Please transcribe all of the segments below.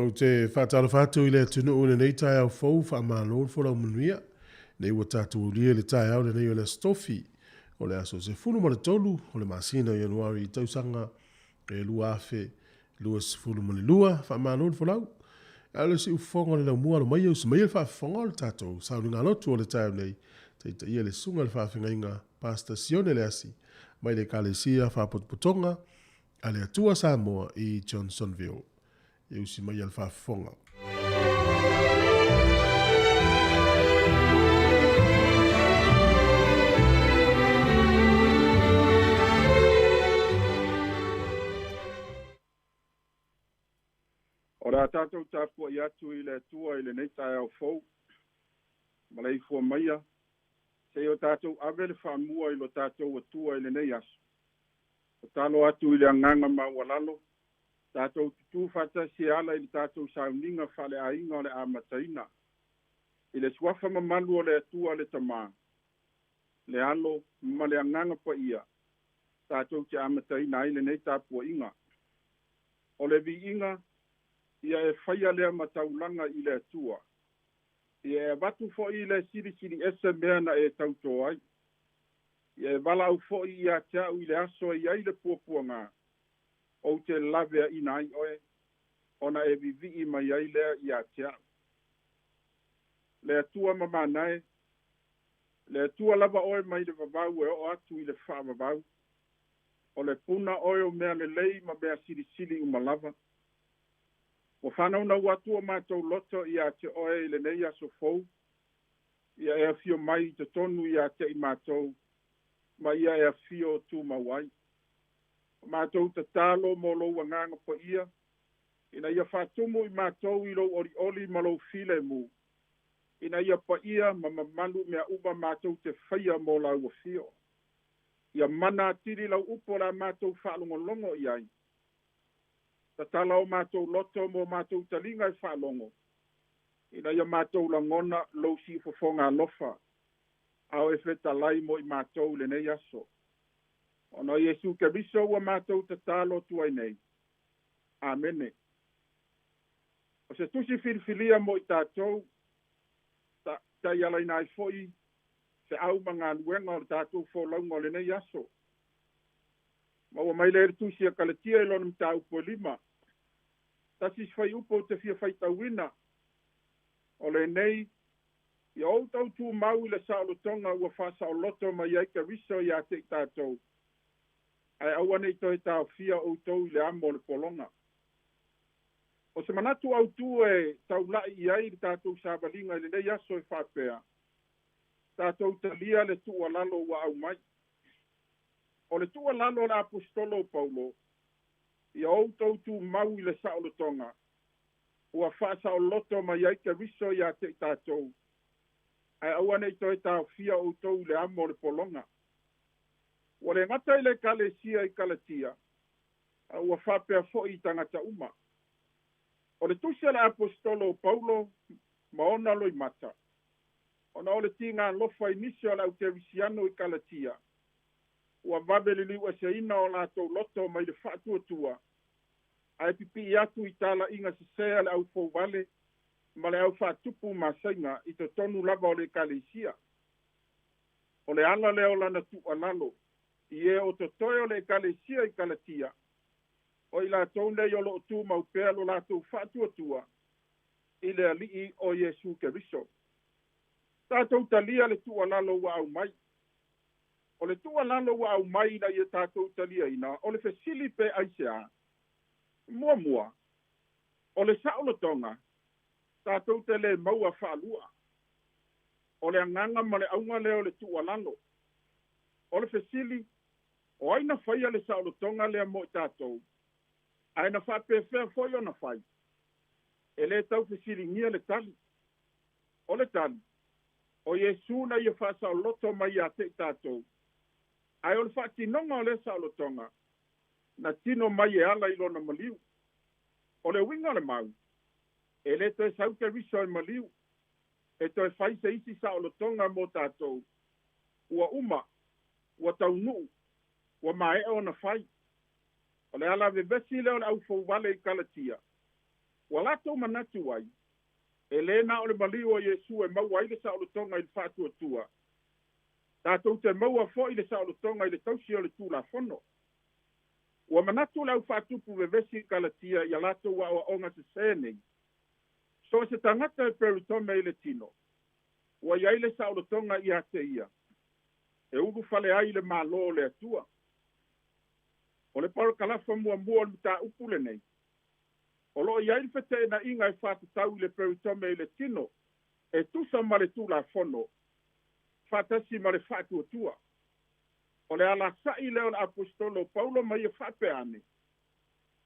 O te whātaro whātu I le tunu o le nei tai au fau wha mālo whora umunuia. Nei wa tātu lia le tai au le nei o le stofi. O le aso se funu ma le tolu o le masina Januari I tausanga e lua afe lua se funu ma le lua wha mālo wholau. A le si ufonga le lau mua lo mai au se mai le whaafonga o le tātou. Sao ni ngā lotu o le tai au nei. Te ia le sunga le whaafenga inga pasta sione le asi. Mai le kalesia whaapotopotonga a le atua Samoa I Johnsonville. E usi mai al whaafonga. O rā tātou tāpua I atu I le tua I le nei tai au fau. Malai fua maia. Se o tātou ave le whaamua I lo tātou atua I le nei asu. O talo atu I le anganga mawalalo. Tātou tutu whata si ala I le tātou sauninga whale a inga o le amataina. I le suafa mamalu o le atua le tamā. Le alo ma le anganga pa ia. Tātou te amataina I le nei tāpua inga. O le vi inga, ia e whaia lea mataulanga I le atua. Ia e watu fo I le siri ese mea na e tauto ai. Ia e wala au fo I a tea I le aso I ai le puapua ngā. O te lavea I nai oe, ona e vivi I mai ai lea I a tea. Le atua mamanae, le atua lava oe mai le vavau e o atu I le wha vavau. O le puna oe o mea le lei ma mea siri umalava. O whanau na watua mātou loto I a te oe I le nei aso fau. Ia e a fio mai te tonu I a te I mātou, ma ia e a fio tu mawai. Mātou te tālo mo lo wanganga pa ia. Ina ia whātumu I mātou I lo oli ma lo file mu. Ina ia pa ia ma mamalu mea uma mātou te whaia mo lau a fio. Ia mana tiri lau upo la mātou whaalongolongo I ai. Ta tala o mātou loto mo mātou talinga I whaalongo. Ina ia mātou la ngona lo si fofonga lofa. Ao e wheta lai mo I mātou le nei aso. Ono Yesu ke biso wa mātou te talo tuai nei. Amene. O se tusi filfilia mo I tātou, ta ialai nai foi, se au mga nuenga o tātou fo launga o le nei aso. Ma wa mai leere tusi a kalatia I lona mta upo lima. Ta sis fai upo te fia fai tauina. O le nei, I au tau tu mau I le saolotonga ua whasa o loto mai aika riso I a te tātou. Ai awane I toi tau fia o tau I le amo le polonga. O se manatu au tu e tau lai I ai tātou sabalinga I le nei aso I whapea. Tātou talia le tua lalo wa au mai. O le tua lalo le apostolo Paulo, I au tau tu mau I le saolotonga. Ua whasa o loto mai aika riso I a te tātou. Ai awane I toi tau fia o tau le amo le polonga. O le ngata I le kalesia I kalatia, ua whapea fo I tangata uma. O le tusia le apostolo Paulo, maona lo I mata. Ona o le tinga lofa I nisi o la uterisiano I kalatia, ua vabele liu se ina o la tau loto mai le whatuatua, ai pipi I atu I tala inga se sea le au fau vale, ma le au whatupu masainga I te tonu lava o le kalesia. O le ala leo lana tu alalo, Ie o to toyo le kalesia I kalatia. O I la tone I o lo tu maupea lo la tu whatuatua. I le alii o Yesu Keriso. Tātou talia le tua lalo wa au mai. O le tua lalo wa au mai na I tātou talia ina. O le fesili pe aisea. Mua. O le saolotonga. Tātou te le maua whaalua. O le anganga ma le aunga leo le tua lalo. O le fesili. O aina whaia le saolotonga lea mo I tātou. Aina whapewhea foi o na whai. E le tau fesili ngia le tali. O le tali. O Yesu na ia whasa o loto mai a te tātou. Ai o le whatinonga o le saolotonga. Na tino mai e ala I lona maliu. O le winga le mau. E le toi sauke riso I maliu. E toi whaise isi saolotonga mo tātou. Ua uma. Ua tau nuu. Wa mai o na fai. O le ala vevesi leo le au fau wale I kalatia. ua latou manatu ai e lē na o le maliu o iesu e maua ai le sa'olotoga i le fa'atuatua tatou te maua fo'i le sa'olotoga i le tausi o le tulafono ua manatu le au fa'atupu vevesi kalatia ia latou a'oa'oga sesē nei so se tagata e peritome i le tino ua iai le sa'olotoga ia te ia e ulu fale ai le mālō o le atua o le palokalafa muamua o le mataupu lenei o lo'o iai le fete'ena'iga e fa'atatau i le peritome i le tino e tusa ma le tulafono fa'atasi ma le fa'atuatua o le alasa'i le o le apostolo paulo ma ia fa'apeane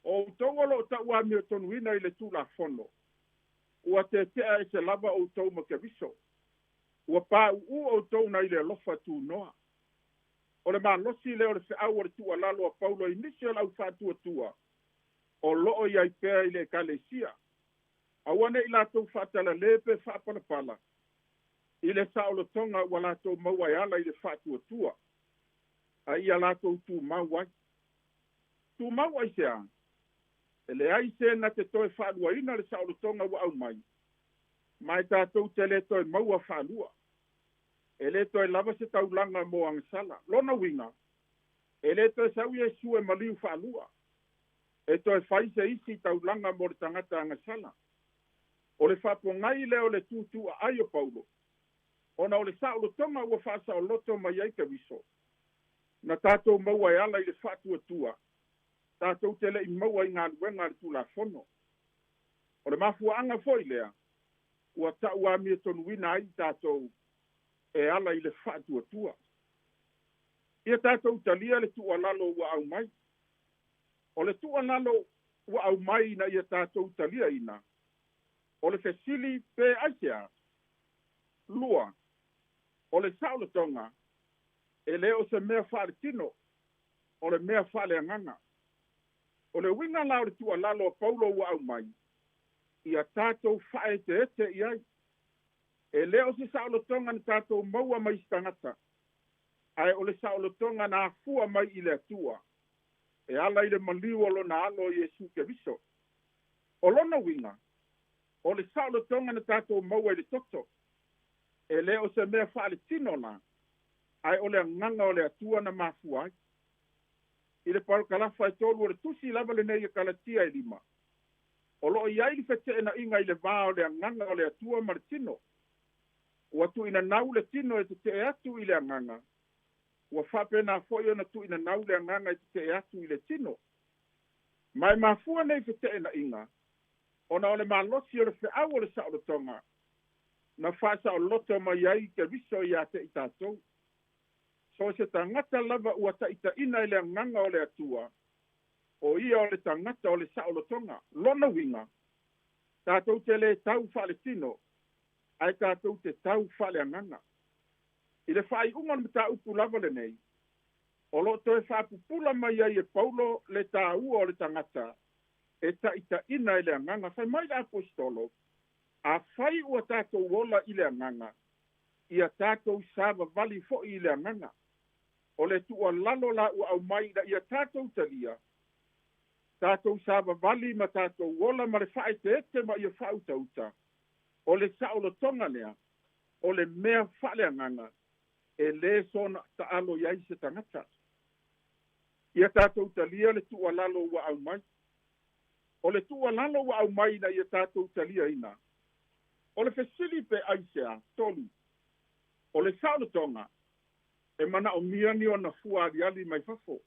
o outou o lo'o ta'uami o tonuina i le tulafono ua tete'a e se lava outou ma keviso ua pāu'u outou na i le alofa tunoa o le malosi le o le fe'au o le tu'alalo a paulo i nisi o le au fa'atuatua o lo'o iai pea i le ekalesia aua ne'i latou fa'atalalē pe fa'apalapala i le sa'olotoga ua latou maua e ala i le fa'atuatua a ia latou tumau ai seā e leai sena te toe fa'aluaina le sa'olotoga ua au mai ma e tatou te lē toe maua fa'alua e lē toe lava se taulaga mo agasala lona uiga e lē toe sau iesu e maliu fa'alua e toe fai se isi taulaga mo le tagata agasala o le fa'apogai le o le tutu'a'ai o paulo ona o le sa'olotoga ua fa'asa'oloto mai ai keviso na tatou maua e ala i le fa'atuatua tatou te le'i maua i galuega le tulafono o le mafua'aga fo'i lea ua ta'uami e tonuina ai tatou e ala i le fa'atuatua ia tatou talia le tu'alalo ua au mai o le tu'alalo ua au mai na ia tatou talia ina o le fesili pe aisea lua o le sa'olotoga e lē o se mea fa'aletino o le mea fa'aleagaga o le uiga la o le tu'alalo a paulo ua au mai ia tatou fa'aeteete i ai e lē o se sa'olotoga na tatou maua mai se tagata ae o le sa'olotoga na afua mai i le atua e ala i le maliu o lona alo iesu keviso o lona uiga o le sa'olotoga na tatou maua i le toto e lē o se mea fa'aletino la ae o le agaga o le atua na mafua ai i le palokalafa e tolu o le tusi lava lenei e kalatia e 5 o lo'o i ai le fete'ena'iga i le vā o le agaga o le atua ma le tino ua tu'inanau le tino e tete'e atu i le agaga ua fa'apena fo'i ona tu'inanau le agaga e tete'e atu i le tino mae mafua nei fete'ena'iga ona o le malosi o le fe'au o le sa'olotoga na fa'asa'oloto mai ai keviso iā te i tatou so se tagata lava ua ta'ita'ina i le agaga o le atua o ia o le tagata o le sa'olotoga lona uiga tatou te lē tau fa'aletino ae tatou te tau fa'aleagaga i le fa'ai'uga o le mataupu lava lenei o lo'o toe fa'apupula mai ai e paulo le tāua o le tagata e ta'ita'ina i le agaga fai mai le apostolo afai ua tatou ola i le agaga ia tatou savavali fo'i i le agaga o le tu'alalo la ua au mai na ia tatou talia tatou savavali ma tatou ola ma le fa'aeteete ma ia fa'autauta o le sa'olotoga lea o le mea fa'aleagaga e lē sona ta'alo iai se tagata ia tatou talia le tu'alalo ua au mai o le tu'alalo ua au mai na ia tatou talia ina o le fesili pe aisea tolu o le sa'olotoga e mana'omia ni ona fualiali mai fafo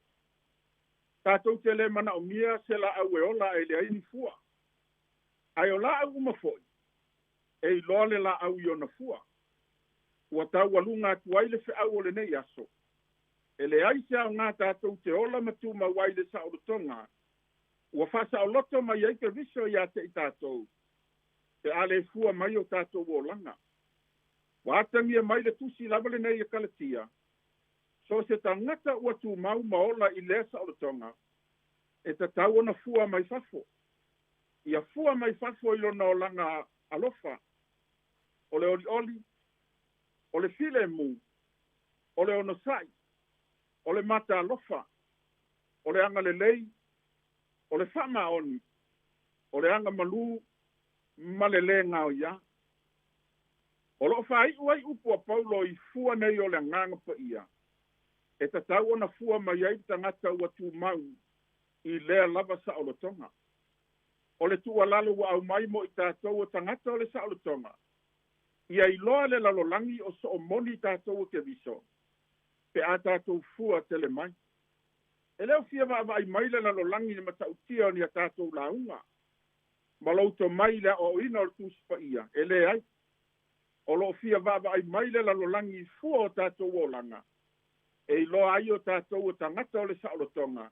tatou te lē mana'omia se la'au e ola e leai ni fua ae o la'au uma fo'i e iloa le la'au i ona fua ua taualuga atu ai le fe'au o lenei aso e leai se aogā tatou te ola ma tumau ai le sa'olotoga ua fa'asa'oloto mai ai keviso iā te i tatou te a le fua mai o tatou olaga ua atagia mai le tusi lava lenei e kalatia so se tagata ua tumau ma ola i lea sa'olotoga e tatau ona fua mai fafo ia fua mai fafo i lona olaga alofa o le oli'oli o le filemu o le onosa'i o le matalofa o le agalelei o le fa'amaoni o le anga malu ma le lenga o ia. O lo fai uai upu a Paulo I fua nei o le nganga pa ia. E tatau ona fua mai ai tangata ua tu mau I lea lava sa o lo tonga. O le tua lalo wa au mai mo I tātou o tangata o le sa o lo tonga. Ia I loa le lalolangi o so o moni tātou o ke viso. Pe a tātou fua tele mai. E leo fia wa ai mai le lalolangi ni matautia ni a tātou launga. Malouto mai le o ina o tuspa ia. E le ai. O lo fia wa ai mai le lalolangi fua o tātou o langa. E loa ai o tātou o tangata o le sa o lo tonga.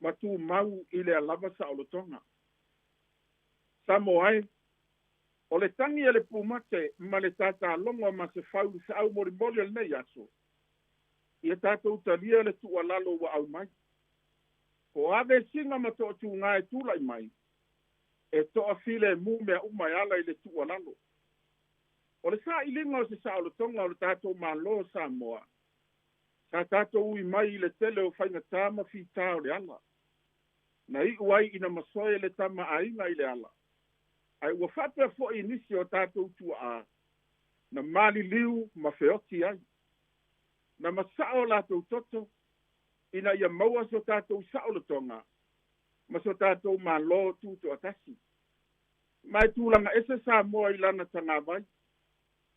Ma tu mau I le alava sa o lo tonga. Samoa o le tangi e le pumate ma le tata longa ma se fau se au mori mori al nei aso. Ia tātou talia le tua lalo wa au mai. Ko ave singa ma to tu ngai tulai mai. E to a file mu mea umai ala I le tua lalo. O le sa ilinga o se sa o lo tonga o le tātou malo Samoa. Sa tātou ui mai I le tele o whainga tāma fi tāo le ala. Na I uai ina masoe le tama ainga I le ala. Ai ua whapea fo I nisi o tātou tua a. Na mali liu ma feoti ai. Na masao lātou toto. Ina ia maua so tātou sao le tonga. Ma so tātou malo tūto atasi. Mai tūlanga ese Samoa I lana tanga vai.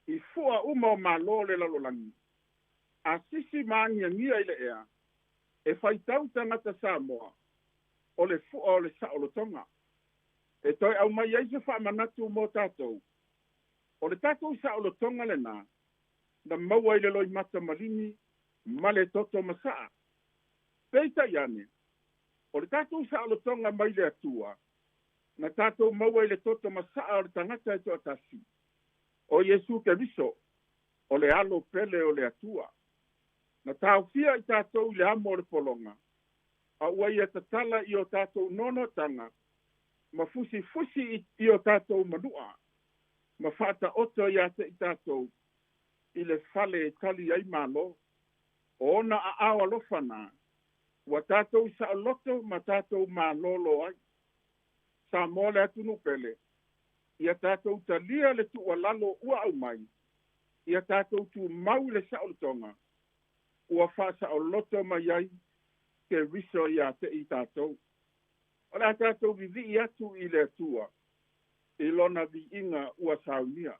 I fua uma o malo le lalolangi. A sisi maangia ngia I le ea. E whaitau tangata Samoa. O le fua o le sao le tonga. E toi au mai eise wha manatu mo tātou. O le tātou sa o lo tonga le nā. Na maua I le loi mata malini, ma le toto masaa. Peita iane. O le tātou sa o lo tonga mai le atua. Na tātou maua I le toto masaa o le tangata e to atasi. O Yesu ke viso. O le alo pele o le atua. Na tāu fia I tātou le amo o le polonga. A ua ia tatala I o tātou nono tanga. Ma fusi I o tātou manua. Ma whata oto I ate I tātou. I le fale tali ai malo. O ona a awa lofana. Wa tātou sa aloto ma tātou malolo ai. Sa mole atunu pele. Ia tātou talia le tu lalo ua au mai. Ia tātou tu mau le sa olotonga. Ua whasa aloto mai ai. Ke riso I ate I tātou. O la tātou vivi atu I le atua. I lona vi inga ua saunia.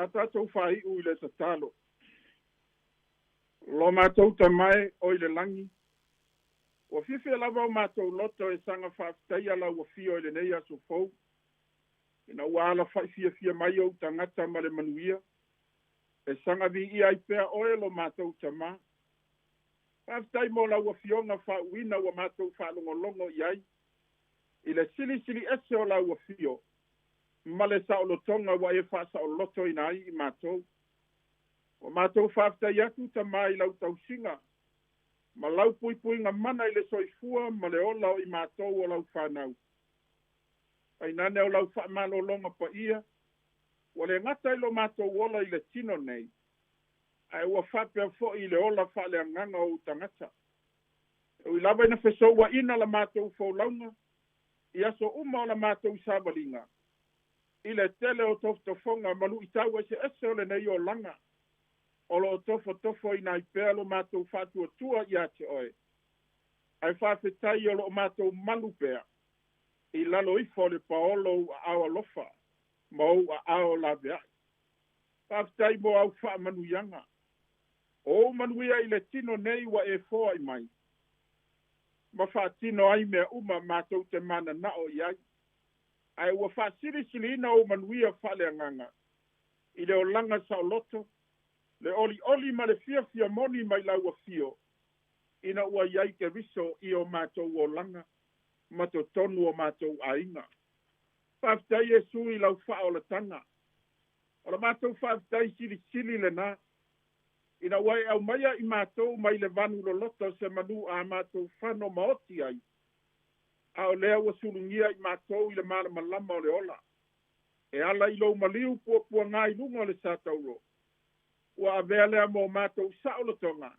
tātou whai ui le tatalo. Lo mātou tamai o i le langi. O whiwhi lava o mātou loto e sanga whaafitai ala ua fio i le nei aso fau. Ina wala fia mai o tangata ma le manuia. E sanga vi ia i pea oe lo mātou tamai. Whaafitai mo la ua fionga whauina ua mātou whaalongolongo iai. I le sili ese o la ua fio. Male sa o lotonga wa e whaasa o loto ina ai i mātou. O mātou whaafitai atu tamai lau tau singa. Ma lau pui ngā mana i le soifua ma le ola o i mātou o lau whanau. Ai nane o lau whaamalo longa pa ia. O le ngata i lo mātou ola i le tino nei. Ai ua whapea fo i le ola whaale anganga o tangata. O i lava ina whesoua ina la mātou whaulaunga. I aso uma o la mātou sabalinga. I le tele o tofonga malu i tau ese o le nei o langa. O lo tofo i nai pea lo mātou whātua tua i ate oe. Ai whawhetai o lo mātou malu pea. I lalo i fo le paolo a ao alofa. Mau a ao la vea. Whawhetai mo au wha manuianga. O manuia i le tino nei wa e foa i mai. Ma whaatino ai mea uma mātou te mana nao i ai. Ai ua whaasiri ina o manuia whale anganga. I le o langa sa o loto. Le oli ma le fia moni mai lau a fio. Ina ua iai ke riso i o mātou o langa. Ma to tonu o mātou ainga. Whaftai e sui lau wha o la tanga. O la mātou whaftai sili le nā. Ina wai au maia i mātou mai le vanu lo loto se manu a mātou whano maoti ai. Ao lea ua sulungia i mātou i le mara malama o le ola. E ala i lo maliu pua ngai lunga o le sātauro. Ua avea lea mo mātou saolo tonga.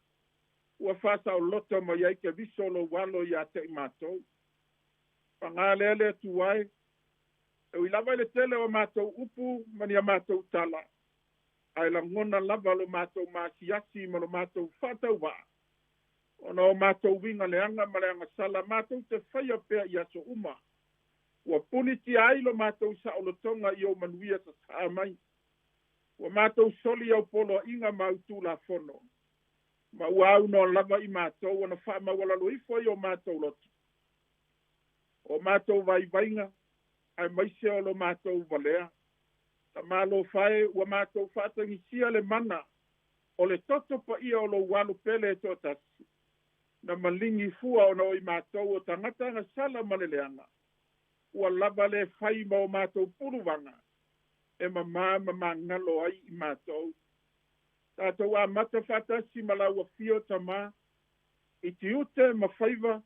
Ua whasa o loto ma iai ke viso lo walo i ate i mātou. Pangā lea tuai. E ui lava i le tele o mātou upu mani a mātou tala. Ai la ngona lava lo mātou māsiasi ma lo mātou whatau wa. Ona o mātou winga leanga ma leanga sala mātou te whaia pea i aso uma. Ua puniti ai lo mātou saolo tonga i o manuia sa saa mai. Ua mātou soli au polo inga mautu la fono. Ma ua au no lava i mātou ona whaama wala loifo i o mātou lotu. O mātou vai vainga, ai maise o lo mātou valea. Ta malo whae ua mātou whātangi sia le mana o le toto pa ia o lo walu pele e tōtasi. Na malingi fua o no i mātou o tangata nga sala maneleanga. Ua lava le whai ma o mātou puruvanga. E mama ngalo ai i mātou. Tātou a mata whatasi malaua fio tama. I ti ute ma whaiva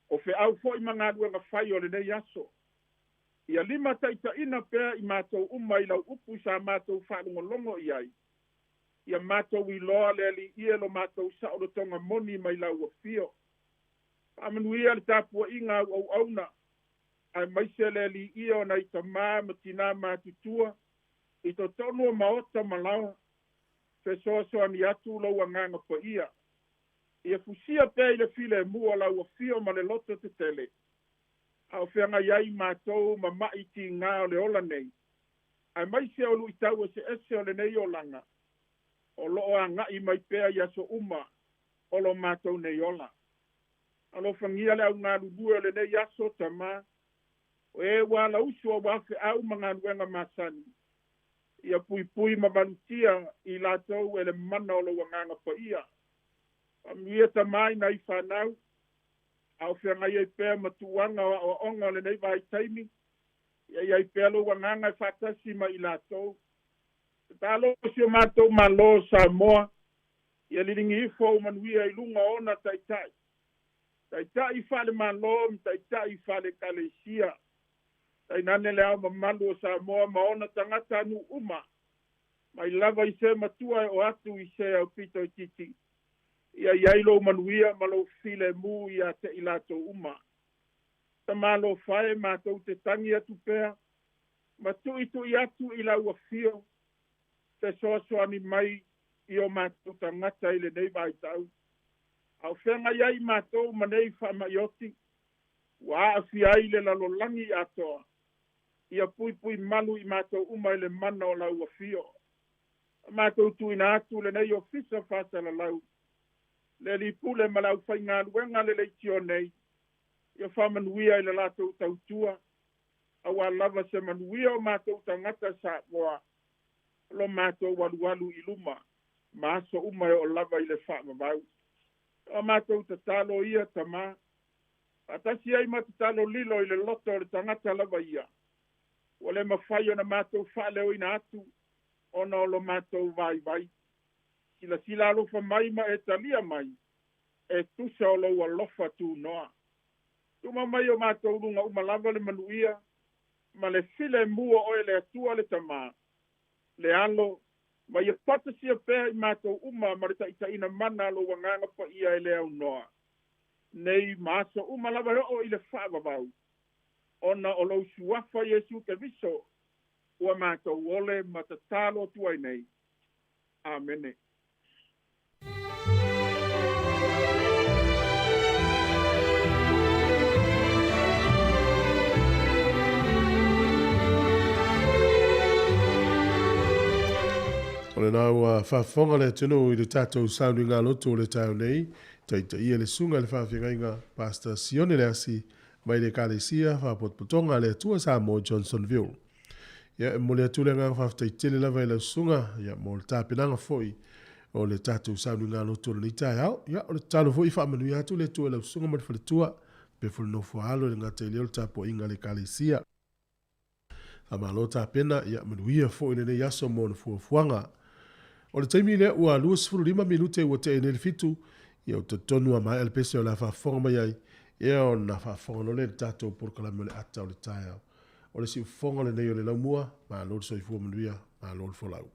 o fe au fo i mangadua nga whai o le nei aso. Ia lima taita ina pea i mātou umai lau upu sa mātou whaalongolongo i ai. Ia mātou i loa le ali ia lo mātou saolo tonga moni mai lau a fio. Pamanuia le tāpua inga au auna. Ai maise le ali ia o nei tamā matina mātutua. I to tonu o maota malawa. Fe soa ni atu lau anganga pa ia. Ia fusia pea i le file mua lau a fio ma le loto te tele. Au whianga iai mātou ma mai ki ngā o le ola nei. Ai mai se olu i tau se ese o le nei o langa. O loo a ngai mai pea i aso uma o lo mātou nei ola. Alo whangia le au ngā lubua le nei aso tama. O e wala usu o wafe au mga nuenga masani. Ia pui ma malutia i lātou e le mana o lo wanganga pa ia. Amuia tamai na i whanau. Au whianga iai pēr matuanga o onga le nei vai taimi. Iai pēr lo wanganga i whatasi ma i lātou. Tālo si o mātou malo Samoa. Ia liringi ifo o manuia i lunga ona taitai. Taitai i whale malo, taitai i whale kalesia. Tai nane le au mamalu o Samoa ma ona tangata anu uma. Mai lava i se matua o atu i se au pito i titi. Ia iailo manuia malo file mu ia te ilato uma. Ta malo fae mātou te tangi atu pēr. Matu itu i atu i lau a fio. Te soasoani mai i o mātou tangata i le nei vai tau. Au whenga iai mātou manei whamaioti. Wa afi ai le lalolangi atoa. Ia pui malu i mātou uma i le mana o lau a fio. Mātou tuina atu le nei ofisa whātala lau. Le li pule malau whainga luenga le leitio nei. Ia whamanuia i le lātou tautua. Awa lava se manuia o mātou tangata sa moa. Lo mātou walu i luma. Maaso umai o lava i le whamavau. O mātou tatalo ia tama. Atasi ai matatalo lilo i le loto o le tangata lava ia. O le mawhai o na mātou whaleo ina atu. Ona o lo mātou vai. Sila alofa mai ma e talia mai. E tusa o lo alofa tu noa. Tuma mai o mātou runga umalava le manuia. Ma le file mua o le atua le tama. Le alo. Ma ia pata sia pēr i mātou uma marita ina mana lo wanganga pa ia e le au noa. Nei maaso umalava o i le whaavavau. Ona o lo suafa Yesu ke viso. Ua mātou ole matatalo tuai nei. Amene. O le nau whaafonga le tino i le tātou saunu ngā loto le tau nei, taita ia le sunga le whaawhinga Pastor Sione le asi, mai le kālesia whaapotpotonga le tua Samoa Johnsonville. Ia mo le atule ngā whaaftaitele lava i le sunga, ia mo le tāpinanga foi o le tātou saunu ngā loto le nitai au, ia o le talo foi whaamanu i atu le tua le sunga mari whaletua, pe fulu no fualo le ngā te leo le tāpo inga le kālesia. Amalo tāpena, ia manuia foi le ne yaso mo na fuafuanga. O le taimi lea ua 25 minute ua te ene le fitu, ia o te tonu a mai alpese o la whaafonga mai ai, ia o na whaafonga no le tātou porkalame o le ata o le tai au. O le si ufonga le nei o le laumua, ma lor soifua manuia, ma lor folau.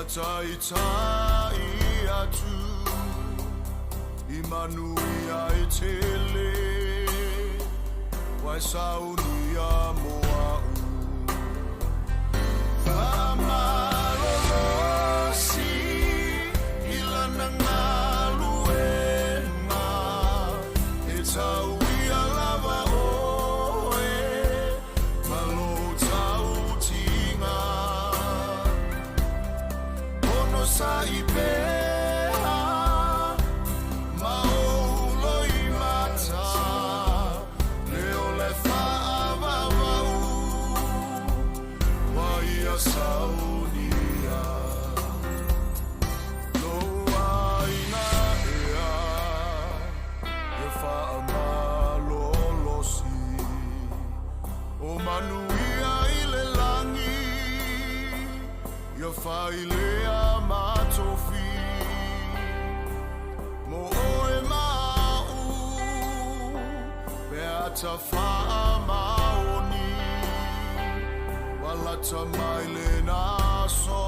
Tai atu Imanui ai tele Wai sauni a moa Famalolosi Ilana ngaluenga E taui a lava oe Malo tau tinga Ono sa ipea Maolo i mata Leo le whaavavau Waia saunia Loa ina ea E whaamalolosi O manuia i le langi Ia whailea matofi Mo oe mau Beata wha maoni Malata mai le naso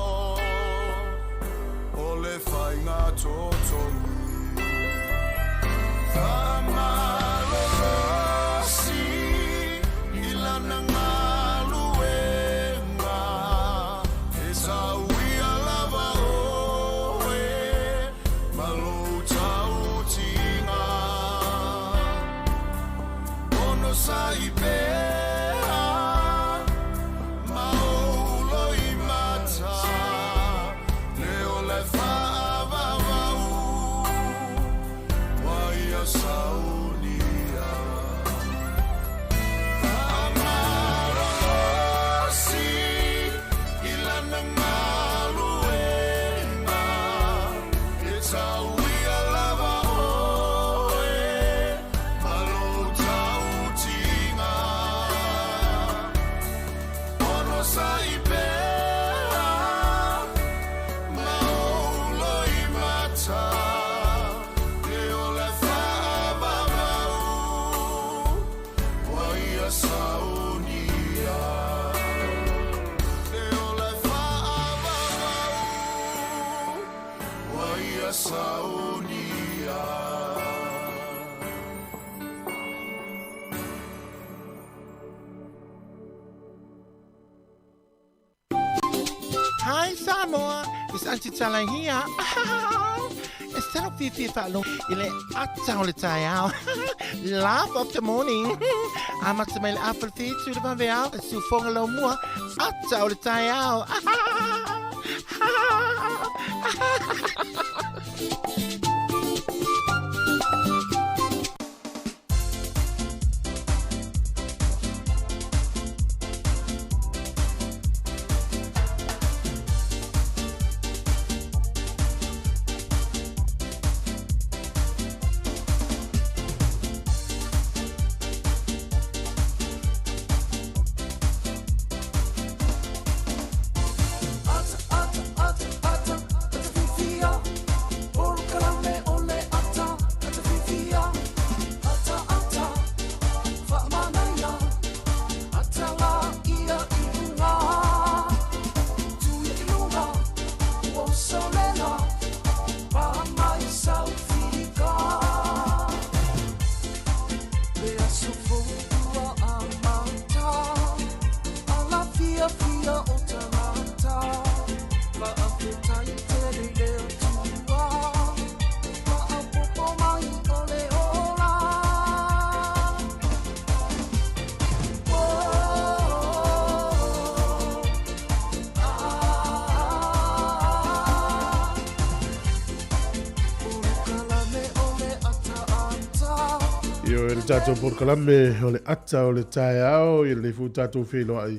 o le whainga tōtongi Whamalolosi ilana ngā luenga E sauia lava oe malo tau tinga Ono sai pēa maulo I mata Leo le whaavavau Waia saunia Amarolosi ilana ngaluenga E sauia lava oe Malo tau tinga Ono sai pēa Maulo I mata Leo le whaavavau Waia saunia Leo le whaavavau Waia saunia Hi Samoa, it's Auntie Tala here. Instead of Fifi Falo, ile atau le tayao. Laugh of the morning. I'm at my apple feet to the bamboo. Su fongalo mua atau le tayao. Io e le tātou porkalame o le ata o le tae ao i le fu tātou whilo ai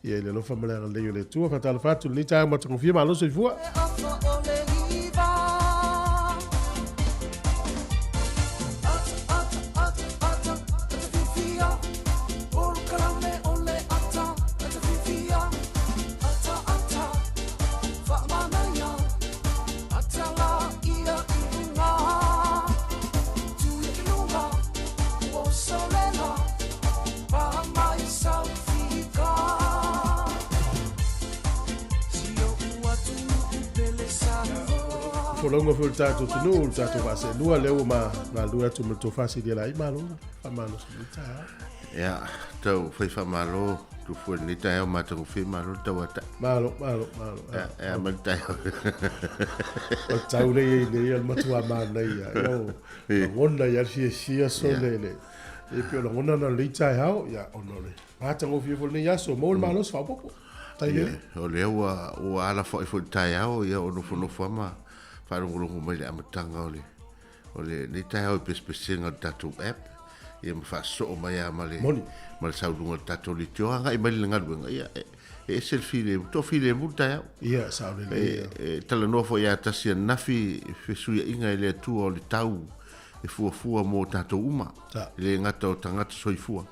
i le lofa malera leo le tua whatala whatu ni tae matango fia ma loso I fua. Folonga fu tātou tunu, tātou vase lua leo ma ngā lua tu me tō whasi dia lai malo, whamano sa ni tae. Ja, tau whai whamalo, tu fua ni tae o matangu whi malo tau ata. Malo. Ja, man tae o. O tau rei nei al matua mānei a. Ngona i sia so lele. E pio la ngona na li tae hao, ya onore. Matangu whi fo ni yaso, mo le malo sa whapopo. Tai Ia, o lea ua ala fo I fo tae au, ia o no whama. Wharungu mai le amatanga o le ni tae au pespesenga tatou app. Ia ma whaso mai a ma le saurunga tatou li tioa. Ngai mai le ngaruenga. Ia, e selfie le, to file mu tae au. Ia, saure le. E tala nofo ia tasia nafi fesuia inga I le atua o le tau. E fua mo tatou uma. Le ngata o tangata soifua.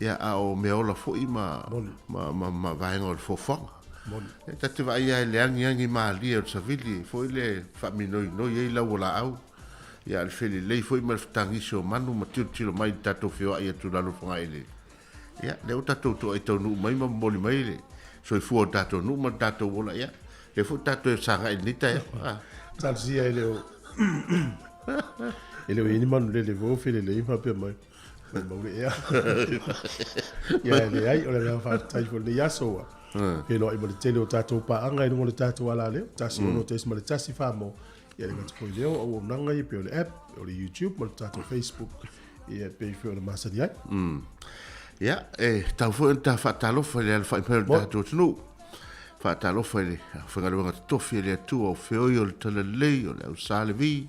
Ia a o mea ola fo I ma vaenga o le fofanga. E tate vai ai le angi maalia o savili foi le whaminoi ei lau o la au. Ia le fele lei foi ma tangisi o manu ma tilo mai tatou whio ai atu lalo whanga ele. Ia le o tatou to ai tau nuu mai ma moli mai le. soifua tatou nuu ma tatou ola ia e fu tatou sanga ni ta tal sia ele o ele ini manu le vo fele le fa pe mai ma ia ia le ai ole la fa tai fo le yaso ke no i mo tele o tatou pa anga i mo le tatou ala le tasi no tes ma le tasi fa mo ia le ngati foi leo o nanga i pe o le app o le YouTube mo le tatou Facebook ia pe fo le masani ai ia tau fo ta fa talo fo le fa pe tatou tunu fa talo fo le fa ngalo ngati tofi le tu o fe o le tele le o le salevi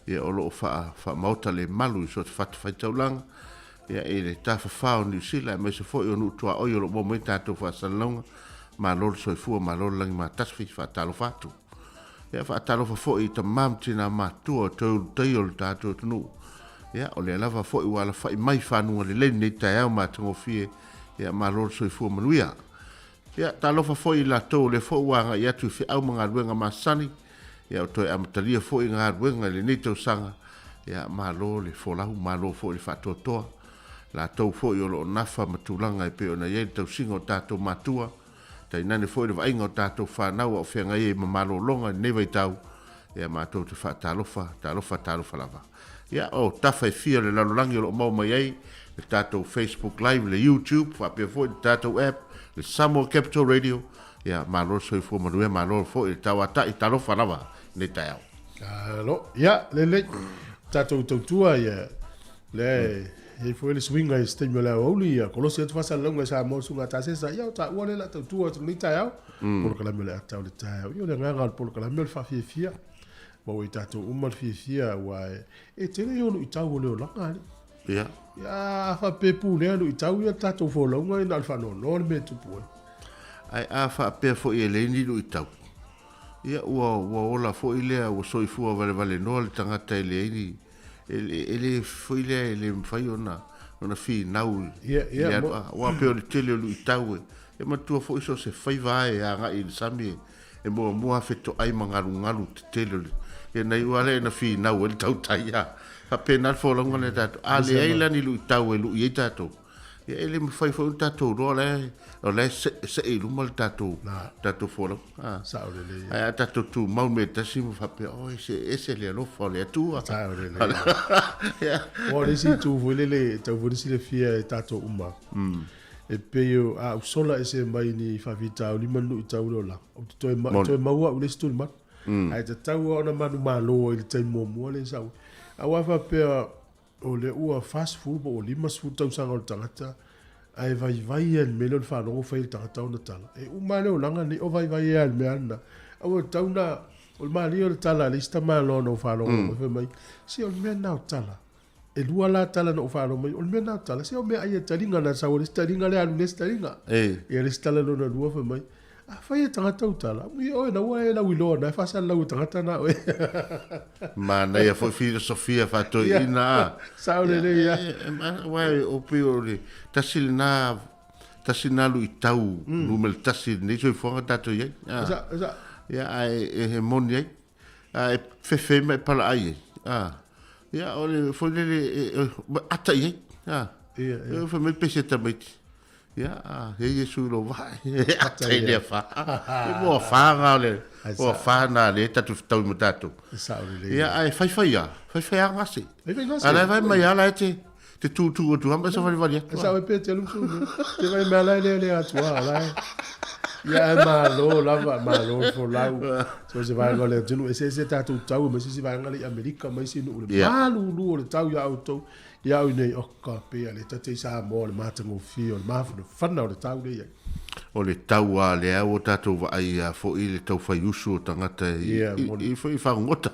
ia o lo fa mauta le malu so fa fa taulang ia ele ta fa New Zealand me se fo o nu tua o lo mo me tatou fa salonga ma lo so fu ma lo lang ma tas fa talo fatu ia fa talo fo i ta mam tina ma tu o to o tatou tunu ia o le lava fo i wala fa mai fa nu le nei ta ma tango fie ia ma lo so fu manuia ia talo fo i la to le fo wa ia tu fi au manga luenga masani ia to am talia fo i nga luenga le nei to sanga ia ma lo le fo la ma lo fo le fa to la tau fo i o lo nafa matulanga i pe ona ye tau singo tatou matua tai nane fo i le vainga o tatou whanau o whianga i mamalo longa ne vai tau ia mātou te wha talofa lava ia o tawha i fia le lalolangi o lo mau mai ei le tatou Facebook Live le YouTube wha pia fo i le tatou app le Samoa Capital Radio ia malo so i fo manue malo fo i le tau ata i talofa lava ne tai au alo ia le tatou tautua ia le e foi le swinga stemio la oli ya kolosi tu fasa longa sa mo sunga ta sesa ya ta wole la tu tu ni ta ya por kala mele ta le ta yo le nga por kala mele fa fia mo i ta tu umar fia wa e tele yo lu ta wole la ngani ya fa pe pu le lu ta yo ta tu fo longa na fa no me tu pu ai a fa pe fo e le ni lu ta ya wa la fo ile o so i fu vale no le tanga ta le ni ele foi le fai ona fi nau wa pe o tele lu tawe e ma tu fo so se fai vai a nga il sami e mo afeto ai ngalu tele e nei wale na fi nau el tau tai ya pa penal fo lo ngone tato ale ai la ni lu tawe lu i tato e ele me fai fo tato ro le se e lu mal tato fo lo sa o le ai tato tu mau me tasi mo fa pe o ese le lo fo le tu sa o le o le si tu vole tu vole si le fia tato uma e pe yo a sola ese mai ni fa vita o lima lu tau lo la o to ma o le stu ma ai te tau ona manu malo i te mo le sa a wa fa pe o le ua fast food o lima food tau sanga o tangata ai vai en melon fa no fa il tangata o tala e u male o langa ni o vai el me ana o tau na o mali o tala lista malo no fa no fa mai si o me na o tala e lua la tala no fa no mai o me na o tala si o me ai talinga na sa o lista ringa le alu lista ringa e lista la no na lua fa mai a fai tangata o tala mi o na wa la wilo na fa sa la o tangata na o ma na ia fo filosofia fa to ina sa o le ia wa o piore tasina lu tau lu mel tasin ni so fo tato ye ya ai e mon ye ai fe me pala ai ya o le fo le ata ye e fo me pese tamit ya he su lo vai ata le fa mo fa ngale o fa na le tatu tau mutato ya ai fai ngasi ala vai mai ala te tu amba sa vale sa vai pe te lu su te vai me ala le atua ala ya malo fo lau so se vai ngale tunu ese tatu tau me se vai ngale america mai se no le malu le tau ya auto ya une oka pe ale tate sa mo le matango fio le mafu de fana o le tau le o le tau a le au tatou vai fo i le tau fai usu tangata i fa ngota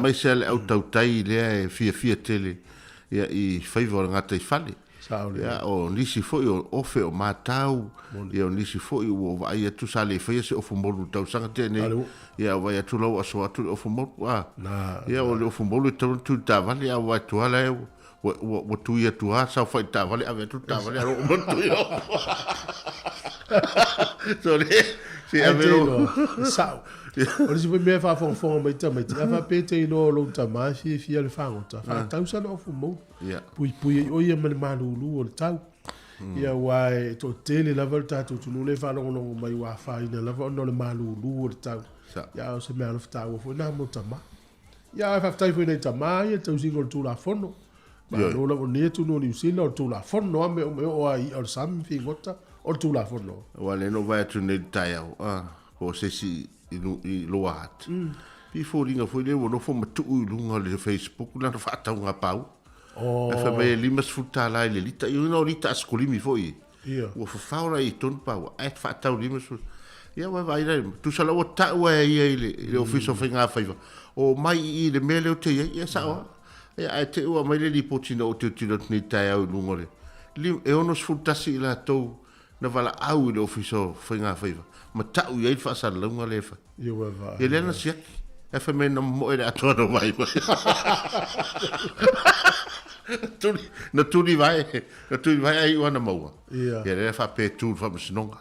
mai se le au tau tai le fia tele ia i fai vo ngata i fale ia o nisi fo o ofe o matau ia o nisi fo o vai tu sale fai se o fomolu tau sanga tene ia vai tu lo aso atu o fomolu ia o le fomolu tu ta vale a vai tu ala o tu ia tu sa fai ta vale a tu ta vale o mo tu yo so le si a vero sa o si me fa fo mai ta fa pete no lo ta ma fi le fa ngota fa tau sa no fo mo pui o ia me malu o tau ia wae to tele lava le tatou tunu le whanongonongo mai wa whaina lava ono le malulu o le tau. Ia o se mea le whatau o fo nā mo tama. Ia e whaftai fo nei tama ia tau singo le tūla whono. Ma no la o ne tunu ni usila o tūla whono ame o me o ai o sami fi ngota o tūla whono. Wa le no vai atu nei tai au. O se si i loa hat. Pi fo ringa fo le wono fo matu i lunga le Facebook na whatau ngā pau. E wha mai limas futa lai le lita. Iu na o lita askolimi fo i. Ua whawhaura i ton pau. Ai whatau limas futa. Ia wai vai rai. Tu sala o tau e ia i le ofiso whi ngā whaiva. O mai i le mele o te ia sao. Ia ai te ua mai le li potina o te tino tini tai au lunga le. E ono sfutasi i la tau na wala au i le ofiso whi ngā whaiva. Ma tau i ei whaasara launga le wha. Ia wai vai. Ia lena siaki. E wha mei na mo e le atoano vai. Na turi vai ai wana maua. Ia le wha pe tūru wha masinonga.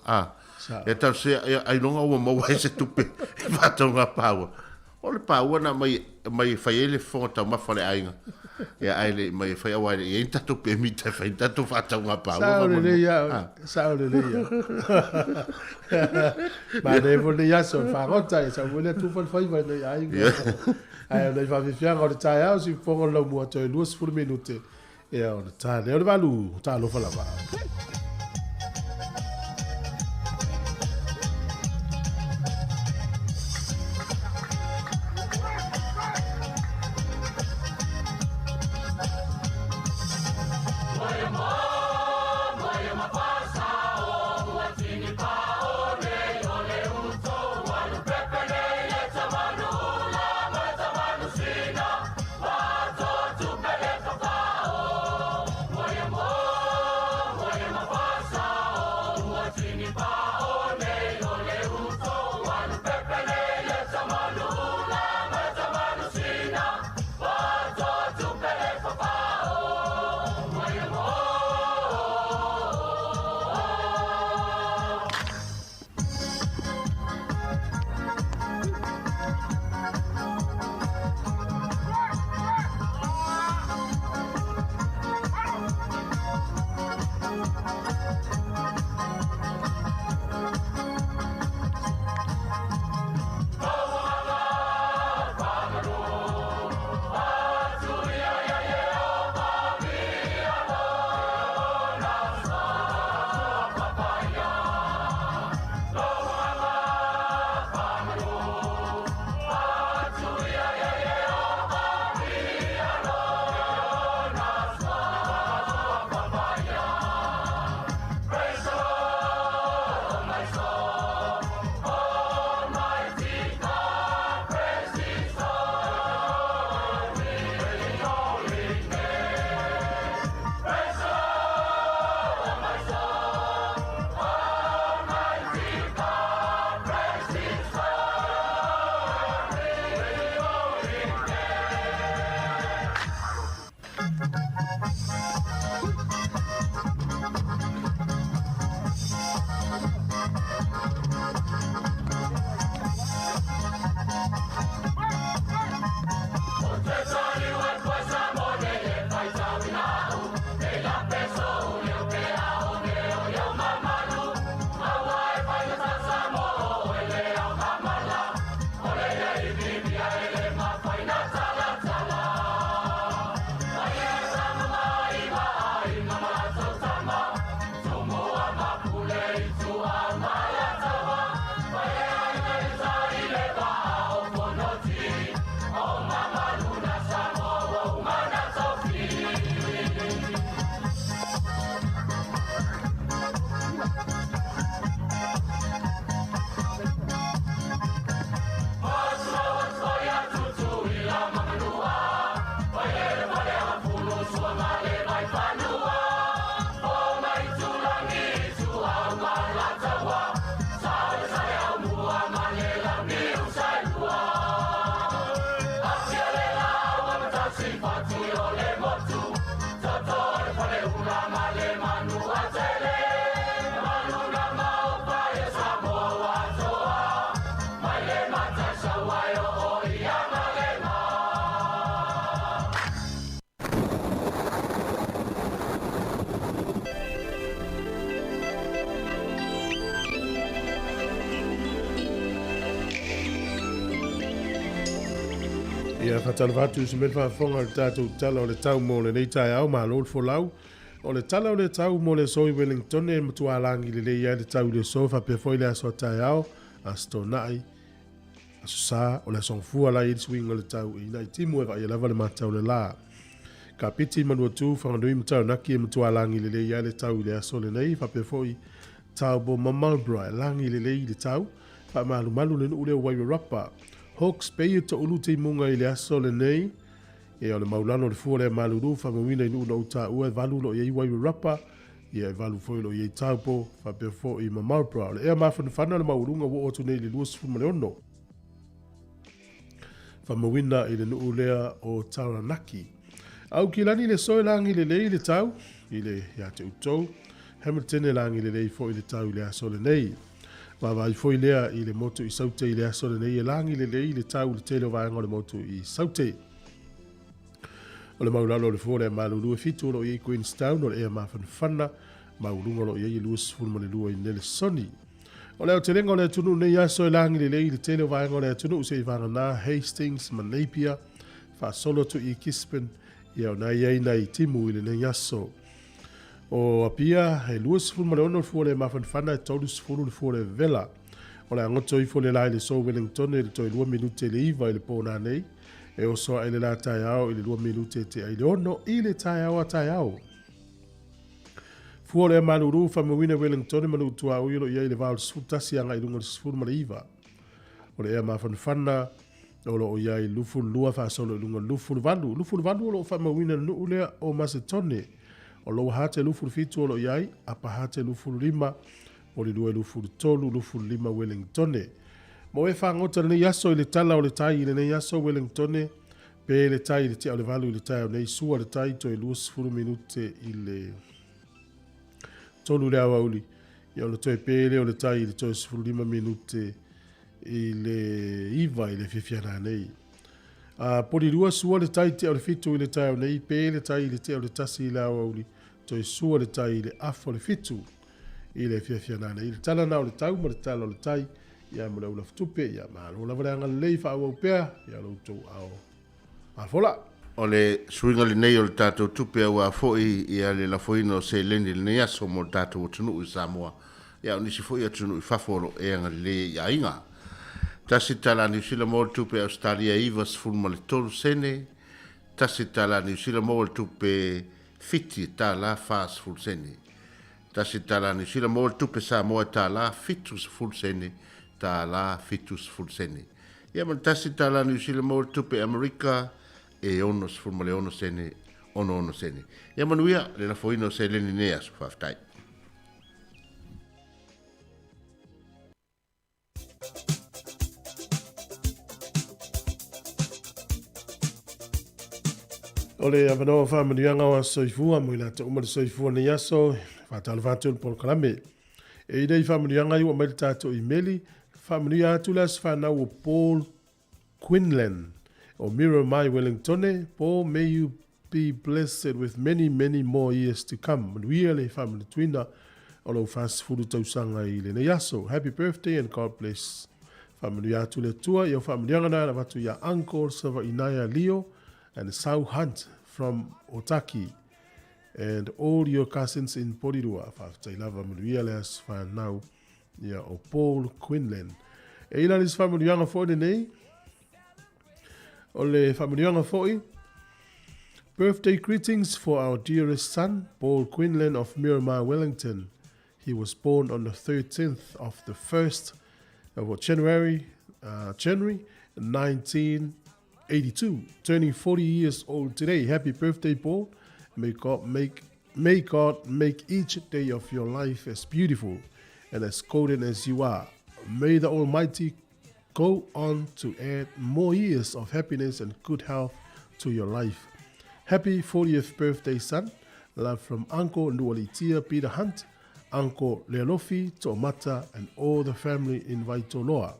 E tau se ai longa ua maua e se tupe. E whatonga pāua. O le pāua na mai whai ele whonga tau mawha le ainga. Ia ai le mai whai awa ele. E tato pe mita whai tato whatonga pāua. Saore le ia. Ma ne vo le ia so whangota e sa wile tūwhan whaiva nei ainga. Ai nei whawhiwhianga o le tai au si whonga lau mua toi 20 minute. Ia o le tai. Leo le walu talo whalawa. Ia whatalawatu se men whafonga le tātou tala o le tau mō le nei tai au mā lōl fo lau. O le tala o le tau mō le soi Wellington e matua alangi le leia le tau le sofa pe foi le aso tai au a sto nai. Aso sa o le songfua la i swing o le tau i nai timu e vai lava le matau le la. Ka piti manua tu whanganui matau naki e matua alangi le leia le tau le aso le nei pe foi tau bo mamalbra e langi le lei le tau. Pa malu malu le ule o waiwa rapa. Hawks pei to ulu te munga i le aso le nei. E o le maulano le fua le maluru whamawina i nuna uta ua e valu lo i ei waiwa rapa. I e valu foilo i ei taupo whapea fo i mamalbra. Le ea mawhanwhana le maurunga wo otu nei le luas fuma le ono. Whamawina i le nuu lea o Taranaki. Au ki lani le soe langi le lei le tau. I le ia te utou. Hamilton e langi le lei fo i le tau i le aso le nei. Vai foi lea i le moto i saute i le aso le nei e langi le lei le tau le tele o vaenga le moto i saute. O le maulalo le fore e malulu e fitu lo i Queenstown o le ea mawhanwhana maulunga lo i e luas fulma le lua i nele soni. O leo te rengo le tunu nei aso e langi le lei le tele o vaenga le tunu se i vanga na Hastings ma Napier fa solo tu i Kispen i au nai ei nei timu i le nei aso. O apia he luas fulma le ono fuole mawhanwhana e taurus fulu le fuole vela. O le angoto i fuole lai le so Wellington e le toi 2 minute le iwa i le pōna nei. E o soa e le la tai au i le 2 minute te ai le ono i le tai au a tai au. Fuole e maluru whamawina Wellington e manu tua uilo i le vau sfutasi anga i lunga le fulma le iwa. O le ea mawhanwhana o lo o iai lufu lua wha solo i lunga lufu valu. Lufu valu o lo whamawina nuulea o Macedone. O lo hate lufu fitu o lo iai, apa hate lufu lima, o li lue lufu tolu, lufu lima Wellingtone. Mo e whangota le yaso i le tala o le tai i le yaso Wellingtone, pe le tai i le tia o le valu i le tai o nei sua le tai to i luas furu minute i le tolu le awa uli. I o le toi pele o le tai i le toi furu lima minute i le iwa i le fifiana nei. Pori rua sua le tai te o le fitu i le tai o nei, pe le tai i le te o le tasi i le awa uli, to i sua le tai i le afo le fitu i le fiafiana nei. I le tala na o le tau, ma le tala o le tai, ia mo le ula ftupe, ia maa lo lava leanga lei wha au pea, ia lo tau au a fola. O le suinga le nei o le tātou tupe au a foi ia le la foino se leni le nei aso mo le tātou o tunu i Samoa. Ia o nisi foi a tunu i whaforo e anga le ia inga. Tasi tala New Zealand mo le tupe Australia ivas fulma le tolu sene. Tasi tala New Zealand mo le tupe fiti tala fas full sene. Tasi tala New Zealand mo le tupe Samoa tala fitus full sene. Tala fitus full sene. Ia man tasi tala New Zealand mo le tupe Amerika e onos fulma le ono sene. Ono sene. Ia manuia le la foino se leni nea su faftai. O le avanoa whamanianga o soifua, mui la te umar soifua ni aso, whatala whātua le Polokalame. E idei whamanianga i wa mai tātou i meli, whamania atu las whanau o Paul Quinlan, o Mira Mai Wellingtone. Paul, may you be blessed with many, many more years to come. Manuia le whamani tuina, o lo fast furu tausanga i le nei aso. Happy birthday and God bless. Whamania atu le tua, i o whamanianga na watu ia Uncle Sava Inaya Leo, and Sau Hunt from Otaki, and all your cousins in Porirua. Whaftai lava manuia leas whanau ia o Paul Quinlan. E ila lis whamanuianga fōi nei. O le whamanuianga fōi. Birthday greetings for our dearest son, Paul Quinlan of Miramar, Wellington. He was born on the 13th of the 1st of January 1982, turning 40 years old today. Happy birthday, Paul. May God make each day of your life as beautiful and as golden as you are. May the Almighty go on to add more years of happiness and good health to your life. Happy 40th birthday, son. Love from Uncle Nualitia Peter Hunt, Uncle Leolofi Tomata, and all the family in Vaitoloa.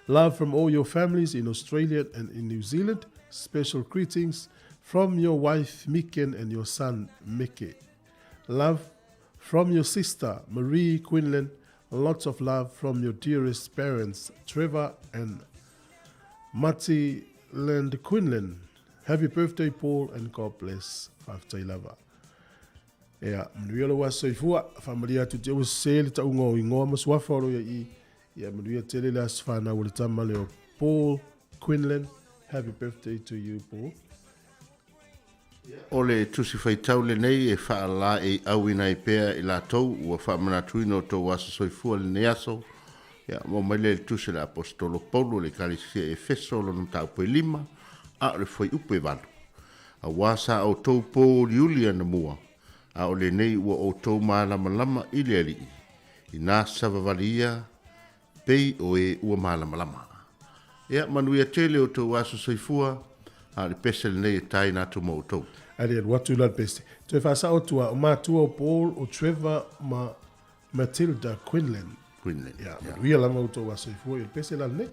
Love from all your families in Australia and in New Zealand. Special greetings from your wife Miken and your son Mickey. Love from your sister Marie Quinlan. Lots of love from your dearest parents Trevor and Mati Land Quinlan. Happy birthday, Paul, and God bless. Whaftai lava. Ea, manuia lo wasa I fua. Whamaria tu te o se le ta unga o ingoa maswafa oro I. Ia manuia tele le aswhana o le tama leo Paul Quinlan. Happy birthday to you, Paul. O le tusi whaitau le nei e whaala e auina I pēr I la tau ua whamanatuino tō wasa soifua le neaso. Ia, mo mai le tusi le apostolo Paulo le kalisia e feso lo no tau pui lima a le fwai upe vanu. A wasa o tau pō liulia na mua. A o le nei ua o tau maalama lama I le ali. I nā savavalia pei o e ua maalama lama. Ia, manuia tele o tau wasa soifua a le pese le nei e tai nā tu mo o tau. Ale watu la peste. Tu whasa o tua o mātua o Paul o Trevor ma Matilda Quinlan. Quinlan. Ia, manuia lama o tau wasa I fua I le pese la ne.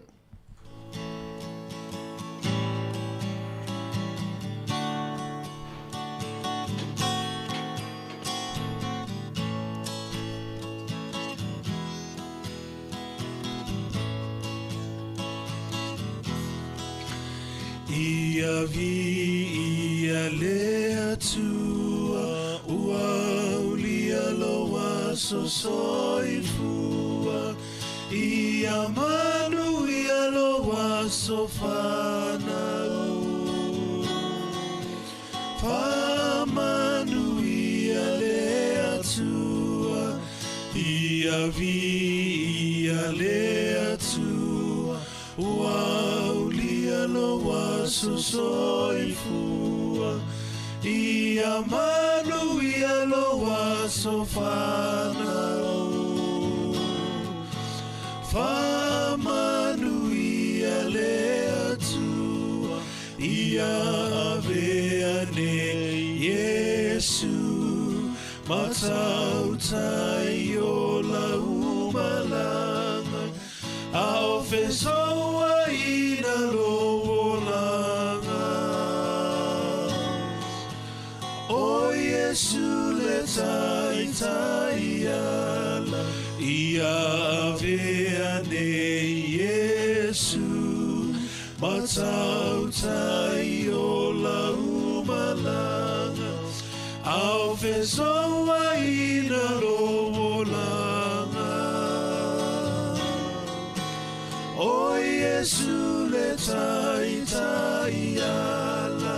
Ia vi ia lea tua ua ulia loa so soifua ia manu ia loa so whanau whamanu ia lea tua ia vi ia lea tua ua ulia loa so soifua ia manu ia loa so whanau whamanu ia lea tua ia avea ne Yesu matau tai o la umalanga ao fesoa ina lolanga o Yesu le tai tai ala ia avea ne Yesu matau tai o la umalanga ao fesoa ina lolanga o Yesu le tai tai ala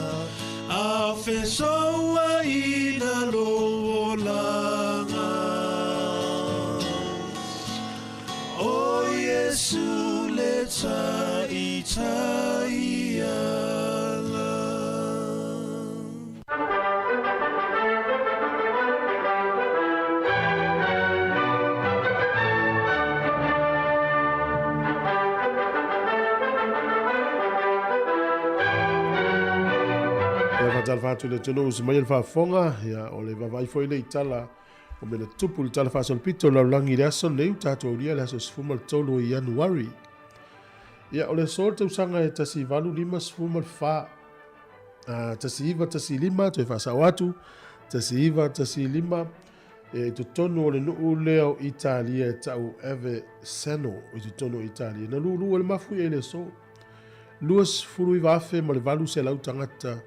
a fesoa ina lolanga o Yesu le tai tai ala. Talfatu le tonu se mai fa fonga ya o le vai foi le tala o me le tupu le tala fa sol pito la langi le aso le tato ria le aso sfuma le tolu I Januari ya o le sol te usanga e tasi valu lima sfuma le fa tasi iva tasi lima te fa sa watu tasi iva tasi lima e to tonu o le nuu leo Italia e tau eve seno o to tonu Italia na lulu o le mafu e le so luas furu I vafe ma le valu se lau tangata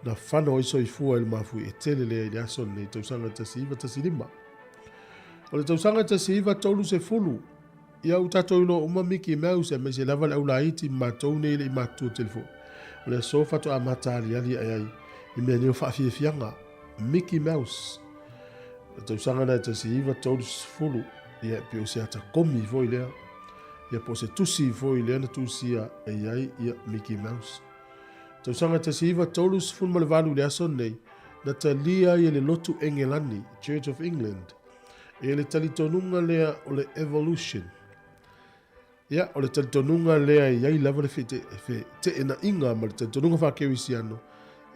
na whana o iso I fua il mafu e tele lea I aso nei tausanga tasi iwa tasi lima. O le tausanga tasi iwa tolu se fulu. Ia utato ilo uma Mickey Mouse me se lava le ula iti matou nei le I matua telefon. O le sofa to a matari ali ai I mea neo whaafie fianga. Mickey Mouse. Le tausanga na tasi iwa tolu se fulu. Ia pio se ata komi voi lea. Ia po se tusi voi lea na tusia e ai ia Mickey Mouse. Tausanga tasi iwa tolu sifun ma le valu le aso nei, na talia I le lotu Engelani, Church of England, e le talitonunga lea o le Evolution. Ia, o le talitonunga lea I ai lava le te ena inga ma le talitonunga whakewisiano,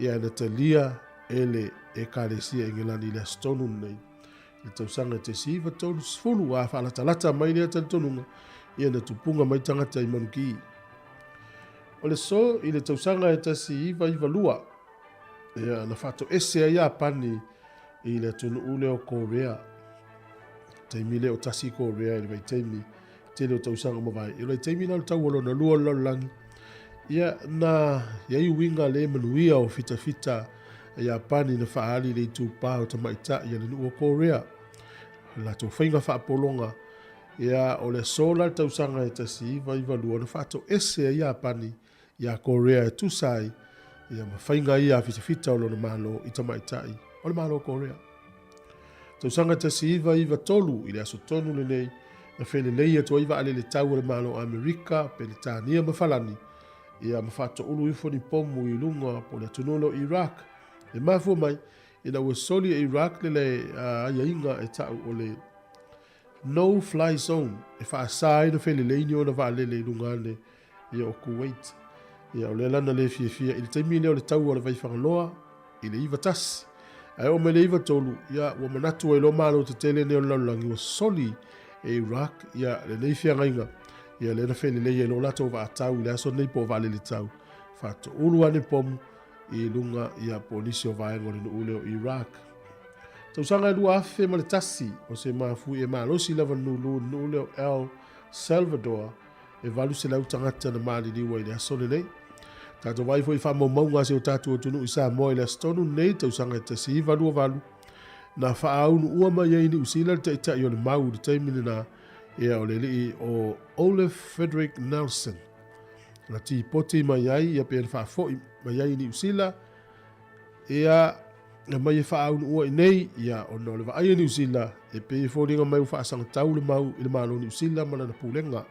ia na talia e le ekalesia Engelani le astonu nei. Le tausanga tasi iwa tolu sifunu a whalatalata mai lea talitonunga, ia na tupunga mai tangata I manuki. O le so I le tausanga e tasi iwa lua. Ia na whato ese a ia pani I le tunu ule o Korea. Teimi le o tasi Korea I le vai teimi. Tele o tausanga mawai. I le teimi na tau alo na lua lalangi. Ia na iai uiga le manuia o fitafita ia pani na faali le tupā o tamaitaʻi a le nuu o Korea. Latou faiga faapologa ia o le sola le tausaga e tasiiva ivalua na faatoʻese ai ia pani ia Korea e tusa ai ia mafaiga ia fitafita o lona malo i tamaitaʻi o le malo Korea. Tausaga tasiiva iva tolu i le aso tonu lenei na felelei atu ai vaale le tau o le malo Amerika pe le tania mafalani ia mafatoʻulu ifo ni pomu i luga po le atunula o Iraq. E mafua mai ina ua soli e Iraq le aiaiga e taʻu o le no fly zone e faasā ai na felelei ni ona vaalele i luga ane ia o Kuwait. Ia o le lana le fiafia i le taimi lea o le tau o le vaifagaloa i le iva tasi. Ai o me le iva tolu ia ua manatu ai lo malo tetele nei o le lalolagi ua soli e Iraq ia lenei feagaiga ia le na felelei e lo latou vaatau i le aso nei po vaalele tau faatoʻulu ane pomu i lunga ia polisi o vaega o le nuu leo Iraq. Tausaga e lua afe ma le tasi o se mafui e malosi lava nuu leo El Salvador e valu se lau tagata na maliliua i le aso lenei. Tatou vai foi faamaumauga se o tatou atunuu i Samoa i le asotonu nei tausaga e tasiiva lua valu na faaunuua mai ai Niu Sila le taʻitaʻi o le mau le taimi lenā ia o le alii o Olaf Frederick Nelson. Na tipoti mai ai ia pe na faafoʻi mai ai Niu Sila ia na mai e faaunuua i nei ia ona o le vaaia Niu Sila e pe foliga mai ua faasagatau le mau i le malo Niu Sila ma lana pulega.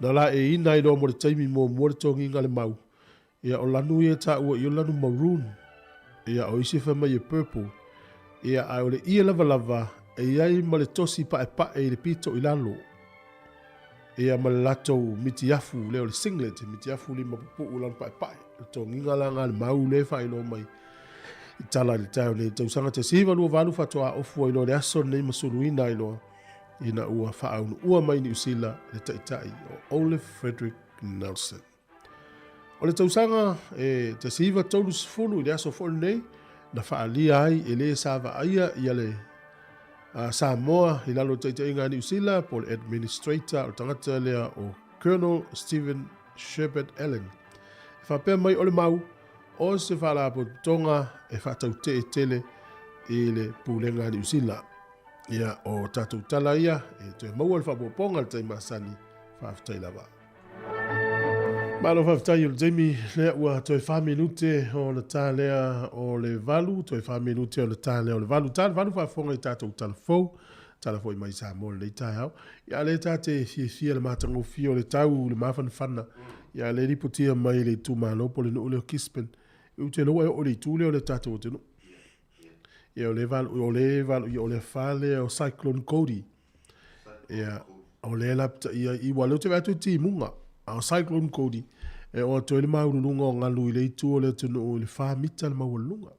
Na la e ina i loa mo le taimi muamua le togiga le mau ia o lanu ia taʻua i o lanu maroon ia o isi fa mai e purple ia a o le ia lavalava e iai ma le tosi paʻepaʻe i le pito i lalo ia ma le latou mitiafu lea o le singlet mitiafu lima pupuʻu lanu paʻepaʻe le togiga laga le mau le faailoa mai i tala le tae o le tausaga tasiiva lua valu faatoʻaofu ai loa le aso lenei masuluina ai loa ina ua faaunuua mai Niu Sila le taʻitaʻi o Olaf Frederick Nelson. O le tausaga e tasiiva tolu sefulu i le aso foʻi lenei na faalia ai e lē sa vaaia ia le Samoa i lalo taʻitaʻiga a Niu Sila po le administrator o tagata lea o Colonel Stephen Shepard Allen. E faapea mai o le mau o se faalapotoga e faatautee tele i le pulega a Niu Sila. Ia o tatou tala ia e toe maua le faapopoga le taimasani faafetai lava. Malo faafetai o le taimi lea ua toe faminute o le tālea o le valu, toe faminute o le tālea o le valu. Tāle valu faafoga i tatou talafou, tala foʻi mai Samoa lenei taeao. Ia le tate fiafia le matagofia o le tau le mafanafana. Ia le lipotia mai le itumālo po le nuu leo Kispen. I te loa e o le itu leo le tatou atunuu. Ia o le valu o le fale o Cyclone Cody. Ia o le lapta ia i wale te vatu ti munga o Cyclone Cody. E o to le maulunga o ngalu i le itu o le tunu o le fa mita le maulunga.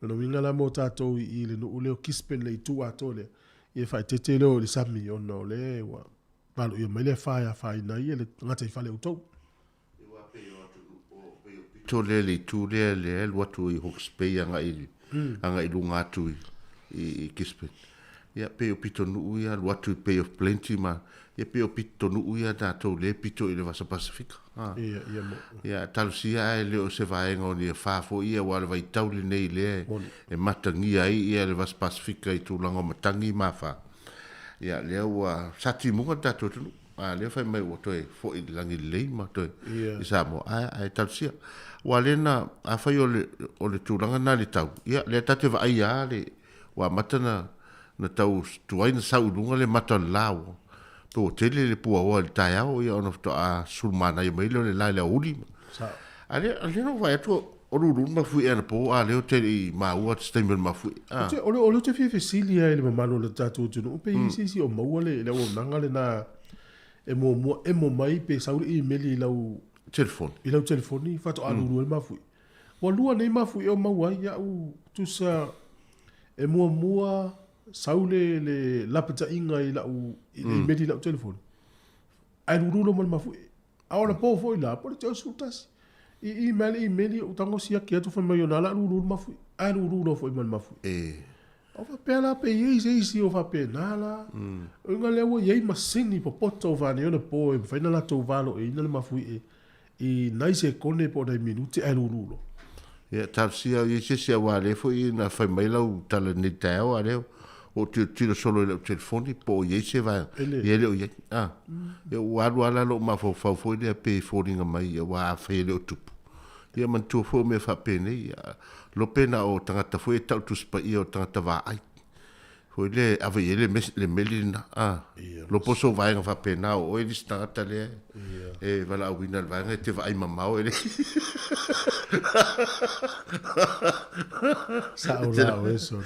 No winga la mo tatou i le no leo Kispen le itu ato le. Ia fai tete leo le sami o no le wa. Valu ia mai le fa ina ia le ngata i fale utou. To le tu le watu i Hawke's Bay anga i lunga atu i Kispen. Ia pe o pito nuu ia watu i Bay of Plenty ma ia pe o pito nuu ia tātou le pito i le Vasa Pasifika. Ia talusia e leo se vaenga o ni e whafo ia wale vai tauli nei le e matangi ai ia le Vasa Pasifika i tūlanga matangi mawha. Ia leo sati munga tātou tunu. Leo fai mai o toi fo i langi lei ma toi i Samoa. Ai talusia. Wa lena a fai o le tūranga nā le tau. Ia, le tate wa ai a le wa matana na tau tuai na sau lunga le mata lao. Tō tele le pua oa le tai au ia ona fito a sulmana i maile o le lai le uli. A le no vai atu o ruru mafui e na po a leo te i maua te staimen mafui. O leo te fie fesilia e le mamalo le tatu tunu. Upe isi o maua le o nanga le na e mo mai pe sauri i meli i lau telefoni. I lau telefoni, fato aluru e mafui. Wa lua nei mafui o maua ia u tusa e mua saule le lapata inga i lau i meli lau telefoni. Ai luru lo mal mafui. Aona po foi la, po te osultas. I meli o tango sia ki atu fai mai o nala luru mafui. Ai luru lo foi mal mafui. O fa pela pe isi o fa pe nala. O nga lewa yei masini po poto vani ona po e faina la to valo e ina le mafui e. I nai se kone po dai minuti e lurulo. Ia tafsia i se wa le fo I na fai mai lau tala ni tau a leo. O tira solo i lau telefoni po i se vai. I leo i ah. Ia waru ala lo ma fo fo i pe foringa mai ia wa fai leo tupu. Ia man tu fo me fa pene ia lo pena o tangata fo e tau tu spa I o tangata va ai. Foi le ave ele le melina lo poso vai nga fa pena o ele tangata le e vala wina vai nga te vai mamau ele sa ola o eso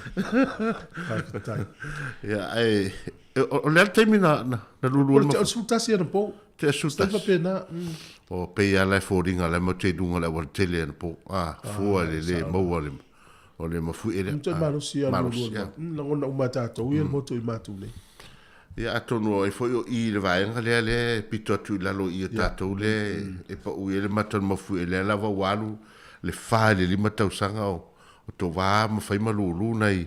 ya o le termina na lulu o suta si po te suta fa pena o pe ala foringa le mo te dunga le wal tele po fu le mo o le mafu ele Mto marusia na ngona umatato uye moto imatu ne ia atonu e foi o I le vaenga le pito tu la lo I tato le e pa u ele maton mafu ele la va walu le fa le lima tau sanga o to va ma fai malulu nai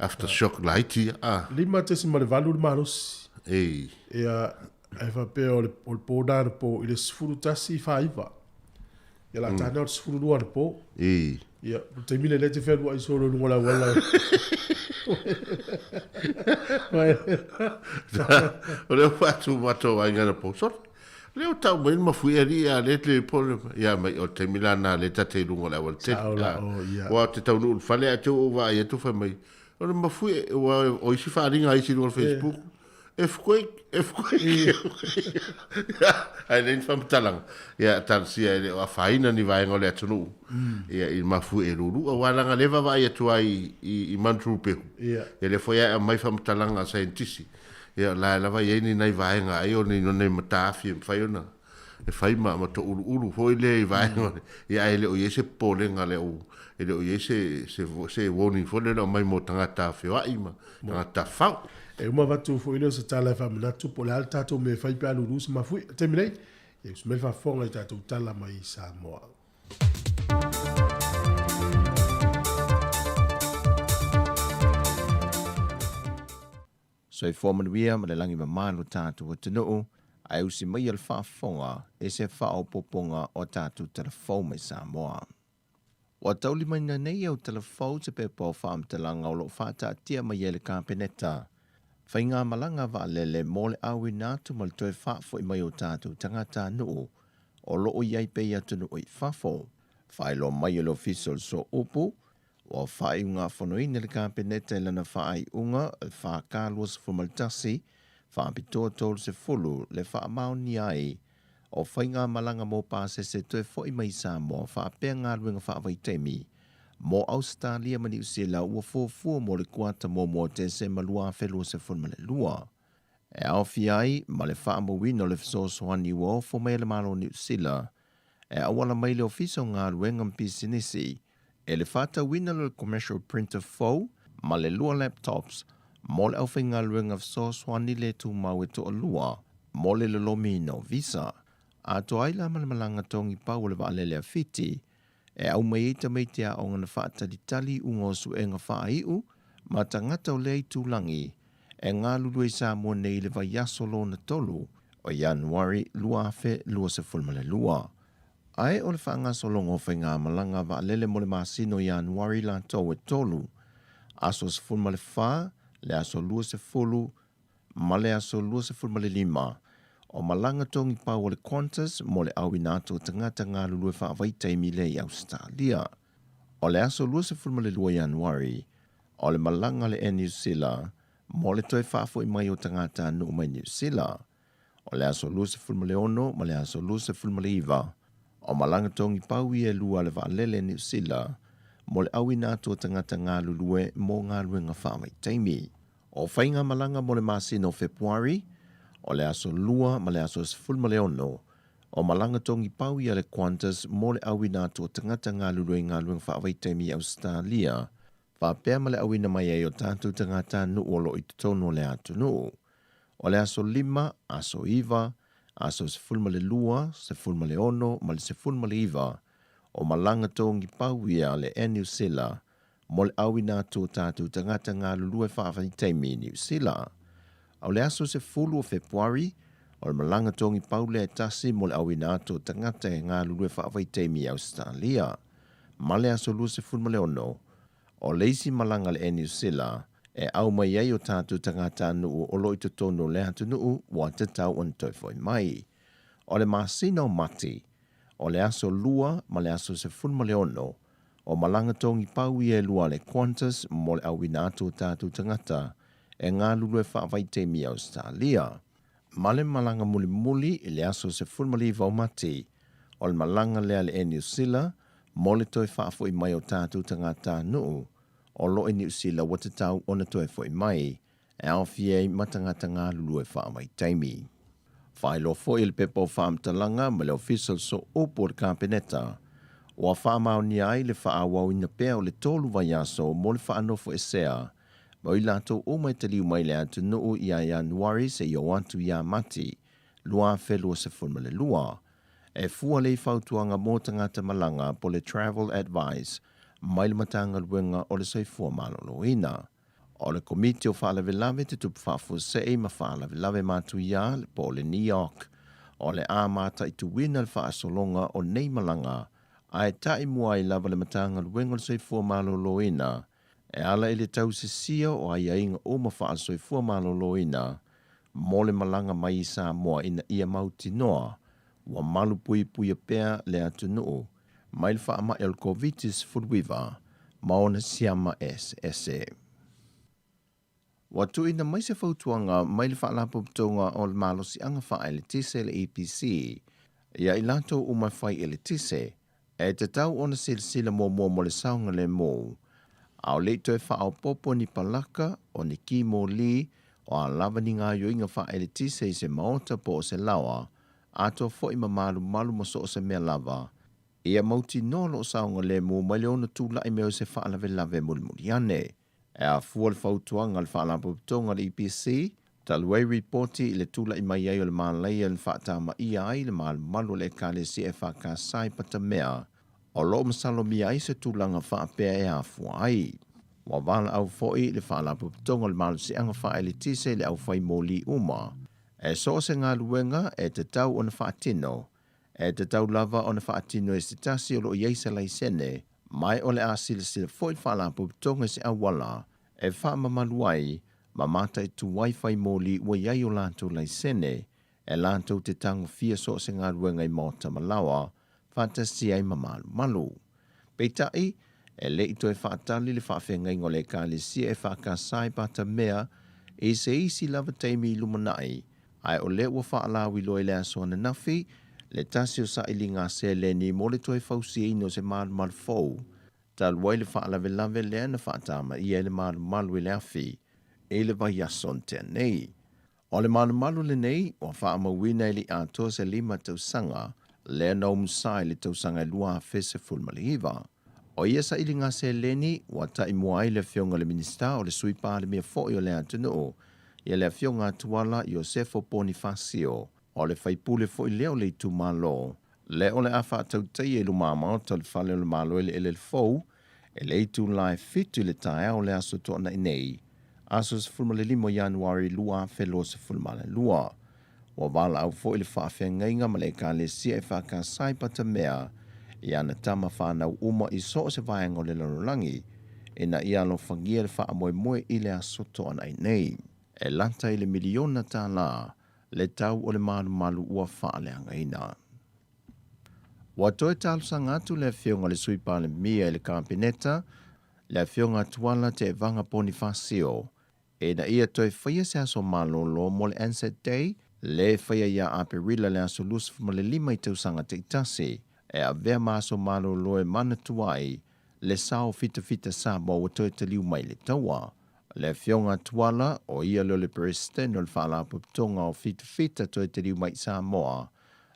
after shock light lima te si male valu marus e fa pe o podar po ile sfuru tasi fa iva ia la tana o sfuru luar po ia te mile le te felu ai solo wala o le fatu mato ai ngana po so le o tau mai ma fui ali a le po ia mai o te milana le tate lunga la wal te wa te tau nu fale a tu va ia tu fa mai o ma fui o isi fa ringa isi no Facebook ai len fam talang ia tal sia ele o faina ni vai ngole atunu ia I mafu e lulu o wala nga leva vai atu ai I mantrupe ia ele foi a mai fam talang a scientist ia la vai ni nai vai nga ai o ni no nei matafi fai ona e fai ma to ulu foi le vai ngole ia ele o yese polenga le o ele o yese se warning foi le mai mo tanga ta fe ai ma tanga ta fa e uma vatu fo ile se tala fa manatu po la tato me fai pa lulu se ma fui terminei e se me fa fonga I tato tala mai Samoa so e forma wia ma le langi mamano tato o tino ai usi mai al fa fonga e se fa o poponga o tato telefon mai Samoa wa tauli mai na nei au telefon se pe po fam telanga o lo fa ta tia mai ele kampeneta Whainga malanga wa lele mole awi nātu mal toi whafo I mai o tātou tangata nuu o loo iai pei atu nuu I whafo. Whailo mai o lo fisol so upu o whai unga whanoina le kāpeneta I lana whai unga e whākālua se fumaltasi whāpitoa tolu se fulu le whaamau ni ai o whainga malanga mō pāse se toi fo I mai Samoa whāpea ngā ruenga whaavaitemi Mo Australia mani usila ua fōfua mo le kuata mo te se malua whelua se funmale lua. E au fiai, ma le wha mo wino le fisosoani ua o fo mea le malo ni usila. E awala mai le ofiso ngā ruengam pisinisi. E le whata wina le commercial printer fau, ma le lua laptops, mo le au whainga ruenga fisosoani le tu mau e to a lua, mo le lomi no visa. A to aila malamalanga tongi pau le waalele a fiti, e au mai eita mei te a o ngana whaatalitali ungo su e ngā whaaiu, ma tangata o lei tūlangi, e ngā lulu e Samoa nei le vai asolo na tolu, o Januari lua afe lua se fulmale lua. Ai o le whaanga solongo whai ngā malanga wa lele mo le masino Januari la tau e tolu, aso se fulmale wha, le aso lua se fulu, ma le aso lua se fulmale lima, o malanga tongi pau o le Qantas mo le awi nātou tangata ngā lulu e whaavai taimi le I Australia. O le aso lua se fulma le lua Januari, o le malanga le New Zealand, mo le toi whaafo I mai o tangata anu mai New Zealand. O le aso lua se fulma le ono, ma le aso lua se fulma le iwa. O malanga tongi pau I e lua le waalele New Zealand, mo le awi nātou tangata ngā lulu e mo ngā luenga whaavai taimi. O whainga malanga mo le masino Februari, o le aso lua ma le aso sefulma le ono, o malanga tongi pau I le Qantas mo le awi nātua tangata ngā lulu I ngā luenga whaavaitemi Australia, whapea ma le awi na mai e o tātou tangata nu o lo I tutono le atu nu. O le aso lima, aso iwa, aso sefulma le lua, sefulma le ono, ma le sefulma le iwa, o malanga tongi pau ia le New Zealand, mo le awi nātua tātou tangata ngā lulu e whaavaitemi New Zealand. Au le aso se fulu o Februari, o le malanga tongi paule e tasi mo le awina ato tangata e ngā lulue whaawai teimi Australia. Male aso lua se funma le ono, o leisi malanga le New Zealand, e au mai ai o tātou tangata nuu o loi tono le hatu nuu wa te tau on toi foi mai. O le masino mati, o le aso lua ma le aso se funma le ono, o malanga tongi pau i e lua le Qantas mo le awina ato tātou tangata e ngā lulue whaawai teimi Australia. Male malanga muli muli i le aso se funma li vau mati, o le malanga lea le New Zealand, mo le toi whaafo i mai o tātou tangata nuu, o lo e New Zealand wa te tau ona toi foi mai, e awhie matangata ngā lulue whaamai taimi. Whaelo fo i le pepo whaamtalanga ma le official so upo le kampeneta, o a whaamau ni ai le whaawau ina pea o le tolu vai aso mo le whaanofo e sea, ma i lato o mai te liu mai le atu nuu i a Januari se i o atu i a mati, lua whelua se funma le lua, e fua le whautuanga mō tangata malanga po le travel advice, mai le matanga luenga o le soifua malolo ina. O le komiti o whaalavelave te tupu whaafu sei ma whaalavelave mātu ia po le New York, o le āmata i tuwina le whaasolonga o nei malanga, a e tai mua i lava le matanga luenga o le soifua malolo ina, e ala i le tau se sia o ai ainga o ma wha soifua malolo ina, mo le malanga mai i Samoa ina ia mauti noa, wa malu pui pui a pea le atu nuu, mai le wha el covitis furuiva, maona siama SSA. Watu ina mai se fautuanga mai le wha lapoptonga o le malo si anga wha ele tise le APC, ia i lato o mai whai ele tise, e te tau ona sila mo le saunga le mō, au le toi wha au popo ni palaka o ni ki mō li o a lava ni ngā yoinga wha ele tise i se maota po o se lawa, ato fo ima malu mo so o se mea lava, ia mauti nolo o saunga le mō mai le ona tūla i meo se wha lave mulimuri ane. E a fua le fautuanga le wha lapoptonga le EPC, taluei reporti i le tūla i mai ai o le māleia le wha tāma ia ai le malu le kale si e wha ka sai pata mea, o lo masalo mi ai se tūlanga wha apea e a fua ai. Wa wala au foi le wha lapoptonga le malu si anga wha ele tise le au whai mōli uma. E so se ngā luenga e te tau o na wha atino, e te tau lava o na wha atino e se tasi o lo ieisa lai sene, mai o le asile sila foi wha lapoptonga se awala, e wha mamaluai, ma mata i tu wifi mōli ua iai o lantou lai sene, e lantou te tango fia so se ngā luenga i mōta malawa, fantasi ai malu. Peitai, e le ito e whaatali le whaafengai ngole ka le sia e whaakasai pata mea, e se isi lava teimi lumanai, ai o le ua whaalawi loe le aso na nafi, le tasi o sa ili ngā se le ni mo le toi fausi ino se malu fau, taluai le whaalave lea na whaatama i e le malu i le afi, e le vai ason tenei. O le malu le nei, o whaamawina i li ato se 5 tausanga, le na umusai le tausanga lua fese fulmalihiva. O ia sa ili ngā se leni, wa tai mua ai le fionga le minista o le sui pāle mea foi o le atunoo, ia le fionga tuala Iosefo Bonifacio, o le faipule foi leo le tu malo, le o le afa tautai e lumama o tal fale o le malo ele fou, e le tu lai fitu le tae o le aso tona inei, aso se fulmale 5 Januari lua felo se fulmale lua. Wa wala au fo ili whaafengainga ma le ka le sia e whaakasai pata mea, i ana tama whanau uma i so se vaenga o le larolangi, e na i alo whangia le whaamoe i le aso tona inei. E lanta i le miliona tā la, le tau o le malu ua whaaleanga ina. Wa toe talu sangatu le fionga le suipa le mia i le kampineta, le fionga tuala te vanga Bonifacio, e na ia toe whaia se aso malolo mo le Anzac Day, le whaia ia aperila le aso lusifu ma le 5 i tausanga te itasi, e a vea maso malolo e manatuai, le sao fita Samoa wa toe taliu mai le taua. Le fionga tuala o ia le president o le whaalaputonga o fita toe taliu mai Samoa,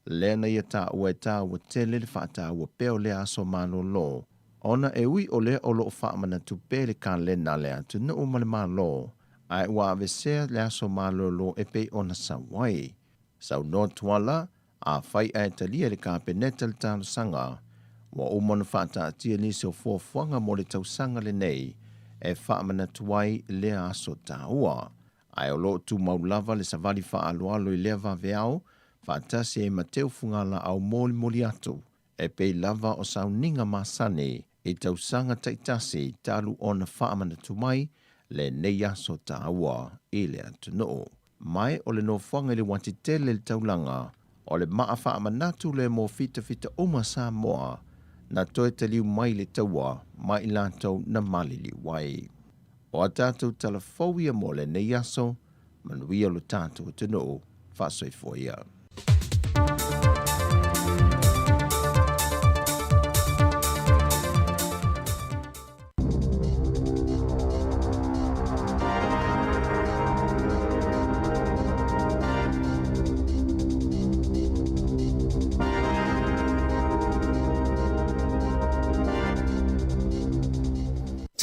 le na ia ta ua ua tele le whaata ua peo le aso malolo, ona e ui o le olo o whaamana tupe le ka lena le atu na umale malo, ai ua avesea le aso malolo e pe ona sawai. Sau no tuala, a whai ai talia le ka peneta le talo sanga, wa umana whaata atia nisi o fuafuanga mo le tausanga le nei, e whaamana tuai le aso taua. Ai o loo tu maulava le savali wha aloalo I lea vaveao, whaatasi e mateo fungala au moli atu, e pei lava o sauninga masane, e tausanga taitasi talu o na whaamana tumai, le neiaso ta aua I le atunoo. Mai o le no whanga le watitele le taulanga, o le maa whaamanatu le mo fita uma Samoa, na toe te liu mai le taua, mai lato na malili wai. O a tātou talafauia mo le neiaso, manuia lo tātou atunoo, whaasoifoia.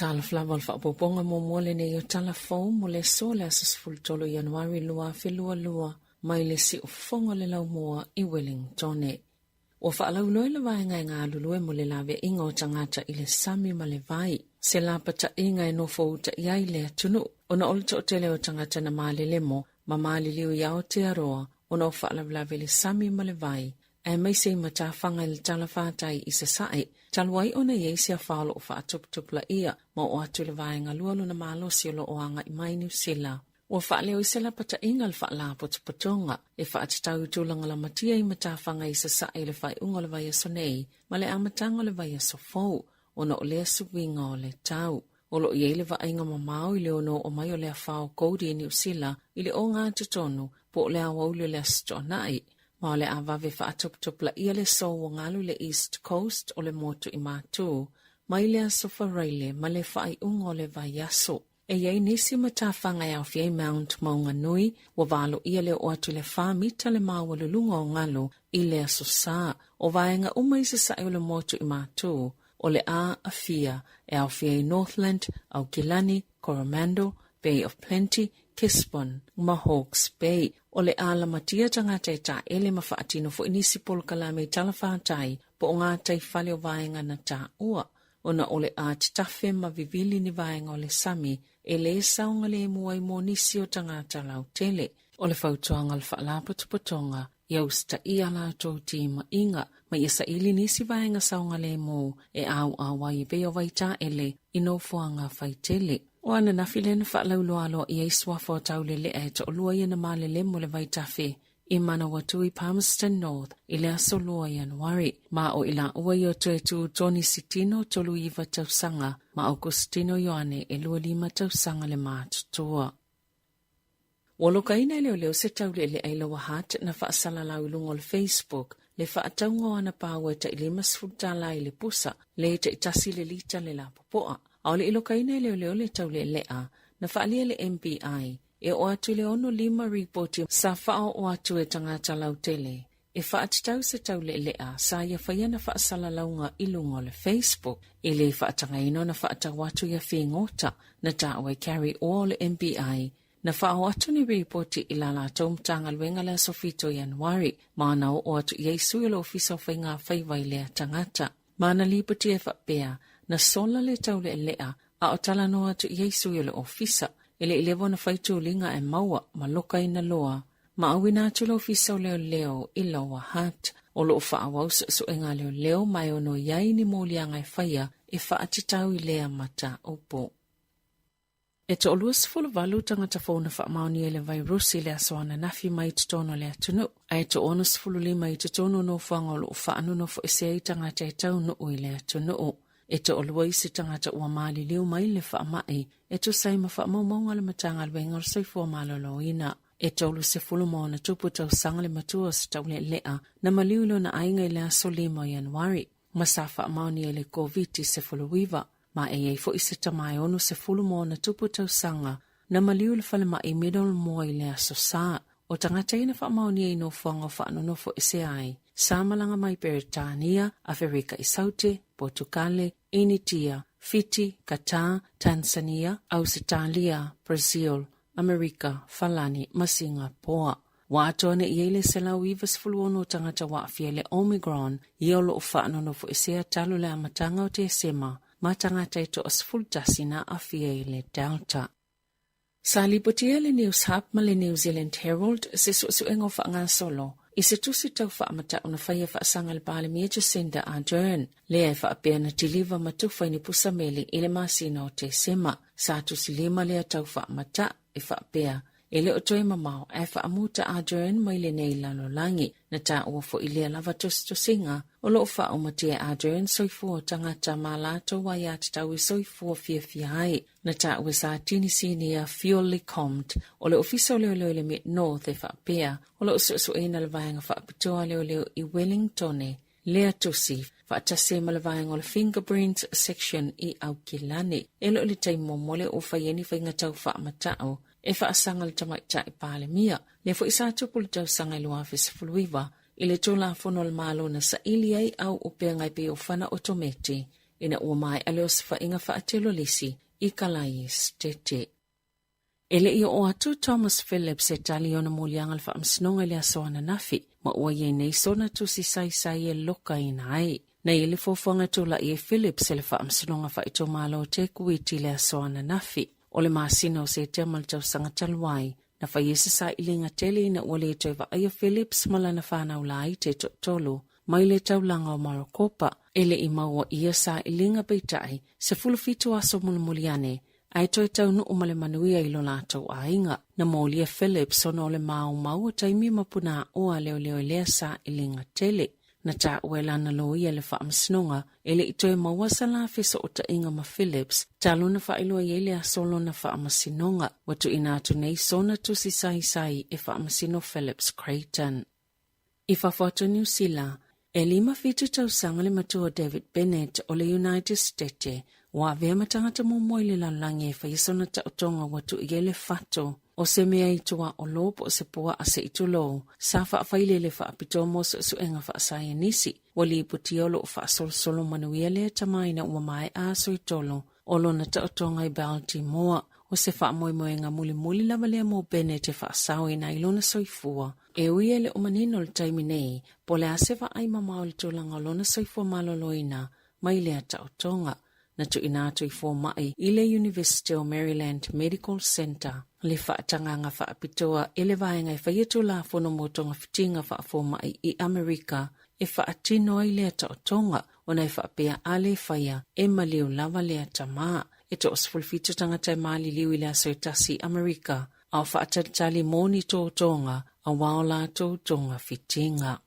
Tala flava al whaapoponga mo mole ne o tala fau mo le so le asas fultolo Januari lua whelua lua mai le si o fonga le lau moa I Wellingtone. O whaalau loe le vaenga ngā lulue mo le lawe inga o tangata I le sami ma le vai. Se la pata inga no fauta iai le atunu. Ona olta o tele o tangata na maalele mo, ma maaliliu iao te aroa, ona o whaalau le sami ma le vai. E mai se mata whanga le tala whātai I se sae, talwai ona iei sia whaalo o whaatuptupla ia, ma o atu le vaenga lualu na malosi o lo oanga I mai New Zealand. O whaaleo I se la pata inga le whaala potupotonga, e whaatitau tūlanga la matia I mata whanga I se sae le whai unga le vai aso nei, ma le amatanga le vai aso fau, ona o lea suwinga o le tau. O lo iei le vaenga mamau I le ono o mai o lea whao koudi I New Zealand, I le o ngā tutonu, po o lea waulu lea stonai. Ma le avave whaatuptupla ia le so o ngalu le East Coast o le motu I mātū, mai lea sofareile ma le whai ungo le vai aso. E iei nisi matawhanga au fiei Mount Maunga Nui, wa valo ia le o atu le whamita le mawalulunga o ngalu I le aso sā, o vaenga umai se sae o le motu I mātū, o le a fia, e au fiei Northland, au Kilani, Coromandel, Bay of Plenty, Kisbon, Mahawks Bay, o le ala matia tangata ta ele mawhaatino fo inisi polkalame talawhātai po o ngā tai whale o vaenga na tā ua. Ona o le a titafe ma vivili ni vaenga o le sami, e le saunga le muai mo nisi o tangata lau tele. O le whautuanga le whaalaputupotonga, iausta I ala tō tīma inga, ma isa ili nisi vaenga saunga le mo, e au awa I beo vaita ele, ino fuanga whaitele. O ana na filena whaalauloalo I eiswa whātau le lea e to olua ia na malele mo le vaitafe, I mana watu I Palmerston North, I le aso lua Januari, ma o ila ua I o tue tu Tony Sitino tolu iwa tausanga, ma Augustino Ioane e lua lima tausanga le mātutua. Walokaina leo se tau le ailawa hat na whaasalalau lungo le Facebook, le whaataunga ana pāua ta ilima sfutala I le pusa, le ta itasi le lita le la popoa. Au le ilokaina leo le tau le lea, na whaalia le MPI, e o atu le ono lima ripoti sa whao o atu e tangata lau tele. E whaatitau se tau le lea, sa ia whaia na whaasalaunga ilungo le Facebook, e le whaatangaino na whaatau atu ia whingota, na tāua carry o le MPI, na whao atu ni ripoti ilala taumtanga luenga la sofito Januari, maana o atu Yesu ilo ofisa whainga whaiwai lea tangata. Maana lipoti e whapea, na sola le tau le lea, a o tala no atu Yesu ile ofisa, ele ilevo na whaitu linga e maua, ma loka ina loa, ma awina atu le ofisa o leo I loa hat, o lo whaawau su enga leo mai ono iai ni mōlianga e whaia, e whaatitau I lea mata upo. E to oluas valu tangata whauna whaamauni ele vairusi le asoana nafi mai tutono le atunu, ai to onus lima I tutono no whanga o lo whaanu no fo ese tangata e tau no ui le atunu. E to olua isi tangata ua maali liu mai le whaamai, e to saima whaamaumaunga le matanga luenga o soifua malolo ina. E to olu se fulumo na tupu tau sanga le matua se tau le lea, na maliulo na ainga le aso lima Januari. Masa whaamauni ele COVID se fuluwiva, ma e fo isi tamai onu se fulumo na tupu tau sanga, na maliulo falema I middle mo le aso saa. O tangata ina whaamauni no whanga whaano no fo ese ai. Samalanga mai Peritania, Afrika I Saute, Portugale, Initia, Fiti, Qatar, Tanzania, Australia, Brazil, Amerika, Falani, Singapore. Wātone I ele se lau iwas fuluono tangata wa'afia le Omicron, iolo o whaano no fo esea talu le amatanga o te sema, ma tangata I to asfultasina afia I le Delta. Sa liputia le News Hub ma le New Zealand Herald se suengo whaanga solo. I se tusi tau whaamata o na whaia whaasanga le pāle mea Jacinda Ardern. Lea e whaapea na tiliva matuwhai ni pusa mele i le masina o te sema. Sa tusi lima lea tau whaamata e whaapea. Ele o toi mamau e whaamuta Ardern mai le nei lalo langi. Na ta ua fo i lea lava tosinga. O lo wha o matia Ardern soifua tangata malato wa ia te tau i soifua fia hai. Na ta ua sa tinisini a Fuel Compt. O le ofisa o leo le Mid North e whaapea. O lo usu e na le vaenga whaapitoa leo i Wellington. Lea tusi, whaatase ma le vaenga o le fingerprints section i Aukilani. Elo le taimo mole o whaieni whainga tau whaamatao. E whaasanga le tamaita i pāle mia. Le fo isa tupu le tau sanga i loa fuluiva. I le tōla whono le malo na sa ili ai au o pea ngai pe o whana o tometi. Ina ua mai a leo se whainga whaatelo lisi i kalai stete. Ele i o atu Thomas Phillips e tali ona molianga le whaamsinonga le asoana nafi. Ma ua ye nei sona tusi sai e loka ina ai. Na ili fofonga tula i e Phillips e le whaamsinonga whaito malo te kuiti le asoana nafi. O le masina o se te amal tau sanga talwai. Na whaiese sa ilinga tele na ua le tau wa aya Phillips malana whanau lai te tolu. Mai le tau langa o Marokopa. Ele i maua ia sa ilinga beitai se fulufitu aso muliane. Ai toi tau nu umale manuia i lo lātou ainga. Na maulia Phillips ono le mau o taimi mapuna oa leo lea sa ilinga tele. Na ta uelana lo ia le whaamsinonga, ele i toi maua sa la fesa o ta inga ma Phillips, talo na whailua iele a solo na whaamasinonga, watu ina atu nei sona tusi sai e whaamasino Phillips Creighton. I whawhatu New Zealand, e 5 fitu tau sanga le matua David Bennett o le United States, wa vea matangata momoi le lalange e whaisona ta utonga watu iele fato, o se mea i tua o lopo o se pua a se itulo, sa whaafai le whaapito mo su enga whaasaya nisi, wali iputi olo o whaasolo manuia le tamaina ua mai a so itolo, o lona ta utonga i Baltimore, o se whaamoenga muli lava lea mo Bennett e whaasau e na ilona soifua. E uia le umanino le taimi nei, po le asewa ai mamau le tūlanga lona soifua maloloina, mai lea ta utonga. Na tu inato i fō mai i le University of Maryland Medical Center. Le whaatanganga whaapitoa ele vaenga i whaietu la whono motonga whitinga whaafō mai i Amerika e whaatino ai lea ta otonga o nei whaapea ale whaia e maliu lava lea ta maa e to osfulfitu tangatai mali liu i lea soitasi Amerika au whaatatali moni tō tonga a waola tō tonga whitinga.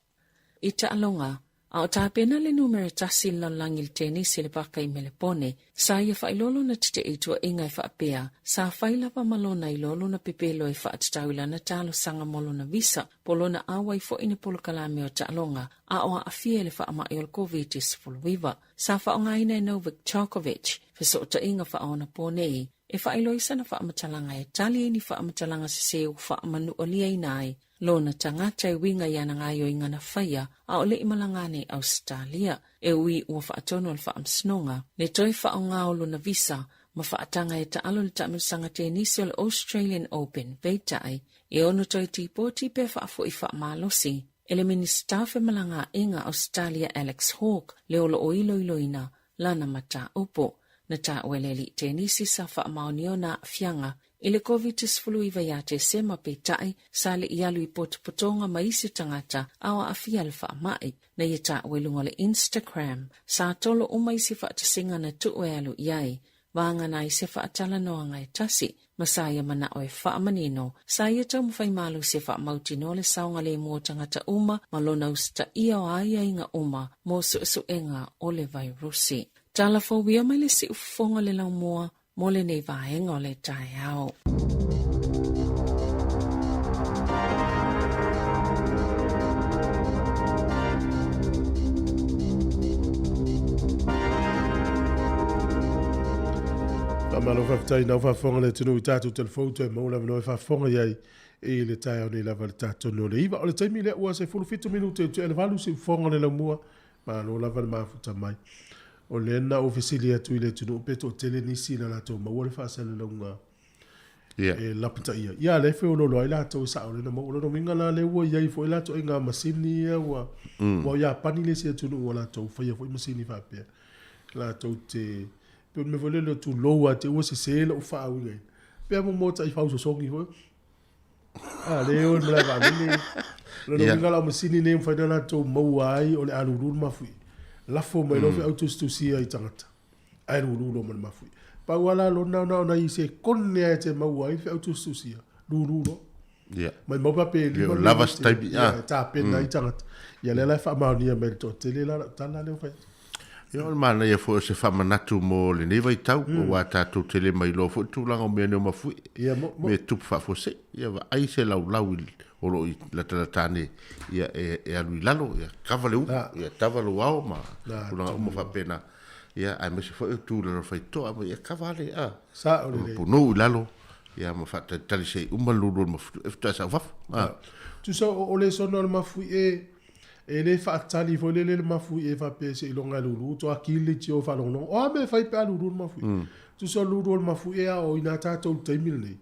I ta alonga, a o tāpena le numere tasi lalangi le tenisi le paka i melepone, sa ia whailolo na tite itua inga i whaapea, sa whailapa malona i lolo na pepelo i whaatatawila na talo sanga molo na visa, polo na awa i fo ine polo kalame o ta'alonga, a oa a fie le whaama i ol COVID-19 fulwiva, sa whaonga ina i Novak Djokovic, fiso o ta inga whaona ponei, e whailoisa na whaamatalanga e tali ni whaamatalanga se seu whaamanu o lia inai, Lona tangata i winga yana ngayo inga na whaia a ole imalangane Australia e ui ua whaatono le whaamsinonga. Le toi whaongao na visa ma whaatanga e taalo le tamirisanga tenisi o le Australian Open veitai e ono toi tipoti pe whaafo i whaamalosi. Ele minister fe malanga inga Australia Alex Hawke le olo o iloina lana mata upo na ta weleli tenisi sa whaamaonio na fianga Ile COVID-19 iwa ya te sema petai sale ialu i potonga maisi tangata awa afia le whaamai na ia ta welunga le Instagram sa tolo umaisi whaatasinga na tuealu iai wanga na ise whaatala noa ngai tasi masaya mana oe whaamanino sa ia tau mwhai malu se whaamautino le saunga le mua tangata uma malona usta ia o aia inga uma mo suenga o le vairusi. Tala fawia mai le si ufonga le lau mua mole nei vaenga o le tai au. Malo faafetai na faafoga le tunu i tatou telefou toe maula manoe faafoga iai e le tae o nei lava le tatono le iva o le taimi lea ua se 7 minutu e le valu se ufoga le laumua malo lava le mafuta mai o le na ofisili atu i le tunu pe to tele nisi na latou maua le faasale lauga e lapata ia le fe ololo ai latou sa o le na maulolo minga na le ua iai foi latou inga masini ia ua ia pani le se tunu ua latou faia foi masini faapea latou te pe me volelo tu loa te o se sele o fa winga Pe mo tai fau so songi ho. Le o mla va ni. Lo no ngala mo sini ne fa na to mo ai o le aluru mafui. La fo mai lo fe autos to si ai tangata. Ai lulu mo mafui. Pa wala lo na I se konne ai te mo ai fe autos to si. Lulu. Yeah. Mai mo pa pe li lava type ta pe na I tangata. Ya le la fa ma ni me to tele la tala le fa. Yo mana ia fo se fa manatu mo le ne vai tau o wa ta to tele mai lo fo tu langa me no mafui. Me tu fa fo se. Ia va ai se lau o lo la tane ia e alui lalo ia kavale u ia tavalo au ma kulanga mo fa pena ia ai me se fo tu la fa to ia kavale sa o le puno lalo ia mo fa tali se malulu mo efta sa va tu so o le sono le mafui e le fa tali fo le mafui e fa pe se longa lulu to akili ti o fa longo o me fa pe lulu mafui tu so lulu mafui o ina ta to temil nei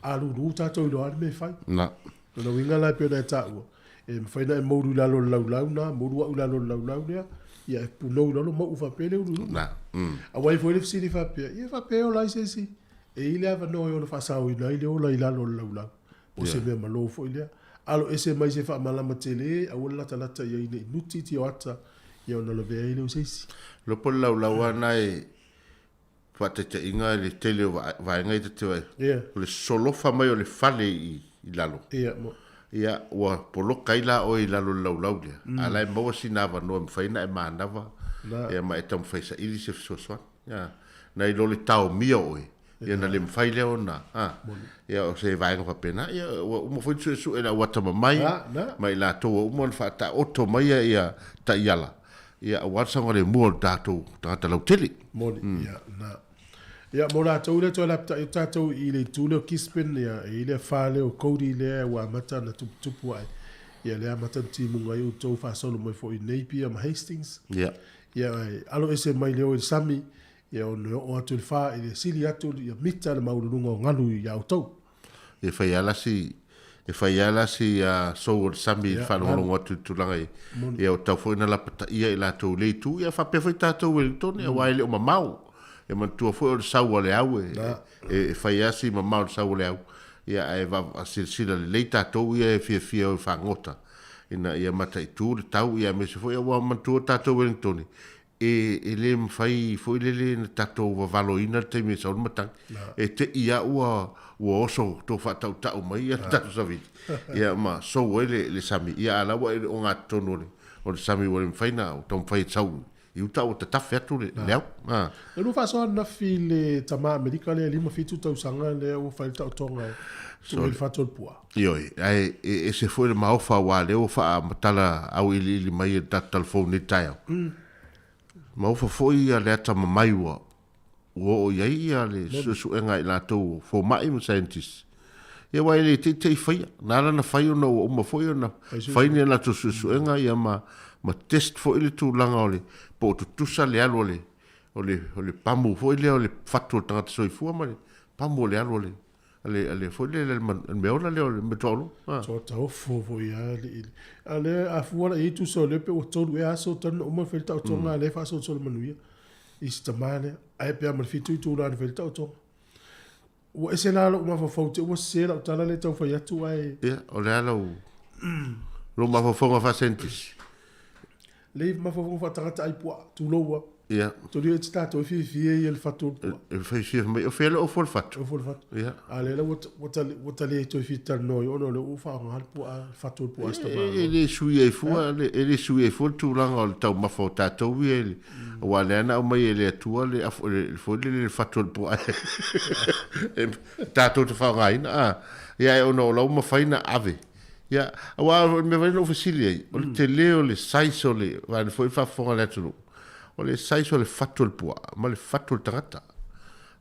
a lulu ta to lo me fa na no winga la pe na ta o e fa na mo la lo lau na mo la lo lau ya ia puno lo mo fa pe le lulu na a wai fo le si fa pe ia fa pe o la se si e ile ava no yo fa sa o ina ile o la lo lau o se me malo fo ile alo ese mai se fa mala matele a wala tala ia ine nuti ti o ata ia no lo ve ile o se si lo po lau ana e fa te inga le tele va ngai te vai le solo fa mai o le fale I lalo ia wa polo kaila o I lalo lau dia ala mo sinava no mfaina e manava ia mai tam faisa ili se so ia na lo le tau mio oi ia na le mfaile ona ia o se vai nga pena ia mo foi su ela wata mai la to mo fa ta oto mai ia ta iala ia wa sanga le mo dato ta lau tele ia na ia mo la tau le to la tatou I le tule o kispen ia I le fale o kodi le wa mata na tupu ai ia le mata timu ngai o to fa solo mai fo I Napier ma Hastings ia alo ese mai le o sami ia o no o atu fa I le sili atu ia mita le maulunga o ngalu ia o tau e fai ala si so o sami fa no ngo tu langa ia o tau fo na la pata ia la to le tu ia fa pe foi tato Wellington ia wa ile o mamau e man tu fo sa le au e fai asi mamau sa le au ia e va silsila le tato ia fi o fa ngota ina ia mata I tu tau ia me se fo ia wa man tu tato Wellington e le fai foi le tato va valoina te me sa mata e te ia o so to fa tau tau mai ia tato savi ia ma so le sami ia ala wa o ngato no o sami wa fai na o tom fai sau I tau te tafe atu le leo e no fa so na fi le tama amerika le lima fitu tau sanga le o fai tau tonga so il fa tol pua Ioi, e se foi le maofa wa le o fa matala au ili mai da telefone tai. Maofa foi a le ata mai wa. O ia ia le su enga I la to fo mai mo scientist. E wa ile te fai na na fai no o ma foi na fai ni na to su enga ia ma test fo ile tu langa ole po tu sa le alo ole pamu fo ile ole fatu tanga so fu ma pamu le alo ale foi le me ola le me tolo so ta fo ia ale a fu ala I tu so le pe o tolu e aso tan o ma felta o tonga le fa so manuia istamane ai pe ma fitu tu la felta o tonga o ese la lo ma fo te o se la tala le tau fa ya tu ai ole alo lo ma fo fa sentis le ma fo fa tanga ai po tu lo ia to dio stato fi il fatto e fai fi o felo o fol fatto ia ale la wota le to fi tar no ono le u fa ngal po fatto po sta ma ele sui e fu tu langa o tau ma fo tato wi o ale na o mai ele tu le fo le fatto po tato to fa ngai na ia ono lo ma fai na ave ia wa me vai no facile o te leo le saiso le va fo fa fo le tu o le saiso le fatto il pua ma le fatto il tangata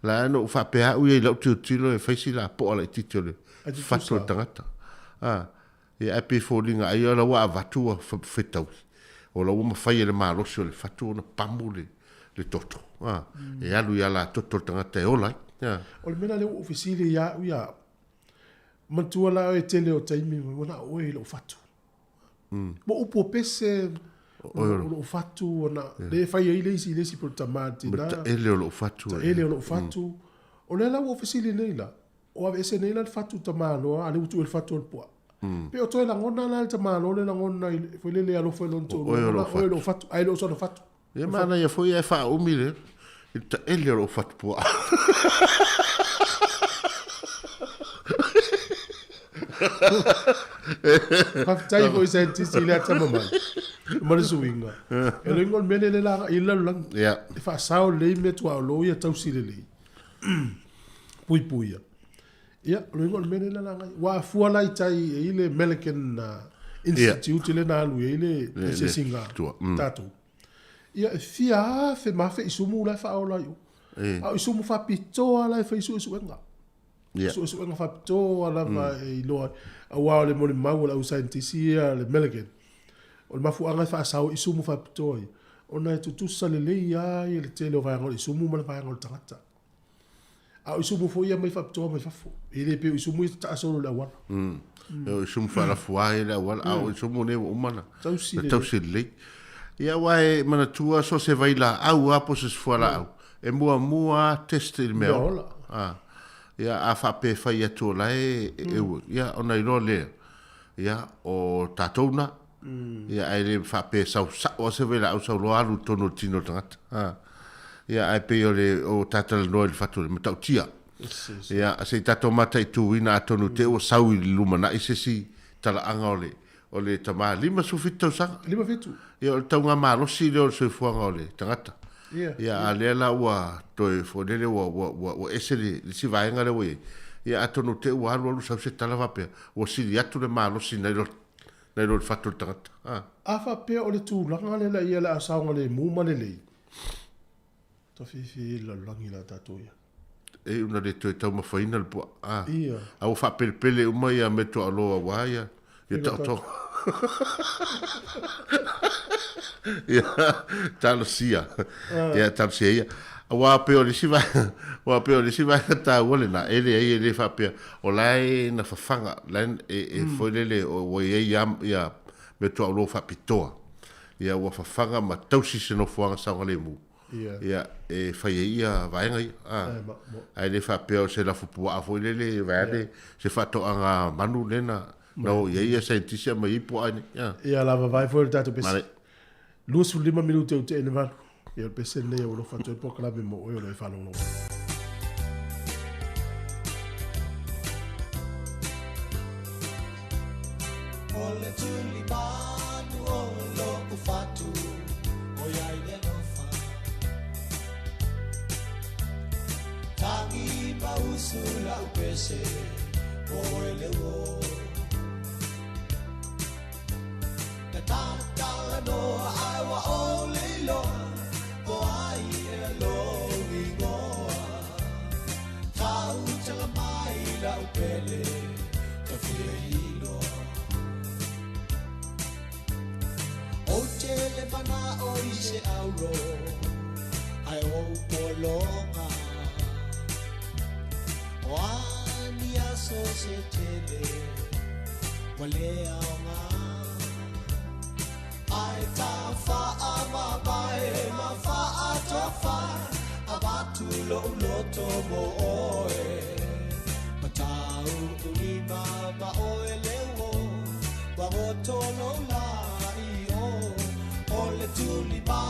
la no fa pe u ia lo tu e faisi la po le titolo fatto il tangata e a pe fo linga ai la wa vatu fetau o la uma fai le malo so le fatto na pamule le toto e alu ia la toto il tangata e ola o le mena le ufisile ia mantua la e tele o taimi ona o e lo fatto mo upo pese o fatu ona le fai ile si por tamati na ele o fatu o le la ofisili nei la o ave ese nei la fatu tamalo ale utu el fatu el poa pe o toi la ngona la tamalo le la ngona foi le alo foi lon to o lo fatu ai lo so no fatu ia mana ia foi e fa umile ita ele lo fatu poa Faftai foi scientist ile atama mai. Mare suinga. Ele ngol mele le la ila lang. Ya. Fa sao le me tua lo ia tau sile le. Pui pui. Ya, lo ngol mele la nga. Wa fu ala tai ile American Institute le na lu ile se singa. Tatu. Ia fia fe ma fe isumu la fa ola yo. Au isumu fa pito ala fe isu nga. So nga fa pito ala va ilo wa le mo le mau la scientisia le American. O mafu anga fa sao isumu fa pito. Ona tu sale le ya le tele va ngol isumu ma va ngol tata. Au isumu fo ia mai fa pito mai fa fo. Ile pe isumu ta solo la wa. Isumu fa la fua ile wa au isumu ne umana. Tau le. Ia wai mana tua so se vai la au apo se fuala au. E mua test il meo. Ia a fa pe fa ia to la ia ona ilo le. Ia o tatona. Ia ai le fa pe sa o se vai la au sa lo alu tono tino tangata. Ia ai pe o tatal no il fatu le matau tia. Ia se tato mata i tu ina tonu te o sau i lumana i se si tala anga o le tama lima sufito sang. Lima fitu. Ia o taunga malo si leo se fuanga o le tangata. Ia a lela ua toi fodele ua ese li si vaenga le ue. Ia atonu te ua alu sau se tala vapea. Ua si li atu le malo si nailo le fatu le tangata. A vapea o le tūlanga le la ia le asaunga le muma le lei. Ta fifi la langi la tatu ia. E una le toi tau mawhaina le pua. Ia. A o whapele uma ia me to aloa waia. Ia tau tau. Ia talo sia. Ia talo sia ia. Wa pe o le siva. Wa pe o le siva ta wole na ele fa pe o lai na fafanga lan e foi le o ia me to alo fa pitoa. Ia wa fafanga ma tausi se no fuanga sa ngale mu. Ia e fai ia vaenga ai le fa pe o se la fu a foi le vale se fa to anga manu lena. No, ia scientista mai po ani. Ia lava vai foi tatu pes. Lus 5 minutos te ene valu. Ia pese ne o lo fatu po kala mo o lo fa lo. Ole tuli banu o lo fatu. O ia ile no fa. Tangi pa usula pese. O ele o no I wa only lo o ai lo wingo tau tala mai la upele te fielo o tele bana o ise auro ai o polonga o ani aso se tele wale aunga ai ta fa ama mai ma fa atofa abatu lo to mo oe matau uni ma oe lewo wa to no la io ole tuli ba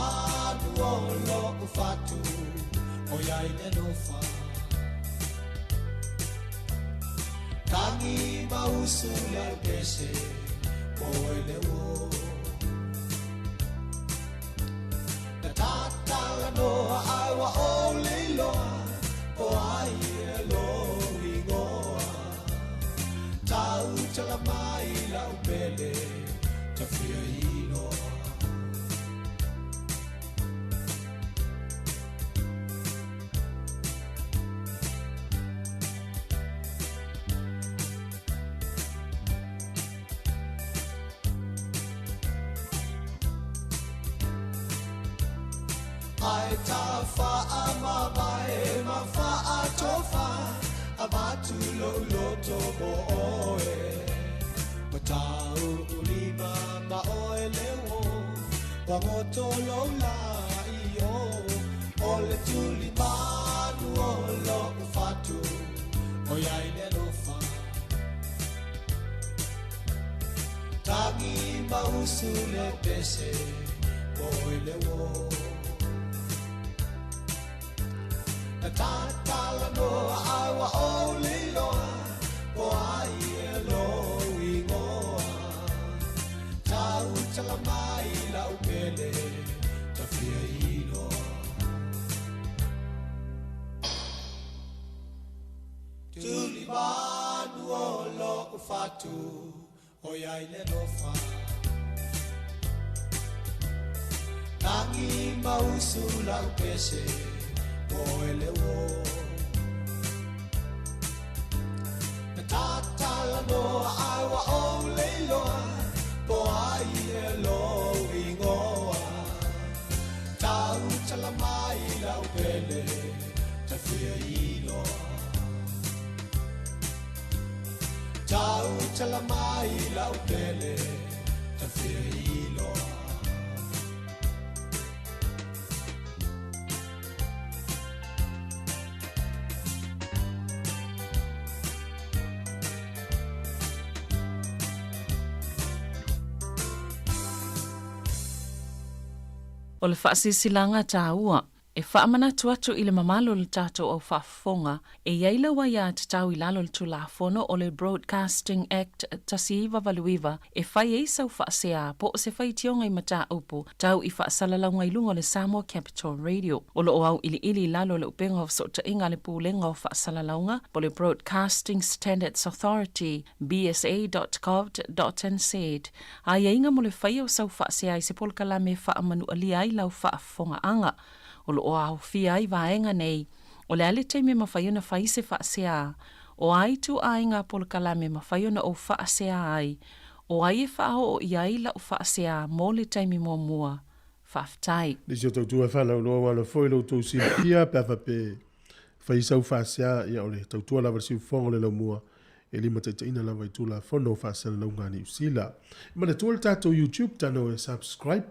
do lo fatu o ya ine no fa tangi ba usula pese oe lewo no I wa only lo o ai lo wingo tau tala mai la upele te fielo ai ta fa ama mai ma fa atofa abatu lo to mo oe matau ulima ma oe lewo wa moto lo la io ole tuli manu lo fatu o ia i le lofa tangi mausu le pese o i le wo na tatala no awa o le loa o ai e lo i ngoa tau tala mai la upele ta fia i loa tuli manu o loko fatu o ia i le lofa tangi mausu la upese o ele wo na tatala no awa o leiloa po ai e lo ingoa tau tala mai la upele ta fia iloa tau tala mai la upele ta fia iloa O le whaasisilanga tāua, e whaamana tuatu i le mamalo le tātou au whaafonga, e iaila wa ia te tau i lalo le tulafono o le Broadcasting Act tasiiwa valuiwa, e whai eisa u whaasea po o se whai tionga i mata upu, tau i whaasalalau i lunga le Samoa Capital Radio. O lo au ili lalo le upenga o sota inga le pūlenga o whaasalaunga, po le Broadcasting Standards Authority, bsa.gov.nz. A inga mo le whai o sau whaasea i se polkala me whaamanu alia i lau whaafonga anga. O lo o au fia ai vaenga nei, o le ale teime mawhaiona whaise whaasea, o ai tu ainga polkalame mawhaiona o whaasea ai, o ai e whao o iai la o whaasea mō le teime mō mua, whaftai. Nisi o tau tua whanau loa wana whoilo tau si pia pewa pe whaisau whaasea ia o le tau tua lava si ufongo le lau mua, e lima taitaina lava i tula whono whaasea lau ngani usila. Ima le tua le tātou YouTube tano e subscribe,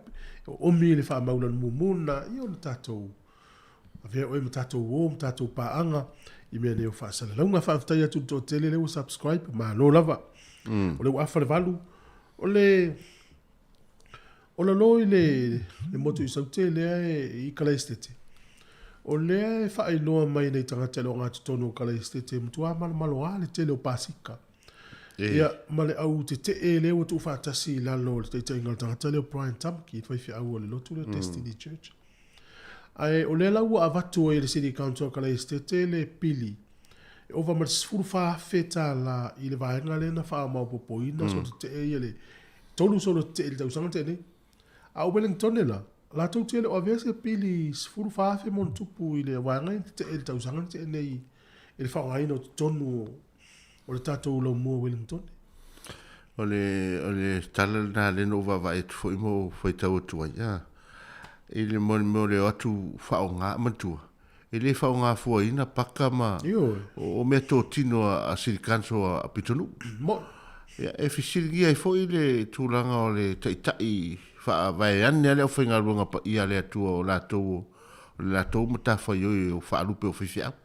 o omi le wha maulan mumuna i o le tātou a vea oe ma tātou o ma tātou pāanga i mea neo whaasana launga whaaftai atu tō tele leo subscribe ma no lava o le wafa le valu o le lo i le motu i saute lea i kala estete o lea e wha iloa mai nei tangata lo ngā tutono kala estete mtua malo a le tele o Pasika ia male au te e leo tu whaatasi lalo le te ingal tangata leo Brian Tamki i whaifi au o le lotu le Destiny Church ai o le lau a vatu e le City Council kala estete le pili e ova ma sfuru wha feta la i le vaenga le na wha mau popoina so te e le tolu so te e le tausanga tene a Wellington la tau te le o avese pili sfuru wha fe mon tupu i le vaenga te e le tausanga tene i le wha ngaino tonu o le tātou lau mua Wellington. O le tala na le no va vai tu foi mo foi tau tua ia. E le mo le atu whao ngā matua. E le whao ngā fua ina paka ma o mea tō tino a sirikanso a pitonu. Mo. Ia e fisiringia i foi le tūlanga o le taitai wha vai ane ale o whainga runga pa ia le atua o lātou matafa ioi o whaalupe o whiwhiau.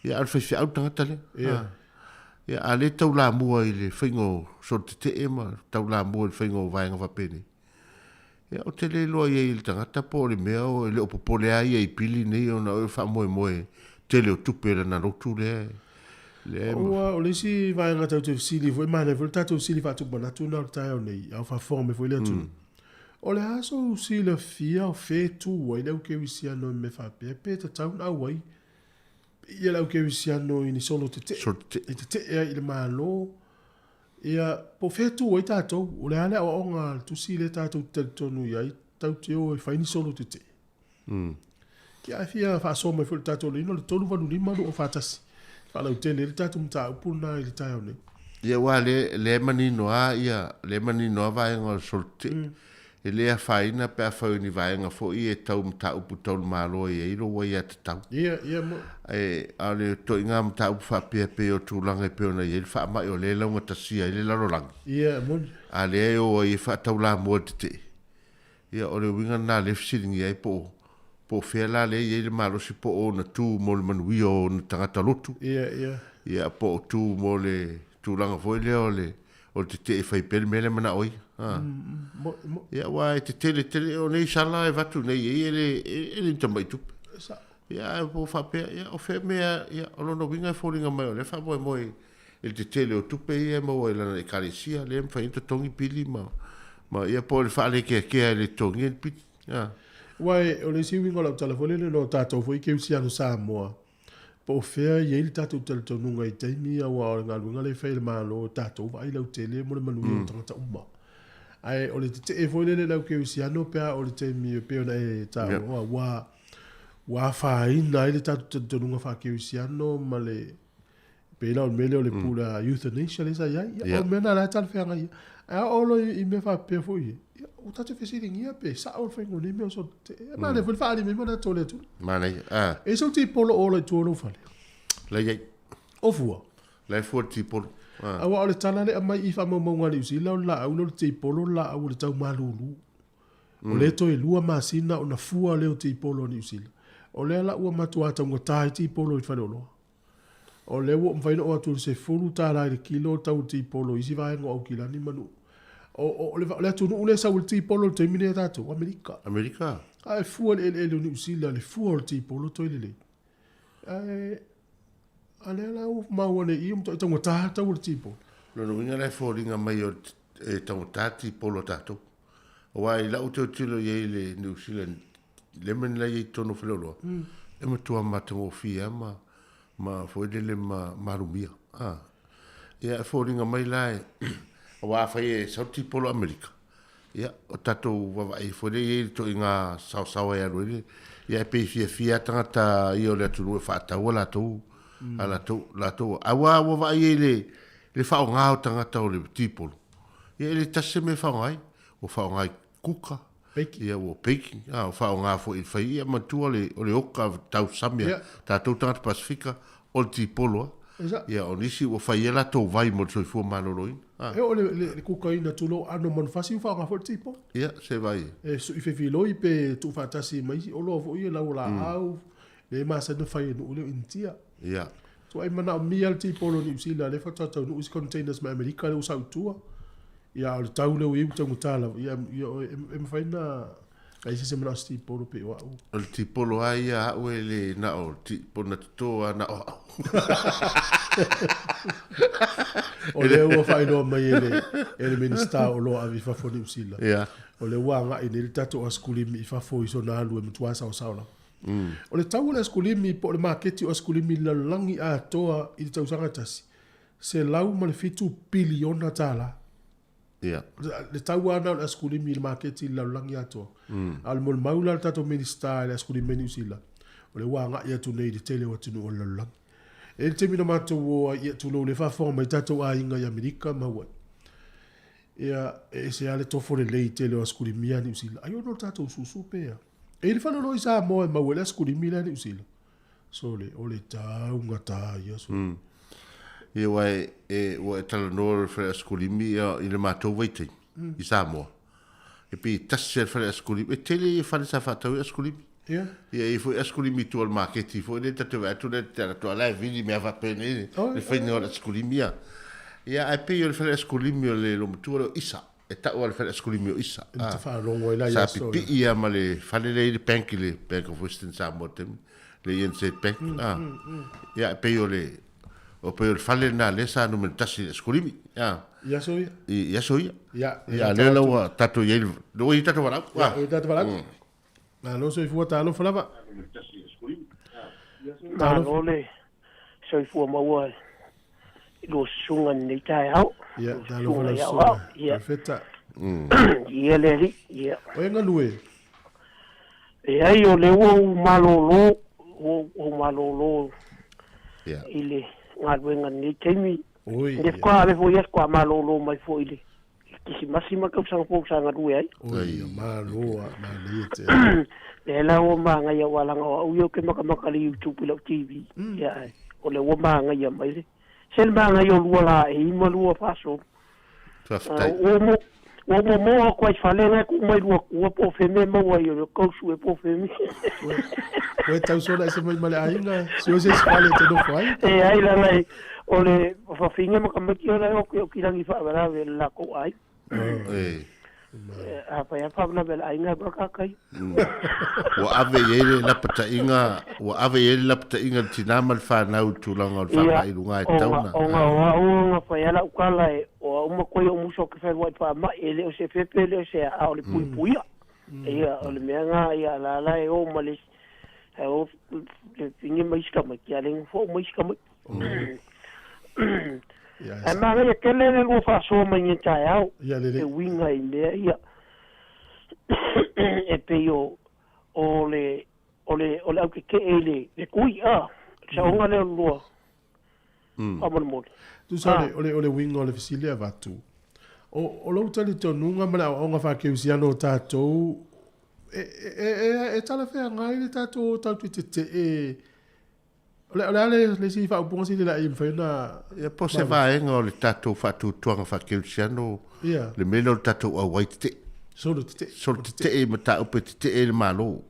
Ia al whiwhiau tangata le. Ia. Ia ale tau la mua i le whaingo so te ema tau la mua i le whaingo vaenga whapene. Ia o te le loa i le tangata po le mea o le opopole ai i pili nei o na o wha moe te le o tupe le na rotu le. O le si vaenga tau te sili foi mana foi tatu sili fa tu bona tu na tai o nei au fa forme foi le tu. O le aso si le fia o fe tu o le o ke wisia no me fa pe te tau na wai. Ia lau ke wisiano i ni solo te i le malo ia po fetu o i tātou o le ale o onga tu si le tātou te tonu iai tau te o e whai ni solo te kia fia wha so mai fulu tātou le ino le tonu wanu ni manu o whatasi wha lau te le tātou mta upuna i le tai au ne ia wa le mani noa ia le mani noa vaenga solo te e lea whaina pe a whau ni vaenga fo i e tau mta upu tau malo i e iro wai a te tau. Ia mo. E a le to inga mta upu wha pia pe o tūlanga i peona i e wha mai o le launga tasia i le larolangi. Ia mo. A le e o i wha tau la mua te te. Ia o le winga na le fisiringi ai po whea la le i e le malo si po o na tū mo le manuia o na tangata lotu. Ia. Ia po tu mo le tu langa foi le o te fai pel mele mana oi. Ia wa te o nei sala e vatu nei ele tamai tu. Ia po fa pe ia o fe me ia o no winga falling mai le fa mo il te o tupe ia mo e la kalesia le fa into tongi pili ma ia po le fa le ke le tongi pit. Wai o le siwi ngola telefone le no tato foi ke usia no Samoa. Po fea ye il tato telefone ngai taimi wa ngalunga le fail malo tato vai lo tele mo le manu tata uma. Ai o le te foi le la ke usia no pe o le taimi pe na e ta wa fa ina ile tato telefone fa ke usia no male pe la o mele o le pula euthanasia le sa ya o mena la tal fea ngai. A o lo I me fa pe foi. O tato fesi ringia pe sa o fengo ni me so ma le fa ali me mo na tole tu Mana e so ti polo o le tu no fale la ye o fua la fu ti polo a wa le tala le mai I fa mo mo ngali usi la la o le ti polo la o le tau malulu o le to e lua masina o na fua le o ti polo ni usi o le la o matua ta ngota ti polo I fa lo o le wo mfaina o atu se fulu ta la kilo tau ti polo isi va ngo o kila ni manu o le tu no le sa ulti polo te mine tato America ai fu le ni usila le fu ulti polo to le ai ale la u ma wona I to ta ulti polo no winga le falling mai o e tangotati polo tato o ai la o te tilo ye le New Zealand le men la ye tono flolo e mo tua mato fia ma foi dele marumia ia falling mai lai wa fai so tipo America ia o tato wa ai foi to inga sao ya ro ia pe fia tanga io le tu fa ta wala tu ala tu la tu awa wa ai le fa nga tanga ta le tipo ia le tase me fa ngai o fa ngai kuka ia o peki o fa nga fo il fai ia ma tu le oka tau samia tato tanga Pasifika o tipo lo ia o nisi o fai la to vai mo so fu maloroi e o le kokaina tulo ano man fasi fa nga for tipo ia se vai e so I fe filoi pe tu fatasi mai o lo fo ia la au le masa no fai no le intia ia so ai mana mi al tipo lo ni sila le fa tata no is containers ma America le usa tua ia o tau le u tangu tala ia em fai na ai se semana tipo lo pe wa o tipo lo ai a o le na o tipo na to na o le ua fai no mai ele minista o lo avi fa foni usila o le ua nga ine le tato a skulimi I fa fo iso na alu e mtua sao sao la o le tau le skulimi po le maketi o skulimi la langi a toa I le tausanga tasi se lau ma le fitu biliona tala le tau ana le skulimi le maketi la langi a toa al mol maula le tato minista le skulimi ni usila o le ua nga ia tu nei de tele o tunu o la langi e te mina matou ia tulo le fa forma tatou a inga I Amerika ma wa ia e se ale tofo le lei tele o skulimia ni usila ai no tatou susu pe e le fa no isa mo ma wa le skulimia ni usila so le o le tau ngata ia so e wai o tala no fa skulimia I le matou waite I Samoa e pe tasse fa skulimia e tele fa sa fa tau skulimia ia e foi escolimi tu al market foi le tatu tu le tatu la vidi me ava pene le foi no escolimia ia ai pe yo le escolimio le lo tu isa e ta o le escolimio isa ta fa longo ila ia so pi ia male fale le bank of Western Samoa le yense bank ia pe yo le o pe yo fale na le sa no me tasi escolimi ia so ia le lo tatu ye lo i tatu vara na no so fu ta no falava na no le so fu ma wa lo sunga ni tai au ia da lo fala so perfetta ia le ri ia o nga lue e ai o le o malolo ia ile ngalwenga ni temi oi de kwa le fo yes kwa malolo mai fo ile kisi masima ka sang po sang adu ai oi malo ma lete e la o manga ia wala nga o yo ke maka le YouTube le TV ia o le o manga ia mai sel manga yo lua e mo lua faso o mo ko fale na ku mai o po feme mo wa yo ko su e po feme o tau so na se mai male ainga se o se fale te no fai ai la lai o le fa finga mo ka meti ora o ki rangi fa vera la ko ai apa ya fa na bel ainga ba ka kai wa ave yele la pata inga tina mal fa na utulanga fa mai lunga tauna o fa ya la ukala o mo ko yo muso ke fa wa pa ma ele o se fepe le se a o le pui ia o le menga ia la o malis o fingi mai ska ma ki ale fo mai ska ma ma le kele le lo fa so mai ta ya e winga ile ia e pe yo ole au ke ele le kui sa unga le lo amor mo tu sa ole winga ole fisilia vatu o lo tali to nunga mala o nga fa ke usiano tato e tala fe ngai le tato tato te le si fa un si la infena e po se va en le tato fa tu tuanga fa ke usiano le melo tato a white solo te e mata upe te e malo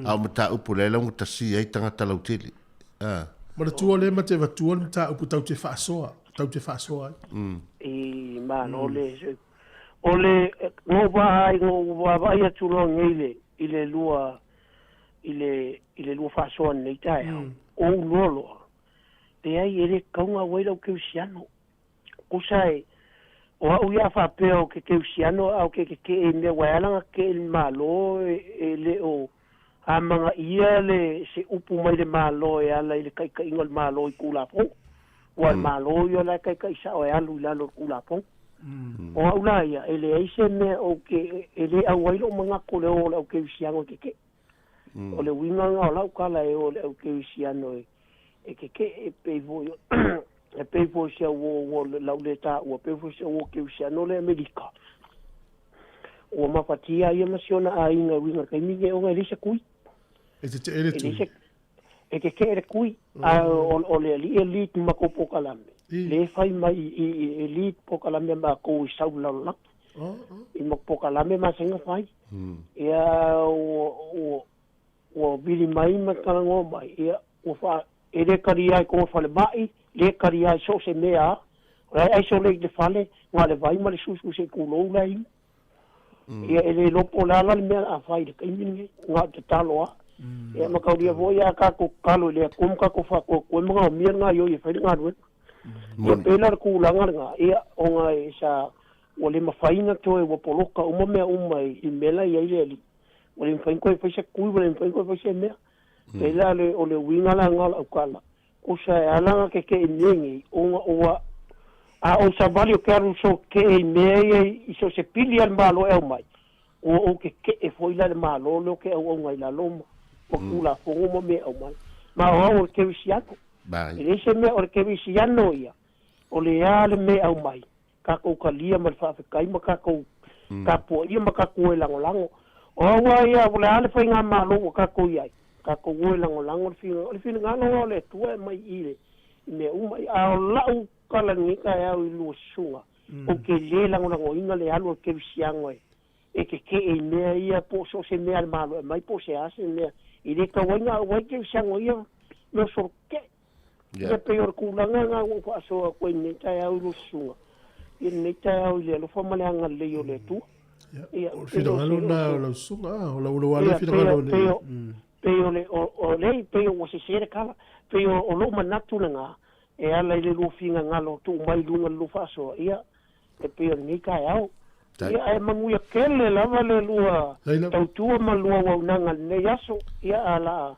a mata upu le longo ta si ai tanga talau tele ma tu le mate va tu mata upu tau te fa soa e malo le ole no va ia tu lo ile lua fa soa nei tai o lolo te ai ele kaunga waila o ke usiano o sai o ia fa peo ke usiano au ke e me waila ke el malo ele o amanga ia le se upu mai le malo e ala ile kai ingol malo I kula po o malo yo la kai sa o alu la lo kula po o ula ia ele ise me o ke ele au waila manga ko le o ke usiano ke o le winga nga la kala e o ke usiano e ke pe vo e pe vo sia wo la uleta o pe vo sia wo ke usiano le Amerika o ma patia ia masiona a inga winga kai mi o nga lisa kui e te ele tu e ke ele kui o le elite ma ko pokalame le fai mai elite pokalame ma ko sau la la I mo pokalame ma senga fai ia o bili mai ma karango mai ia o fa ele karia ko fa le mai le karia so se mea rai ai so le de fale wa le vai ma le susu se kulo lai ia ele lo polala le mea a fai de kaimini nga te taloa ia ma kauria voia ka ko kalo le kum ka ko fa ko mo mi nga yo I fai nga ru ia pela ku langa nga ia o nga sa o le mafaina to e wo poloka o mo mea umai I mela ia ile o le fai ko fai se ku o le fai ko fai se mea pela le o le winga la nga kala o sa ala ke nyengi o o sa valio que so que me iso se pili al malo e mai o que e foi la malo lo que o ngai la loma o kula fongo mo me o mai ma o que visiato e se me o que visiano ia o le ale me o mai ka ko kalia mal fa kai ma ka ko ka po ia ma ka ko lango lango o wa ia o le ale foi nga malo ka ko ia ka ko lango lango le fino ngano le tu mai ile me o mai a la kala ni ka ya lu sunga o ke le la ngona inga le alu ke siango e ke e me ia po so se me al malo mai po se ase me I le ka wanga wa ke siango ia no so ke ya peor kulanga nga o fa so ko ni ka ya lu sunga I ni ka ya le lo fa male anga le yo le tu ia o fino ngalo na lo sunga o lo wala fino ngalo ne peo le o le peo o se sere kala peo o lo manatu nga e ala ile lu finga ngalo tu mai lunga lu faso ia e peo ni ka au ia e manguia kele lava le lua tau tua malua wa nanga ne yaso ia ala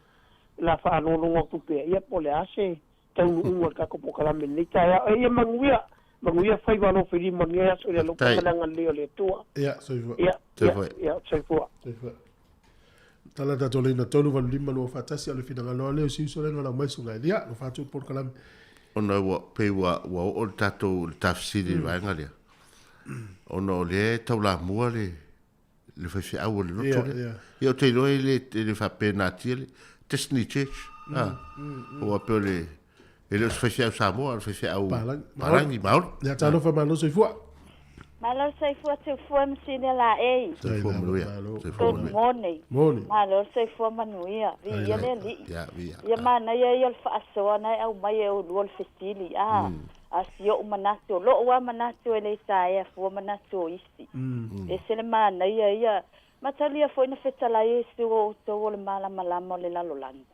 la fa no lo tu pe ia pole ase tau unga ka ko pokala me ni ka ia manguia fai va no fili mania so le lo nanga le tua ia so ia so tala da tole na tolu van lima lo fatasi ale fina ngalo ale si so le ngala mai sunga dia lo fatu por kalam ona wa pe wa o tato tafsiri va ngalia ona le taula mua le fa au le no io te lo le fa pena tile tesni church o pe le fa Samoa fa au parangi maul ya talo fa malo so fua Malo sai fu tu fu msine la e. Good morning. Malo sai fu manuia. Vi ele li. Ya mana ya yol fa asona au mai o lol festili. Asio manato lo wa manato ele sai fu manato isi. E sele mana ya matalia foi na fetala Yesu o to le mala malama le lalolanga.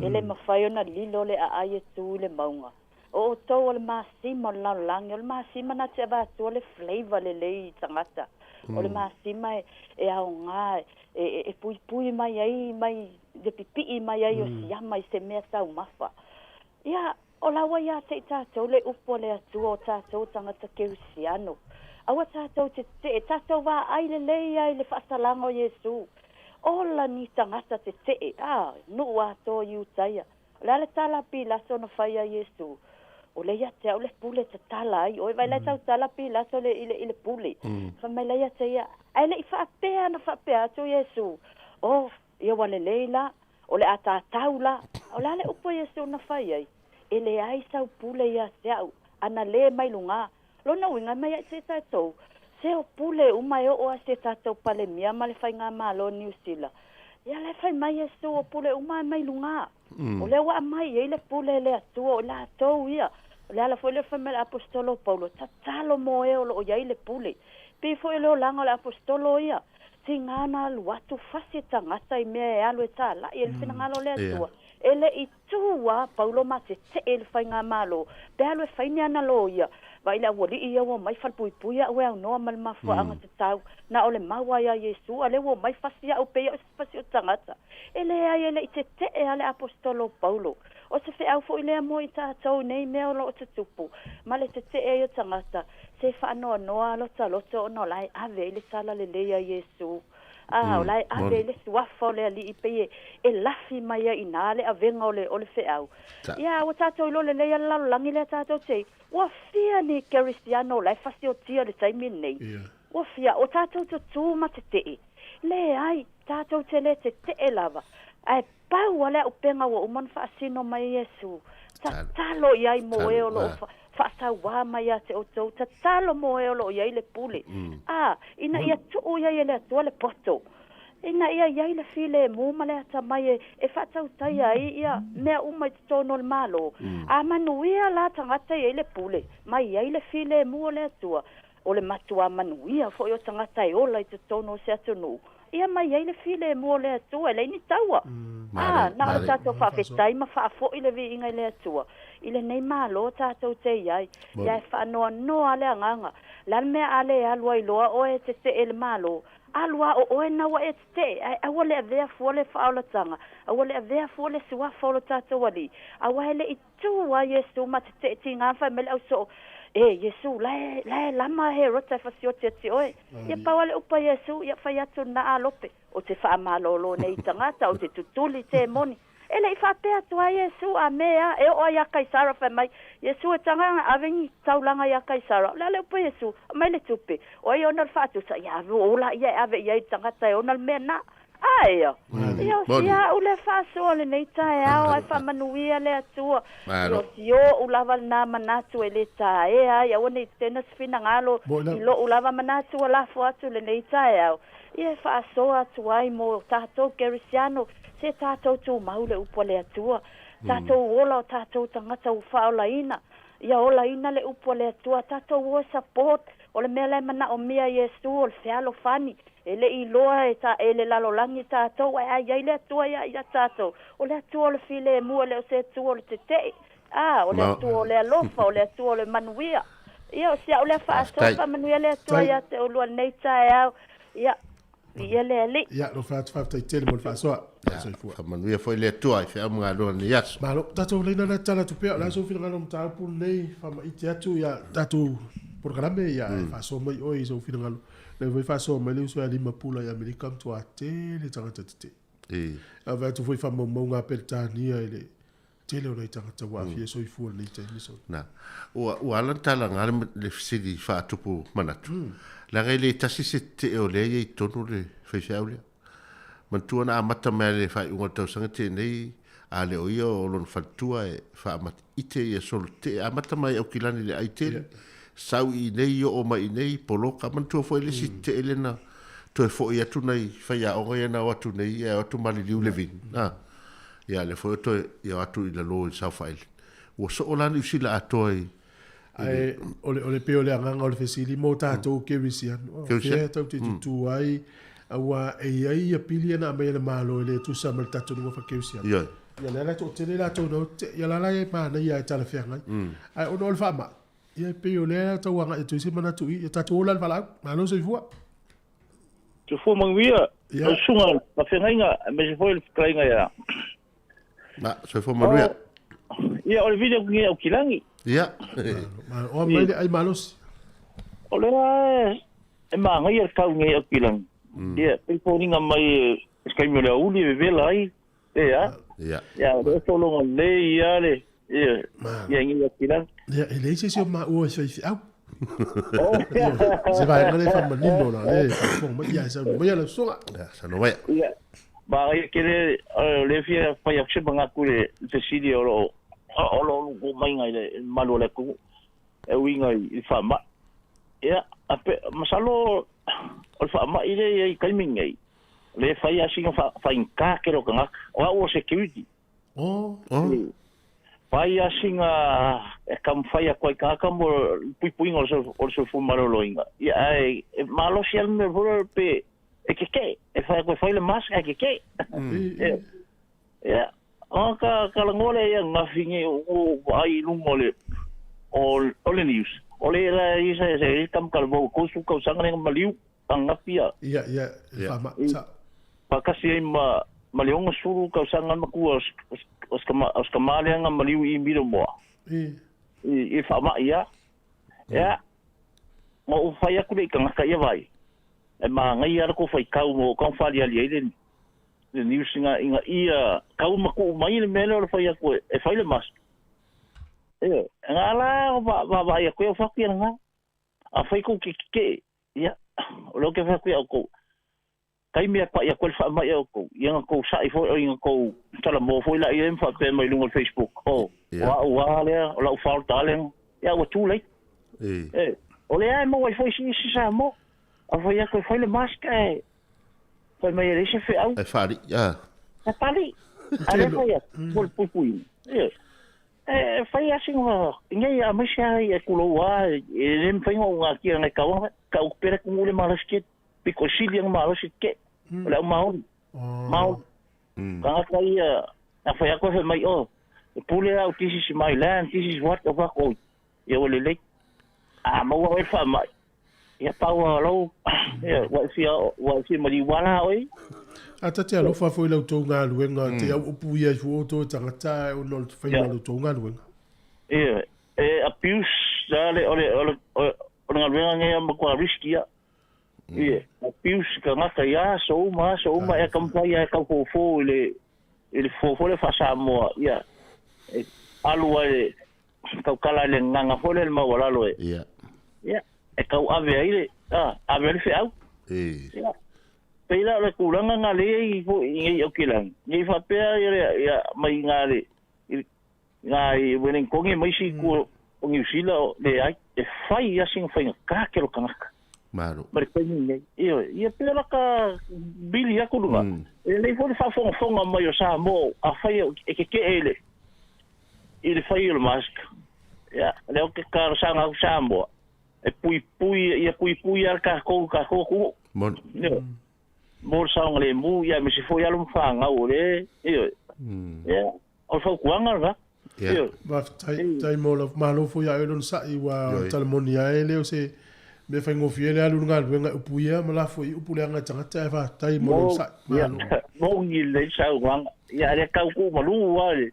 Ele mafai ona lilo le a ai tu le maunga. O to le masima la lang, le masima na te ba to le flavor le tangata. O le masima e a nga e pui mai ai mai de pipi mai ai o sia mai se me sa umafa. Ya o la wa ya te to le upo le atu o to tangata ke usiano. Awa to te to va ai le ai le fasalango Yesu. Ola ni tangata te no wa to yu taya. La le tala pila so no faya Yesu. O le ia te au le pule te tala ai. O vai le tau tala pila so le ile pule. Fa mai le ia te ia. Ai le ifa apea na fa apea to Yesu. O ia wale leila. O le ata taula. O la le upo Yesu na faya ai. Ele ai sau pule ia te au. Ana le mai lunga. Lona winga mai ai te tatou. Se o pule umai o a se tatou pale mia ma le whainga malo New Zealand. Ia le whai mai Yesu o pule umai mai lunga. O le wa mai e le pule le atua o la tau ia. O le ala foi le whamela apostolo Paulo. Tatalo mo e o lo ia i le pule. Pi foi le o langa le apostolo ia. Si ngana alu atu fasi tangata i mea e alu e ta la i le whinangalo le atua. Ele i tua Paulo ma te e le whainga malo. Pe alu e whaini ana lo ia. Vai la woli ia wo mai fal pui pui a we no mal ma fa anga te tau na ole mawa ya Yesu ale wo mai fasia o pe o fasio tangata ele ai ele te ale apostolo Paulo o se fe au fo ile mo i tau nei me o lo te tupu ma le te e o tangata se fa no lo talo no lai ave le sala le ya Yesu o lai ave le swafo le ali i pe e lafi mai ia inale avenga ole fe au ia o tato lo le ya la langi le tato te wa fia ni Cristiano lai fasio tia le taimi nei. Wa fia o tatou tu ma te. Le ai tatou te le te lava. Ai pau wale o penga wa umon fa asino mai Yesu. Tatalo ia i moe o lo fa sa wa mai te o tau tatalo moe o lo ia le pule. Ina ia tu ia le tu le poto. Ina ia le file mo male ata mai e fa tau tai ai ia me uma to normalo a manuia la tangata ia le pule mai ia le file mo le tua o le matua manuia fo yo tangata e ola i to no se atunu ia mai ia le file mo le tua le ni taua na o tato fa fetai ma fa fo ile vi inga le tua ile nei malo tato te ia fa no ale nganga lan me ale alwa iloa o e te ele malo alua o na wa este a wale avea fole faula tanga a wale avea fole suwa folo tata wali a wale itu wa Yesu ma te tinga fa mel so Yesu la lama he rota fa sio te oi ya pa wale upa Yesu ya fa ya tuna alope o te fa malolo nei tangata o te tutuli te moni ele i fa pe tua Yesu a mea e o ya kaisara fa mai Yesu tanga aveni taulanga ya kaisara la le upa Yesu mai le tupe o yo na fa tu sa ya ola ya ave ya tanga ta ona mena ai yo ya ule fa so le nei ta ya fa manuia le atua yo ulava na manatu ele ta ya ona tenas fina ngalo ilo ulava manatu la fo atu le nei ta ya fa so atu ai mo tato Cristiano se tato tu maule upole atua tato ola tato tangata ufa ola ina ia ola ina le upole atua tato wo support ole mele mana o mia Yesu o fealo fani ele iloa e ta ele lalo langi tato ai ai le atua ia tato ole atua le file mu ole se tu ole te ole atua ole alofa ole atua ole manuia ia se ole fa fa manuia le atua ia te olua nei ta ia ele ia no fa tai tele mo fa so manuia foi le tua fe am ngalo ni yas malo tato le na tala tu pe la so fi ngalo mta pu nei fa ma ite atu ya tato programa ya fa so mai oi so fi ngalo le voi fa so mai le so ali mapula ya america to ate le tanga tete ava tu foi fa mo nga peltania ele tele o le tanga wa fi so i fu le tele so na o ala tala ngal le sidi fa tupu manatu la rele tasi se te o le i tonu le fe faule mantua na mata mele fa unga tau sanga te nei a le oia o lon fatua e fa mat ite e sol te a mata mai o kilani le aitele sau I nei o mai nei poloka man tu foi le site elena tu foi atu nei fai a o na atu nei e atu mali liu levin ia le foi to ia atu I le lo sa fai o so o lani usila atoi ai ole pe ole anga ole fesili mo tatou ke visian ke tau te tu ai awa ai pili na me le malo le tu sa mal tatou no fa ke visian ia ia la to te la to no ia la pa na ia tala fe ngai ai o no fa ma ia pe ole tau anga tu se mana tu ia tatou la fala malo se fua tu fu mangwia o sunga pa fe ngai nga me se foi kai ngai ya ma se fo mangwia ia ole video ngi o kilangi ia o mai ai malos ole e ma ngai e kau ngi o kilangi ia pe po ninga mai skai me la uli ve lai ia o solo le ia le ia ngi o kilangi ia ele se ma o se au se vai ngale fa manino la le fo ma ia sa no ia la soga sa no vai ia ba ia kere le fia fa ia se banga ku le se sidi o lo ko mai ngai le malo le ku e winga I fa ma ia ape masalo o fa ma ile I kalming ngai le fa ia singa fa inka kero kanga o security fa ia singa e kam fa ia ko ka mo pui o so fu malo loinga ia ai malo sial me vor pe e ke e fa ko fa le mas e ke ia ka langole ia ngafingi o ai lungole ole news ole la isa se kam kalbo ko su ko sangre maliu angapia ia fa ma sa pa kasi ma maliu suru ko sangan maku os kamale nga maliu I miro mo I fa ma ia mo fa ia ku le kan ka ia vai e ma ngai ar ko fa kau mo kan fa ia le the news inga ia kau maku mai le melo fa ia ko e fa le mas ngala ba ia ko fa ki nga a fa ko ke ia lo ke fa ko kai me pa ia ko fa mai ko ia ko sa I fo ia ko tala mo fo la ia fa pe mai lungo Facebook wa le la fa talen ia wa too late ole ai mo wa fo si sa mo a fa ia ko fa le mas kai foi mai ele se fe au e fari fari ale foi por pui fai assim ngai a mais e kulo wa ele me foi nga ki nga ka o pera com o malas que pico siliang malas que la mau ka kai a foi a coisa mai pule au tisi mai land tisi what of ko e o le a mau wa fa mai ia paua lo wa fi mari wala oi ata te alo fa foi lo to nga luenga te au pu ia fu to tangata o no fa lo to nga luenga abuse dale ole nga luenga ngai am ko riskia abuse ka ngata ia so ma e kam fa ia ka fo le fo le fa Samoa ia alu ai ka kala le nga fo le ma wala lo ia e kau ave ai ave fe au peila le kulanga nga le I o kilang ni fa pe ia mai nga le ngai wenen kongi mai si ku o New Zealand le ai e fai ia sing fai ka kero kanaka maro mar pe ni ia pela ka bili ya kulunga le fo fa fonga mai o sa mo a fai e ke ele ele fai o mask ia le o ke ka sanga o sa mo e pui ar ka ko mon mo sang le mu ya me se foi alum fanga o le o fa kuanga ga ba tai mo lo malo foi a elon sa I wa talmonia ele o se me fa ngo fiele alu nga wenga puia mala foi upule nga tangata fa tai mo sa mo ni le sa wang ya le ka ku malu wa le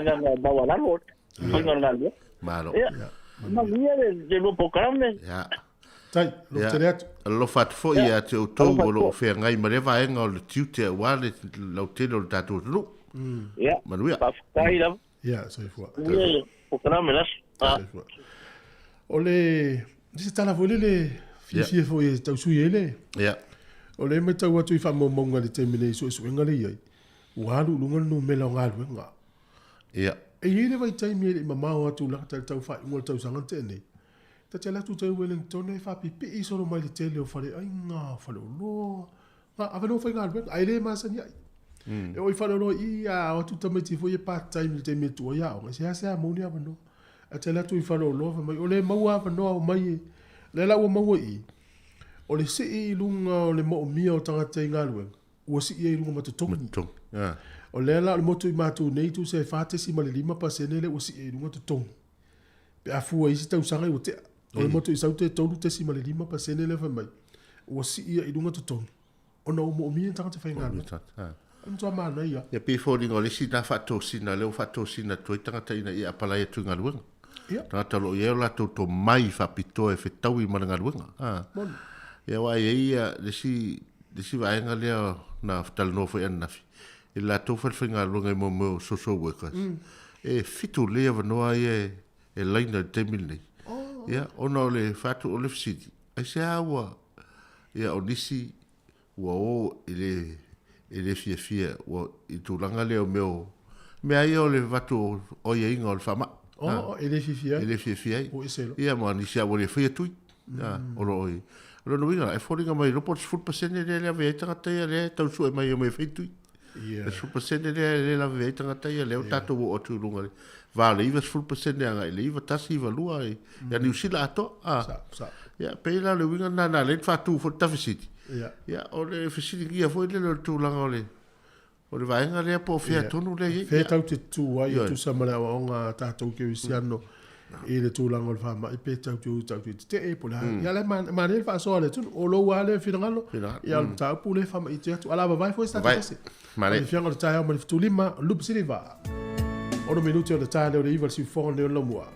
nga ba wala lo nga le malo ma via de lo programme tai lo teat lo fat fo ia te o to lo fe ngai ma le va en o tute wa le lo te lo tatu lu manuia pa tai la so foi programme las ole se tala vole le fi fo e tau sui ele ole me tau atu I fa mo monga le termine so ngali ai wa lu lunga no me la ngalu nga e ele vai tai me mama o atu la tau fa ngol tau sanga tene Ta te latu te Wellington e whapipi i soro mai le tele o whare ai ngā whare o loa. Ngā awhanau whai ngā rweng, ai re māsani ai. E oi whare o loa i a o tu tamiti fo i part-time le te me tua ia o. Se hea mauni awhanau. A te latu i whare o loa mai. O le maua awhanau o mai e. Le lau o maua i. O le si i lunga o le mo o mia o tangata i ngā rweng. Ua si i lunga matatongi. O le la o le motu i mātou nei tu se whātesi ma le 5% le ua si i lunga tatongi. Pe a fua isi tau sanga i o tea. O le motu i saute tonu tesi ma le 5% le whamai. Ua si i lunga tatongi. O na umo o mia tangata whai ngā rweng. Antua mana ia. Ia pe fōringa o le si nā whatōsina, leo whatōsina toi tangata ina i apalai atu ngā ruenga. Tangata lo ieo lato to mai whapito e whetau i mana ngā ruenga. Ia wai e ia le si vaenga lea na whatalanofo i annafi. I lato whawhi ngā ruenga i mo social workers. E fitu lea wanoa e laina te mili. Ia ona o le whatu o le fisiti. Ai se awa ia o nisi ua o i le fia i tūranga leo meo mea ia o le watu o ia inga o le whama. E le fia. E le fia. O i selo. Ia ma nisi awa le whia tui. O lo oi. Ro no winga, e fōringa mai ropo 10% le vei tangata ia le tau su e mai o mai whai tui. Ia. 10% le la vei tangata ia leo tātou o tūrunga le. Vā le iwa 10% anga le iwa tasi iwa lua e. Ia ni usila ato. Sa. Ia, peila le winga nana le whatu fo tawhisiti. Ia, o le whisiti kia fo le tūranga o le. O le vaenga lea po fea tonu le. Fea tau te tū ai tu samana o ngā tātou ke wisiano. I le tūlanga o le whama, i pē tau te e po le hai. Ia le mani le whaasoa le tunu, o lou a le whirangalo. Ia le tau pu le whama i te atu. Alaba vai fo e stata kese. Mani. I whianga le tai au mani whtulima, lupa siri wā. Ono minuti o le tai leo le iwa le si whonga leo lomua.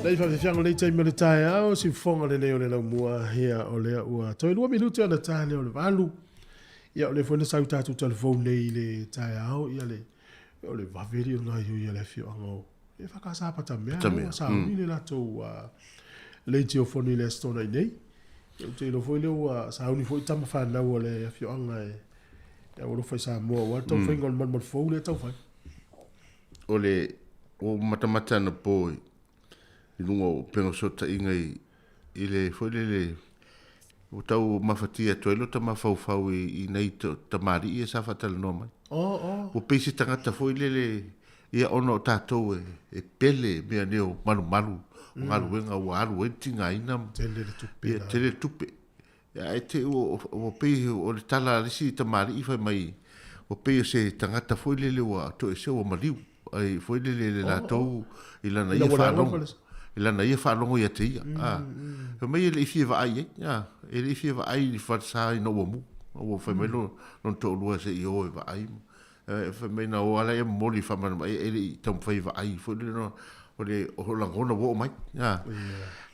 Nei fa fianga nei tai mele tai au si fonga le leo le lau mua hea o lea ua. Toi 2 minuti ana tai leo le valu. Ia o le fwena sau tatu telefone nei le tai au. Ia le o le vaveri o ngai hui le fio ango. E whakasa pata mea. Sa ui le lato le tio foni le stona i nei. Ia te ilo foi leo sa uni foi tama whanau o le fio anga e. Ia o lo fai sa mua. Wa tau whainga o le man fau le tau fai. O le o matamata na poi. I lunga o pengo sota inga i le foi le o tau mafatia toilo ta mafau i nei tamari e sa fatala no mai. O peisi tangata foi le ia ono tatou e pele mea neo malu o ngalu wenga o alu e tinga ina tele tupe ia e te o pei o le tala risi tamari i fai mai o pei se tangata foi le wa to e se o maliu ai foi le latou i lana ia whanongo ilana ia whanongo ia te ia e mai ele ifi eva ai ele ifi eva ai ni whatsa i no wamu o fai mai non to lua se i o eva ai fai mai na o ala e moli whamana mai ele i tam fai eva ai foi le no o le o langona wo mai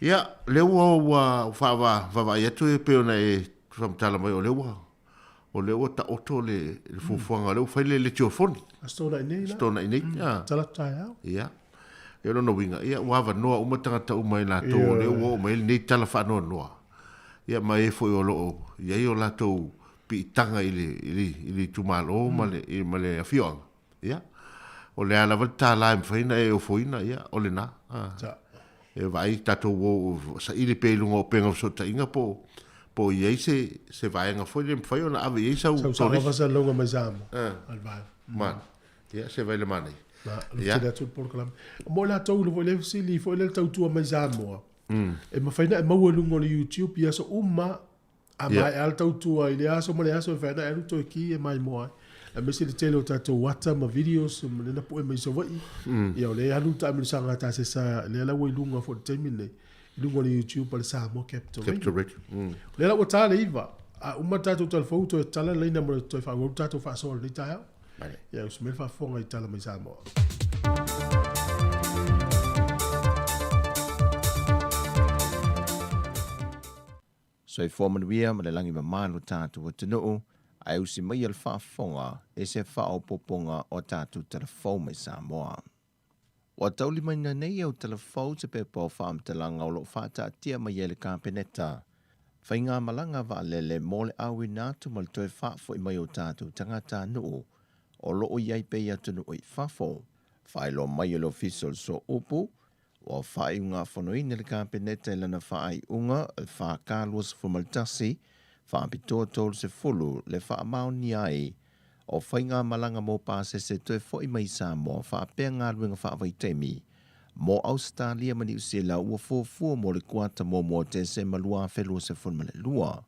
ia le ua whawa ia tu e peona e whamtala mai o le ua ta oto le fufuanga le fai le tiofoni stona i nei talatai au ia e no winga ia wava noa uma tangata uma i lato le o mai nei tala fa noa ia mai foi o lo ia i o lato pi tanga ili tumalo male afiong ia o le ala volta la mfaina e o foina ia o le na e vai tato o sa ili pelunga o penga sota inga po ia se vai nga foi le mfai ona ave ia sa sa va longa mazamo al vai man ia se vai le mani ia le tu por kalam mo la tau le vole sili foi le tau tu mai zamo e ma faina e mau lungo le YouTube ia so a mai al tau tu ile aso mo le aso faina e to ki e mai mo e me se le tele o tatu wata ma videos mo le na po e mai so vai ia le alu ta mi sanga ta se sa le la we lunga for termine lungo le YouTube para sa mo capture le la wata le iva uma tatu tal foto e tala le na mo to fa go tatu fa so le ta ia os me fa fonga i tala mai Samoa. So i whamanuia ma le langi mamano tātou o tunuu, ai usi mai al whaafonga e se whaopoponga o tātou telefou mai Samoa. Wa tauli mai na nei au telefou te pepo whaamtalanga o lo whata atia mai ele kāpeneta. Whainga malanga wa lele mole awi nātu mal toi whaafo i mai o tātou tangata nuu, o loo iai pe ia tunu oi fafo. Whaelo mai lo official so upu, o whai unga whanoina le kāpeneta ilana whai unga, wha kālua se fumaltasi, wha apitoa tolu se fulu, le wha mauni ai, o whainga malanga mō pāse se toe fo i mai Samoa, wha apea ngā ruenga wha waitemi, mō Australia mani usila ua fōfua mō le kuata mō te se malua whelua se fulmale lua.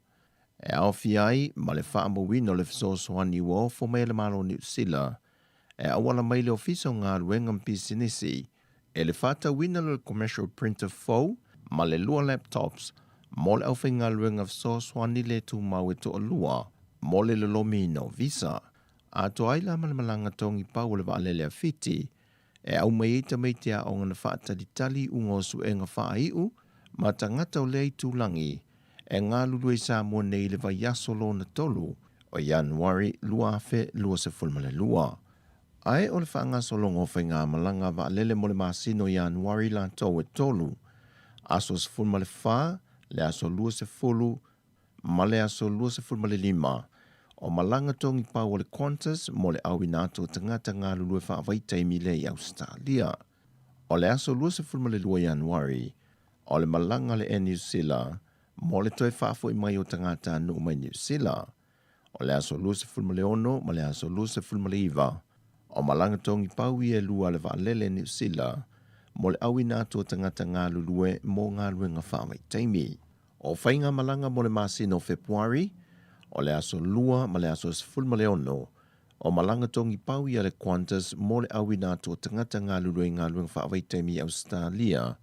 E awhi ai, ma le wha amawina le fisosoani ua ofo mai le malo ni usila, e awala mai le ofiso ngā ruenga mpisinisi, e le whata wina le commercial printer fau, ma le lua laptops, mo le awhi ngā ruenga fisosoani le tu mau e toa lua, mo le lomi no visa. A to aila malamalanga tongi pau le waalele a fiti, e au mai eita mei te a o ngana whaata di tali ungosu e ngā wha iu, ma tangata o lei tūlangi, e ngā lulu e Samoa nei le vai aso lo na tolu o Januari lua afe lua se fulmale lua. Ai o le whaanga solongo whai ngā malanga wa lele mo le masino Januari la tau e tolu. Aso se fulmale wha, le aso lua se fulu, ma le aso lua se fulmale lima. O malanga tongi pau o le Qantas mo le awi nato tangata ngā lulu e wha taimi le i Australia. O le aso lua se fulmale lua Januari, o le malanga le New Zealand, mo le toi whaafo i mai o tangata anu mai New Zealand. O le aso lua se fulmale ono, ma le aso lua se fulmale iwa. O malanga tongi pau i e lua le waalele New Zealand, mo le awi nato tangata ngā lulue mo ngā ruenga whaamai taimi. O whainga malanga mo le masino Februari, o le aso lua ma le aso se fulmale ono, o malanga tongi pau i le Qantas mo le awi nato tangata ngā lulue ngā ruenga whaamai taimi Australia,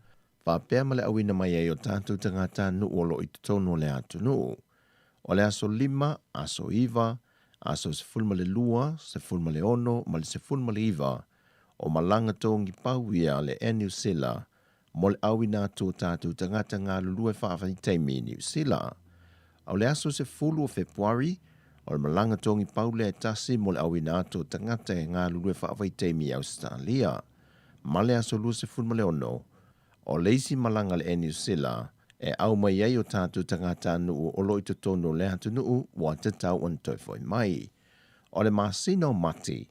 whapea ma le awina mai e o tātou tangata nu o lo i tutono le atu nu. O le aso lima, aso iwa, aso se fulmale lua, se fulmale ono, ma le se fulmale iwa, o malanga tongi pau ia le New Zealand, mo le au ina tō tātou tangata ngā lulue whaafai teimi New Zealand. Au le aso se fulu o Februari, o le malanga tongi paule e tasi mo le au ina tō tangata e ngā lulue whaafai teimi Australia. Ma le aso lua se fulu ma le ono, o leisi malanga le e New Zealand, e au mai ai o tātou tangata nuu o loi tono le hatu nuu wa te tau on toi foi mai. O le masino mati,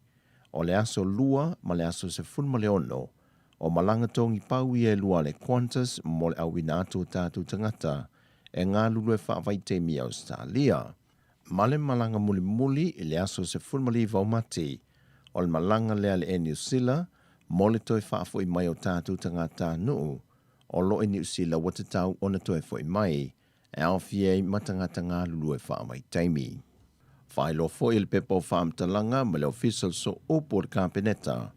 o le aso lua ma le aso se fulu ma le ono, o malanga tongi pau i e lua le Qantas mo le au ina tō tātou tangata, e ngā lulue whaavai teimi Australia. Male malanga muli muli i le aso se fulmali vau mati, o le malanga lea le e New Zealand, mo le toi whaafoi mai o tātou tangata nuu, o lo e New Zealand wata tau o na toi foi mai, e au fiei matangata ngā lulue whaavai teimi. Whai lo foi le pepo whaamtalanga ma le official so opo le kampeneta,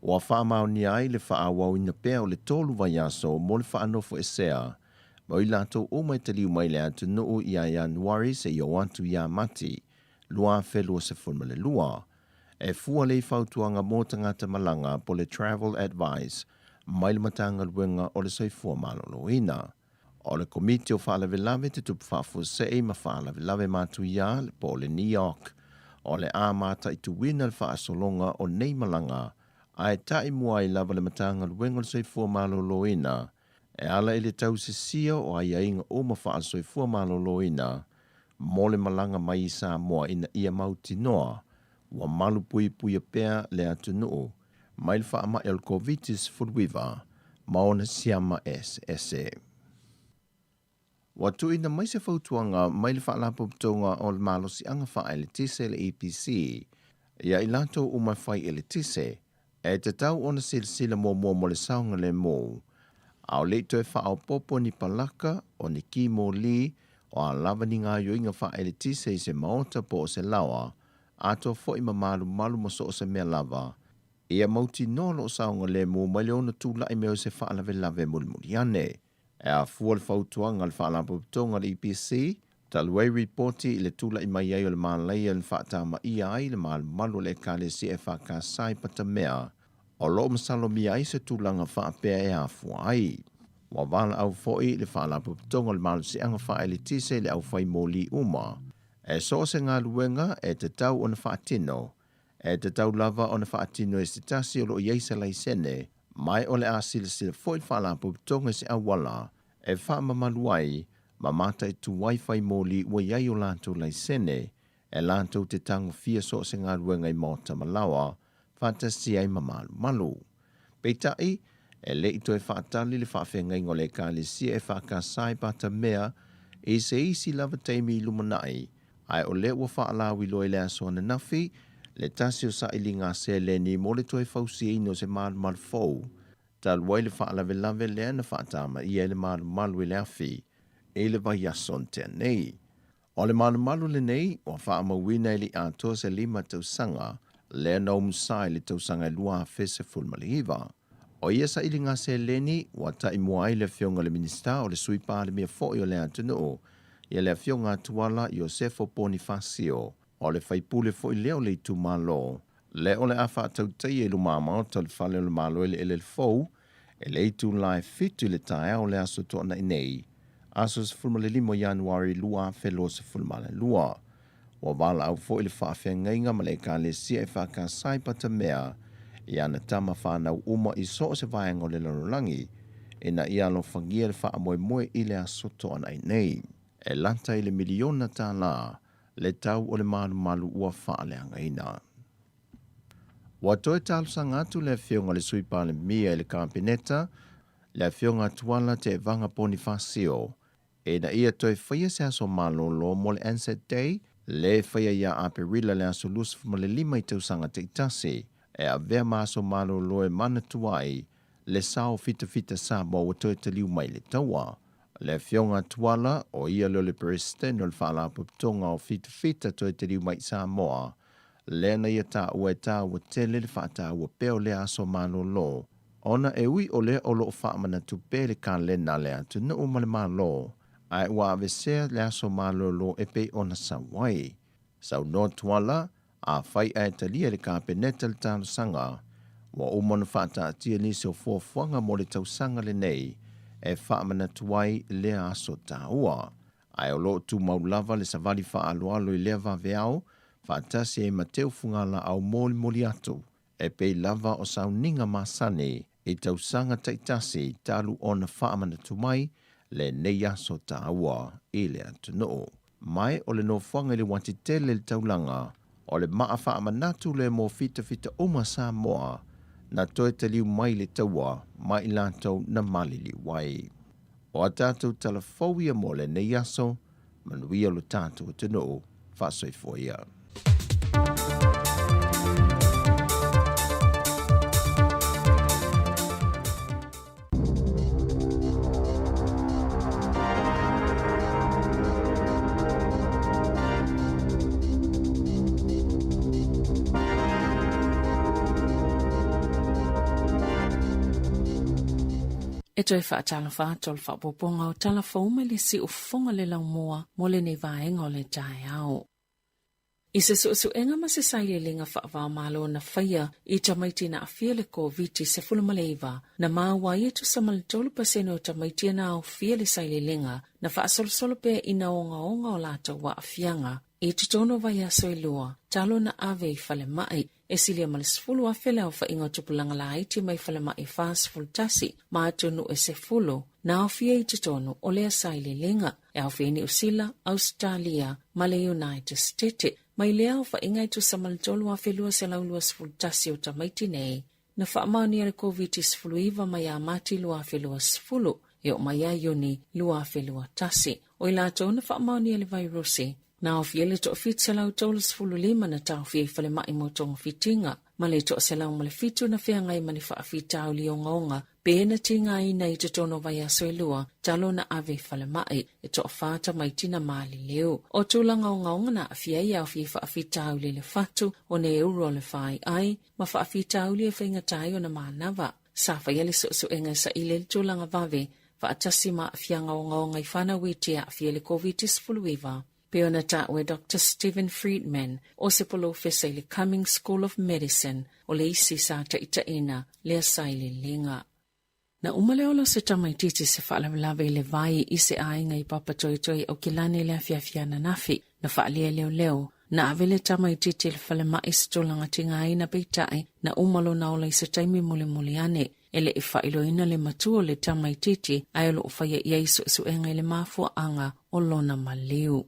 o a whaamau ni ai le whaawau ina pēo le tolu vai aso mo le whaanofo e sea, ma i lato o mai te liu mai le atu nuu i a Januari se i o antu i a mati, lua whelua se fulma le lua. E fua le whautuanga mō tangata malanga po le travel advice, mai le matanga luenga o le soifua maloloina. O le komiti o whaalavelave te tupu whaafu sei ma whaalavelave matu ia le po le New York, o le āmata i tu wina le whaasolonga o nei malanga, a e tai mua i lava le matanga luenga le soifua maloloina, e ala i le tau se sia o ai ainga o ma wha asoi fua maloloina, mo le malanga mai i Samoa ina ia mauti noa, wa malu pui pui a pēr le atu nuu, mai le wha ama el covitis fudwiva, maona siama SSA. Wa tu ina mai se fautuanga mai le wha lapo ptonga o le malo si anga wha ele tise le APC, ia i lato o mai whai ele tise, e te tau ona sila mo le saunga le mo, au leito e wha au popo ni palaka o ni ki mo li o a lava ni ngā yoinga wha ele tise i se maota po o se lawa, ato fo ima malu mo so o se mea lava, ia mauti nolo o saunga le mo mai le ona tūla i meo se wha lave muli ane. E a fua le fautuanga le wha lampo pitonga le EPC, taluei reporti i le tūla i mai ai o le mālai le wha tama i ai le malu le kale si e wha ka sai pata mea, o lo masalo mi ai se tūlanga wha pēr e a fua ai. Wa wala au foi le wha lampo pitonga le malu si anga wha ele tise le au whai mōli uma. E so se ngā luenga e te tau o na wha atino, e te tau lava o na wha atino e se tasi o lo i eisa lai sene, mai o le a sila foi wha lampo pitonga se awala, e wha mamaluai, ma mata e tu wifi mōli ua iai o lantou lai sene, e lantou te tango fia so se ngā luenga i mōta malawa, fantasi ai malu. Peitai, e le ito e whaatali le whaafenga ingo le kāle sia e whaakasai pata mea, e se isi lava teimi lumanai, ai o le ua whaalawi loe le aso na nafi, le tasi o sa ili ngā se le ni mo le toi fausi ino se malu fau, tal wai le whaalawe le ana whaatama i e le malu le afi, e le vai ason te nei. O le malu le nei, o whaamawina ili ato se 5 tausanga, le nau musai le tausanga lua fese fulmalihiva. O ia sa ili ngā se leni, wa ta i mua le fionga le minista o le suipa le mea foi o le antuno, ia le fionga tuala Iosefo Bonifacio, o le faipule foi leo le tu malo, le o le afa tautai e lumama o tal fale o le malo ele fou, e le tu lai fitu le tae o le aso tona inei, aso se fulma le 5 Januari lua felo se fulma le lua. Wa wala au foi le whaafenga inga ma le ka le sia e whaka sai pata mea, i ana tama whanau uma i so se vaenga o le larolangi, e na i alo whangia le wha moe i le aso tona inei. E lanta i le miliona tā la, le tau o le malu ua wha le angaina. Wa toi talusanga atu le fionga le suipa le mia i le kampineta, le fionga tuala te vanga Bonifacio, e na ia toi whaia se aso malolo mo le Anzac Day, le whaia ia aperila le aso lusifu ma le 5 i tausanga te itase, e a vea maso malolo e mana tuai, le sao fita sa mo wa toi te liu mai le taua. Le fionga tuala o ia lo le presidente o le whaalapo pitonga o fita toi te liu mai Samoa, le na ia ta ua ua tele le whaata ua peo le aso malolo, ona e ui o le o loo whaamana tupe le ka lena le atu na umale malo, ai ua avesea le aso malolo e pe ona sawai. Sau no tuala, a whai a talia le ka peneta le talo sanga, wa umon fata tia ni se fofuanga mo le tausanga le nei e whaamana tuai le aso taua. Ai o lo tu maulava le savali wha aloalo I lea vaveao, whaatasi e mateo fungala au moli atu, e pei lava o sauninga masane I tausanga taitasi talu ona whaamana tumai le nei aso taua I le atunoo. Mai o le no whanga le watitele le taulanga, o le maa whaamanatu le mo fita uma Samoa, na toe te liu mai le taua, mai lātou na malili wai. O a tātou talafauia mo le nei aso, manuia lo tātou atunoo, whaasoifoia. E toi whaatala whaatol whapoponga o tala whauma le si ufonga le lau moa mo le nei vaenga o le tae au. I se suenga ma se saile linga whaavā malo na whaia I tamaiti na awhia le COVID se fulumaleiva na māwai e tu samal 12% o tamaiti na au whia le saile linga na whaasolosolo pe ina onga o lata wa awhianga I tutono vai aso I lua talo na ave I whale mai e silia malasfulu a whele au whainga tupulanga la aiti mai whale mai whaasfulu tasi ma atunu e se fulu na au whia I tutono o lea saile linga e au whia ni Usila, Australia, ma le United States mai lea au whainga I tu samaltolu a whelua se laulua sfulu tasi o tamaiti nei na whaamauni ale COVID sfulu iwa mai a mati lua whelua sfulu e o mai a yoni lua whelua tasi o I lato na whaamauni ale virusi na o fiele to fit se lau tolu sfulu lima na tau fie whale mai mo tonga fitinga ma le to se lau male fitu na whia ngai mani whaafita o li onga pēna tinga I nei te tono vai aso e lua talo na ave whale mai e to whaata mai tina maali leo. O tūlanga o ngaonga na awhia I au fie whaafita o le fatu o ne euro le whai ai ma whaafita o li e whainga tai o na maanawa. Sa whaiale so enga sa ile tūlanga vave whaatasi ma awhianga o ngaonga I whana wetia awhia le COVID-19 Peona tawe Dr. Stephen Friedman o se polo fesa I le Cumming School of Medicine o le isi sa taitaina lea saile linga. Na umaleolo se tamaititi se whaalawalawe I le vai I se ainga I papa toi o kilane lea fiafiana nafi na whaalia leo na avele tamaititi le whale mai se tolanga tinga aina peitai na umalo na ola I se taimi muli ane ele I whailoina le matuo le tamaititi aiolo o whaia I suenga I le mafua anga o lona maleu.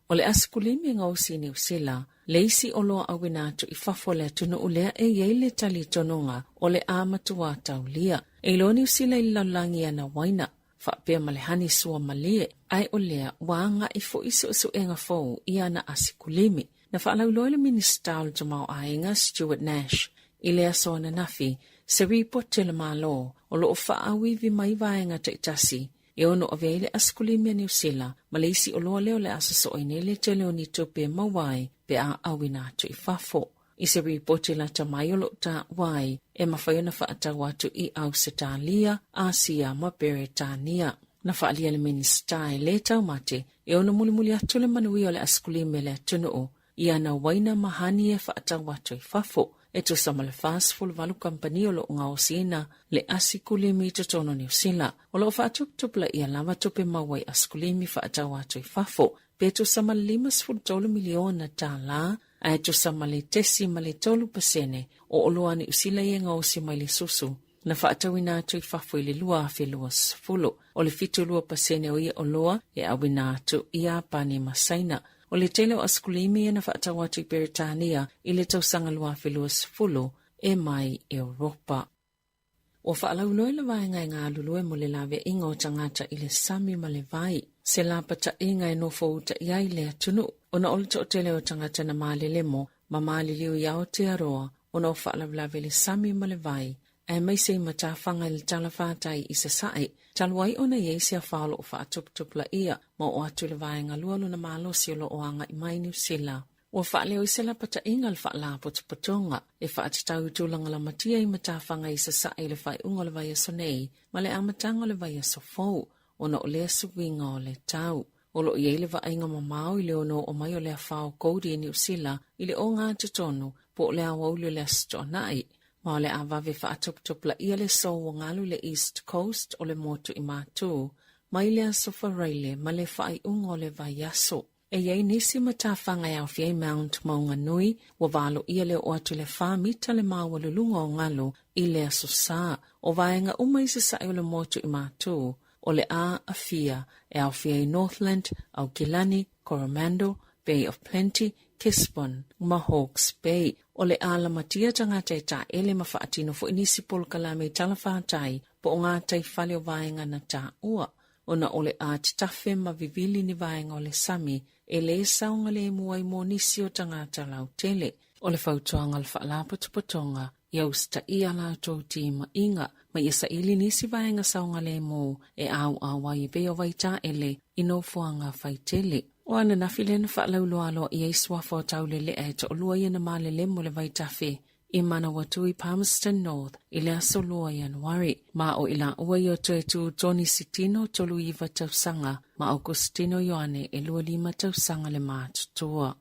O le askulimi ngā usi New Zealand, le isi o loa awina atu I whafo le atunu ulea e iei le tali tononga o le amatua taulia. E lo New Zealand I laulangi ana waina, whapea malehani sua malie, ai o lea wanga I fo isu enga fau I ana asikulimi. Na whaalauloa le minista o jamau ainga Stuart Nash, I lea soana nafi, se ripote le malo o lo o whaawivi mai vaenga taitasi, E ono o veile askulimia New Zealand, Malaysi o loa leo le asaso o inele te leo ni tope mawai pe a awina atu I fafo. I se ripote la tamayolo ta wai e mawhaiona whaata watu I Australia, Asia ma Beretania. Na whaalia le minista e le tau mate, e ono muli atu le manui o le askulimia le atunoo, I ana waina mahani e whaata watu I fafo. E to samale fastful valu kampani o lo nga osina le asikulimi to tono New Zealand. O lo whaatuptupla I lava tope mawai askulimi whaata watu I fafo. Pe to samale 5 miliona tala, a to samale tesi male 3% o oloani usila I nga osi mai le susu. Na whaatawina atu I fafo I le lua awhi lua sfulo. O le 2% o ia oloa e awina atu I a pani masaina. O le tele o askulimi e na whaatawatu I Beretania I le tausanga lua wheluas fulo e mai Europa. O whaalauloe le vaenga ngā lulue mo le lawe inga o tangata I le sami ma le vai. Se lapata inga e no fauta iai le atunu. O na olita o tele o tangata na maalele mo, ma maaliliu ia o te aroa, o na o whaalawlawe le sami ma le vai. E mai se matawhanga le talawhātai I se sae, taluai o na yeisi a whaalo o whaatuptupla ia, ma o atu le vaenga lualu na malosi o lo oanga I mai New Zealand. O whaaleo I se lapata inga le whaala potupotonga, e whaatatau tūlanga la matia I matawhanga I se sae le whai unga le vai aso nei, ma le amatanga le vai aso fau, o na o lea suwinga o le tau. O lo I le vaenga mamau I le ono o mai o lea whao koudi I New Zealand, I le o ngā tutonu, po o lea waulio lea sto nai, Ma o le avave whaatuptup la ia le so o ngalu le East Coast o le motu i mātū, mai le asofa raile ma le whai ungo le vai aso. E iei nisi matawhanga au fiei Mount Maunga Nui, wa valo ia le o atu le whamita le mawalulunga o ngalo i le aso sā, o vaenga umai se sai o le motu i mātū, o le a fia e au fiei Northland, au Gilani, Coromandel, Bay of Plenty, Kisbon, ma Hawke's Bay, o le a la matia tangata e ta ele mawhaatino fo inisi polkalame talawhātai, po o ngā tai whale o vaenga na ta ua, o na ole a titafe ma vivili ni vaenga o le sami, e le saunga le mua i mo nisi o tangata lau tele, o le fautuanga le whaalapatupatonga, iau sta ia la tau ti ma inga, ma isa ili nisi vaenga saunga le mo, e au awa i beo vaita ele, ino fuanga faitele. O ana na filena whaalauloalo i eiswa fōtau le lea e to olua i na male le mo le vaitafe, i mana watu i Palmerston North, i le aso lua Januari, ma o ila ua i o toe tu Tony Sitino tolu iwa tausanga, ma Augustino Ioane e lua lima tausanga le mātutua.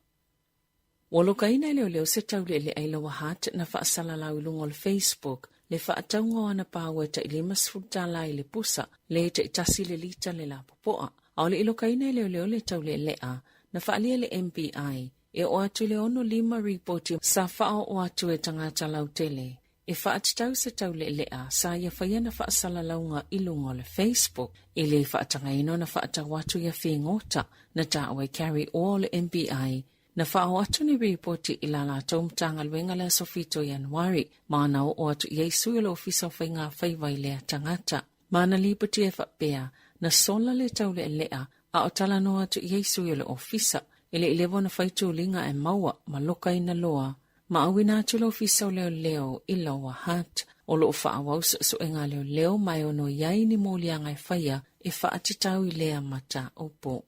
Waloka ina leo leo se tau le ailawa hat na whaasala lau lungo le Facebook, le whaataunga ana pāua ta ilima sfutala i le pusa, le ta itasi le lita le la popoa. Au le iloka ina leo leo le tau le lea, na whaalia le MPI, e o atu le ono lima ripoti sa whao o atu e tangata lau tele. E whaatitau se tau le lea, sa ia whaia na whaasala launga ilungo le Facebook, e le whaatanga ino na whaatau atu ia whengota, na ta awe carry o le MPI, na whao atu ni ripoti ila la taumtanga luenga le sofito Januari, maana o atu Yesu ilo ofisa whainga whaiwai lea tangata. Maana lipoti e whapea, na sola le tau le lea, a o tala no atu Yesu ilo ofisa, ele ilevo na whaitu linga e maua, ma loka ina loa, ma awina atu lo ofisa o leo leo ilo wa hat, o lo ufa awaus so enga leo leo mai ono yai ni molianga e whaia, e whaatitau i lea mata upo.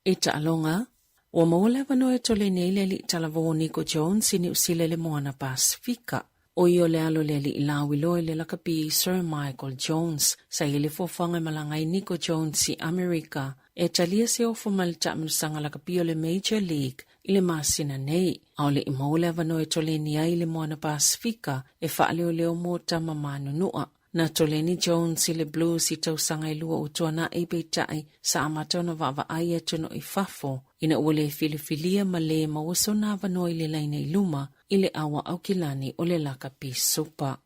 E ta alonga, o maule wano e tole neile li talavo Nico Jones ini usile le moana Pasifika. O io le alo le li ilawi loe le lakapi Sir Michael Jones, sa ili fofanga malangai Nico Jones si Amerika, e talia se ofo malta msanga lakapi o le Major League, ile masina nei, au le imaule wano e tole ni ai le moana Pasifika, e faale o leo mota mamanu nua. Na toleni Jones le Blues i tausanga ilua utuana e peitai sa amatona vava ai e tono i fafo, ina ule filifilia ma le mawaso na vano ile laina iluma, ile awa au kilani o le lakapi supa.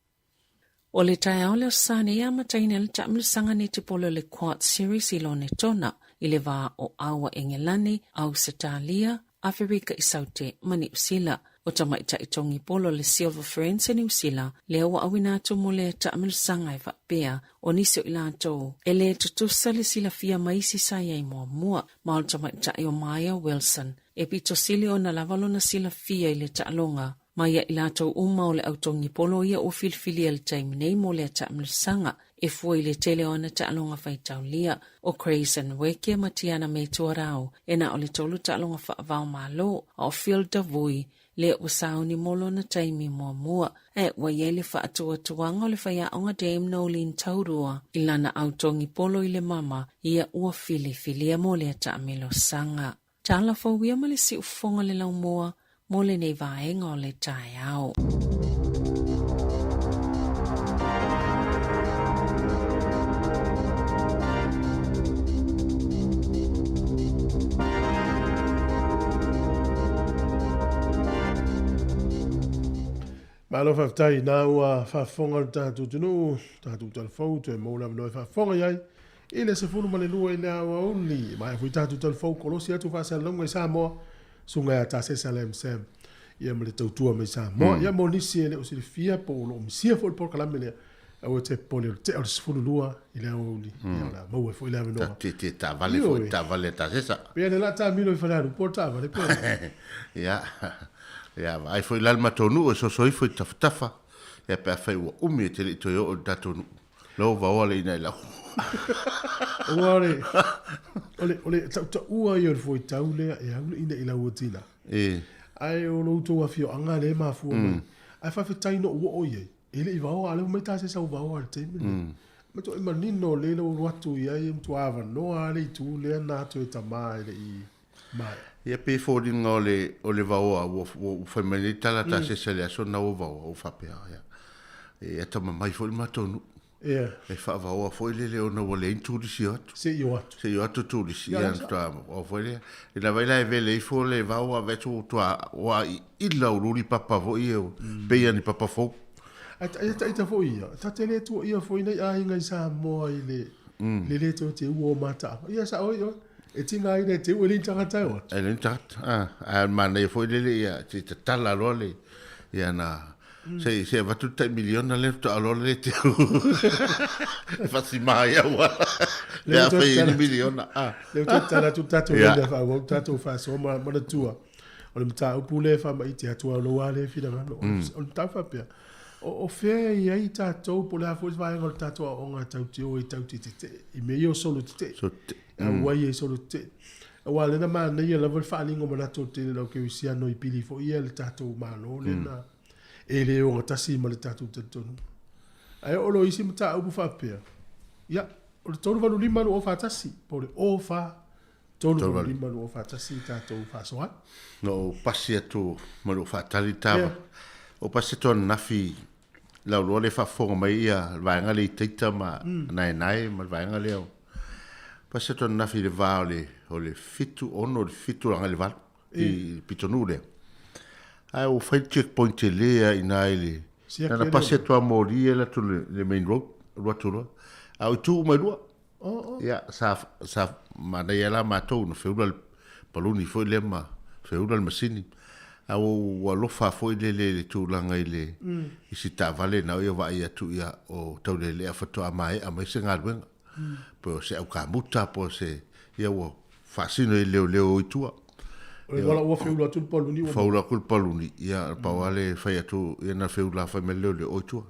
O le tai au leo sane ia mataina le tamlisanga ni tipolo le Quad Series ilo ne tona, ile va o awa engelani au Setalia, Afrika isaute mani usila, o tamaita i tongi polo le Silver Friends e New Zealand, le awa awinato mo le tamlisanga e whapea, o niso ilato, e le tutusa le sila fia maisi saya i mua, ma o tamaita i o Maya Wilson, e pito sili o na lavalo na sila fia i le taalonga, Maya ilato uma o le autongi polo ia o filfilia le taimi nei mo le tamlisanga, e fua le tele o na taalonga whaitau lia, o Crazen Weke matiana me tuarau, e na o le tolu taalonga whaavau malo, o Phil Davui, le usau ni molo na taimi mua, e waiele whaatua tuanga o le whaiaonga Dame Nolene Taurua, ilana autongi polo i le mama, ia ua filia mo le taamilo sanga. Tala fawia ma le si ufonga le lau mua, mo le nei vaenga o le tai au. Malo whaftai nā ua whafonga tātou tunu, tātou talfou, tue maula mnoi whafonga iai, ile se funu male lua ile awa uli, mai fui tātou talfou kolosi atu whasalonga i Samoa, sunga ya tā Salem Sam, ia male tautua me Samoa, ia mo nisi ele o sili fia po lo misia fo por kalame lea, au te pole o te o se funu lua ile awa uli, ia la maua fo ile awa noa. Ta vale fo, ta vale ta sesa. Pea ne la ta milo i whanaru, por ta vale po. Ia. Ya, ai foi la matonu o so foi tafa. Ya pa fa o umi te le to o datonu. Lo va ole ina la. Ole ta ua yo foi taule e au ina ila wotina. Ai o lo to afio anga le ma fu. Ai fa fetai no o ye. Ele i va o ale me ta se sa va o te. Ma to ma nino le lo watu ia i tu ava no ale tu le na to ta mai le i. Ia pe fōringa o le vaoa o whaimene tala ta se se lea so na o vaoa o whapea. E atama mai fōri matonu. E whaavaoa fōi le leo na wale intūrisi atu. Se i o atu. Se i o atu tūrisi. Ia o fōi lea. E na waila e vele i fō le vaoa vetu o tua wa ila ururi papa fōi e o peia ni papa fō. Ita fōi ia. Ta te le tu ia fōi nei ainga i Samoa i le te o te ua o mata. Ia sa oi oi. E tinga i ne te ua li tangata o. E li tangata. A mana i fōi lele ia. Te tala role. Ia na... Se va tutta miliona le to allora le te fasi mai wa le fai miliona le tutta to le fa go tato fa so ma tua o le mta o pule fa mai te atua lo wale fina no o ta fa pe o fe ia i tato pole a fo vai o tato o nga tau te o i tau te i me io solo te wa ia solo te wa le na ma na ia level fa lingo ma to te lo ke sia no i pili fo ia le tato ma lo le na e le o tasi ma le tatu tonu. Ai o lo isi mta upu whapea. Ia, o le tonu vanu lima no o whatasi. Po le o wha, tonu vanu lima no o whatasi tatou whasoa. No, pasi atu ma lo whatali tawa. O pasi tonu nafi lau loa le whafonga mai ia vaenga le teita ma nai ma vaenga leo. Pasi tonu nafi le vā o le fitu ono le fitu ranga le valu. I pitonu leo. Ai o fai checkpoint lea ina ele. Na pase to moria la to le main road, rotulo. Au tu mai lua. Ya sa mana ia ma to no feudal paluni foi le ma feudal masini. Au wa lo fa foi le tu langa ile. Isi ta vale na ia va ia tu ia o tau le a foto a mai se ngalwen. Po se au ka muta po se ia wo fasino leo itua. Wala ua feula tu paluni. Faula kul paluni. Ia pawale fai atu ia na feula fai me leo oitua.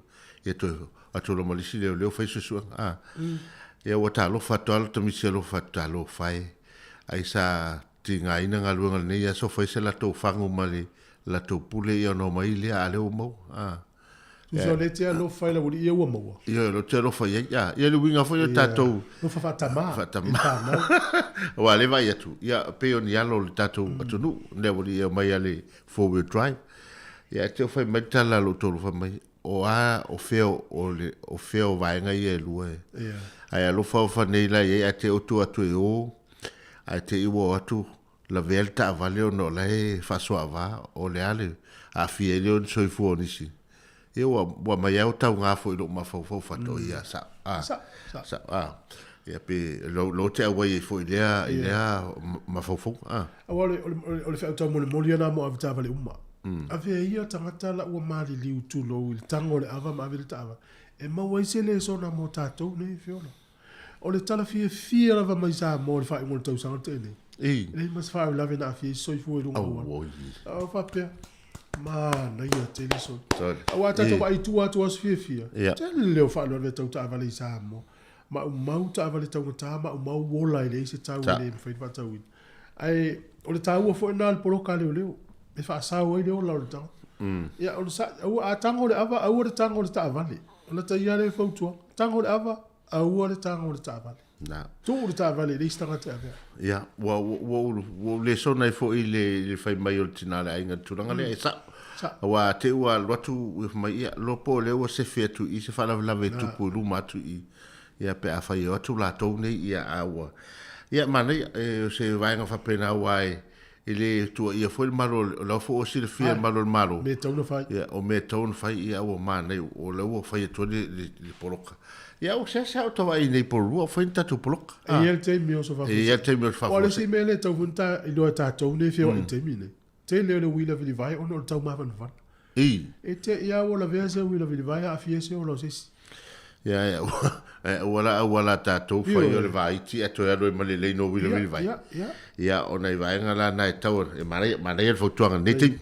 Ia to atu lo malisi leo fai susua. Ia wata lo fatu alo tamisi lo fatu alo fai. Ai sa tinga ina ngaluenga nei ia so fai se la tau fangu mali la tau pule ia no mai lea a leo mau. Uso le te alo fai la wuri ia ua maua. Ia lo te alo fai ia. Ia le winga fai ia tatou. No fatama. Wa le vai atu. Ia peo ni alo le tatou atunu. Ne wuri ia mai ale 4-wheel drive. Ia te fai mai tala lo tolu fai mai. O feo vaenga ia lua. Ai alo fa nei la ia te otu atu e o. Ai te iwo atu. La velta a valeo no la e fasoa va. O le ale. A fie leo ni soifu o nisi. E wa mai au tau ngā fo i lo mawhau whato ia sa. Ia pe lo te awai e fo i lea mawhau. Awale o le whau tau mole ana mo avita vale uma. Ave ia tangata la ua maari liu tu lo i tango le ava ma avile ta ava. E maua ise le sona mo tātou nei whiona. O le tala fia lava mai sa mo le whae ngol tau sanga tēne. Le mas whae lave na fia soifu e runga ua. Au whapea. Mana ia te leso. Awa tato wa itu atu as fia. Tele leo whaano le tau ta avale i sa mo. Ma umau ta avale tau ngata ma umau wola i le se tau le mwhaid whatau in. Ai, o le tau ua fo ina le poloka leo. E wha asau ai leo lau le tanga. Ia, o le sa, a tango le ava, au le tango le ta avale. O le ta ia le fautua. Tango le ava, au le tango le ta avale. Tu le ta avale, le istanga te avea. Ia, wa le sona i fo i le whai mai o le tinale ainga turanga le e sa. Wa te ua lotu mai ia lopo le ua se fetu i se whalawalawe tupu ruma atu i. Ia pe a whai o atu la tau nei ia awa. Ia mana se vaenga whapena wai. Ele tua ia foi malo la fo o sir fia malo malo me tau no fai o me tau no fai ia o mana o la o fai to le poloka ia o se sa to vai nei por o foi ta tu poloka e ele tem meu so fa e ele tem meu fa o le si me le tau funta i do ta tau ne fio te mine te le wila vi vai o no tau ma van van e te ia o la vese wila vi vai a fiese o lo sis ia wala tātou whai o le vai ti ato ero e male lei no wila wili vai. Ia, o nei vai ngala nai tau, e mana ia whautuanga neti.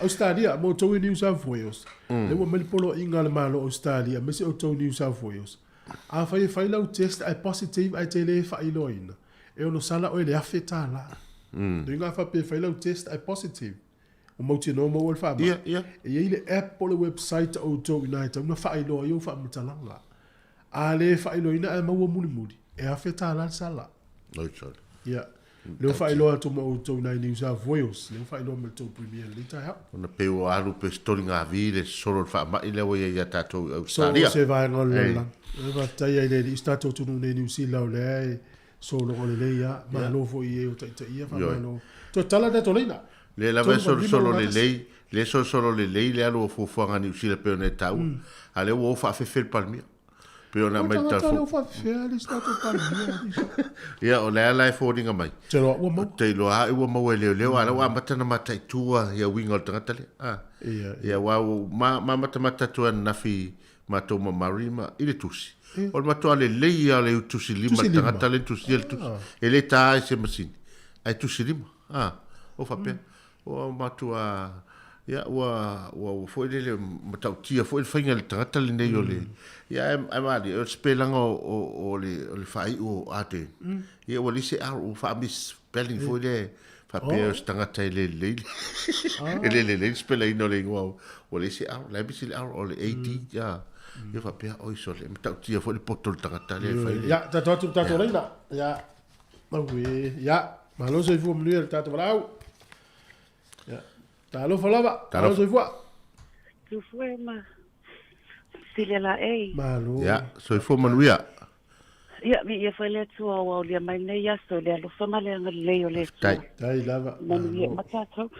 Australia, mo tau i New South Wales. Le wa mele polo inga le malo Australia, mese o tau New South Wales. A whai lau test ai positive ai te le whai loina. E ono sala o le awhi tā la. Doi ngā whai lau test ai positive. O mauti no mo wal wha ma. E i le app o le website o tau i nai tau, na whai loa i o wha matalanga. A le whailo ina e maua muli muli. E a whetā lan sala. No chod. Ia. Leo fai loa to mo to na New South Wales. Leo fai loa to Premier League tai ha. Ona pe o alu pe story nga vile solo fa ma ile wo ya tato Australia. So se vai ngol la. Eva tai ile di stato tu no New Zealand le solo ngol le ya ma lo fo ie o tai ia fa ma no. To tala da to leina. Le la ve solo le solo le alu fo fo nga New Zealand pe ne tau. Ale wo fa fe palmia. Pero na mai ta fo. Ya o la fo dinga mai. Te lo wa mo. Te lo a wa mo le ala wa mata na mata tua ya wingo tanga le. Ya wa ma mata tua na fi ma to ma marima ile tusi. O ma to le ya le tusi lima tanga le tusi el tusi. Ele ta se masin. Ai tusi lima. O fa pe. O ma tua ya wa foi le matautia foi fainga le tangata le nei ole ya amali o spelanga o le fai o ate ya o lise o fa mis spelling foi le fa pe tangata le le spela ino le ngwa o lise la bisil o le 80 ya fa pe o iso le matautia foi le potol tangata le fai ya ta reina ya mawe ya malo se fu mluer ta brau ya Talo falava, talo soy fua. Tu fue ma. Sile la ei. Malo. Ya, soy fua manuia. Ya, mi fue le tu o le mai ne ya so le lo fama le ngle o le. Tai lava. Manuia matato.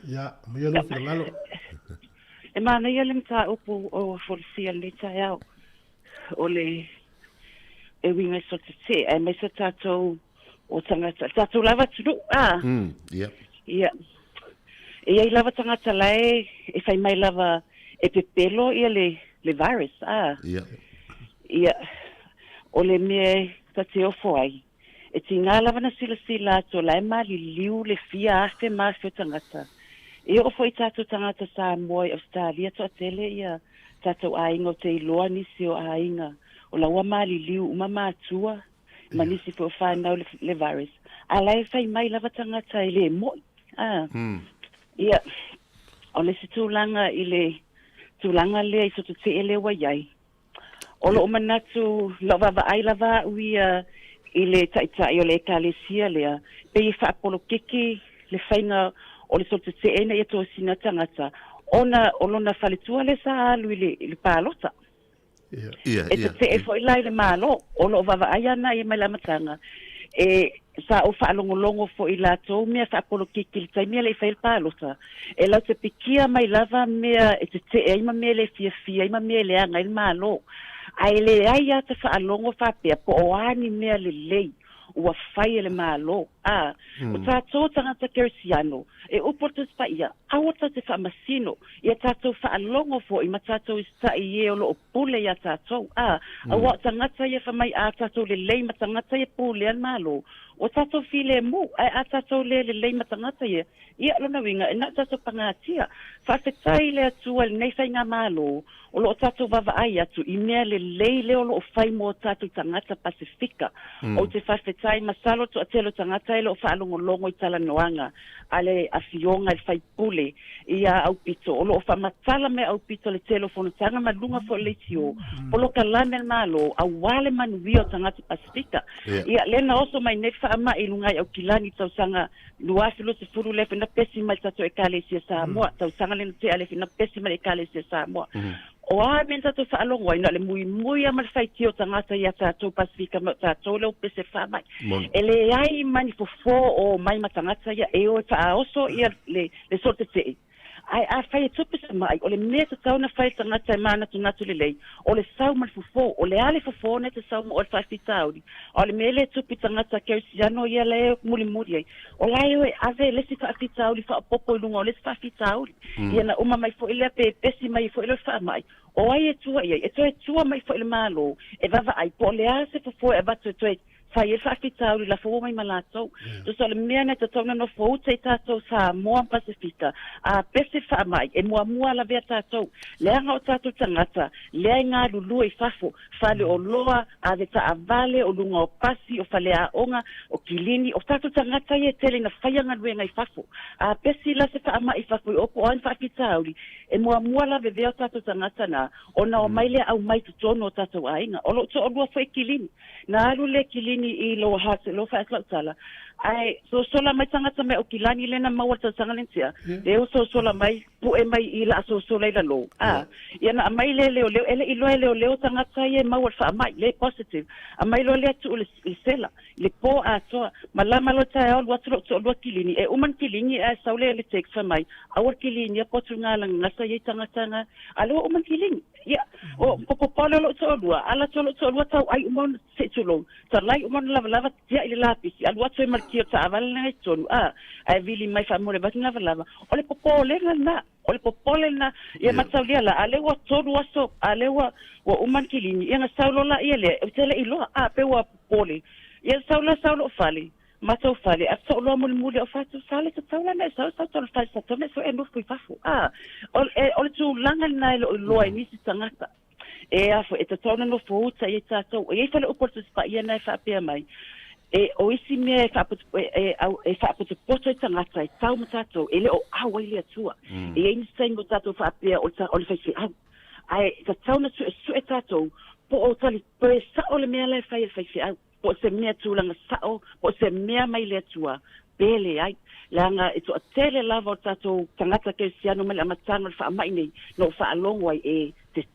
Ya, mi lo filalo. E ma ne ya le mta upu o forcia le tao. O le e winga so te e me so tato o tanga tato lava tu. Ya. Ya. E ai lava tangata lai, e fai mai lava e pepelo ia le virus, Ia. Ia, o le mea ta te ofo ai. E ti ngā lava na sila ato lai mali liu le fia afe mafio tangata. E ofo i tato tangata Samoa i Australia to atele ia tato ainga o te iloa nisi o ainga. O laua mali liu umama atua, ma nisi fo whanau le virus. A lai fai mai lava tangata i le moi. Ia, o le si tūlanga i le tūlanga lea i soto te ele wa iai. O lo manatu lava ai lava uia i le taitai o le ekalesia lea. Pe i whaapolo kiki le whainga o le soto te ena i ato sina tangata. Ona o lona whaletua le sa alu i le pālota. Ia. E te e fo i lai le malo. O lo vava ai ana i mai la matanga. E sa o whaalongolongo fo i lato mea whaapolo kiki tai mea le whail pālota. E lau te pikia mai lava mea e te eima mea le fia ima mea le anga il malo. Ai le ai ata whaalongo whapea po o ani mea le lei ua whai le malo. O tātou tangata keresiano e uportas pa ia awata te whaamasino ia tātou whaalongo fo i ma tātou istai e o loo pule ia tātou. Awa tangata ia whamai a tātou le lei ma tangata ia pule an malo. O tātou file mu, a tātou le lei ma tangata ia. Ia lona winga, e na tātou pangatia. Whawhetai le atua le nei whai ngā malo. O loo tātou vava ai atu, i mea le lei leo loo whai mo tātou tangata Pasifika. O te whawhetai masalo tu atelo tangata e loo whaalongolongo i tala noanga. Ale afionga i whai pule i a au pito. O loo whamatala me au pito le telefono tanga malunga fo le tio. Polo ka lame malo, a wale manuia o tangata Pasifika. Ia lena oso mai ne whaama i lungai au kilani tau sanga luafilo se furu lefe na pesi mai tato e kalesia Samoa. Tau sanga lena te alefi na pesi mai e kalesia Samoa. O a men tato whaalongo ai na le mui amal whaitio tangata ia tātou Pasifika ma tātou leo pese whaamai. E le ai mani fofo o mai matangata ia e o e whaaoso ia le sorte te. Ai a whai e tupisa mai, o le mea te tau na whai tangata e mana tu natu le lei, o le sau mani fofo, o le ale fofo ne te sau mo o le whai tauri, o le mea le tupi tangata keresiano ia le muli ai, o lai oe ave lesi whai tauri, wha popo ilunga o lesi whai tauri, ia na uma mai fo ilea pe pesi mai fo ilea wha mai, o ai e tua ia, e tua mai fo ilea malo, e vava ai, po le ase fofo e batu e fai e whawhitauri la fo mai malatou. Tu so le mea ne te tauna no fo te tātou Samoa Pasifika. A pese wha mai, e mua la vea tātou. Leanga o tātou tangata, lea ngā lulu i whafo, whale o loa, a de ta avale, o lunga o pasi, o whale a onga, o kilini, o tātou tangata i e tele na whaianga nuenga i whafo. A pese la se wha mai i whafo i opo oan whawhitauri, e mua la vea o tātou tangata na, o na o mai lea au mai tu tono o tātou ainga. O lo to o lua fo e kilini. Na alu le kilini kilini I lo hase lo fa sala sala ai so la mai tangata mai o kilani lena maua tanga lentia e so la mai pu e mai I la so la lo ia na mai le ele I lo le tangata ye maua fa mai le positive a mai lo le tu le sela le po a so malama lo ta o lo kilini e uman kilini e sa le tek fa mai awar kilini e potunga lang ngasa ye tangata alo uman kilini ia o popolo lo so dua ala so dua tau ai umon se tulo tarlai umon lava tia ile lapis alwa so markio ta aval na tonu ai vili mai fa more bat lava ole popole na ia mataulia la alewa tonu aso alewa wa uman kilini ia saulo la ile tele ilo pe wa popole ia saulo fali matau fali a saulo muli o fatu sale ta saula na sa tol fa sa tome so endo fu fafu ole tu langa na lo ai nisi tangata e afo e tona no fu ta e tato e fa o porto spa ia na fa pe mai e o isi me fa pu porto tangata tau matato ele o awa ile atua e ni sengo tato fa pe o fa ai ta tona su tato po o tali pe sa ole me le fa po se mea tūlanga sao, po se mea mai le tua, pele ai, langa e toa tele lava o tatou tangata ke siano mele amatanga le wha mai nei, no wha alongo ai te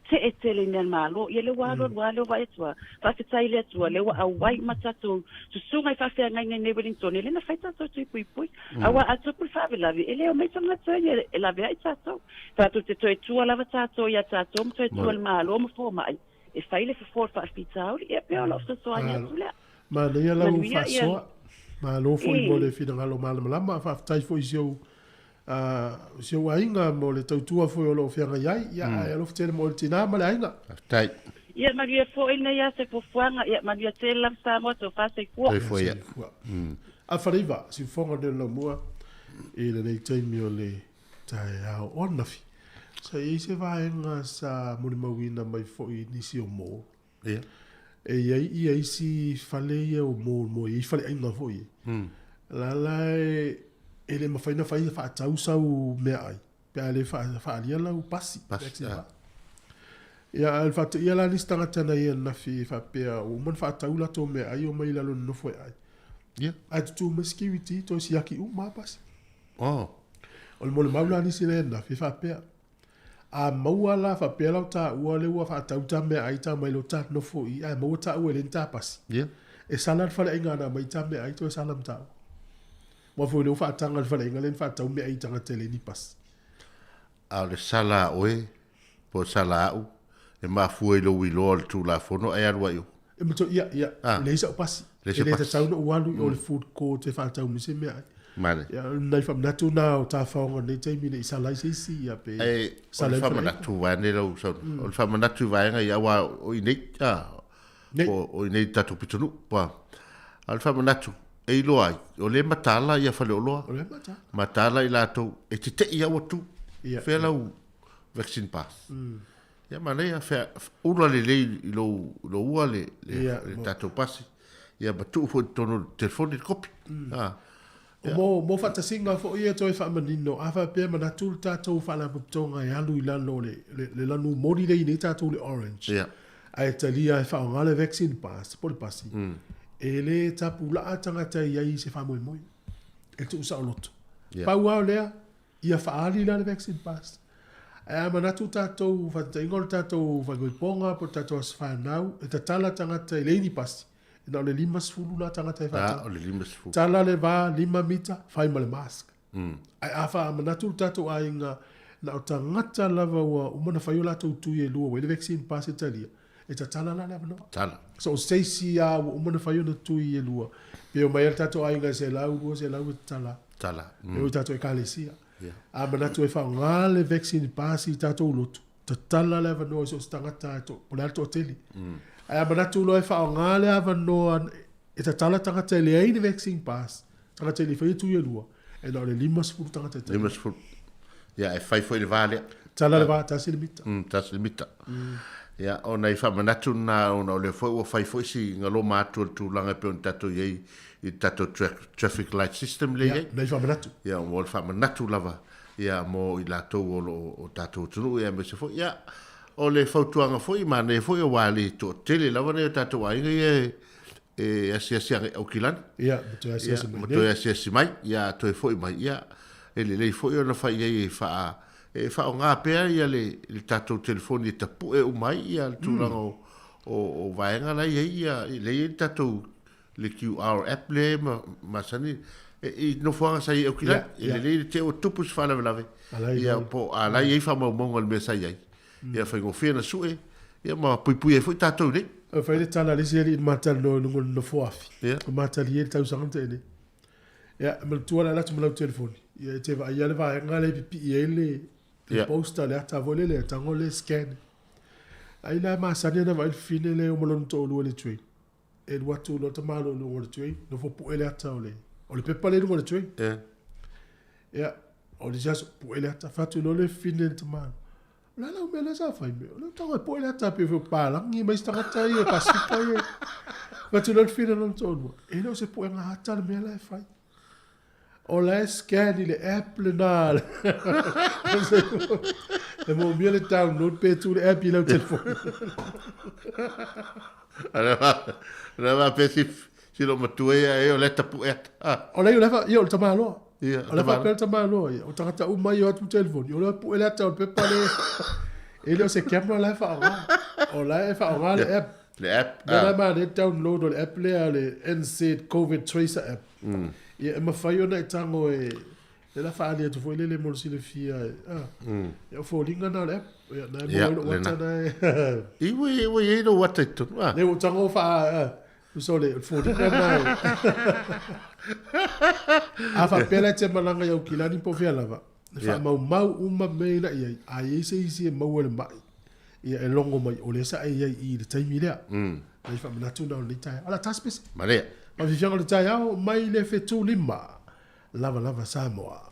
tele mea malo, ia le walo wa e tua, whawhetai le tua, le wa awai matatou, susungai whawhea ngai nei Wellington, ele na whai tatou tui pui, awa atopul whawelavi, ele o mei tangata e lawe ai tatou, tatou te toe tua lava tatou, ia tatou, mtoe tua le malo, ma fō mai, e faile fa for fa fitau ia pe ala so anya tula ma le la fa so ma lo fo I mole fina ngalo malama fa tai fo isio ainga mo le tautua fo lo fianga ia ia lo ftele mo tina ma le ainga tai ia ma ia fo ina ia se fo fuanga ia ma ia te lam sa mo to fa se fo fo ia a fariva si fonga de lo mo e le nei taimi o le tai ao onafi sa se vai nga sa mawina mai foi nisi o mo ia e ia si fale o mo I fale ainga foi la ele ma faina fa tausa o me ai pe ale fa ali la o pasi ia al fa ia la lista tana ia na fi fa pe o mon fa taula to me ai o mai la no foi ai ia at tu security to si aki o ma pasi o mo maula ni sile na fi fa pe a maua la fa pela ta ua le ua fa tauta me ai ta mai lo ta no fo I a maua ta ua le ta pas e sala fa le inga na mai ta me ai to sala ta mo fo le fa tanga fa le inga le fa ta me ai tanga tele ni pas a le sala oe po sala u e ma fu e lo wi lo tu la fo no ai alwa yo e mo to ia le sa pas le ta ta no walu o le food court e fa ta me se me ai mane ya nai fam natu na o ta faonga nei taimi nei sala si ya pe sala fam natu wa ne lo so o fam natu wa nga ya wa o nei o nei tatu pitunu pa al fam natu e lo ai o le matala ya fa lo matala I lato e te ia o tu fe la vaccine pass ya mane ya fe ula le lo ua le tatu pass ya batu fo tono telefone copy mo fata singa fo ia toi fa manino afa pe mana tu tatou fa la putonga ya lu la lo le la nu modi le ni tatou le orange ai talia fa ngale vaccine pass por passi ele tapu la atanga tai ai se fa moi e tu sa lot pa wa le ia fa ali la vaccine pass ai mana tu tatou fa ingol tatou fa go ponga por tatou fa now e tatala tanga tai le ni passi na le limas fulu la tanga tai fa o le limas fulu tala le va 5 mita fai male mask ai afa manatu tato ainga na o tangata lava wa umana fai ola tu tu ye lua we le vaccine pass italia e tala la lava no tala so stacy ya umana fai ona tu ye lua pe o mai tato ainga se lau tala e o tato e kalesia a manatu e fa ngale vaccine pass tato lotu tala lava no so tangata to ola to teli ai manatu lo e fa ngale ava no e tala tangata le ai vaccine pass tangata le fai tu ye lua e no le limas fu tangata limas fu ya e fai foi le vale tala le va ta se limita ya ona I fa manatu na ona le foi o fai foi si ngalo matu tu langa pe on tato ye I tato traffic light system le ye na fa manatu ya mo fa manatu lava ya mo I la to o tato tu ya me se foi ya o le fautuanga foi ma ne foi o wali to tele lava ne tato ai ye e asia o kilani. Ia, to asia mai, ia to foi mai, ia le foi ona fa ia fa o ngā pēr ia le tātou telefoni tapu e umai ia tūranga o vaenga lai ia le tātou le QR app le masani no fuanga sai o kila le te o tupus fala lave ia po ala ia fa mo le mesa ia ia fa ngo fena sue ia ma pui e foi tātou ne o fa le tala le seri matal no foafi matal ia tau sangante ne ia mal tuala la tuma telefoni ia te va ia le vaenga le pipi ia le posta le ata vole le tango le scan ai la masani na vai fine le o malon to le tui e watu lo tamalo lo le tui no fo pu ele ata ole o le pepa le le tui ia o le jas pu ele ata fatu lo le fine tamalo la me la sa fai me lo tango pu ele ata pe fo pala ngi mai sta ata ia pasita ia fatu lo fine lo to e no se pu nga ata le me la fai o la scan le app le nal e mo bien le download pe tu le app le telefone Rava si lo matuea e o le tapu e o le leva io le tamalo o le fa pel tamalo o tangata uma io tu telefone o le pu ele ata o pe pale e le se chiama la fa o la fa o le app da ma le download o le app le NZ COVID Tracer app ia ma fai ona tango e la fa ali tu foi le mo si le fia ia fo linga na le na mo wata na i no wata tu le o tango fa so le fo linga na a fa pela te malanga ia kilani po fia lava fa mau uma me na ia ai se mau le mai ia e longo mai o le sa ia i le taimi le ai fa na tu na le tai ala taspes mare ma viviamo le tai au mai le fetu lima lava Samoa.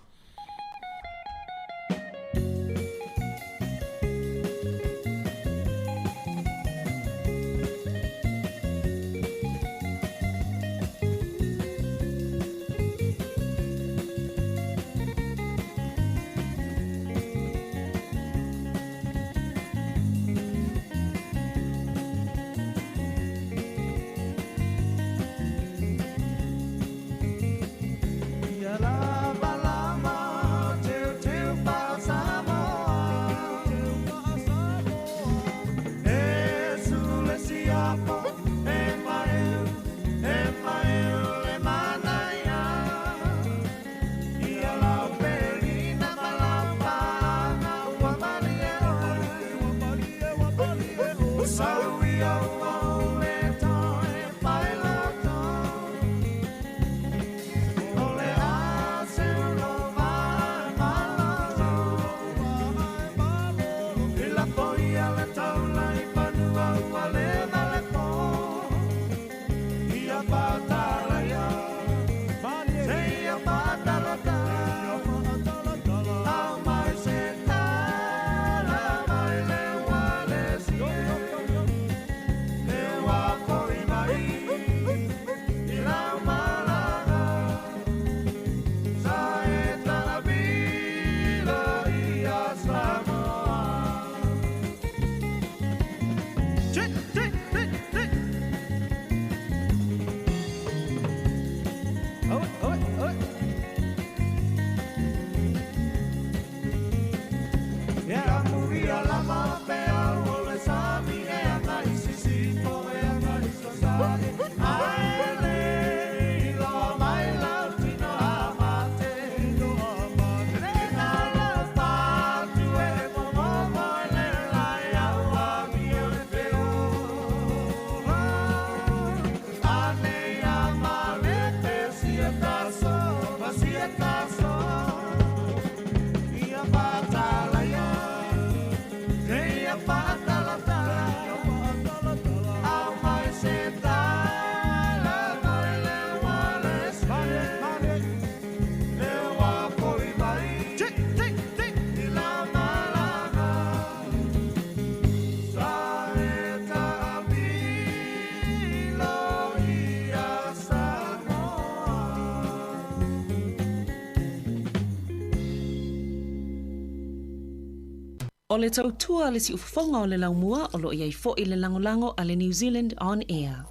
O le tautua le si ufonga o le laumua o lo iai fo i le langolango a le New Zealand On Air.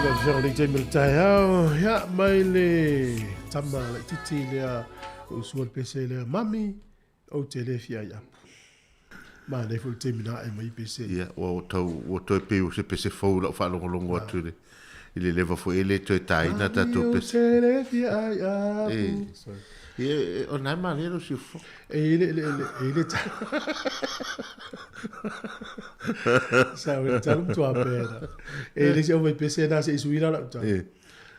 Fiona te miltai au ya mai le tama le titi le o sual pese le mami o te le fia ya ma le fu te mina e mai pese ya o to pe o se pese fo la fa longo atu le il leva fo ele to tai na ta to pese te le fia ya e o na ma le si fo ele sa o talu to apera ele se o mai pese na se suira la ta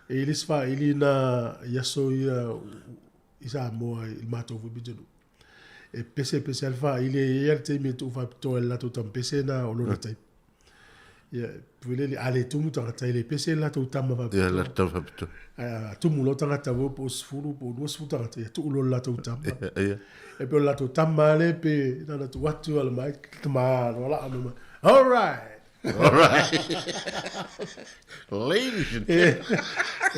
ele sfa ele na yaso ia Samoa il mato fu bijenu e pese alfa il e te mi tu fa to la to tam pese na o lo tai ya pule ale tu mu ta ile pese la to tam va ya la to va to tu mu lo ta ta vo po sfuru po do sfu ta tu lo la to tam e pe la to tam male pe na tu watu al mai ma wala ama all right ladies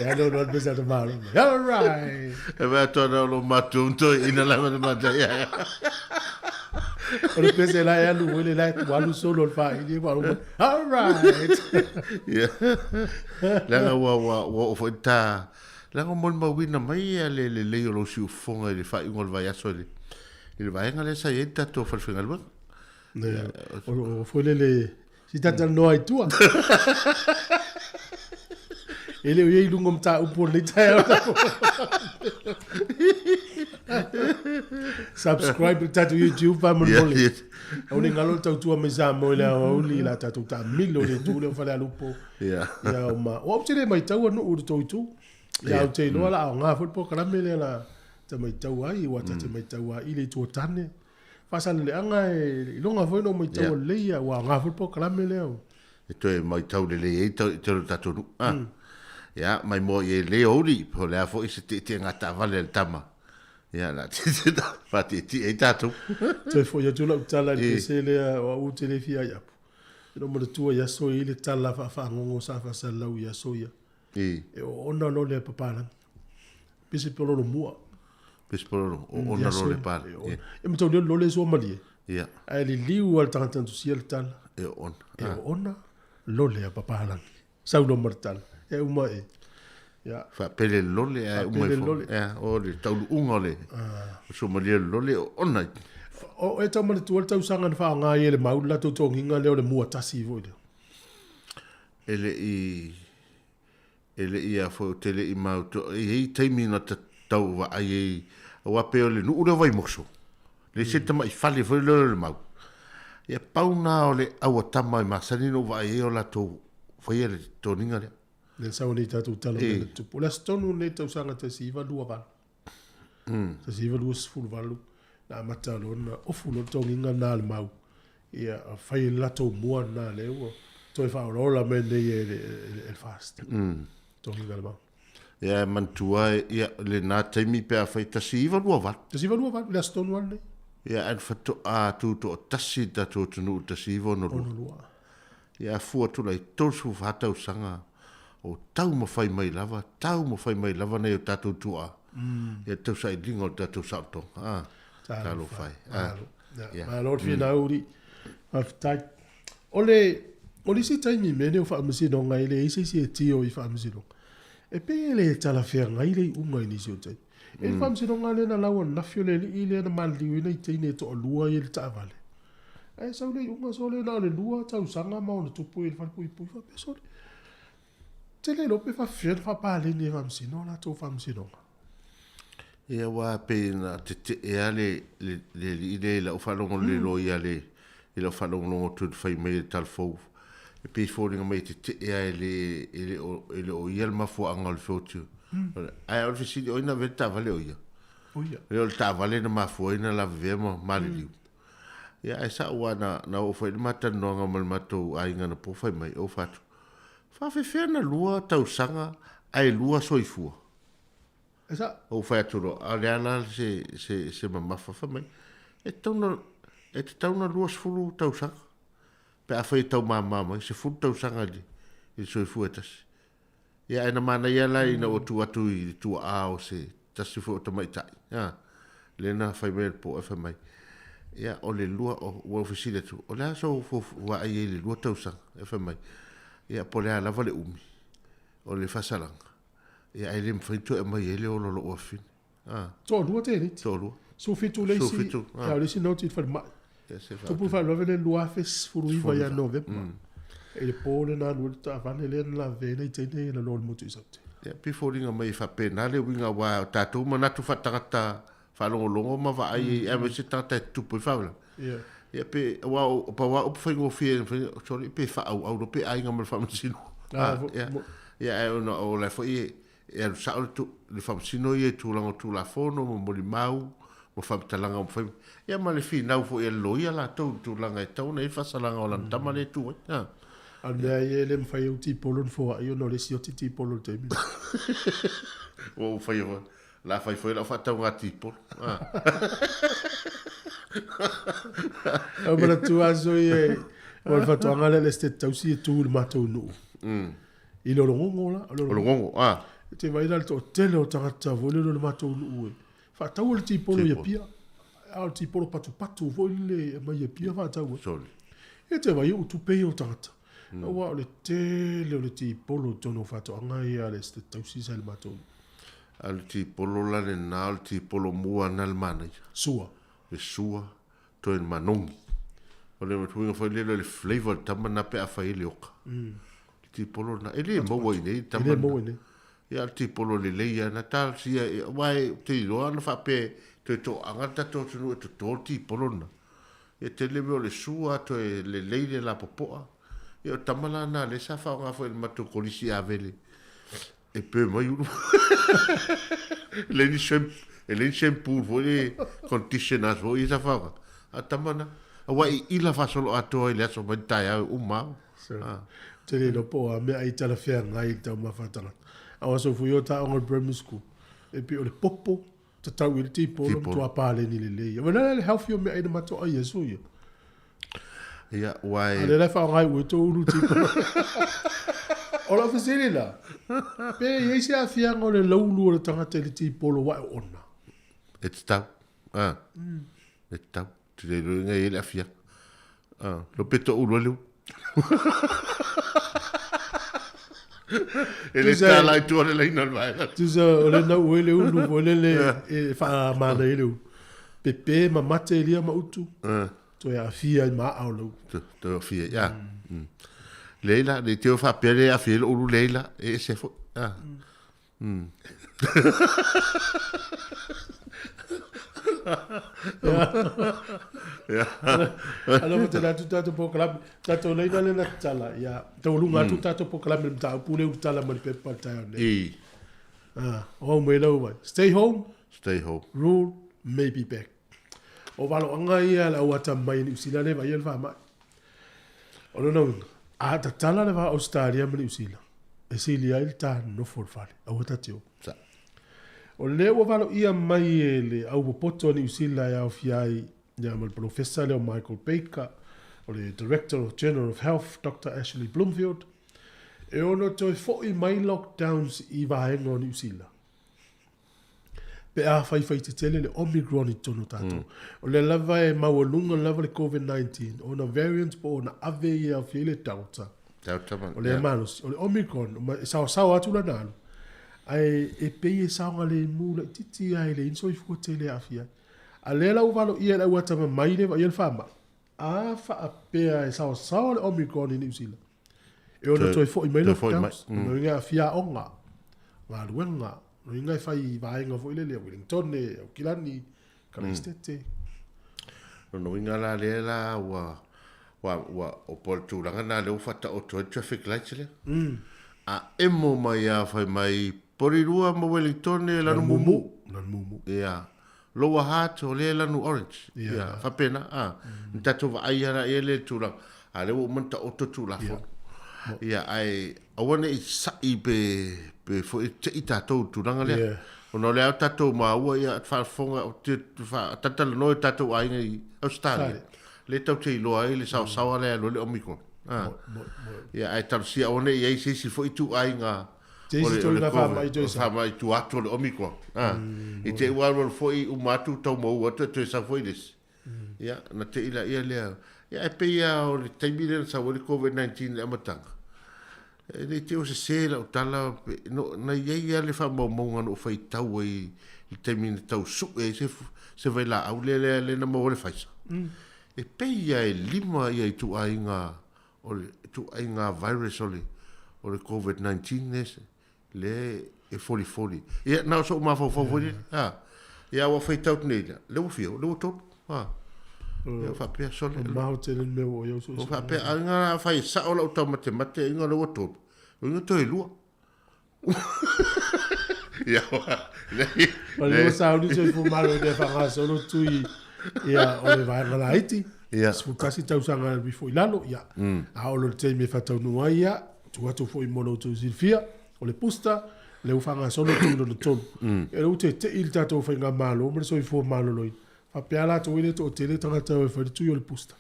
I don't know what to mal. All right. E va to lo matunto ina la mata ya. Ora pese la ya lu le la walu solo fa ili wa. All right. Yeah. La wa fo ta. La mo ma wina mai le lo si fonga le fa ingol va ya sole. Il va ngale sa yenta to fa fingal ba. O fo le si tata no ai tua. Ele o ia lungom ta upor le tai. Subscribe to YouTube pa mo le. Oni ngalo ta tua me sa mo le o li la ta ta milo le tu le fa le lupo. Ya ma. O te mai tau no u to tu. Ya te no la nga fo po kala me le la. Te mai tau ai wa te mai tau ai le tu tane. Fasan le anga e longa fo no mai tau le ya wa nga fo po kala me le. E to mai tau le e te ta tu. Ya mai mo ye le ori po le fo ise te ngata vale le tama. Ya la ti fa ti e tatu. Te fo ya tu la tala le se le o te le fia ya. No mo tu ya so ile tala fa ngongo sa fa sa lau ya so ya. E ona lo le papala. Pisi polo lo mua. Pisi polo ona lo le pa. E mo tu lo le so mali. Ya. Ai le liu al tanga tantu siel tala. E on. E ona lo le papala. Sa lo mortal. E uma e. Ya. Fa pele lole e uma e. Ya, o le tau unga le. So mali lole ona. O e tau mani tu tau sanga fa nga ye le maula to tonginga le o le mua tasi vo le. Ele ia fo tele i mau to e taimi na tau wa ai wa pe le nu ura vai mokso. Le se tama i fale fo le mau. Ia pauna o le awa tama i masani no wa e o la to fo ye le toninga le. Le sa ni tatu talo le tu pola stonu ne tau sanga te siva lua val. Te siva lua sfulu valu. Na mata lona o fulo tonginga na le mau. Ia fai lato mua na le o. Toi fa rola me ne el fast. Tonginga le mau. Ia mantua ia le na taimi pe a fai ta siva lua val. Te siva lua val le stonu al ne. Ia an fato a tu to tasi ta to tunu ta siva no lua. Ia fu tu lai tosu fata usanga. O tau mo fai mai lava nei o tatu tua. Ia tau sai dingo o tatu salto. Talo fai. Ma lord fina uri. Aftai. Ole si taimi mene o fa amasi no ngai le isi si tio i fa amasi no. E pe le tala fia ngai le unga ni si o tai. E fa amasi no ngai na lawa na fio le ile na maldi wi nei tine to lua i le tavale. E sa le unga so le na le lua tau sanga ma o tupu i fa pui fa peso. Tele lope fa fia fa pale ni fa amasi no la to fa amasi no. Ia wa pe na te e ale la o fa longo le lo ia le o fa longo tu fai me tal fo e pe fo ringa me te e ele o ia ma fo anga le fotu ai o fisi o ina veta vale o ia o ta vale na ma fo ina la vemo mali ia esa wa na o fa mata no nga mal mato ai nga na po fai mai o fatu fa fe na lua tau sanga ai lua soifua. Esa o faturo ala se mama fa mai e tauna luas fulu tau sa pe a foi tau mama se fu tau sanga li il soi fuetas ya ena mana ya la ina o tu atu i tu a o se tasi fu to mai tai ya lena fai mer po fa mai ya o le lua o ofisile tu o la so fu wa ai le lua tau sa fa mai ya po le ala vale umi o le fasalanga. Ia ai le mfaitu e mai ele o lo ofin. To lua te ni. To lua. So fitu le si. Ya le si noti fa ma. To pu fa love le lua fes furuiva ya November. E le pole na lua ta fa le la vele te ne la lor motu isate. Ya piforinga mai fa pena le winga wa tatu manatu fa tangata fa longo ma va ai e me se tata tupu fa la. Yeah. Ya pe wa op fa ngo fie sorry pe fa au pe ai nga fa msino. Ya o la fo e sa tu le fa msino ye tu la fono mo li mau mo fa talanga mo fa ya ma le fi na fo e lo ya la tu langa e tau nei fa salanga o la tama le tu. Anda ye le mfai uti polon fo yo no le si uti polon te mi. O fai la fai foi la fata un tipo. Abra tu aso ye o fatu ngale le ste tausi tu le mato no. I lo longo la, lo longo. Te vai dal to tele o tangata vole le mato no. Fa tau le tipo ye pia. Al tipo patu vole ma ye pia fa tau. E te vai o tu pe o tangata. Wa le tele o le tipo lo tono fatu ngai ale ste tausi sel mato. Al tipo lo la le na al tipo lo mua na mana. Sua. Le sua to en manongi. O le tuinga foi le flavor tamana pe a fai le oka. Tipo lo na ele mo wai nei tamana. Ele mo wai nei. Ya tipo lo le leia na tal sia wai te lo ana fa pe to angata to to tipo lo na. E te le le sua to le leile la popoa. E o tamala na le sa fa nga foi matu kolisi avele. E pe mai uru. Le ni ele shampoo foi conditioner foi isa fa. A tamana. Wai ila fa solo ato ile so bantai uma. Te le po a me ai tala fea ngai ta ma fatala. Awa so fu yo ta on primary school. E pi o le popo te tau i le tipo to apale ni le le. Ma le help you me ai de mato ai so yo. Ya wai. Ale le fa ngai wo to uru tipo. Ola fasili la. Pe ye se afia ngole laulu le tanga te le tipo lo wa ona. It's tau. It's tau. Te le ngai le afia. Lo peto ulu lu. Ele está lá e tu olha lá e não vai. Tu sa ole na uele ulu ole le fa mana ele. Pepe ma mate lia ma utu. To ya afia ma aulo. To afia ya. Leila, le teo fa pele a fil ulu Leila e se fo. Alo te la tu po club tato Leila le na tala ya. To lunga tu tato po club me ta pule u tala ma pe pa ta ne. O me lo vai. Stay home. Stay home. Rule may be back. O valo anga ia la wata mai ni usila le vai el fa mai. O no. A ta tala le va Australia me usila. E silia il ta no for fare. A wata tio. Sa. O le o valo ia mai ele au poto ni usila ya ofiai ya mal professor le Michael Baker o le Director General of Health Dr. Ashley Bloomfield. E ono toi fo i mai lockdowns i vaenga ni usila. Pe a fai te tele le Omicron i tono tato. O le lava e mawalunga lava le COVID-19. O na variant po na ave i a file tauta. Tauta man. O le manus. O le Omicron. Sao atu la nalo. Ai e pe e sao le mula titi ai le inso i fua tele a fia. A le la uvalo ia la uata ma mai le va i el fama. A fa a pe e sao le Omicron i New Zealand. E ono toi fo i mai lockdowns. No inga a fia onga. Ngā luenga. No inga fai vaenga fo ile le Wellington e o Kilani Kalistete. No inga la le la wa o portulanga na le ufata o traffic lights le. A emo mai a fai mai porirua ma Wellington e lanu mumu. Ia. Lower Heart o le lanu Orange. Ia. Fa pena. Ntato va aiara e le tula. A le o manta o tula fo. Ia ai awane i sai be fo te ita to turanga le. Ono le tato ma ua ia fa fonga te fa tata no tato ai ngai Australia. Le tau te loa ai le sao le le Omicron. Ia ai tal si one ia si fo itu ai nga. Te si to na fa mai to sa mai tu ato le Omicron. I te wa fo i umatu to mo wa te sa fo ilis. Ia na te ila ia le. Ia e pe ia o le taimile sa o le COVID-19 le amatanga. Le te o se la o tala no na ia le fa mo no fai tau i te mine tau su se vai la au le na mo le faisa. E pe ia e lima ia i tu ainga virus o le COVID-19 nese le e foli. Ia na so ma fo ia wa fai tau nei le o fio le o to ia fa pe so le ma o te le me o yo so o fa pe anga fai sa o la mate inga le o to inga to e lua ia le sa o se fu malo de fa so no tui ia o le vai la iti ia su kasi tau sanga bi fo ilalo ia a o le te me fa tau no ia tu fo i mono tu silfia o le pusta le ufanga so no tu no to e o te il tato fa nga malo mo so i fo malo loi fa piala to ile to tele tanga tau fa tu yo le pusta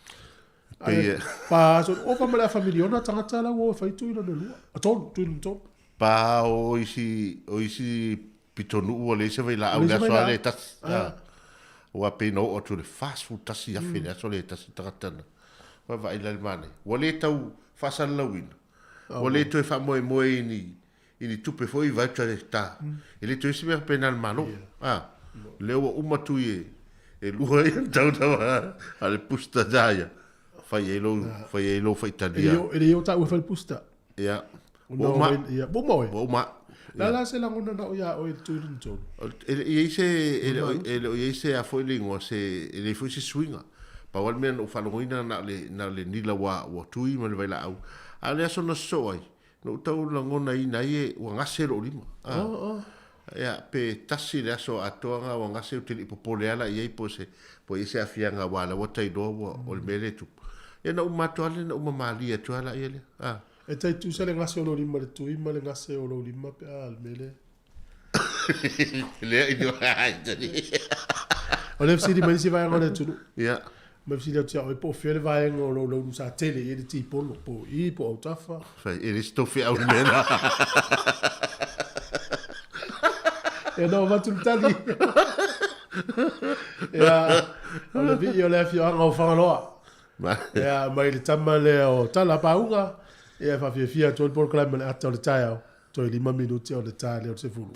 pa so o pa mala familia ona tanga tala wo fa tu no no a to pa o isi pitonu o le se vai la au la so le tas o apeno o tu le fast food tasi ya fina so le tasi tratana va vai la mane o le tau fa san la win o le to fa mo ni tupe foi vai tra sta ele to isi mer penal malo le o matu e lua ia tau ale pusta daya fai elo fai tadia ele yo ta o fai pusta ia bo ma la se la ngona o ya o tu nto ele ise a foi lingo se ele foi se swinga pa wal men o faloina na le nila wa tui ma le vai la au ale so no soi no tau la ngona ina e o ngasero lima ia pe tasi le aso atoanga o ngase utili popole ala ia po ise afianga wala wa tai do o le mele tu e na umato ale na umamali tu ala ele e tai tu sale ngase o lima le tu ima le ngase o lima pe al mele le idio o le fsidi mai si vai ngona tu ia ma fsidi tu o po fele vai ngona lo sa tele e ti polo po i po tafa fa ele stofi au mena e no va tu tali ya o le video le fio anga o fa loa ya mai le tamale o tala paunga e fa fia to por club le ato le taio to 5 minuti o le taio se fulu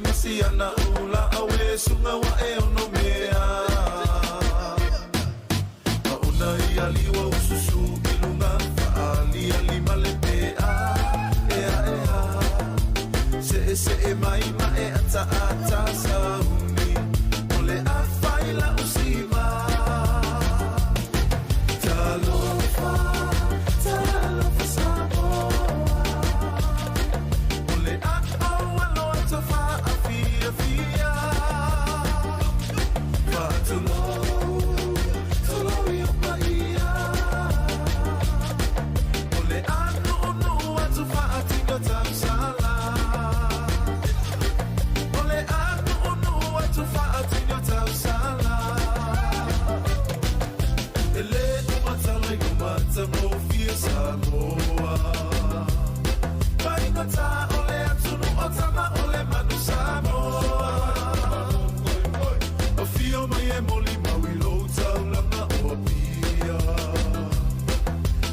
masi ana ula awe sunga wa e ono mea Mauna ia liwa ususu ilunga Faali ali malepea Ea ea Se e mai ma e ata ata sauni Ole a faila usima Talofa Samoa Ole a awalo atofa afia fia Fatulo Tolo ia Ole a no atofa atingo tamsala Ole a no atofa atingo tamsala Ele umatala kumata mo fia Samoa Paingata ole atunu otama ole manu Samoa Afio mai e moli mawilo taulanga o pia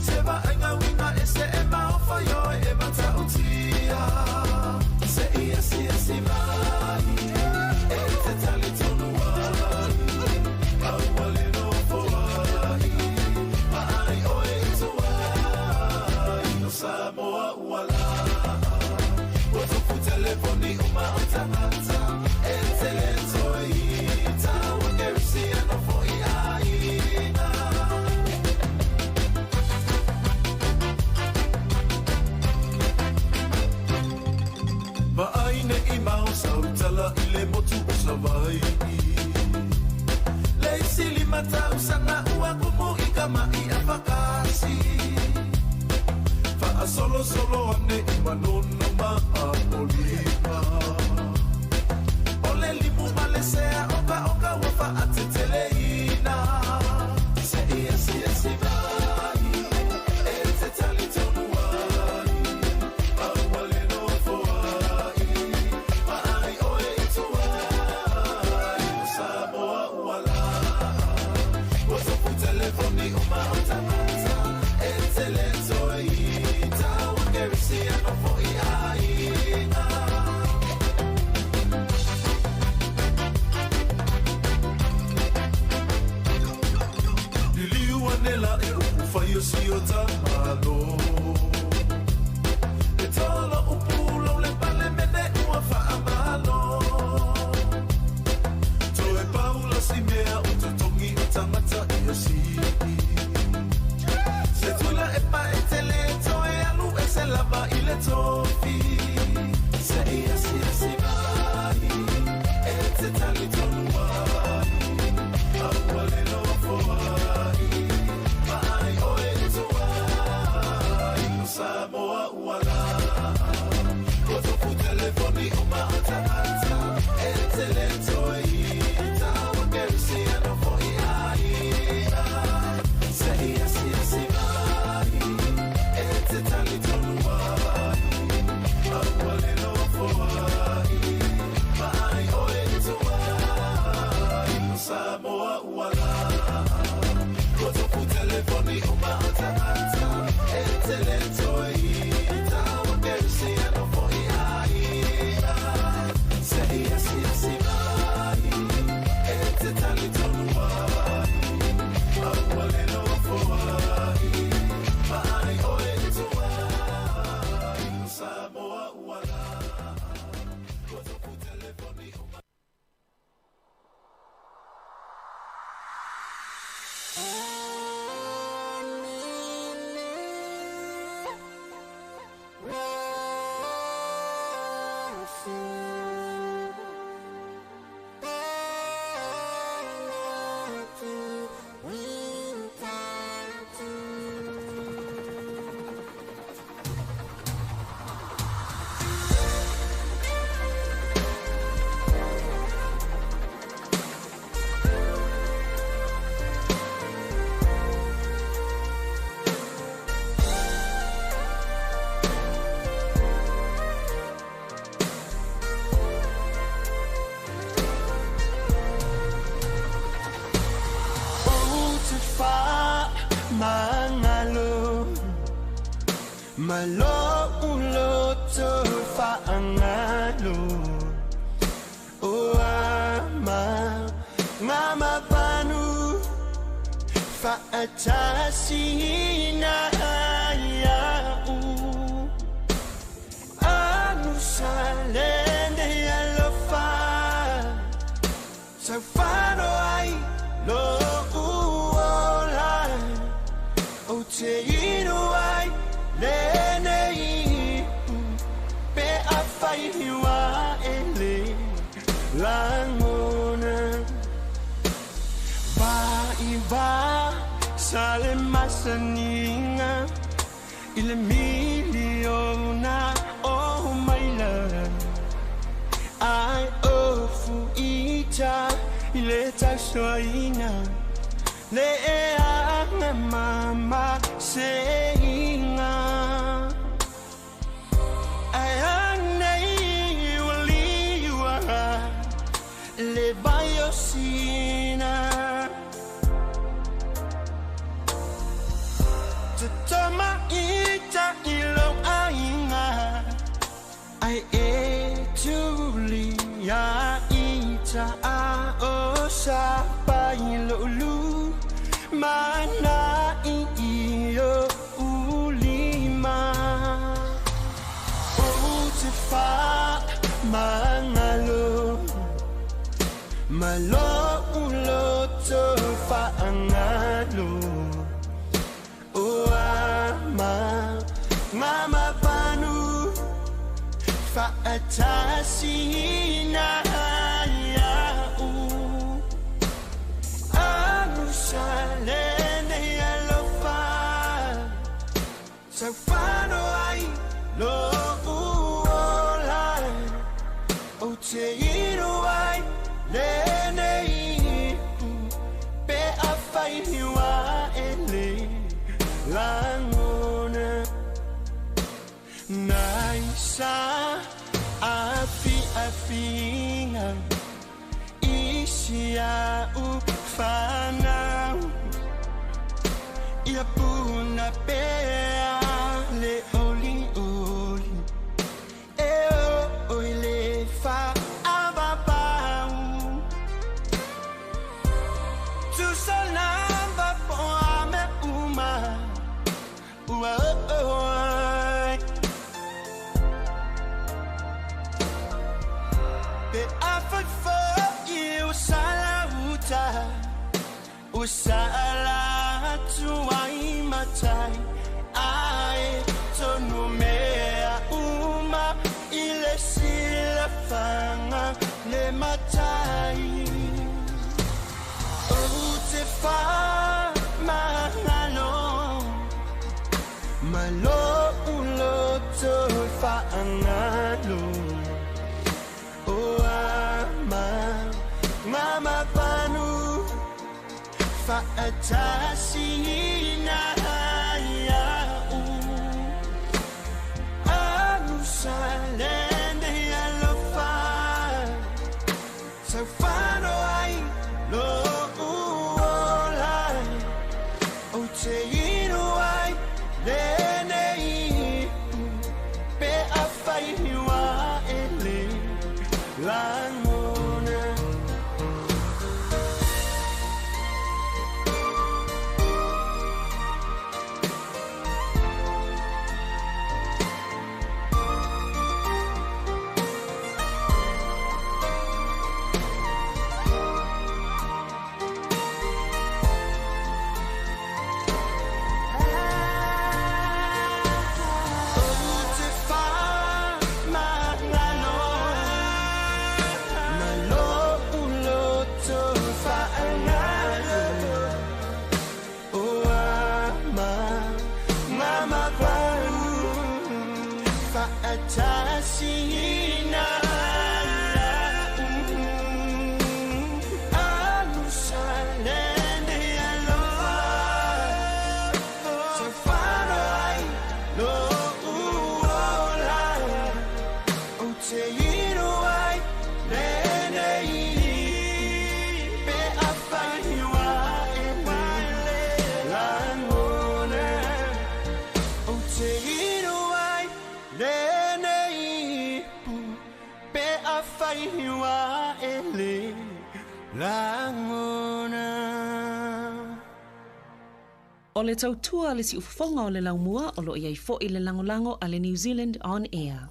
Seba ainga winga ese e maofa yo e mata utia Se ia si mai E te tali tonu ai Awale no foai Ai oe ituai No Samoa uala Woto fu telefoni uma otamata E telentoi Tawa gerisi ano foi aina Maaine I mau sautala I le motu o savai Le isili mata usanga ua kumu I kamai a vakasi Fa solo ane I manono ma a olima Ole limu malesea oka wafa ateteleina Se ia si vai E te tali tonu ai Awale no foai Ai oe ituai No Samoa uala Woto fu telefoni uma otamata E telentoi Tawa gerisi ano foi aina Niliuanela e ufaio si o tamalo E tolo upulo le pale mene ua faamalo Toe paula si mea utotongi o tangata ia si Se tula e pa e tele toe alu e se lava I le tofi Se ia si mai E te tali tonu ai Awale no foai Mai oe tuai No Samoa uala Koto fu telefoni uma otamata E telentoi Tawa gerisi ano foi aina Se ia si mai E te tali tonu ai Awale no foai Mai oe tuai No Samoa uala Koto fu telefoni uma otamata E telentoi Tawa gerisi ano foi aina Se ia si mai E te tali tonu ai Awale no foai Mai oe tuai No Samoa uala Koto fu telefoni uma Malo ulo to faangalo fa'atasina ia'u anu salende alofa Safano ai lo uola o te ino ai lenei pe a fai hiwa ele langona va iva sale masaninga il miliona oh my love I ofu ita ileta soina le a mama seinga I anei uliwa le biosina tama ita ilo ainga I etuli ya ita a osa pailulu mana iyo ulima o te fa mangalo malo ulo to fa angalo o ama mama panu fa atasina ia'u anu salende alofa Safano ai lo uola o te ino ai lenei pe a fai hiwa ele langona naisa afi afinga isia ufanau ia puna pea le oli oli e o le fa ababau tu salamba po ame uma pe afai fo you salauta usala tuai matai ai tonu mea uma ile sila fanga le matai o te fa mahalo malo ulo to fa angalo o ama mama panu fa atasina ia'u anu salende alofa Safano ai lo uola o te ino ai lenei pe a fai hiwa ele langona Atasina anu salende alofa Safano ai lo uola o te ino ai lenei pe a fai hiwa ele langona o te ino ai lenei pe a fai hiwa ele langona O le tautua le si ufonga o le laumua o lo iai fo i le langolango a le New Zealand On Air.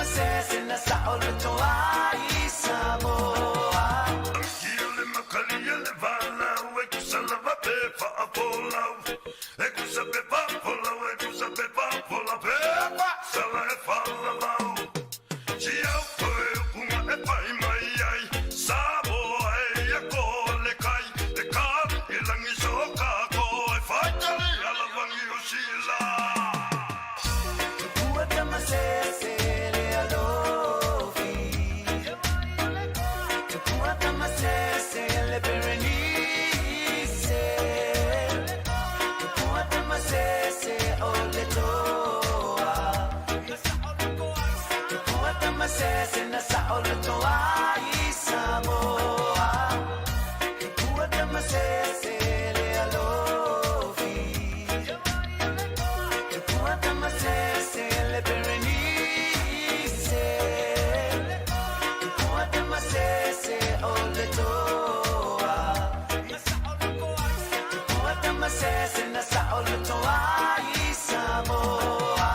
masese na sa olo toa i Samoa. Kiole makalia le vala, we kusala va pepa apola, e kusa pepa apola, we kusa pepa apola pepa, sala e fala lau. Chia koe kuma e pai mai ai, Samoa e a kole kai, e kari e langi soka koe, whaitari ala vangi o sila. Kuata masese le alofi, kuata masese le berenice, kuata masese o le toa, kuata masese na sa o le toa i Samoa, kuata masese le alofi, kuata masese le berenice, kuata masese o le toa, kuata masese na sa o le toa i Samoa,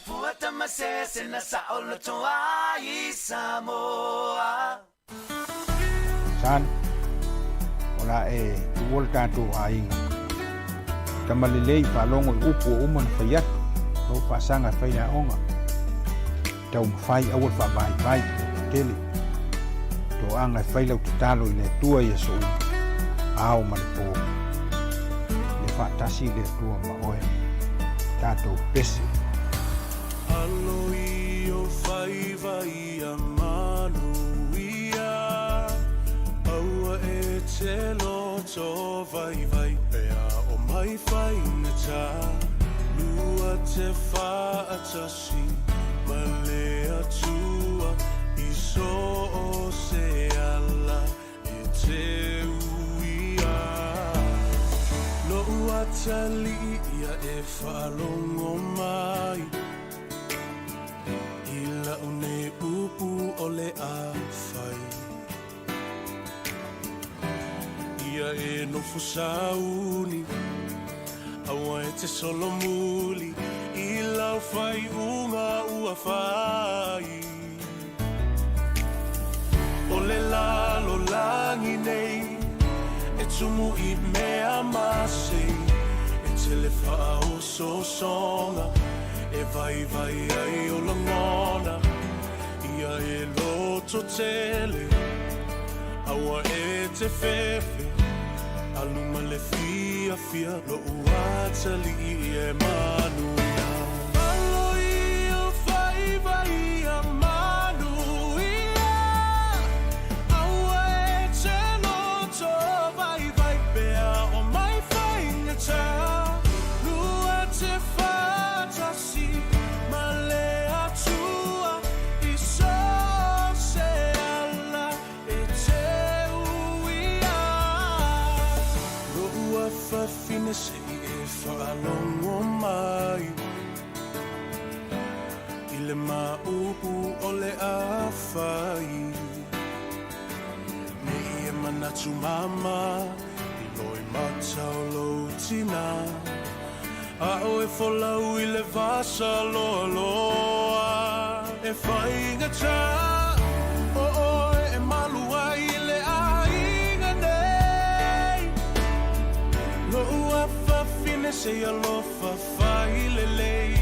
kuata masese na sa o le toa i Samoa. San ola e tuol tātou ainga tamalilei whalongo I upo uman whaiatu no whaasanga whaina onga tau mawhai awal whaai tele to anga whailau te talo I le tua I so ao manipo le whaatasi le tua maoe tātou pese Alo I o whaiwai a manuia, aua e te loto vai pea o mai whaina tā, lua te whaatasi, ma le atua I so o se ala e te uia. No uatali ia e whalongo mai, Ila une upu ole a whai, Ia e no fusauni, awa e te solo muli, Ila o whai unga ua whai. Ole lalo langi nei, e tumu I mea masi, e tele wha o so songa, e vai ai o langona, ia e loto tele, awa e te fefe, aluma le fia, lo uatali e manuia. Alo I o vai a manuia, awa e te loto vai pea o mai whainga tā, lua te whaatasi, ma le atua I so se ala e te uia. Lo ua whawhine se I e whaalongo mai, I le maupu o le a whai, me I e manatu mama, I loi matau lo tina, a o e wholau I le vasa loa loa, e whainga tā, o e malua I le ainga nei, lo ua whawhine se alofa whai le lei,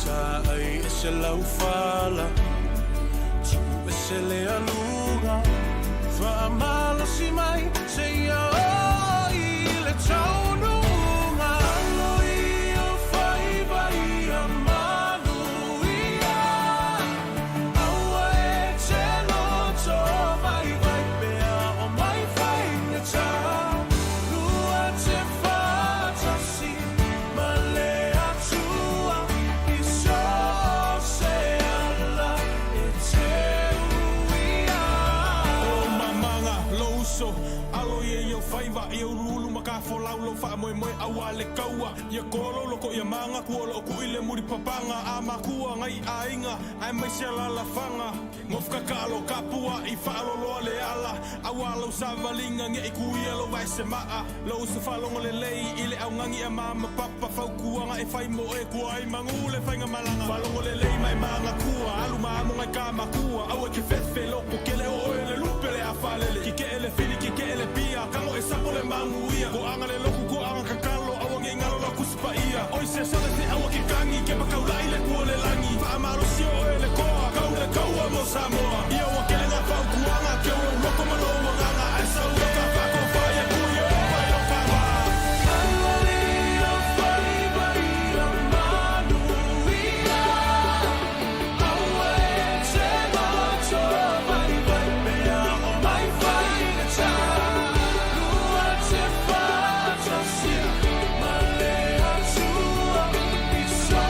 tā ai e se lau whala, tu e se le alunga, whaamalo si mai, se ia o I le taununga. Alo I o whaiwai a manuia, aua e te loto vai pea o mai whainga tā, lua te whaatasi, ma le atua I so se ala e te uia. O mamanga louso, alo I o whaiwa I o rulu maka wholau lo wha mo Ia kolo loko ia manga kua lo ku ile muri papanga ama kua ngai ainga ai mai se la la fanga ngofka kalo kapua I falo lo le ala awalo savalinga nge I kuia lo vai se maa lo se falongo le lei ile au ngangi a mama papa fau kua ngai fai mo e kua ai mangule fainga malanga falongo le lei mai manga kua alu maamo ngai kama kua au e ke fefe loko kele o ele lupele a falele ki ke ele fili ki ke ele pia kamo e sapo le manguia ko anga le loko ko anga kakalo au nge ngalo la kuspa ia oi se sale te au ki kangi ke bakau lai le kua le langi fa amaro si o ele koa kau le kaua mo Samoa ia o ke lenga pau kuanga ke o loko malo wanganga e sa uka whako whai e kuia o whai o whama Awalia whai wai o manuia Awe te mato whai wai mea o mai whai na ta Lua te whata sia Malea tua I sa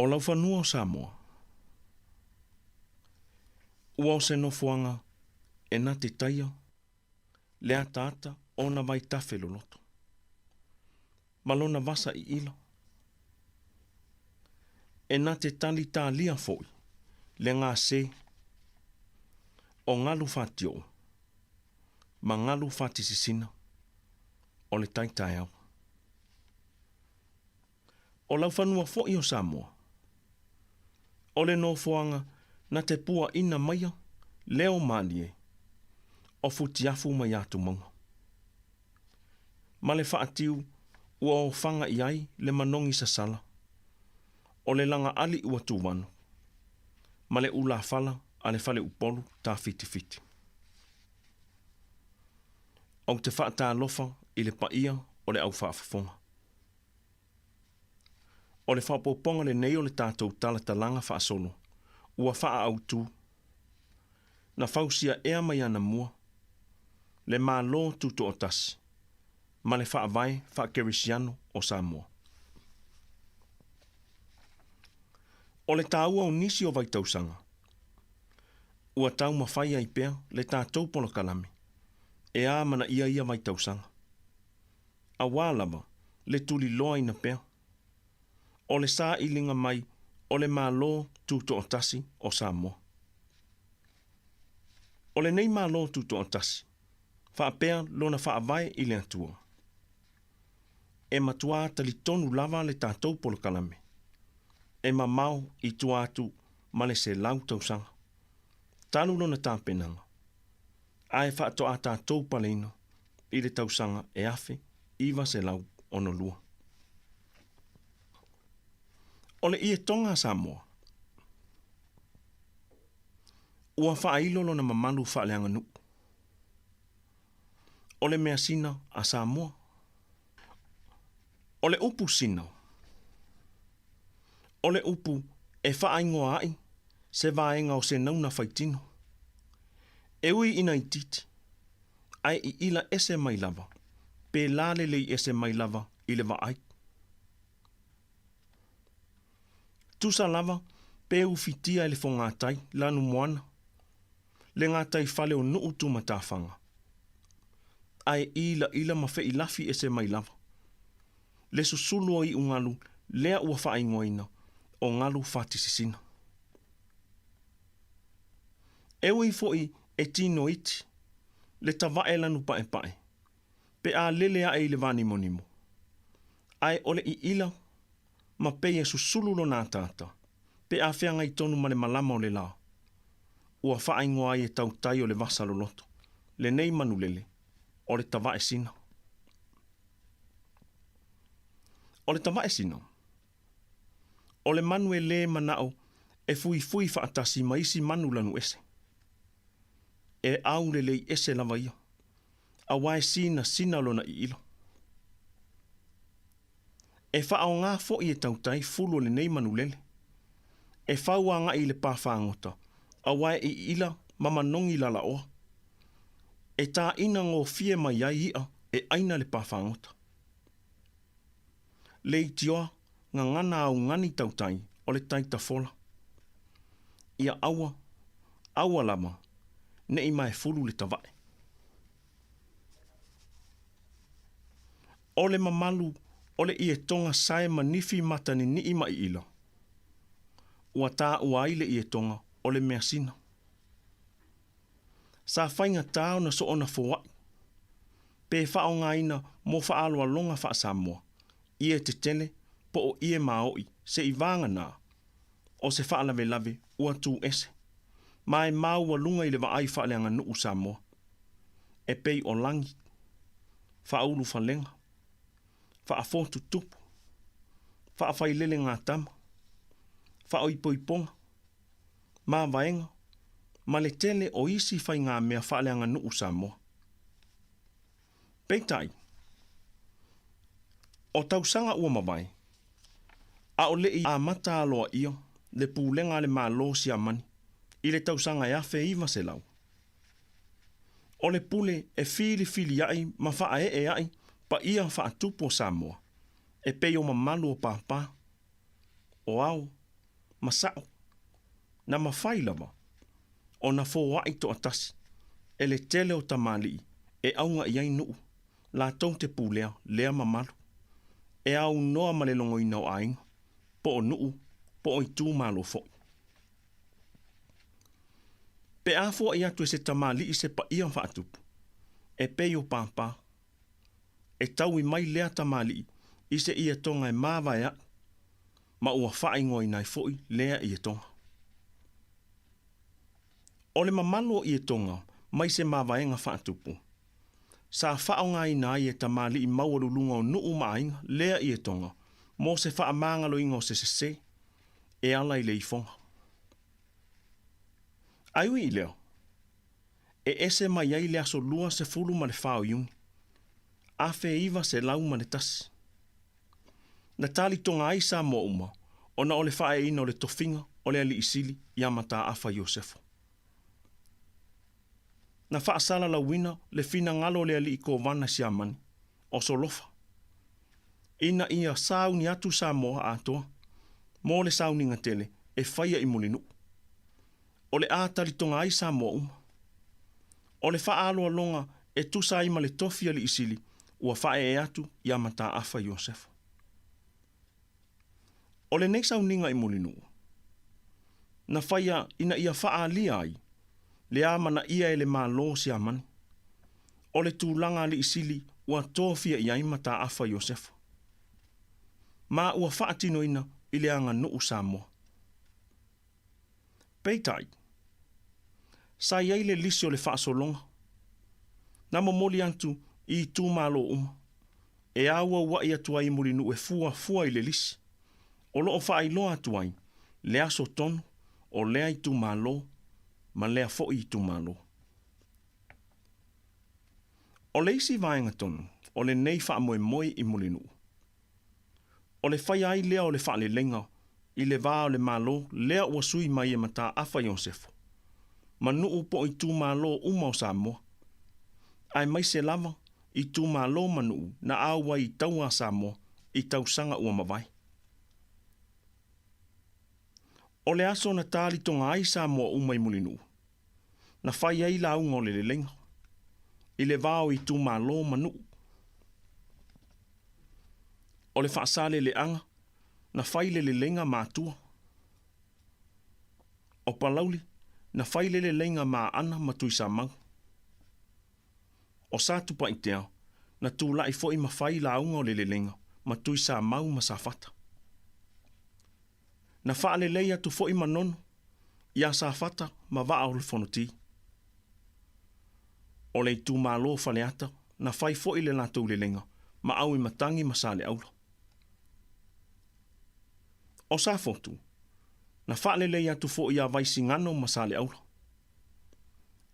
O lau whanua o Samoa. Ua o se nofuanga e na te taia, lea tata o na vai tafe loloto. Malona vasa I ilo. E na te tali tā lia foi, le ngā se, o ngalu whatio, ma ngalu whatisisina, o le taitai au. O lau whanua foi o Samoa. O le nofuanga na te pua ina maia, leo malie, o futiafu mai atu maunga. Ma le whaatiu, ua o whanga iai le manongi sa sala, o le langa ali ua tuwanu, ma le ula fala a le fale upolu tā fiti fiti. Au te whaata lofa I le paia o le au whaafafonga. O le whapoponga le nei o le tātou talatalanga whaasolo, ua whaa au tū, na whausia ea mai ana mua, le mā lo tuto o tasi, ma le wha vai wha kerisiano o Samoa. O le tāua o nisi o vai tausanga, ua tau mawhai ai pea le tātou polo kalame, e a mana ia vai tausanga. A wālava le tuli loa ina pea, o le sā ilinga mai o le mā lo tuto o tasi o Samoa. O le nei mā lo tuto o tasi, wha pea lona wha vai I le atua. E matua tali tonu lava le tātou polo kalame. E mamau I tuatu ma le se lau tausanga. Talu lona tāpenanga. Ae wha to a tātou paleina I le tausanga e afe iwa se lau ono lua. O le ie tonga Samoa. Ua wha ailo lona mamalu wha leanga nu. O le mea sina a Samoa. O le upu sina. O le upu e wha aingoa ai se vaenga o se nauna whaitino. E ui ina I titi. Ai I ila ese mai lava. Pe lale lei ese mai lava I le vaai. Tusa lava pe ufitia ele fongatai lanu moana. Le ngatai fale o nuu tu matafanga. Ai ila mawhi I lafi ese mai lava. Le susulu o I ungalu lea ua wha ingoina o ngalu whatisisina. Ewe foi e tino iti. Le tawae lanu pae pae. Pe a lele a e le vani monimo. Ai ole I ila ma pe e susulu lo nā tata. Pe a whianga I tonu ma le malama o le la. Ua wha ingoa I e tau tai o le vasa lo loto. Le nei manu lele. O le tawae sina. O le tawae sina. O le manu e le manao e fui wha atasi ma isi manu lanu ese. E au le lei ese lava ia. A wae sina lona I ilo. E whaao ngā fo I e tautai fulu le nei manu lele. E whaua ngā I le pāwhangota. A wae I ila mamanongi lala oa. E tā ina ngō fie mai ai ia e aina le pāwhangota. Le I tioa ngā ngana au ngani tautai o le taita fola. Ia aua lama, ne I mai fulu le tawae. O le mamalu, o le I e tonga sae manifi matani ni I mai ila. Ua tā ua ai le I e tonga o le mea sina. Sa whainga tāo na so ona fowai. Pe whao ngā ina mo whaaloa longa wha Samoa. I e te tele po o I e maoi se I vanga nā. O se whaalawe lave ua tū ese. Mai maua lunga I le wa ai whaaleanga nuu Samoa. E pei o langi. Whaulu whalenga. Whaafotu tupu. Whaafai ngā tama. Whaoipoiponga. Mā vaenga. Ma le tele o isi whai ngā mea whaaleanga nuu Samoa. Peitai. O tausanga ua mawai. A o lei a mata aloa ia le pūlenga le mā lo si amani. I le tausanga e awhi iwa se lau. O le pule e fili ai ma wha e ai pa ia wha tupo Samoa. E pei o mamalu o pāpā. O au masao, na mawhai lava, o na fōwai to atasi, e le tele o tamali, e aunga iai nuu, la tau te pūlea, lea mamalu, e au noa ma le longoina o ainga, po o nuu, po o i tū malo fo. Pe a fo i atu e se tamali i se pa ia whaatupu, e pei o pāpā, e tau i mai lea tamali i se ia tonga e māwai a, ma ua whae ngoi nai foi lea ia tonga. O le mamalo ia tonga, mai se māwaenga whaatupu, sa whaonga i nai e tamali i maurulunga o nuu maainga lea ia tonga, mo se whaamangalo ingo se, e ala i le ifonga. Aiwi i leo, e ese mai ai le aso lua se fulu ma le whao iuni, a fe iwa se lau ma le tasi. Na tali tonga ai sa mo uma, o na o le whae ina o le tofinga o le ali isili i amata afa Iosefo. Na whaasala la wina le fina ngalo le ali i kovana si amani, o solofa. Ina ia sauni atu sa moa atoa, mo le sauni ngatele e whaia i mulinu. O le ātali tonga ai sa moa uma. O le whaaloa longa e tusa ima le tofi ali isili, ua whae e atu i amata afa Iosefo. O le nei sauninga i mulinu. Na whaia ina ia whaalia ai, le amana ia e le malo si amani. O le tūlanga ali isili, ua tofia i aimata afa Iosefo. Ma ua whaatino ina i le anga nuu Samoa. Peitai, sa iai le lisi o le whaasolonga. Na momoli antu i tū malo uma. E aua ua i atua i mulinu e fua i le lisi. O loo wha iloa atuai, le aso tonu, o lea i tū malo, ma lea fo i tū malo. O le isi vaenga tonu, o le nei wha moe i mulinu. O le whai ai lea o le wha le lenga, i le vā o le malo, lea ua sui mai e mata afa Iosefo. Ma nuu po i tū malo uma o Samoa. Ai mai se lava, i tū malo manu, na aua i taua Samoa, i tau sanga ua mawai. O le aso na tāli tonga ai Samoa umai mulinu. Na whai ai la unga o le lenga. I le vāo i tū malo manu. O le whaasale le anga, na whai le lenga mātua. O palauli, na whai le lenga mā ana matui sa mau. O sa tupa i tea, na tūla i fo i mawhai la unga o le lenga, matui sa mau ma sa fata. Na whaale leia tu fo i manono, ia sa fata ma waa o le fonoti. O le tū malo whaleata, na whai fo i le latou le lenga, ma au i matangi ma sa le aula. O sa fotu, na whaale leia tu fo i a vaisi ngano ma sa le aula.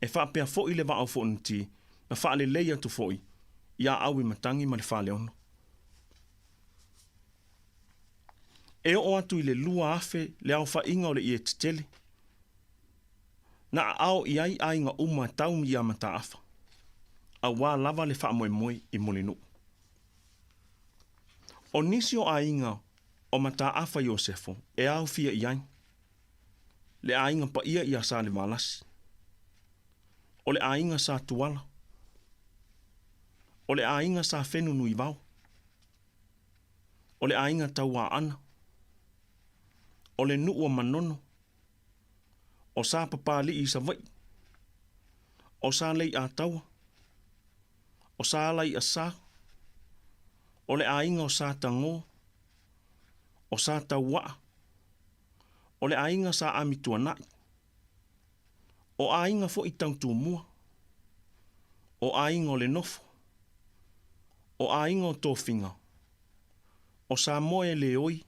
E whaapea fo i le waa o fonoti, na whaale leia tu fo i, ia au i matangi ma le whaale ono. E o atu i le lua afe le au wha inga o le i e tetele. Na ao i ai ainga uma tau i amata afa. A wā lava le wha moe i mulinu. O nisi o ainga o mata afa Iosefo e au fia i ai. Le ainga pa ia i asa le malasi. O le ainga sa tuala. O le ainga sa fenu nui vau. O le ainga taua ana. O le nuu manono. O sa papali i sa vai. O sa lei a taua. O sa lai a sa. O le ainga o sa tango. O sa taua. O le ainga sa amitua nai. O ainga fo i tautu mua. O ainga o le nofo. O ainga o tofinga. O sa moe le oi.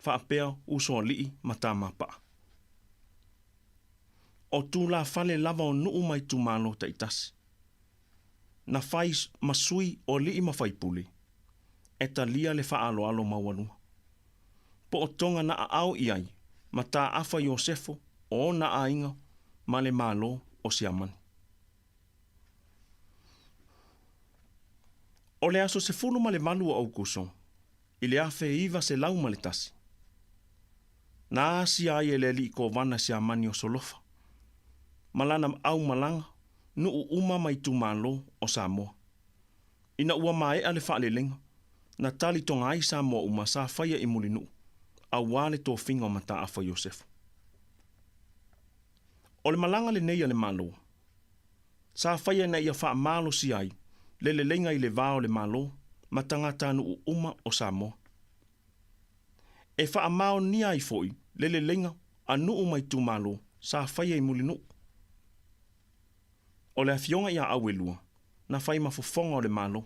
Whaapea uso lii matamapa. O tūla fale lava o nuu mai tu malo taitasi. Na whai masui o lii mawhaipuli. E ta lia le whaalo alo mawalua. Po o tonga na au iai, ma tā afa Iosefo o na ainga ma le malo o siamani. O le aso se fulu ma le malu o aukuso, i le afe iwa se lau ma le tasi. Na si ai e le li ko vana si amani o solofa. Malana au malanga, nu uma mai tu malo o Samoa. Ina ua mai ale whaale lenga, na tali tonga ai Samoa uma sa whaia i mulinu, a wale tō whinga o mata afa Yosef. O le malanga le nei ale malo. Sa whaia na ia wha malo si ai, le lenga i le vao le malo, matanga tanu uma o Samoa. E wha mao ni ai foi, le lenga, anu umai tu malo, sa whaia i mulinu. O le afionga ia awelua, na whai mafofonga o le malo,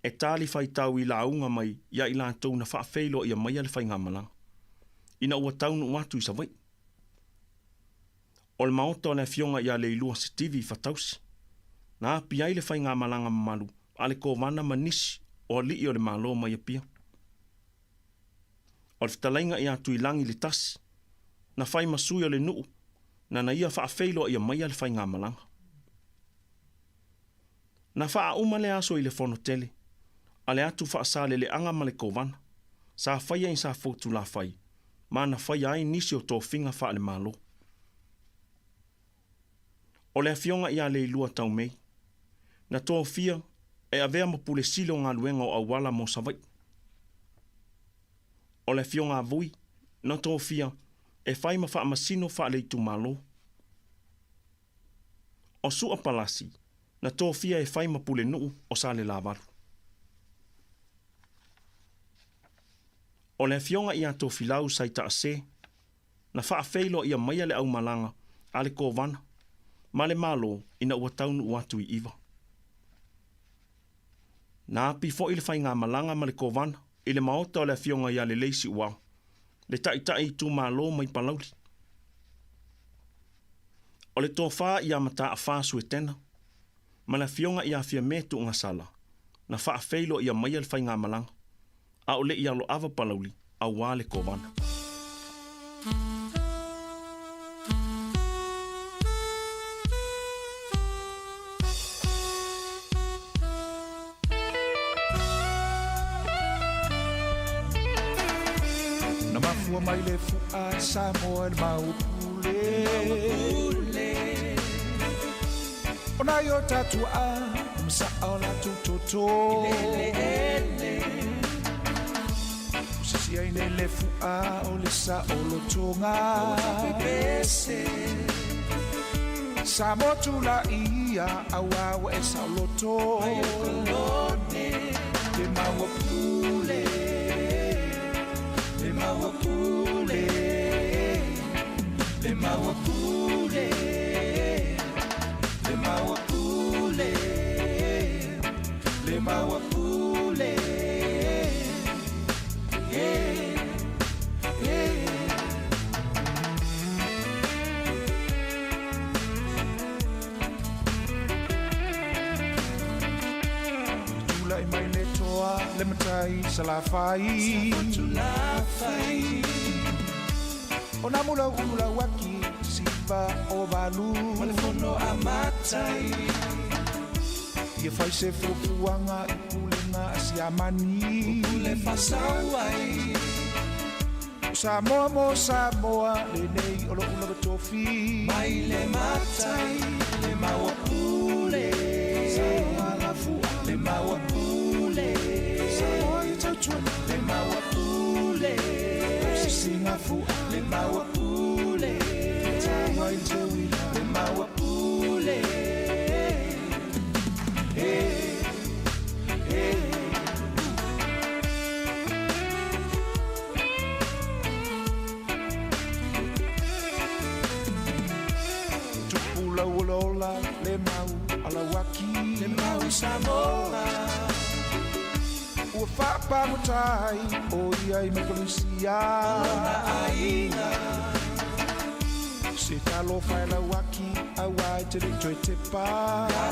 e tali whai tau i la unga mai, ia i la tau na whaafeilo ia mai ale whai ngamalanga. Ina ua taunu watu i sa wai. O le maota o le afionga ia le ilua se TV fatausi, na api ai le whai ngamalanga mamalu, ale ko wana manisi o li o le malo mai apia. O le fitalainga ia tu i langi le tasi, na whai masui o le nuu, na ia whaafeilo ia mai ale whai ngamalanga. Na wha uma le aso i le fono tele, a le atu wha asale le anga male kovana, sa whaia in sa fotu la whai, ma na whaia ai nisi o tō whinga wha le malo. O le afionga ia le ilua tau mei, na tō fia e avea mapule silo ngā luenga o awala mo savai. O le afionga avui, na tō fia e whai ma wha masino wha le itu malo. O sua palasi, na tō fia e whai mapule nuu o sale lavaru. O le fionga ia tō filau sai ta ase, na whaafeilo ia maia le au malanga, ale ko vana, ma le malo ina ua taunu uatu i iwa. Na api fo i le whai ngā malanga ma le ko vana, i le maota o le fionga ia le leisi uau, le tai tu malo mai palauli. O le tō wha ia mata a whāsu e tena, ma le fionga ia fia metu ngā sala, na whaafeilo ia maia le whai ngā malanga, a o le ia lo ava palauli, a wale ko vana. Na mafua mai le fua Samoa le maupule, ona yo tatua msa ona tutoto sisi ai le fua o le sa o lo tonga Samoa tula ia awa e sa lo to le mawapule le mawapule le mawapule le mawapule le mawapule tula i mai le toa le matai salafai ona mula waki siva o valu malefono amatai ia fai se fufuanga i pulenga asiamani pule fasawai Samoa mo Samoa le nei o lo ula batofi mai le matai le mawapule Samoa la fua le mawapule Samoa i tautua le mawapule Singa fua le mawapule Samoa i tauila le mawapule Tupula le mau alawaki le mau Samoa ua whaapamutai o iai makalisia na aina se talo whaela waki awai te toi te pā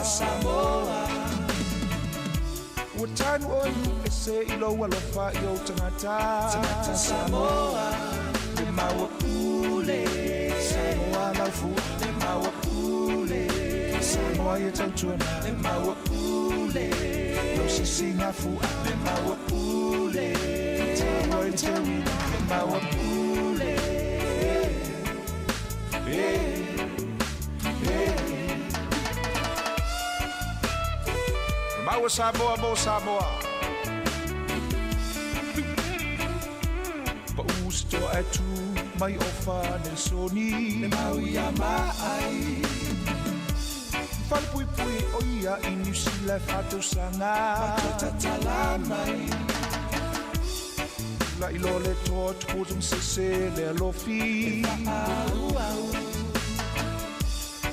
Samoa ua tanu o iu e se ilo alofa i o tangata Samoa le mawapule Samoa laufu le mawapule Samoa ia tautuana le mawapule lo se singafu le mawapule Tawa i te wina le mawapule Maua Samoa mo Samoa. Pa usto atu mai ofa nel soni. Le maui a mai. Fal pui pui oia inu sila fatu sanga. Fatatala mai. La ilole tot putum sese le lofi.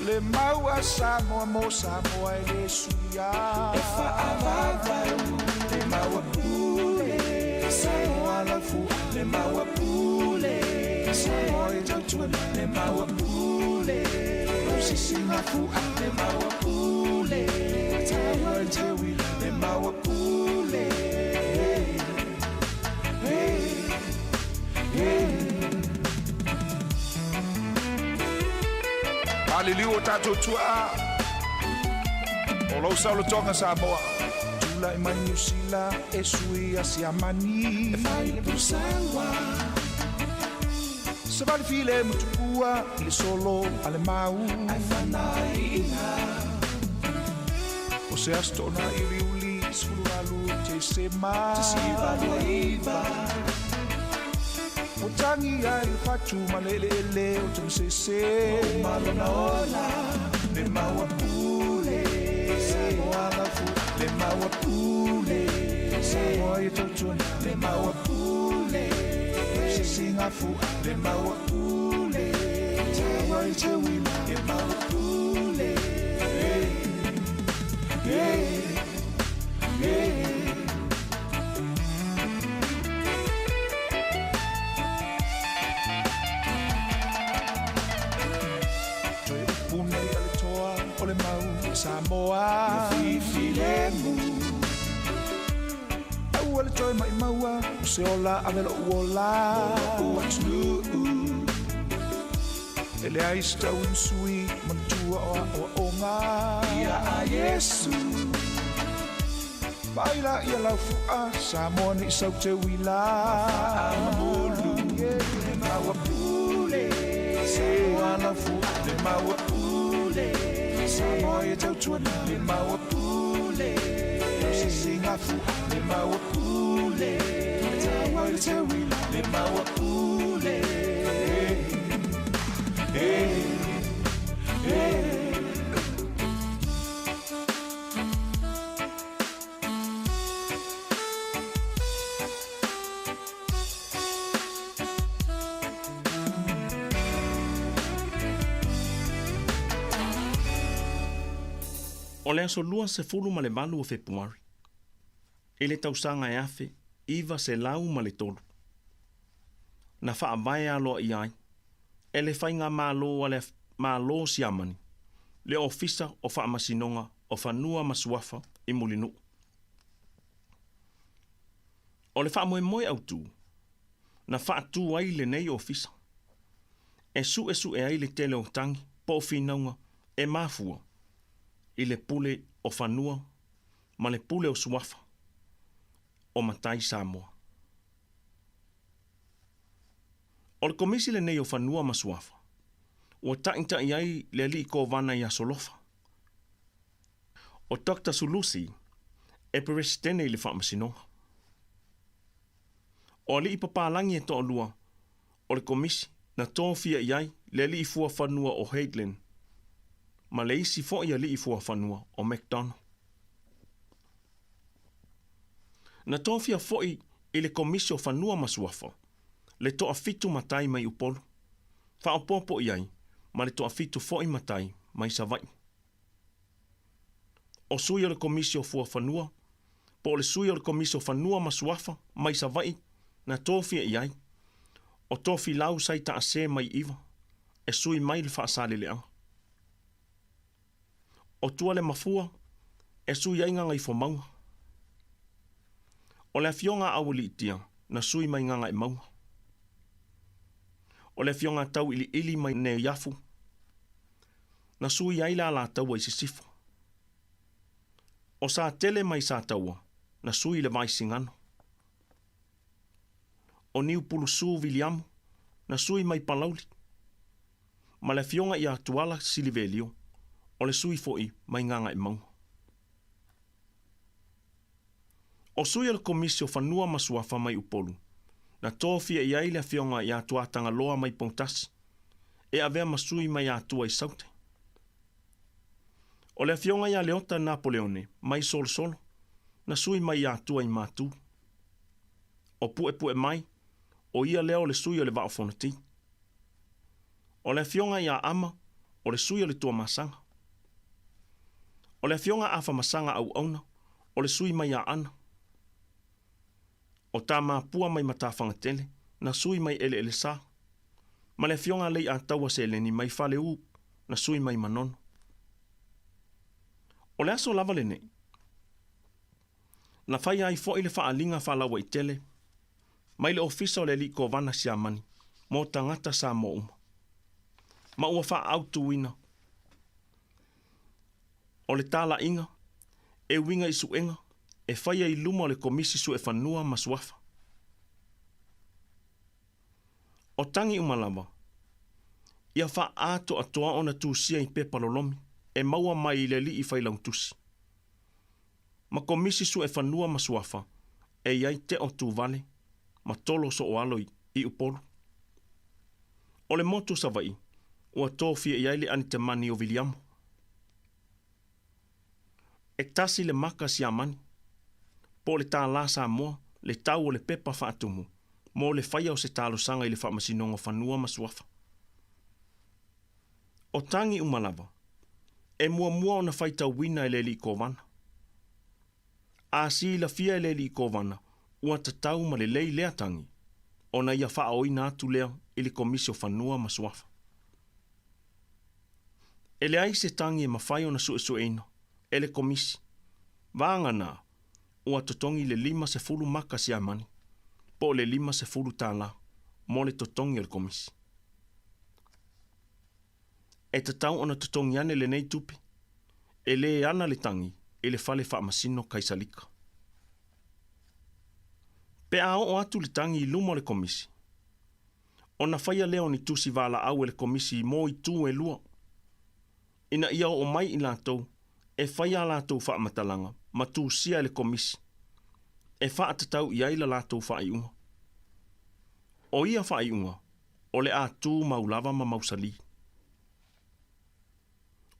Le maua Samoa mo Samoa e le suia. E fa avavau. Le maua pule. Samoa la fu. Le maua pule. Samoa e tautuana. Le maua pule. Sisi na fu. Le maua pule. Tawa e tewi. Le maua pule. Hey, hey. Aliliu o tātou tua. O lau saulo tonga Samoa. Tula i mai New Zealand e sui a siamani. E whai le pusawa. Se vale file mutukua i le solo ale mau. Ai whanai ina. O se astona i riuli sulu alu te sema. Te siva lua iva. O tangi ai fatu malele o te msese. O malona ola. Le maua pule. Samoa la fu. Le maua pule. Samoa i tautuna. Le maua pule. Sisi nga fu. Le maua pule. Tawa i te wina. Le maua pule. Hey. Hey. Hey. Samoa Fifilemu Au ale toi mai maua Se ola avelo uola Uatulu Ele aista unsui Mantua o onga Ia a Yesu Baila ia lau fua Samoa ni isau te wila Amulu Le maua pule Samoa lau fua Le maua pule Samoa e tautuana le maua pule. Sisi nga fu le maua pule. Tawa i te wila le maua pule. Hey, hey. O le aso lua se fulu ma le malu o Februari. E le tausanga e afe, iwa se lau ma le tolu. Na wha awae aloa i ai. E le whainga malo a le malo si amani. Le ofisa o wha amasinonga o whanua masuafa i mulinu. O le wha moe moe au tū. Na wha tū ai le nei ofisa. E su e ai le tele o tangi, po o whinaunga, e mafua. I le pule o whanua, ma le pule o suafa, o matai Samoa. O le komisi le nei o whanua ma suafa, o tainta ai le li ko vana i asolofa. O Dr. Sulusi, e presidene i le whaamasinonga. O li ipapalangi e toa lua, o le komisi na tōwhia iai le li fua whanua o Headland, ma le isi fo ia li fua whanua o McDonald. Na tōwhia fo i le komisi o whanua masuafa, le toa fitu matai mai upolu. Whaopopo iai, ma le toa fitu fo i matai mai savai. O sui o le komisi o fua whanua, po le sui o le komisi o whanua masuafa mai savai na tōwhia iai. O tōwhi lau sai ta ase mai iwa, e sui mai le whaasale leanga. O tua le mafua, e sui ai nganga i whamaunga. O le fionga awali itia, na sui mai nganga i maunga. O le fionga tau ili mai ne yafu, na sui ai la taua i sisifu. O sa tele mai sa taua, na sui le vai singano. O niu pulu su Williamu, na sui mai palauli. Ma le fionga i atuala silivelio, o le sui foi mai nganga i maunga. O sui le komisi o whanua masuafa mai upolu. Na tōwhia i aile whionga i atuatanga loa mai pontasi. E avea masui mai atua i saute. O le whionga i a leota Napoleone mai solo. Na sui mai atua i mātu. O pue mai, o ia leo le sui o le vaofonati. O le whionga i a ama, o le sui o le tua masanga. O le whionga afa masanga au auna, o le sui mai a ana. O tā māpua mai matawhanga tele, na sui mai ele sā. Ma le whionga lei a taua se leni mai whale u, na sui mai manono. O le aso lava le nei. Na whai ai fo i le whaalinga whalawa i tele, mai le ofisa o le li ko vana si amani, mō tangata sa mo uma. Ma ua wha autu wina. O le tāla inga, e winga i suenga, e whaia i luma o le komisi su e whanua masuafa. O tangi umalawa, ia wha ato atoa ona tūsia i pepalolomi, e maua mai i le li i whailautusi. Ma komisi su e whanua masuafa, e iai te o tū vale, ma tolo so o aloi i upolu. O le motu savai, ua tōwhia i aile ani te mani o Viliamo. E tasi le maka si amani, po le tā la Samoa, le tau o le pepa whaatumu, mo le whaia o se talo sanga i le whaamasinonga whanua masuafa. O tangi umalawa, e mua o na whaitau wina i le li kovana. A si la fia i le li kovana, ua tatau ma le lei lea tangi, o na ia whaoina atu lea i le komisio whanua masuafa. E le ai se tangi e mawhai o na sueina, e le komisi, vanga nā, ua totongi le 5 maka si amani, po le 5 tāla, mo le totongi o le komisi. E tatau ona totongi ane le nei tupi, e le ana le tangi, e le fale whaamasino kaisalika. Pe a o atu le tangi i luma o le komisi. Ona whaia leo ni tusi vala au e le komisi mo i tū e lua. Ina ia o mai i lātou, e whaia lātou whaamatalanga, ma tū sia e le komisi. E whaatatau i aila lātou whaiunga. O ia whaiunga, o le a tū maulava ma mausali.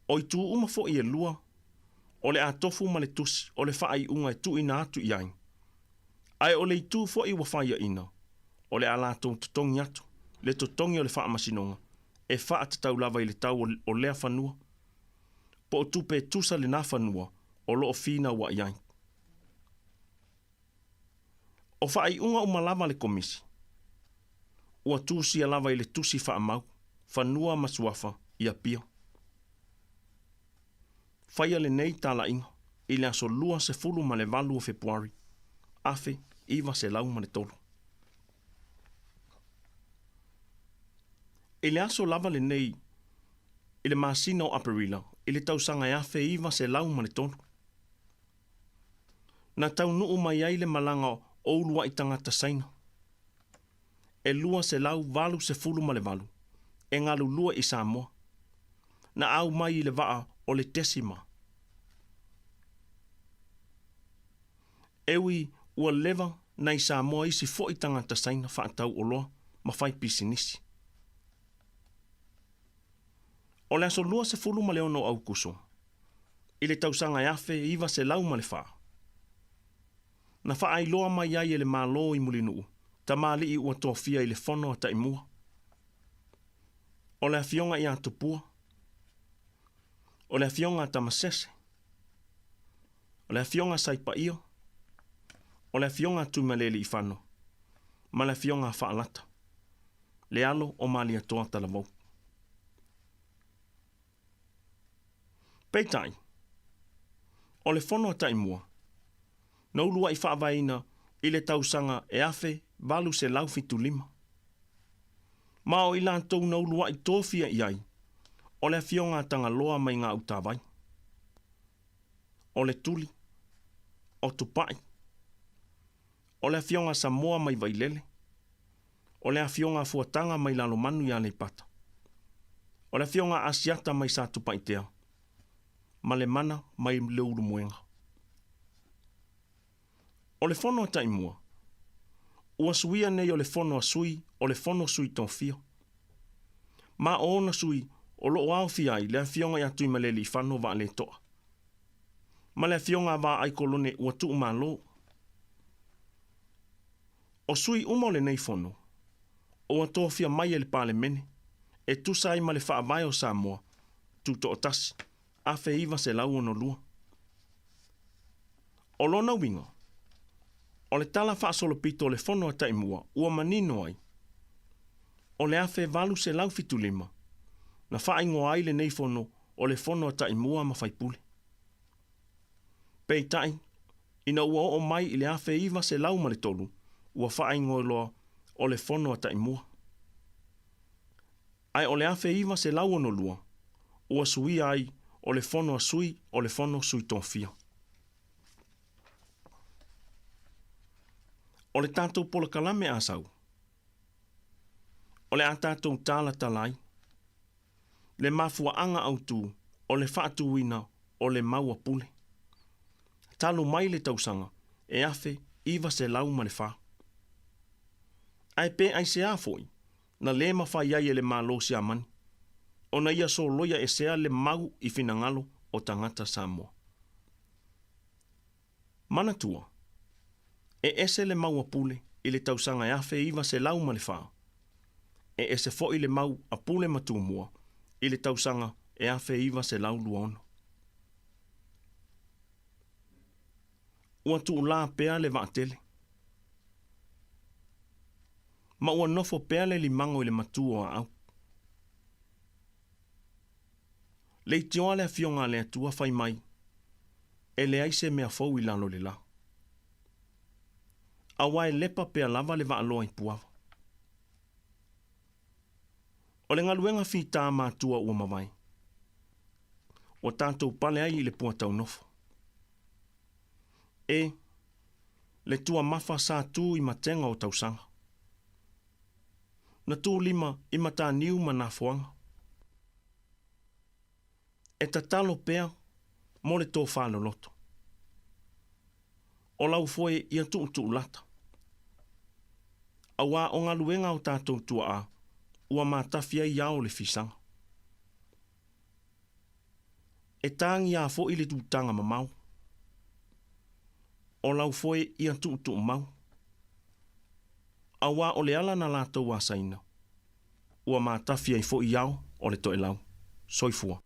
O i tū uma fo i e lua, o le a tofu ma le tusi, o le whaiunga e tū ina atu i aing. Ai o le i tū fo i wa whaia ina, o le a lātou tutongi atu, le tutongi o le whaamasinonga, e whaatatau lava i le tau o lea whanua, po o tupe tusa le nā whanua, o loo whina wa i aing. O whaiunga umalava le komisi, ua tūsia lava i le tusi whaamau, whanua masuafa i a pia. Whaia le nei tāla inga, i le aso lua se fulu ma le valu o Februari, afe iwa se lau ma le tolu. I le aso lava le nei, i le masina o Aparila, i le tausanga e afe iwa se lau ma le tolu. Na tau nuu mai ai le malanga o ulua i tangata saina. E lua se lau valu se fulu ma le valu, e ngalu lua i Samoa. Na au mai i le vaa o le tesima. Ewi ua leva na i Samoa isi fo i tangata saina whaatau o loa ma whai pisinisi. O le aso lua se fulu ma le ono au kuso. I le tausanga e afe iwa se lau ma le whaa. Na wha ai loa mai ai e le mālo i mulinuu, ta mali i ua tōwhia i le whono a taimua. O le awhionga i a tupua. O le awhionga a tamasese. O le awhionga saipa ia. O le awhionga tumaleli i whano. Ma le awhionga a whaalata. Le alo o mali a toa talavau. Peitai. O le whono a taimua. Na ulua i whaavaina i le tausanga e afe valu se laufitu 5. Ma o i lantou na ulua i tōwhia i ai. O le awhionga tanga loa mai ngā utawai. O le tuli. O tupai. O le awhionga Samoa mai vailele. O le awhionga fuatanga mai lalo manu i ale pata. O le awhionga asiata mai sa tupai tea. Ma le mana mai leuru muenga. O le fono tai mua. Ua suia nei o le fono a sui, o le fono sui ton fio. Ma o na sui, o lo au fiai, le fionga ia tui maleli whano wa le toa. Ma le fionga wa ai kolone ua tu malo. O sui umole nei fono, o ato fia mai le pale mene, e tu sai ma le wha vai o Samoa, tu to tasi, a fe iwa se lau ono lua. O lona winga, o le tala wha solo pito le fono a taimua, ua manino ai. O le afe valu se lau fitu lima, na wha ingo ai le nei fono, o le fono a taimua ma whaipule. Pei tai, ina ua o mai i le afe iwa se lau ma le tolu, ua wha ingo loa o le fono a taimua. Ai o le afe iwa se lau ono lua, ua sui ai o le fono a sui, o le fono sui ton fia. O le tātou pola kalame asau. O le a tātou tāla talai. Le mafua anga autu, o le whaatuina, o le maua pule. Talo mai le tausanga, e afe iwa se lau ma le wha. Ai pe ai se afoi, na le mawha iai e le malo si amani. O na ia so loia e sea le mau i finangalo o tangata Samoa. Manatua, e ese le mau apule i le tausanga e afe iwa se lau ma le wha. E ese fo i le mau apule matumua i le tausanga e afe iwa se lau luono. Ua tu la pea le vaatele. Ma ua nofo pea le limango i le matua au. Le itioa le fionga le atua fai mai. E le aise mea fau i lalo le la. Awa e lepa pea lava le vaaloa i puava. O le ngaluenga fi tā mātua ua mawai. O tātou pale ai i le pua tau nofo. E, le tua mafa sā tū i matenga o tausanga. Na tū lima i mata niu manafuanga. E tatalo pea mo le tō whālo loto. O lau foe i atu lata. Awa o ngā luenga o tātou tua a, ua mātawhia i ao le fisanga. E tāngi a fo i le tūtanga mamau. O lau foe i atu mau. Awa o le ala na lātou a saina. Ua mātawhia i fo i ao o le toe lau. Soifua.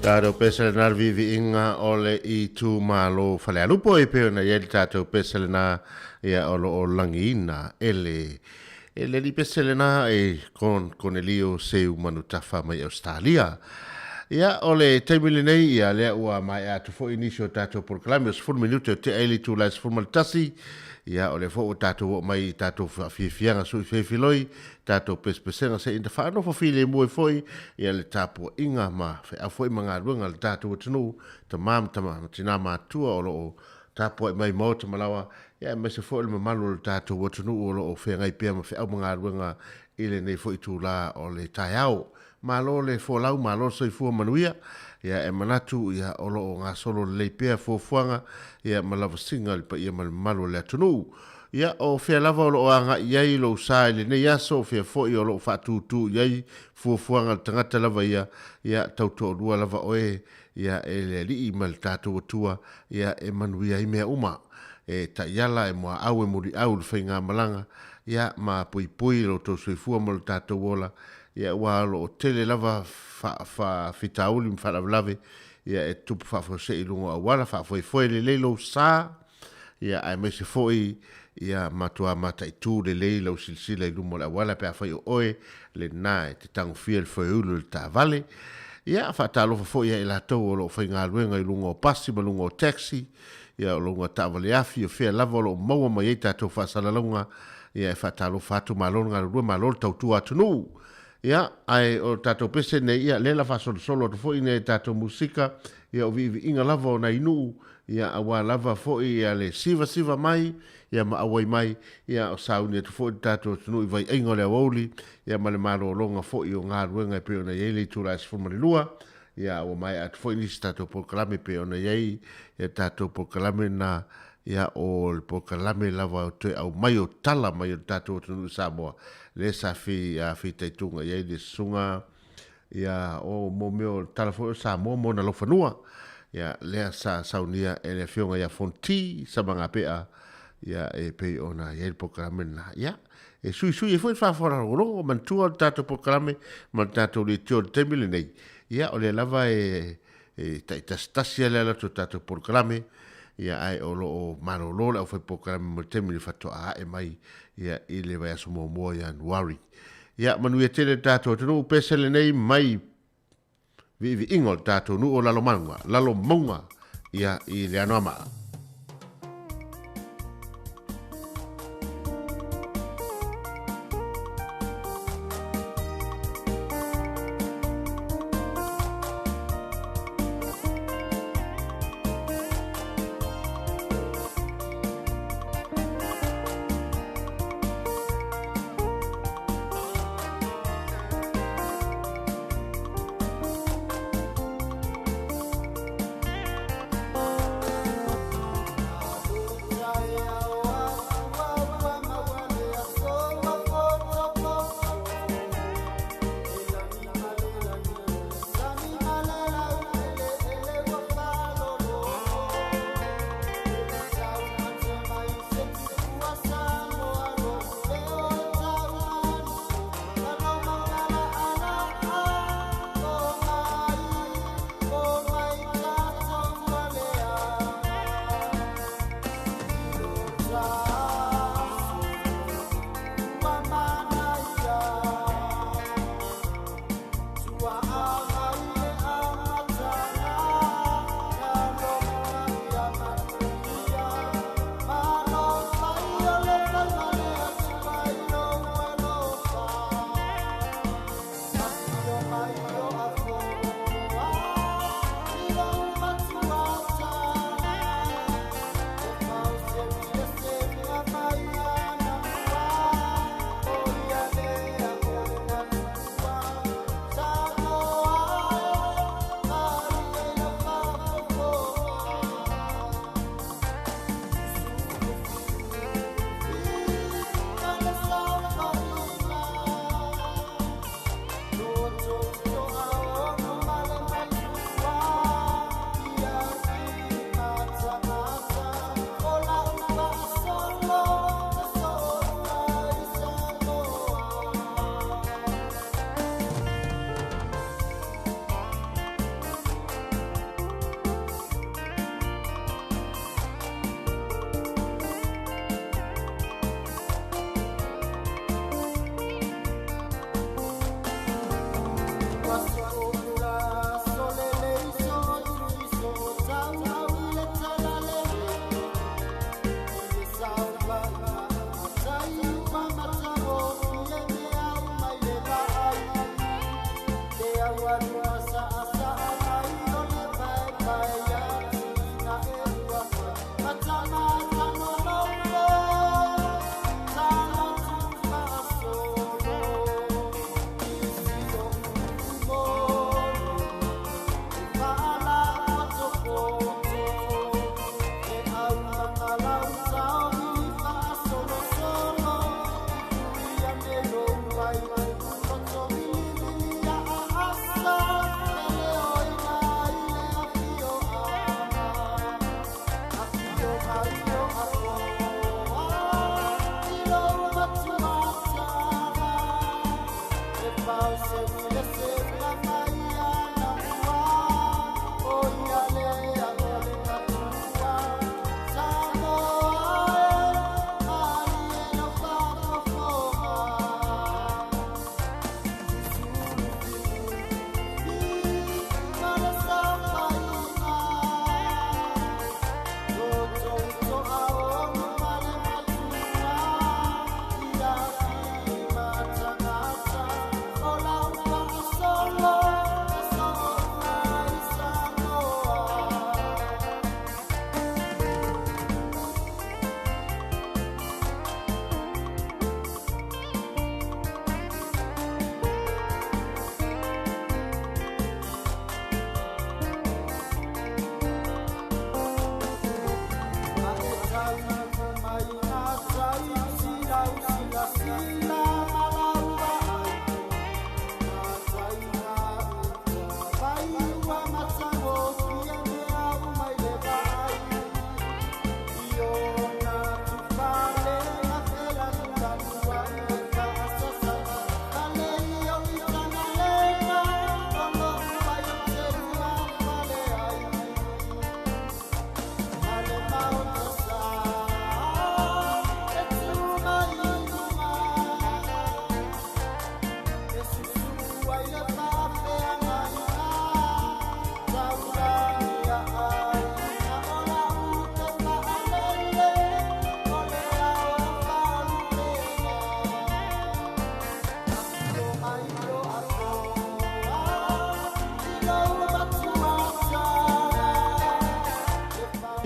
Tātou pesa na vivi inga ole I tu malo whale alupo e peo na ieri tātou pesa na ia olo o langi ina ele li pesa na e kon elio se umanu tafa mai Australia. Ia ole teimili nei ia lea ua mai atu fo inisio tātou proklami o 10 minuto te eili tu lai 10 maltasi. Ia ole fo o tātou mai tātou fianga sui fefiloi, tātou pespesenga se inda whaano fa file mui foi, ia le tāpua inga ma a foi mga ruanga le tātou atunu, ta tina mātua o loo tāpua mai mauta malawa, ia mai se foi le mamalu le tātou atunu o loo whengai pia ma wheau mga ruanga ile nei foi tū la o le tai au. Malo le folau, malo soi fua manuia, ia e manatu ia olo o ngā solo le pea fuafuanga, ia malawa singa pa ia malu le atunu. Ia o fea lava olo o anga iai lo usai le nei aso, fea foi olo o whatutu iai fuafuanga tangata lava ia tauto rua lava oe, ia e le li i mal tātou atua, ia e manuia I mea uma. E ta iala e mua au e muri au le whainga malanga, ia ma pui lo tau sui fua mal tātou ola, ia walo o tele lava fa fitauli mfalavelave ia e tupu fa fose ilungo awala fa foi le leilo sa ia ai mese foi ia matua mata itu le leilo silsila ilumo la wala pe fa oe le nai te tango fiel foi ulu ta vale ia fa talo fa foi ia la to lo fa ngaluenga ilungo pasi malungo taxi ia longa ta vale afi o fe lava lo mo mo ia to fa salalonga ia fa talo fa tu malonga lu malol tau tu atunu. Ia, ai o tātou pese nei, ia lela whasolo solo to fo ine tātou musika, ia o vivi inga lava o na inu, ia awa lava fo ia le siva mai, ia ma awai mai, ia o sauni to fo tātou tunu I vai ingo le awauli, ia ma le maro o longa fo I o ngā ruenga pe o na iei tu rais fumari lua, ia o mai atu fo inisi tātou pokalame pe o na iei, ia tātou pokalame na, ia o le pokalame lava o te au mai o tala mai o tātou tunu Samoa. Le safi a fitaitunga ia I sunga ia o momeo talafo Samoa mo na lofanua ia lea saunia e le fionga ia fonti sa manga pea ia e pe ona ia il pokalame na ia e sui e foi fa fora ro mantua tato pokalame ma tato li tio temile nei ia o le lava e tastasia le la tato pokalame ia ai o lo malolo o foi pokalame mo temile fatto a e mai ia I le vai aso mo ia Januari. Ia manu ia tele tātou tunu pesele nei mai vivi ingol tātou nu o lalo monga ia I le anoama.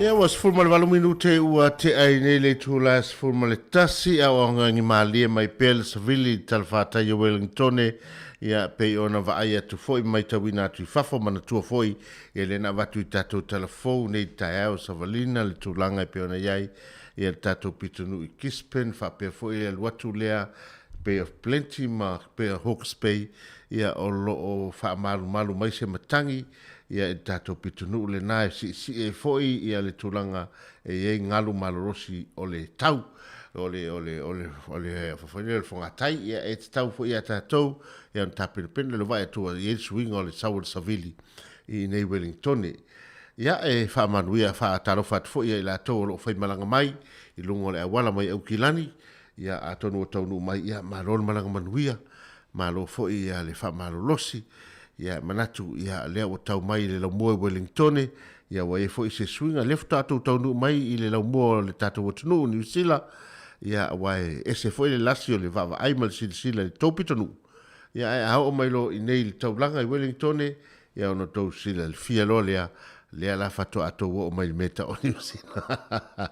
Ia was fulma le 8 minute ua te ai nei le tulas fulma le tasi a o ngangi malia mai pel savili talfatai o Wellington ia pe ona vai atu foi mai tawina atu fafo mana tua foi ia le na watu i tatou telefou nei tai au savalina le tulanga pe ona iai ia tatou pitunu i kispen fa pe foi le watu lea pe of plenty ma pe Hawke's Bay ia o lo o fa malu mai se matangi ia e tatou pitunu le nai si e foi ia le tulanga e ngalu malorosi o le tau ole fa fonga tai ia e tau foi ia tatou ia tape pende le vai tu ia swing o le Samoa savili i nei Wellington ia e fa manuia fa talo fa foi ia la to lo foi malanga mai i lungo le wala mai au kilani ia atonu tonu mai ia malol malanga manuia malo foi ia le fa malolosi ia manatu ia lea o tau mai le laumoa Wellington ia wa e foi se swinga lefta tau nu mai i le laumoa le tatou o tunu New Zealand ia wa e se foi le lasio le vava ai mal sila le topitonu ia e hao mai lo i nei le taulanga i Wellington ia ono tau sila le fia lo lea la fato ato o mai meta o New Zealand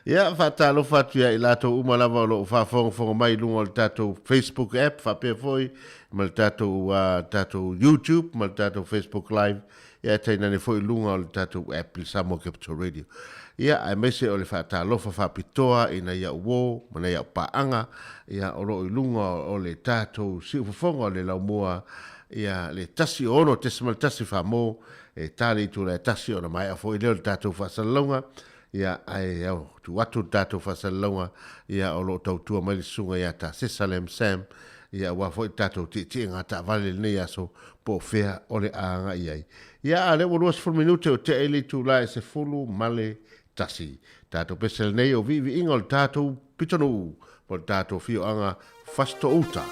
ia fata lo fatu ia i lato umalava lo fa fonga mai lungo le tatou Facebook app fa pe foi mal tatou YouTube mal tatou Facebook live ia taina ne foi lunga le tatou app le Samoa Capital Radio ia ai mese o le fata lo fa pitoa ina ia wo mana ia paanga ia o lo lunga o le tatou si fonga le laumoa ia le tasi ono tesmal tasi famo e tali tu le tasi ona mai a foi le tatou fasalonga ia ai au tu watu tatou fasalonga ia o lo tau tua mai sunga ia ta Salem Sam ia wa foi tatou ti ngata vale nei aso po fea ole anga ia ale wo 2 minute o te eli tu la se fulu male tasi tatou pesel nei o vivi ingol tatou pitonu po tatou fio anga fasto uta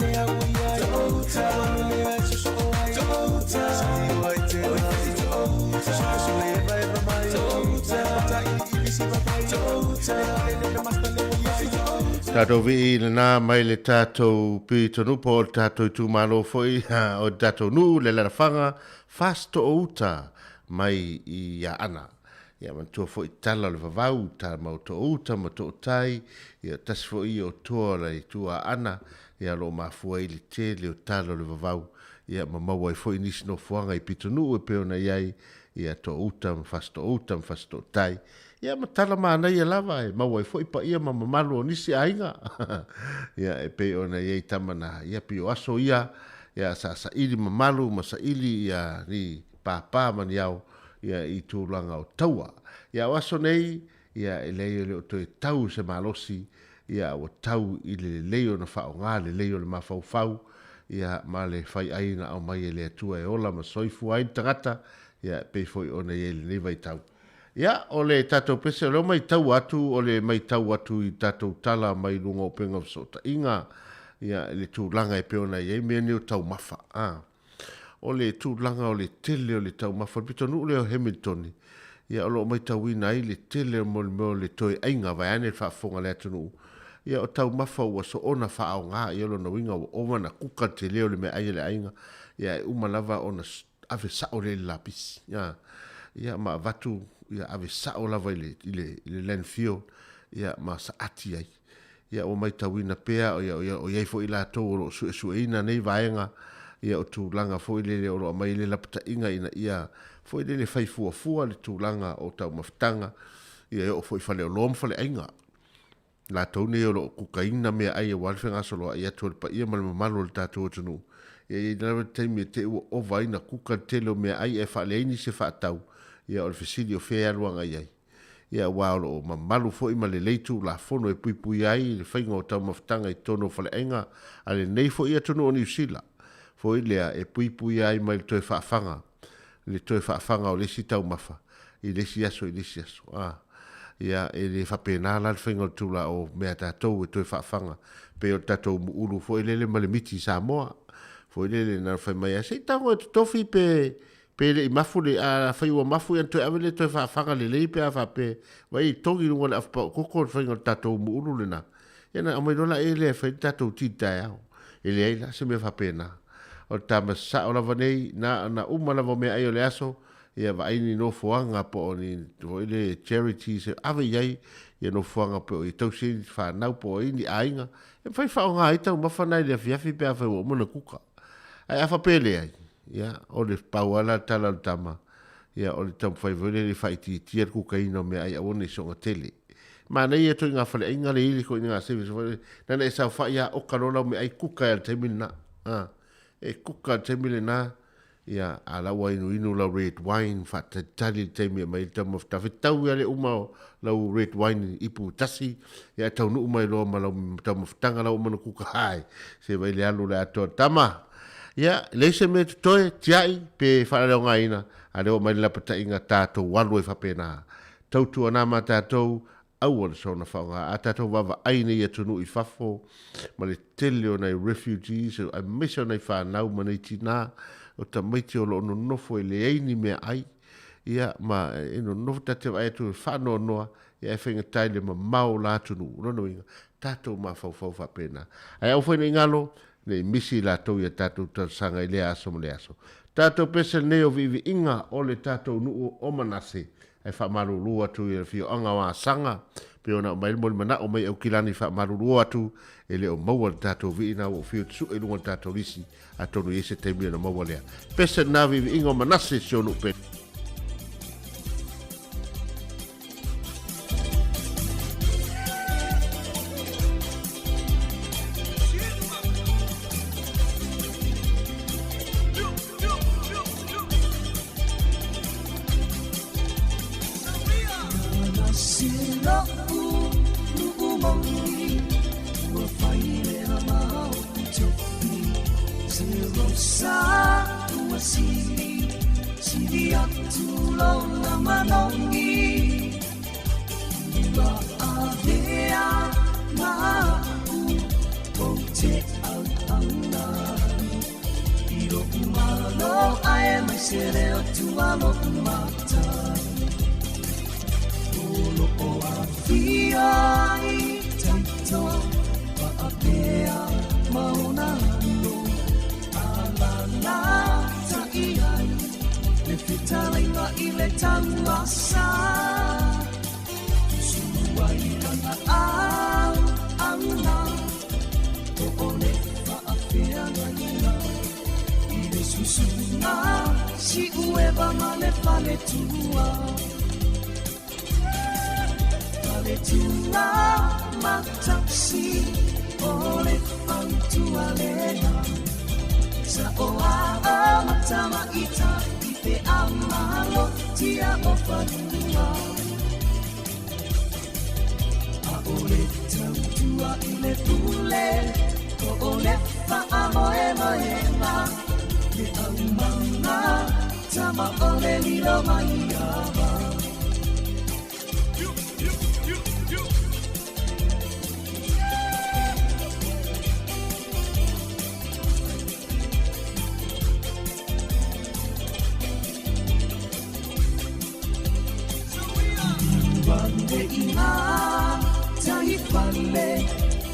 Ile Tātou vi le nā mai le tātou pītonupo o le tātou tūmalo foi o le tātou nuu le larafanga fasto o uta mai I a ana. Ia mantua foi tala le vavau, tala mauto o uta, mato o tai, ia tas foi o tua le tua ana, ia lo mafua I le te le o tala le vavau, ia mamaua I foi nisi no fuanga I pitonu e peona iai, ia to uta, fasto o tai, ia matala mana ia lava e maua I foi pa ia mamamalu o nisi ainga, ia e peona iai tamana, ia pio aso ia sa ili mamalu, ma sa ili ia ni papa mani au, ia I tūlanga o taua. Ia waso nei, ia e leo leo toi tau se malosi, ia o tau I le leo na whao ngā, le leo le mawhau, ia ma le whai aina au mai e le atua e ola ma soifu ain tangata, ia pei foi ona e le nevai tau. Ia, o le tātou pese, leo mai tau atu, o le mai tau atu I tātou tala mai lunga o penga visota. Inga, ia le tūlanga e peona iei, mea neo tau mafa. O le tūlanga o le tele o le tau mafa, pito nu leo Hamiltoni. Ia o lo mai tau ina I le tele o mo le toi ainga vai ane whaafonga le atunu. Ia o tau mafa ua so ona whaao ngā, ia lo na winga o wana kuka te leo le mea aia le ainga. Ia e umalava o na ave sao le lapis. Ia ma vatu, ia ave sao lava I le landfill. Ia ma sa ati ai. Ia o mai tau ina pea, o iai fo I la tau o sue ina nei vaenga. Ia o tūlanga foi lele o roa mai le lapata inga ina ia foi lele fai fua le tūlanga o tau maftanga ia o foi fale o lom fale ainga la tau ne o kukaina mea ai e walwhenga solo ia tuol pa ia malo le tātou tunu ia nawe teimi te o vaina kuka telo mea ai e fale aini se whaatau ia o le fesili o fea luanga iai ia wao o mamalu foi ma le leitu la fono e pui ai le whainga o tau maftanga I tono fale ainga ale nei foi ia tunu o New Zealand foi lea e pui ai mai le toe whaafanga. Le toe whaafanga o lesi tau mafa. I lesi aso. Ia e le whapena la le whainga o tula o mea tātou e toe whaafanga. Pe o tātou muuru foi lele ma le miti Samoa. Foi lele na whai mai a sei tango e tofi pe le I mafu le a whai ua mafu i antoe awe le toe whaafanga le lei pe a whape. Wai tongi runga le awhapa koko le whainga o tātou muuru le na. Ia na amai rola e le whai tātou titai au. E le aila se me whapena. O tama sa o lava nei na uma lava mea ai o le aso ia va aini no fuanga po o ni le charities ave iai ia no fuanga po I tausi whanau po I ni ainga e whai whao ngā ita uma whanai le fiafi pe a whai o muna kuka ai awha pele ai ia o le pauala tala o tama ia o le tamu whai vore le whai ti tia kuka ino mea ai aone songa tele ma nei e toi ngā whale inga le ili ko I ngā sevis nana e sa whai a o karola me ai kuka e al temina e kuka temile na ia ala wa inu la red wine fa tali temi mai tamo fa tau ale uma la red wine ipu tasi ia tau nu mai lo ma la tamo tanga la uma kuka hai se vai le alu la to tama ia le se me toe tiai pe fa le ngaina ale o mai la pata inga tato walu e fa pena tau tu ana mata tau awal sona whaunga, a tato wawa aine ia tunu I fafo, ma le tele o nei refugees, a mesa o nei whanau ma nei tina, o ta maiti o lo nofo e le eini mea ai, ia ma eno nofo tate wa etu e whano noa, ia e whenga taile ma mau la tunu, rono inga, tato ma whau whapena. Ai au whaina ingalo, nei misi la tau ia tato sanga I le aso ma le aso. Tato pese neo vivi inga o le tato nuu o manase, ai fa maruru atu e fio anga wa sanga pe ona mai mo mana o mai o kilani fa maruru atu ele o maua tato vina o fio tsu e lunga tato risi atonu ese temi na maua lea pese navi ingo manase sionu pe Sereo tu alo mata, olo o Talaina I le tauasa Sua I kanga auna O ole whaafea ngaina I le susuna Si uewa male pale tua Pale tua matapsi Ole whantua lena Sa oa matama ita Te amalo tia o whanua A ole tautua I le pule Ko ole whaamoe moema Te aumanga Tama ole lilo mai awa Wande ina, tai wale,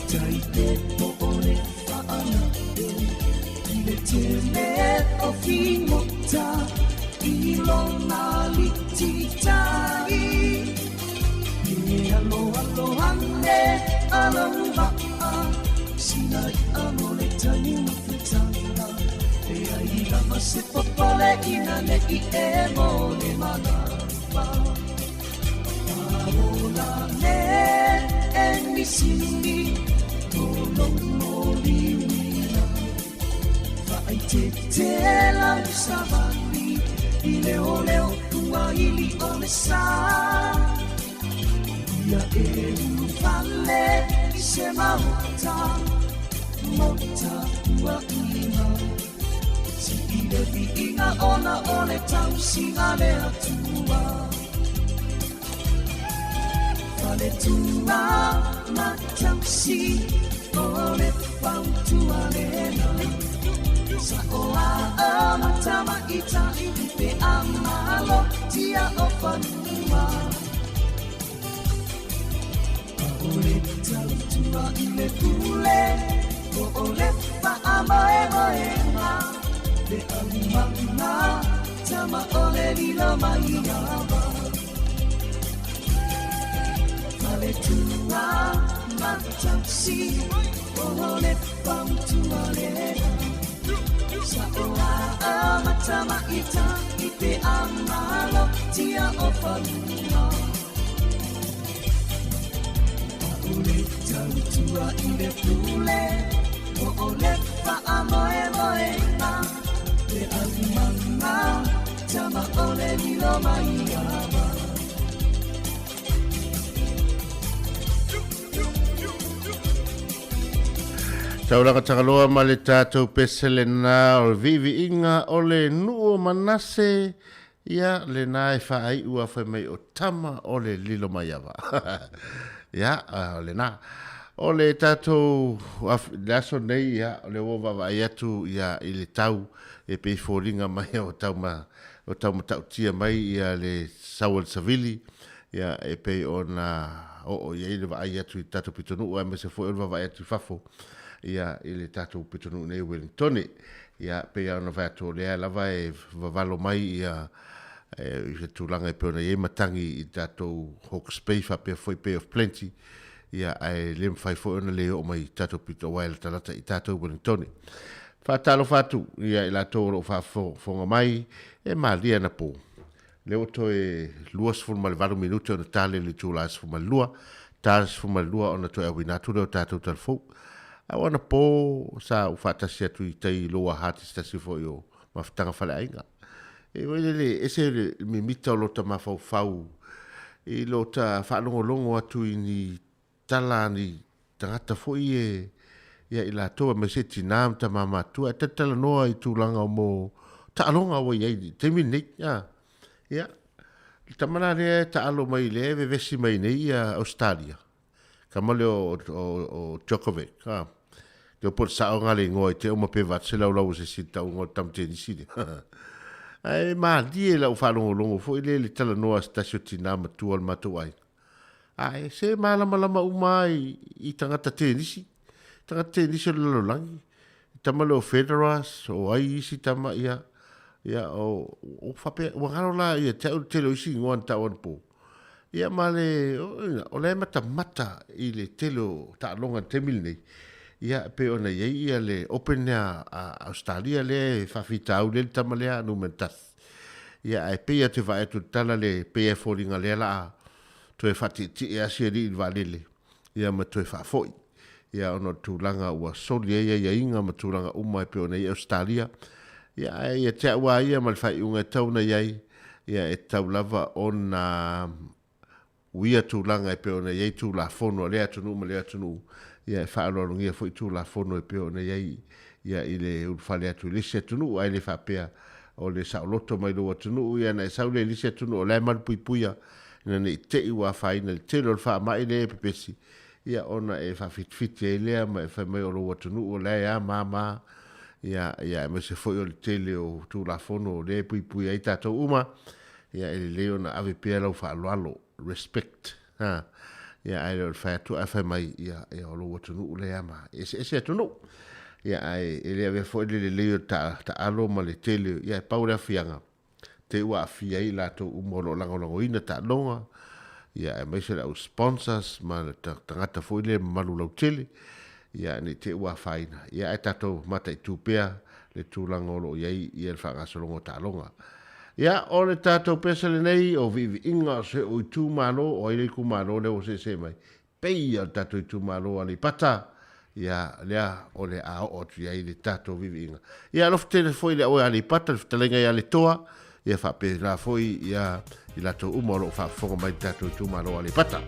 tai te po ole whaana e. I le tele o whingota, I lona liti tai. E alo alo hane, alo maa, sina I amo le tani mawhetanga. E ai lama se popole ina ne I e mo le mana ma. Ola ne eni sini Tolo moli wina Vai te la usavani I leo leo tua ili ole sa Ia e ufale I se mauta Mota ua ina Si I le vi inga ona ole tau singa le atua Ole tua matausi Ole whautua lena Sa oa matama ita I te amalo tia o whanua Ole tautua I le pule Ko ole whaamoe moema Le aumanga Tama ole lilo mai awa Ole tua matausi Ole whautua lena Sa oa matama ita I te amalo tia o whanua Ole tautua I le pule Ole whaamoe moena Le aumanga Tama ole lilo mai awa Tauranga takaloa ma le tātou pesele nā o vivi inga o le nuo manase ia le nā e whaai ua whai mai o tama o le lilo mai awa. Ia, le nā. O le tātou laso nei ia o le owa vai atu ia I le tau e pei fōringa mai o tau ma tau tia mai ia le Samoa Savili ia e pei o nā o ia I le vai atu I tātou pitonu ua me se fōi o le vai atu fafo. Ia I le tātou pitonu nei Wellington ia pe ana vai to le lava e vavalo mai ia I se tūlanga e peona I matangi I tātou Hawke's Bay fa pe foi Bay of Plenty ia ai lem fai foi ona le o mai tātou pito wael talata I tātou Wellington fa talo fatu ia I la tōro fa fonga mai e malia na po le o to e luas fo mal valu minuto ona tale le tūlas fo mal lua tas fo mal lua ona to e winatu le tātou talfo I wana po sa ufata sia tu I tei loa hati stasi fo yo maftanga fale ainga. E wele ese mi mita o lota mafau fau. E lota whanongo longo atu I ni tala ni tangata fo I ia I la toa me se tinam ta mama tu. E tatala noa I tūlanga o mo ta alonga o iei. Te minik, ya. Ya. Tamana rea ta alo mai le ve vesi mai nei a Australia. Kamale o Djokovic, Te por sa o ngale ngoi te o mape vat se lau se sita o ngoi tam te niside. Ai ma die la o whanongo longo fo le tala noa stasio tina matua al matuai. Ai se malama umai I tangata te nisi. Tangata te nisi o lalolangi. Tamale o Federas o ai isi tama ia. Ia o whape, wangaro la ia te lo isi ngoan ta on po. Ia male, o le mata i le telo ta longa temil nei. Ia pe ona ia le open a Australia le whawhita au le tamalea anu mentas. Ia e pea te vai tu tala le pea fōringa le la to e whati ti e asia ri il valele. Ia ma to e whafoi. Ia ono tūlanga ua soli ia inga ma tūlanga umai pe ona i Australia. Ia te awa ia ma le whai unga tauna iai. Ia e tau lava ona uia tūlanga e pe ona iai tūla fono le atunu ma le atunu. Ia e whaalorungia fwoi tūla fono e pe ona iai. Ia i le urwhale atu lise atunu ai le whapea. O le saoloto mai lo atunu ia na e saule lise atunu o le malupuipuia. Ina ne te iwa whaina le telo le wha mai le pepesi. Ia ona e whawhitfiti e lea ma e whai mai o lo atunu o le a mama. Ia e mese foi o le tele o tūla fono o le puipuia i tātou uma. Ia e le leo na ave pia lau whaaloalo. Respect. Ia e le whai atu a whai mai ia e o lo atunu o le a ma. Ese atunu. Ia e le ave foi le leo ta alo ma le tele. Ia e paura fianga. Te ua afia i lato umolo lango ina ta longa. Ia e maise lau sponsors ma tangata foi le malu lau tele. Ia ni te ua faina. Ia e tato mata i tūpea le tūlangolo iai i el whangasolongo ta longa. Ia o le tato pesa le nei o vivi inga se o i tū malo o i ku malo le o se mai. Pei al tato i tū malo ali pata. Ia lea o le a o tu iai le tato vivi inga. Ia lof tele foi le o ali pata le ftalenga ia le toa. Ia whape la foi ia i lato umolo whafonga mai tato i tū malo ali pata.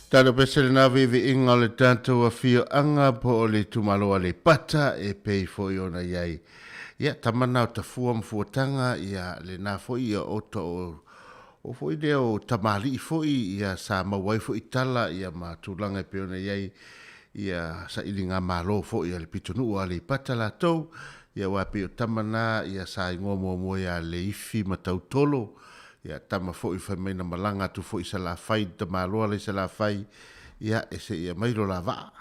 Tana pesele na vivi inga le tanto a fio anga po o le tumaloa le pata e pei fo i ona iai. Ia tamana o ta fuam fuatanga ia le na fo i o to o fo i deo tamali i fo i ia sa mawai fo i tala ia ma tulanga pe ona iai ia sa ilinga malo fo i le pitonu o le pata la tau ia wapi o tamana ia sa ingo mo ia le ifi matautolo. Ia tama fo i whai na malanga tu fo i sa la whai ta maloa le sa la whai ia e se ia mailo la va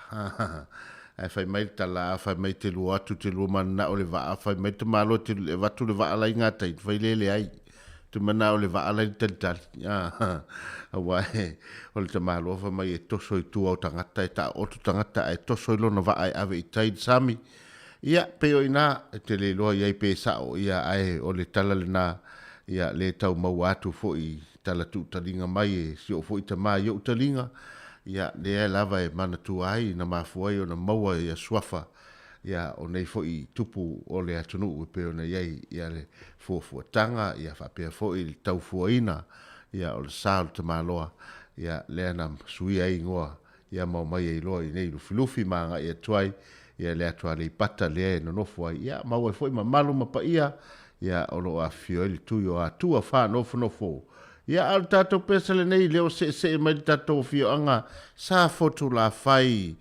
ai whai mai ta la whai mai te lua atu te lua mana o le va whai mai te maloa te le vatu le va ala inga tai whai lele ai te mana o le va ala i tantal awa o le ta maloa whai mai e toso i tu au tangata e ta otu tangata e toso i lona va ai ave i tai sami ia peo ina te le loa iai pe sao ia ai o le tala le na ia le tau mau atu fo i tala tu talinga mai e si o fo i ta mai o talinga ia le lava e mana tu ai na mafuai o na maua ia swafa ia o nei fo i tupu o le atunu e pe o na iai ia le fuafuatanga ia whapea fo i tau fuaina ia o le sālu ta maloa ia le anam sui ai ngoa ia mau mai e loa i nei lufi maanga ia tuai ia le atua le pata le e nonofu ai ia mau e fo i mamalu mapa ia ia o lo a fioli tu yo a tu a fa no fo ia al tato pesale nei leo se mai tato fio anga sa foto la fai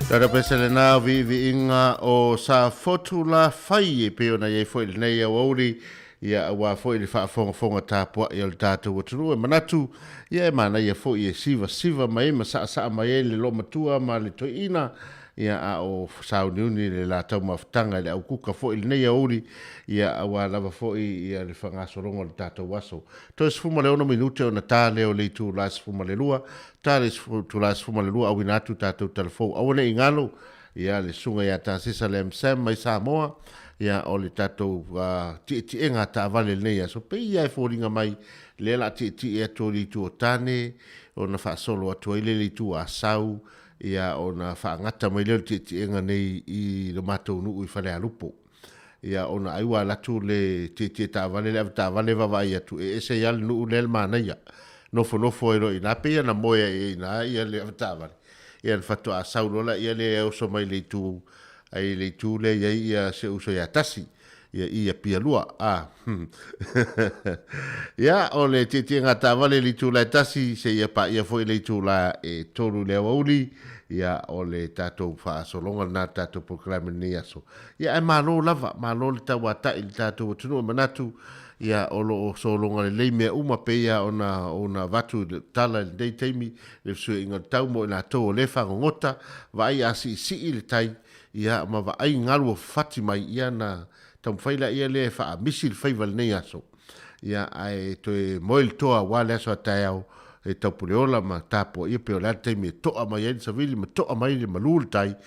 Tara pesele na vi inga o sa fotu la fai e peo na ye foi nei a wauri ia wa foi le fa fonga tapua ia le tatu waturu e manatu ia mana ia foi e siva mai ma sa mai le lo matua ma le toina ia a o sauniuni le la tau maftanga le au kuka foi nei a wauri ia wa lava foi ia le fanga sorongo le tatu waso to es fuma le ono minute o na tale o le tu las fuma le lua tale tu las fuma le lua au inatu tatu telefo au ne ingalo ia le sunga ia ta Salem Sam mai Samoa ia o le tatou ti enga ta vale nei so pe ia e foringa mai le la ti e to li tu tane o na fa solo atu ile li tu asau ia o na fa ngata mai le ti enga nei i le matou nu i fale alupo ia o na aiwa la tu le ti ta vale va vai atu e se ia nu le mana ia no fo ero ina pe na moya ina ia le ta vale ia le fatu asau lola ia le o so mai le tu ai le tule ia se uso ia tasi ia pia lua ia o le titi ngata vale le tula tasi se ia pa ia foi le tula e tolu le wauli ia o le tatou fa solonga na tatou program ni aso ia e malo lava malo le tawata il tatou tunu manatu ia o lo solonga le me uma pe ia ona vatu tala le teimi le su inga tau mo na to le fa ngota vai asi si le tai ia ma va ai ngalu Fatima ia na tam faila ia le fa misil faival nei aso ia ai to moil toa wala so tao e tapuleola ma tapo ia pe ola te me to ma ia savili ma to ma ia malul tai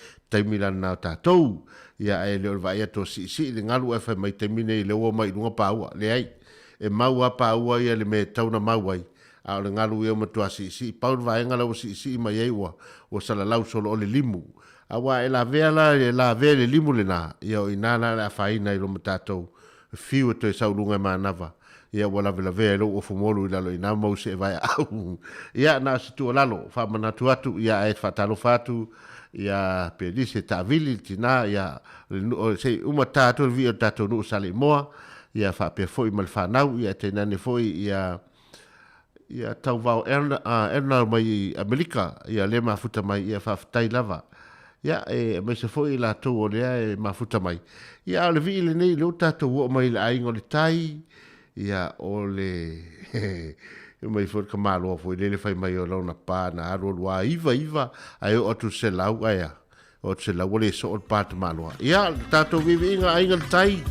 milan na tatou ia ai le va ia to si le ngalu fa mai te mine le o mai lunga paua le ai e maua paua ia le me tauna mauai a le ngalu ia ma to si paul va ngala si mai ai o sala lau solo le limu awa e la vele limu le na ia o inana la faina i lo matatou fiu to sa lunga manava ia wala vela vele o fumolu ila lo ina mo se vai au ia na situ lalo fa manatu atu ia e fatalo fatu ia pedise tavili tina ia se uma tatu vi tatu no sale moa ia fa pe foi mal fanau ia tenane foi ia tau vau erna mai Amerika ia le mafuta mai ia fa tai lava ia e me se foi la to o le mafuta mai ia le vi le nei lo tato o mai la ingo le tai ia o le mai for kamalo foi le fai mai o na pa na aro wa iva ai o tu se lau ia o se lau le so o pat malo ia tato vi inga inga tai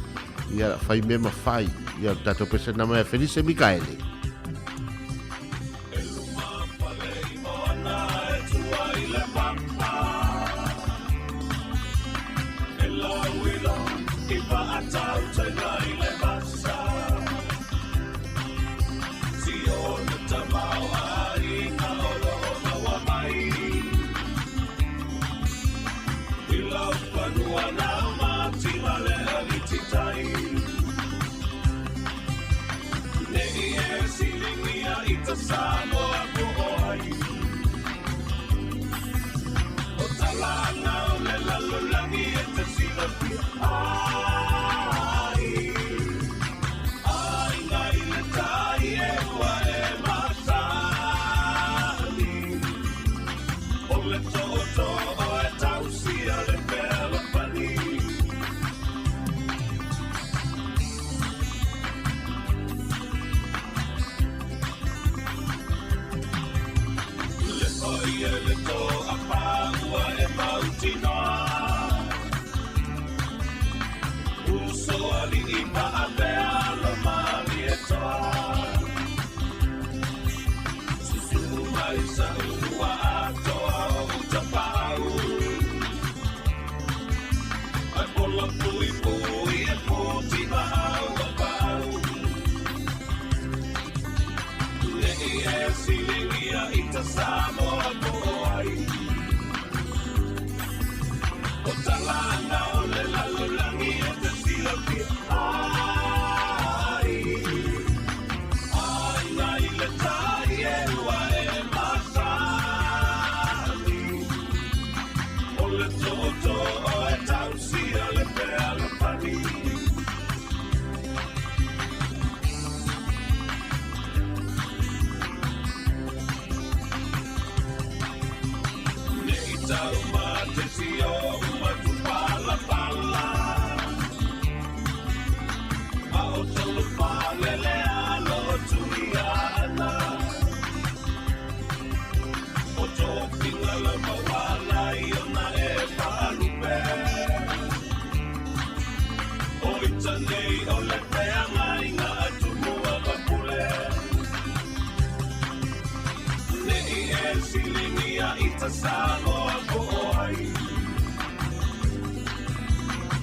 ia fai me ma fai ia tato pese na mai felice Micaele Samoa boy o talana o le lalulangi e te silapi ai ngai le tai e ua e matali o le toto o e tausia le pela pani le to a paua e mautinoa uso ali i paapea lo mali e toa susu mai sa ua atoa o utapau ai pola pui e puti mahau a pau le i e silingia i ta Samoa o talana o le lalulangi e te silapi sa Samoa ko ai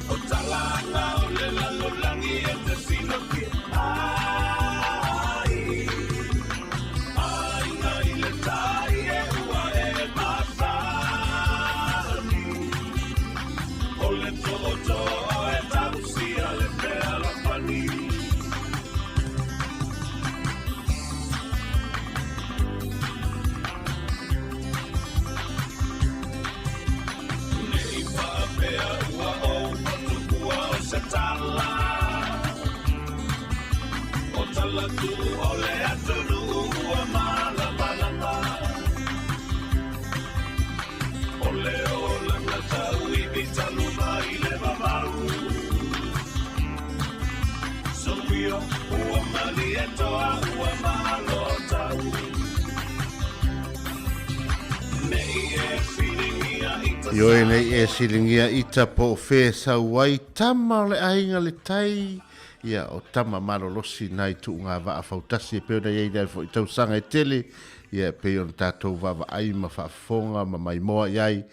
o talanga o le lalolangi e te sino ki ai ngai le tai e ua e masani o le toto e tausia le pea la pani Tala o tala tu o le atunu ua mala malama o le o langa tau I bitanu mai le mamau so wio ua mali e toa ua malo tau nei e filingia ita Ioe nei e silingia ita po fe sa wai tama le ainga le tai ia o tama malolosi nai tu ngā wa a fautasi e peo na iei nei fo I tau sanga e tele ia peo na tātou wawa ai ma whaafonga ma mai moa iai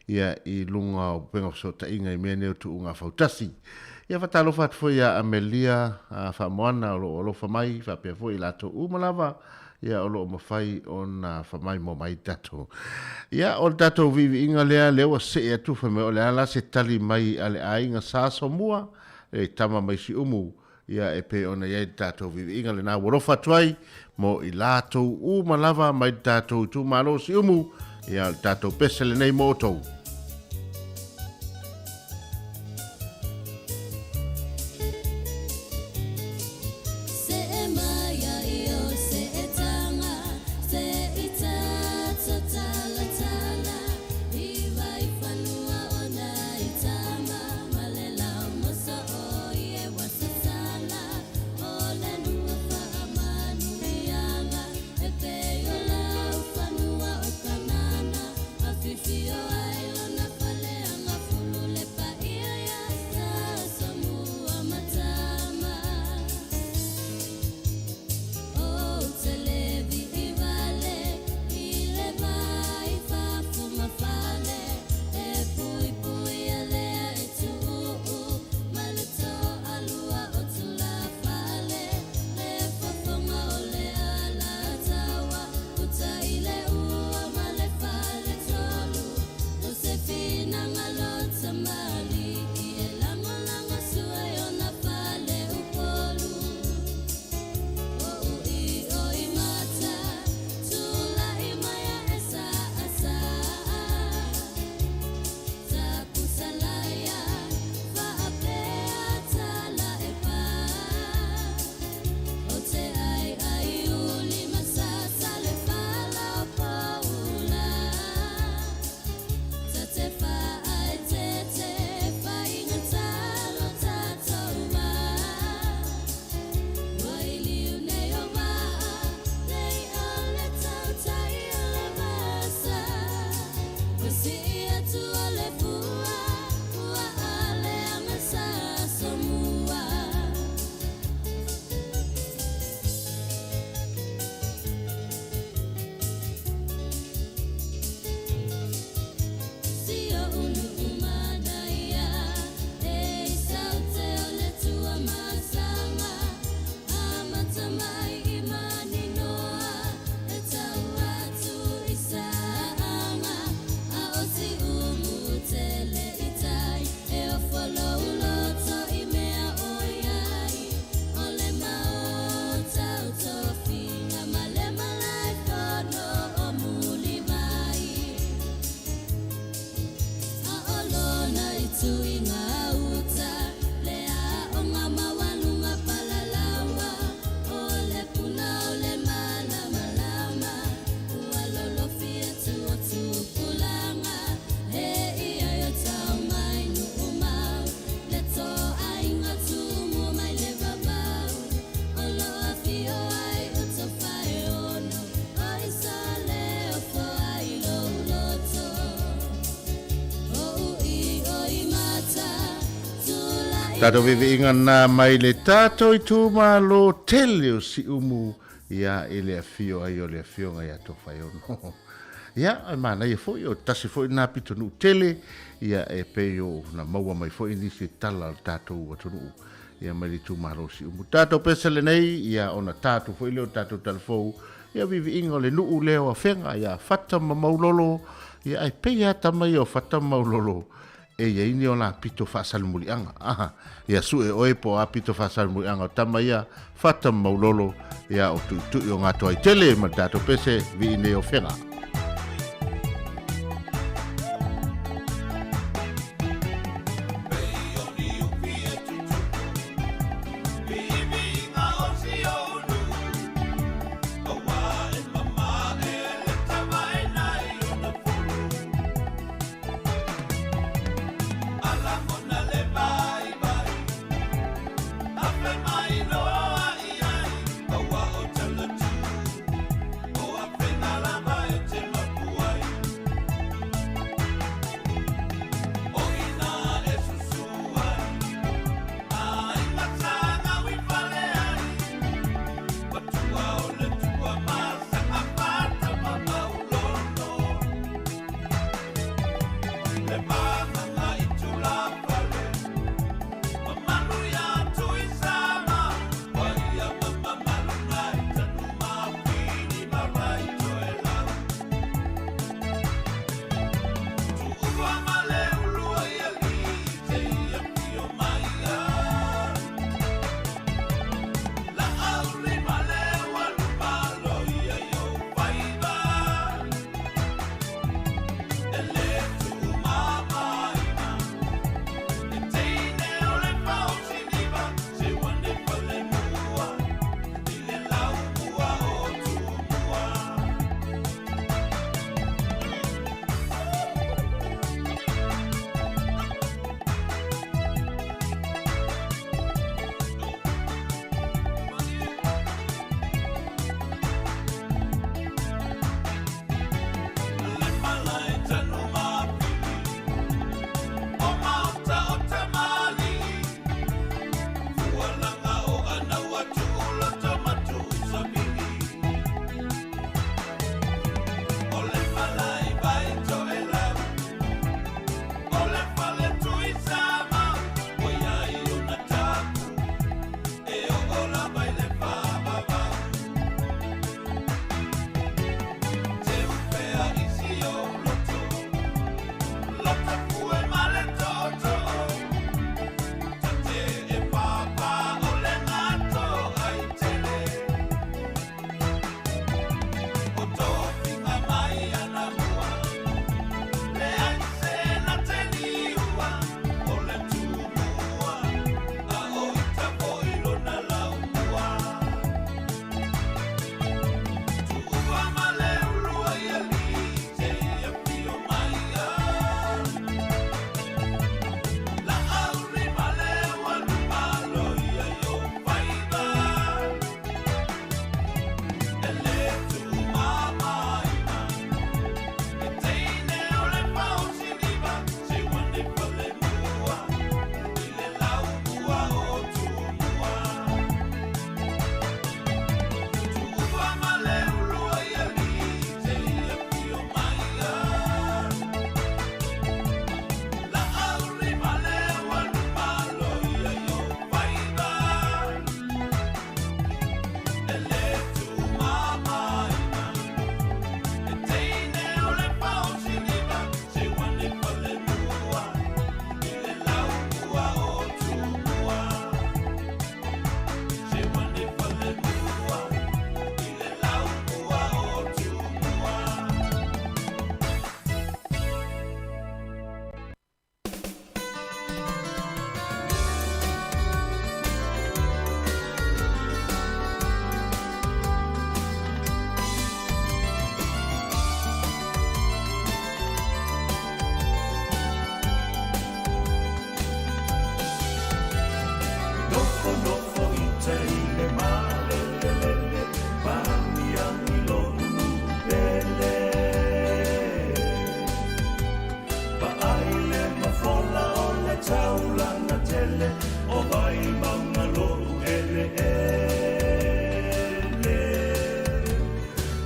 ia I lunga o penga so ta inga I mea neo tu ngā fautasi ia whatalo what fo ia Amelia a whamoana o lo whamai whapea fo I lato umalawa ia o loo mawhai o na whamai mo mai tato. Ia o tato vivi inga lea leo se e atufa me o lea la se tali mai ale a inga sa Samoa e tama mai si umu ia e pe ona iei tato vivi inga le na warofa tuai mo I lato umalawa mai tato tu malo si umu ia tato pesele nei mo tou. Tato vivi inga na mai le tato I tu malo tele o si umu ia ele afio ai o le afio ngai ato whai ono. Ia, ai mana ia foi o tasi foi na pitonu tele, ia e peo na maua mai foi nisi tala o tātou atunu. Ia mai tu marosi. Umu tātou pesele nei, ia ona tātou foi leo tātou talafou, ia vivi ingo le nuu leo a whenga, ia fata ma maulolo, ia ai peia tamai o fata maulolo. E ia ini o la pito whaasalumuri anga. Aha, ia sue oe po a pito whaasalumuri anga, tamai ia fata maulolo, ia o tui o ngā toai tele, ma tātou pese vi ine o whenga.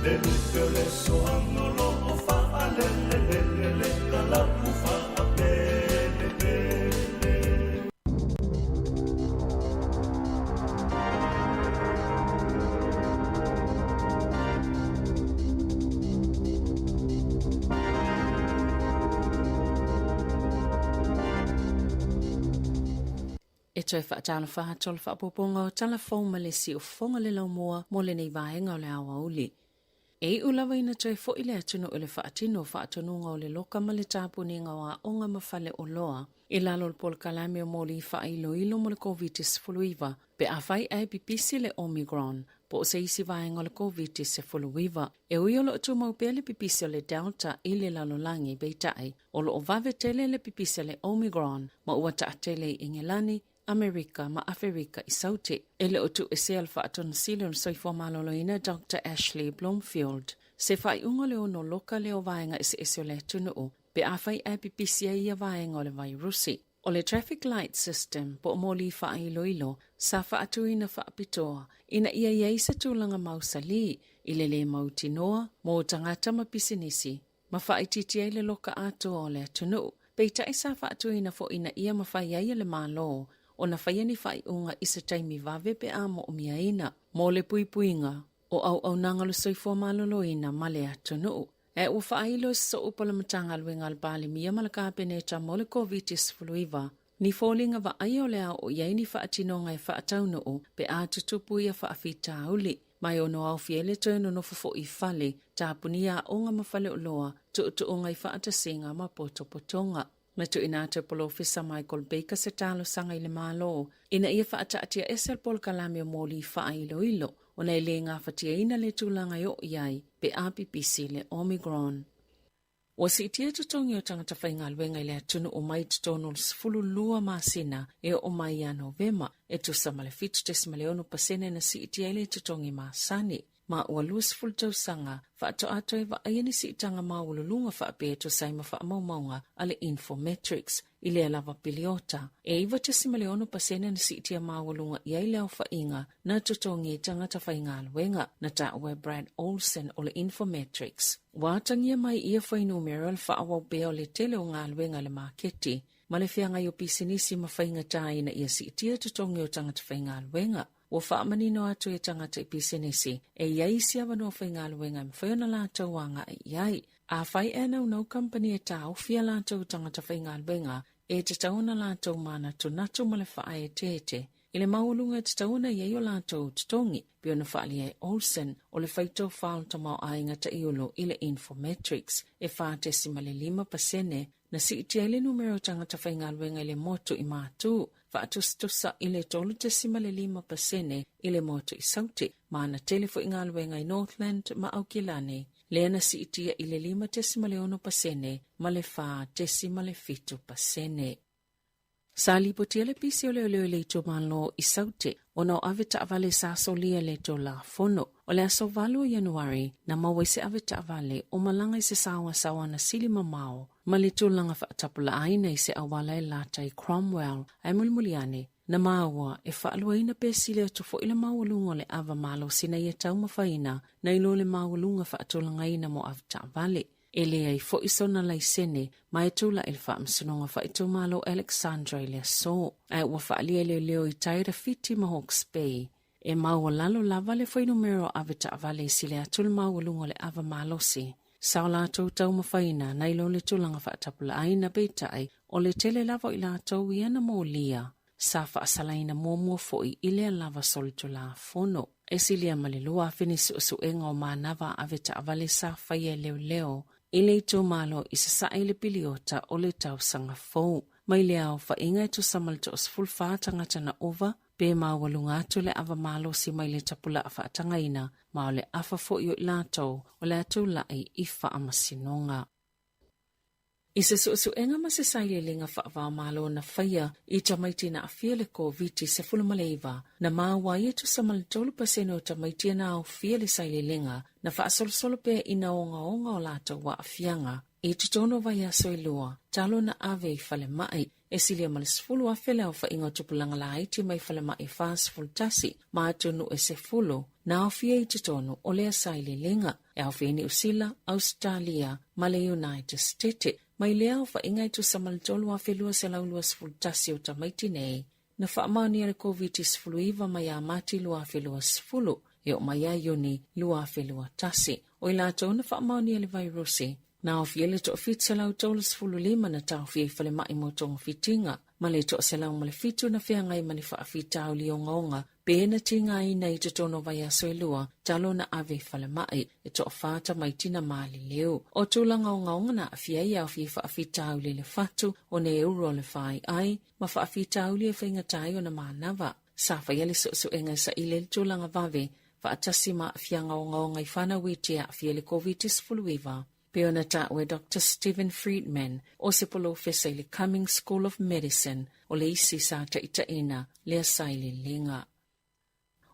le lupe o le soanga lo o fa E toi whaatala whahatol whaapoponga o telefon ma le si o fonga le lau mua mo le nei vaenga o le awa uli. E ulawa ina toi fo ile atunu o le whaatino whaatununga o le loka ma le tāpuninga wa onga mawhale o loa. I lalo le pol kalame o moli whailo ilo mo le COVID-19 pe a whai ai pipisi le Omicron po o se isi vaenga o le COVID-19. E ui o lo atu maupea le pipisi o le Delta i le lalo langi beitai o lo o vave tele le pipisi le Omicron ma ua taatele i Ngelani Amerika ma Afrika i saute. Ele o tu e se alfa aton silon soifo maloloina Dr. Ashley Blomfield. Se fai unga leo no loka leo vaenga ese o le tunu o, pe a fai e pipisia ia vaenga o le virusi. O le traffic light system po moli fai loilo, sa fa atuina fa apitoa, ina ia iaisa tūlanga mausali, ile le mautinoa, mo tangata mapisinisi, ma fai titi le loka ato o le tunu. Peita isa fa atuina fo ina ia mafai ia le malo, o na whaiani whai unga isa taimi vave pe amo o miaina, mo le puipuinga, o au nangalo soifo maloloina male atunu. E u whailo so upala matanga luenga albali mia malaka peneta mo le COVID-19, ni fōlinga wa ai o lea o iai ni whaatinonga e whaatauna o pe a tutupu ia whaafita uli, mai ono au fiele toeno no fofo i whale, tāpunia onga mawhale o loa, tuutuunga i whaatasinga ma potopotonga. Na tu ina te polofisa Michael Baker se talo sanga i le malo, ina ia whaataatia esel pol kalame o moli whailo ilo, o nei le ngā whatia ina le tūlanga yo iai, pe apipisi le Omicron. O si tia tutongi o tangata whainga luenga i le atunu o mai tutono sfulu lua masina e o mai a Novema, e tu samale fitu tesimaleono pasene na si itia le tutongi masani. Ma ua luas fultau sanga, whaato ato e wa aiani si itanga maululunga whaape to saima whaamaumaunga ale Infometrics, i lea lava piliota. E iwa te simaleono pasena na si itia maulunga i aileo whainga na tutongi tangata whainga luenga na ta ue Brad Olsen o le Infometrics. Wātangia mai ia whainumero al whaawau beo le tele o ngā luenga le maketi, ma le whianga i o pisinisi ma whainga taina ia si itia tutongi o tangata whainga luenga. Wa whaamanino atu e tangata i pisenesi, e iai si awa no whainga luenga mwhaiona lātou wanga e iai. A whai e nau company e tau fia lātou tangata whainga luenga, e te tauna lātou mana tu natu male whaai e tete. I le maulunga te tauna iai o lātou tutongi, pio na whaali e Olsen, o le whaitau whaalta mau ainga ta iolo i le Infometrics, e whaatesi male 5%, na si iti ele numero tangata whainga luenga i le motu i mātu, whaatustusa i le 3.5% i le motu i sauti, maana telefo i ngā luenga i Northland ma Aukilani, leana si itia i le 5.1% ma le 4.5%. Sa lipotia le pisi o leo le to malo i saute, o nao aveta avale sa solia le to la fono. O le aso valo Januari, na mawese aveta avale o malanga i se sawa na sili mamao, ma le tūlanga whaatapula aina i se awala e lata i Cromwell, ai mulimuliane, na maawa e whaaluaina pesile atu fo ila mawalunga le ava malo sina i e tau mawhaina, na ilo le mawalunga whaatulanga ina mo aveta avale. Ele ai fo isona lai sene, mai tula il wha msunonga wha ito malo Alexandra ile so. Ai ua wha alia leo i taira fiti ma Hawke's Bay. E maua lalo lava le whai numero aveta avale sile atul mawalunga le ava malosi. Sao la tau mawhaina, na ilo le tulanga wha atapula aina beitai, o le tele lava i la tau i ana mo lia. Sa wha asalaina mua foi ile lava solitu la fono. E silia malilua finisu usuenga o manava aveta avale sa whaia leo. Ile to malo isa sa ile piliota o le tau sanga fou. Mai lea o whainga e to samalto os fulwhaatangata na ova, pe mawalunga atu le ava malo si mai le tapula a whaatangaina, ma o le afa fo i o lātou o le atu lai i whaamasinonga. Isa suenga ma se saile linga whaavaa malo na whaia i tamaiti na awhia le COVID se fulumaleiva, na mawai e to samaltolu paseno o tamaiti na au fia le saile linga, na whaasolosolo pe ina onga o lātou wa awhianga, e tutono vai aso ilua, talo na ave i whale mai, e silia malasfulu a whele au whainga tupulanga la haiti mai whale mai whaasfulu tasi, ma atunu e se fulu, na awhia I te tono o le asai le lenga e awhia New Zealand, Australia, ma le United States. Mai lea o whainga I tu samaltolu a whelua se laulua sifulutasi o tamaiti nei. Na whaamani ale COVID-19 mai a mati lua whelua sifulu e o mai a yoni lua whelua tasi. O I lātou na whaamani ale virusi. Na awhia le to fit se lau tolu sifulu lima na tau whia I whale mai mo tonga fitinga. Ma le to se lau male fitu na whia ngai mani whaafitau li o ngaonga. Pēna tinga I nei te tono vai a soilua, talo na ave whale mai, e to whāta mai tina maali leo. O tūlanga o ngaonga na awhia I awhia whaafitau li le fatu, o ne euro le whai ai, ma whaafitau li e whaingatai o na mānawa. Sa whaiale so enga sa I le tūlanga vave, whaatasi ma awhianga o ngaonga I whana witia awhia le COVID-19. Peona tawe Dr. Stephen Friedman, o se polo fesa I le Cummings School of Medicine, o le isi sa taita ina, le asai le linga.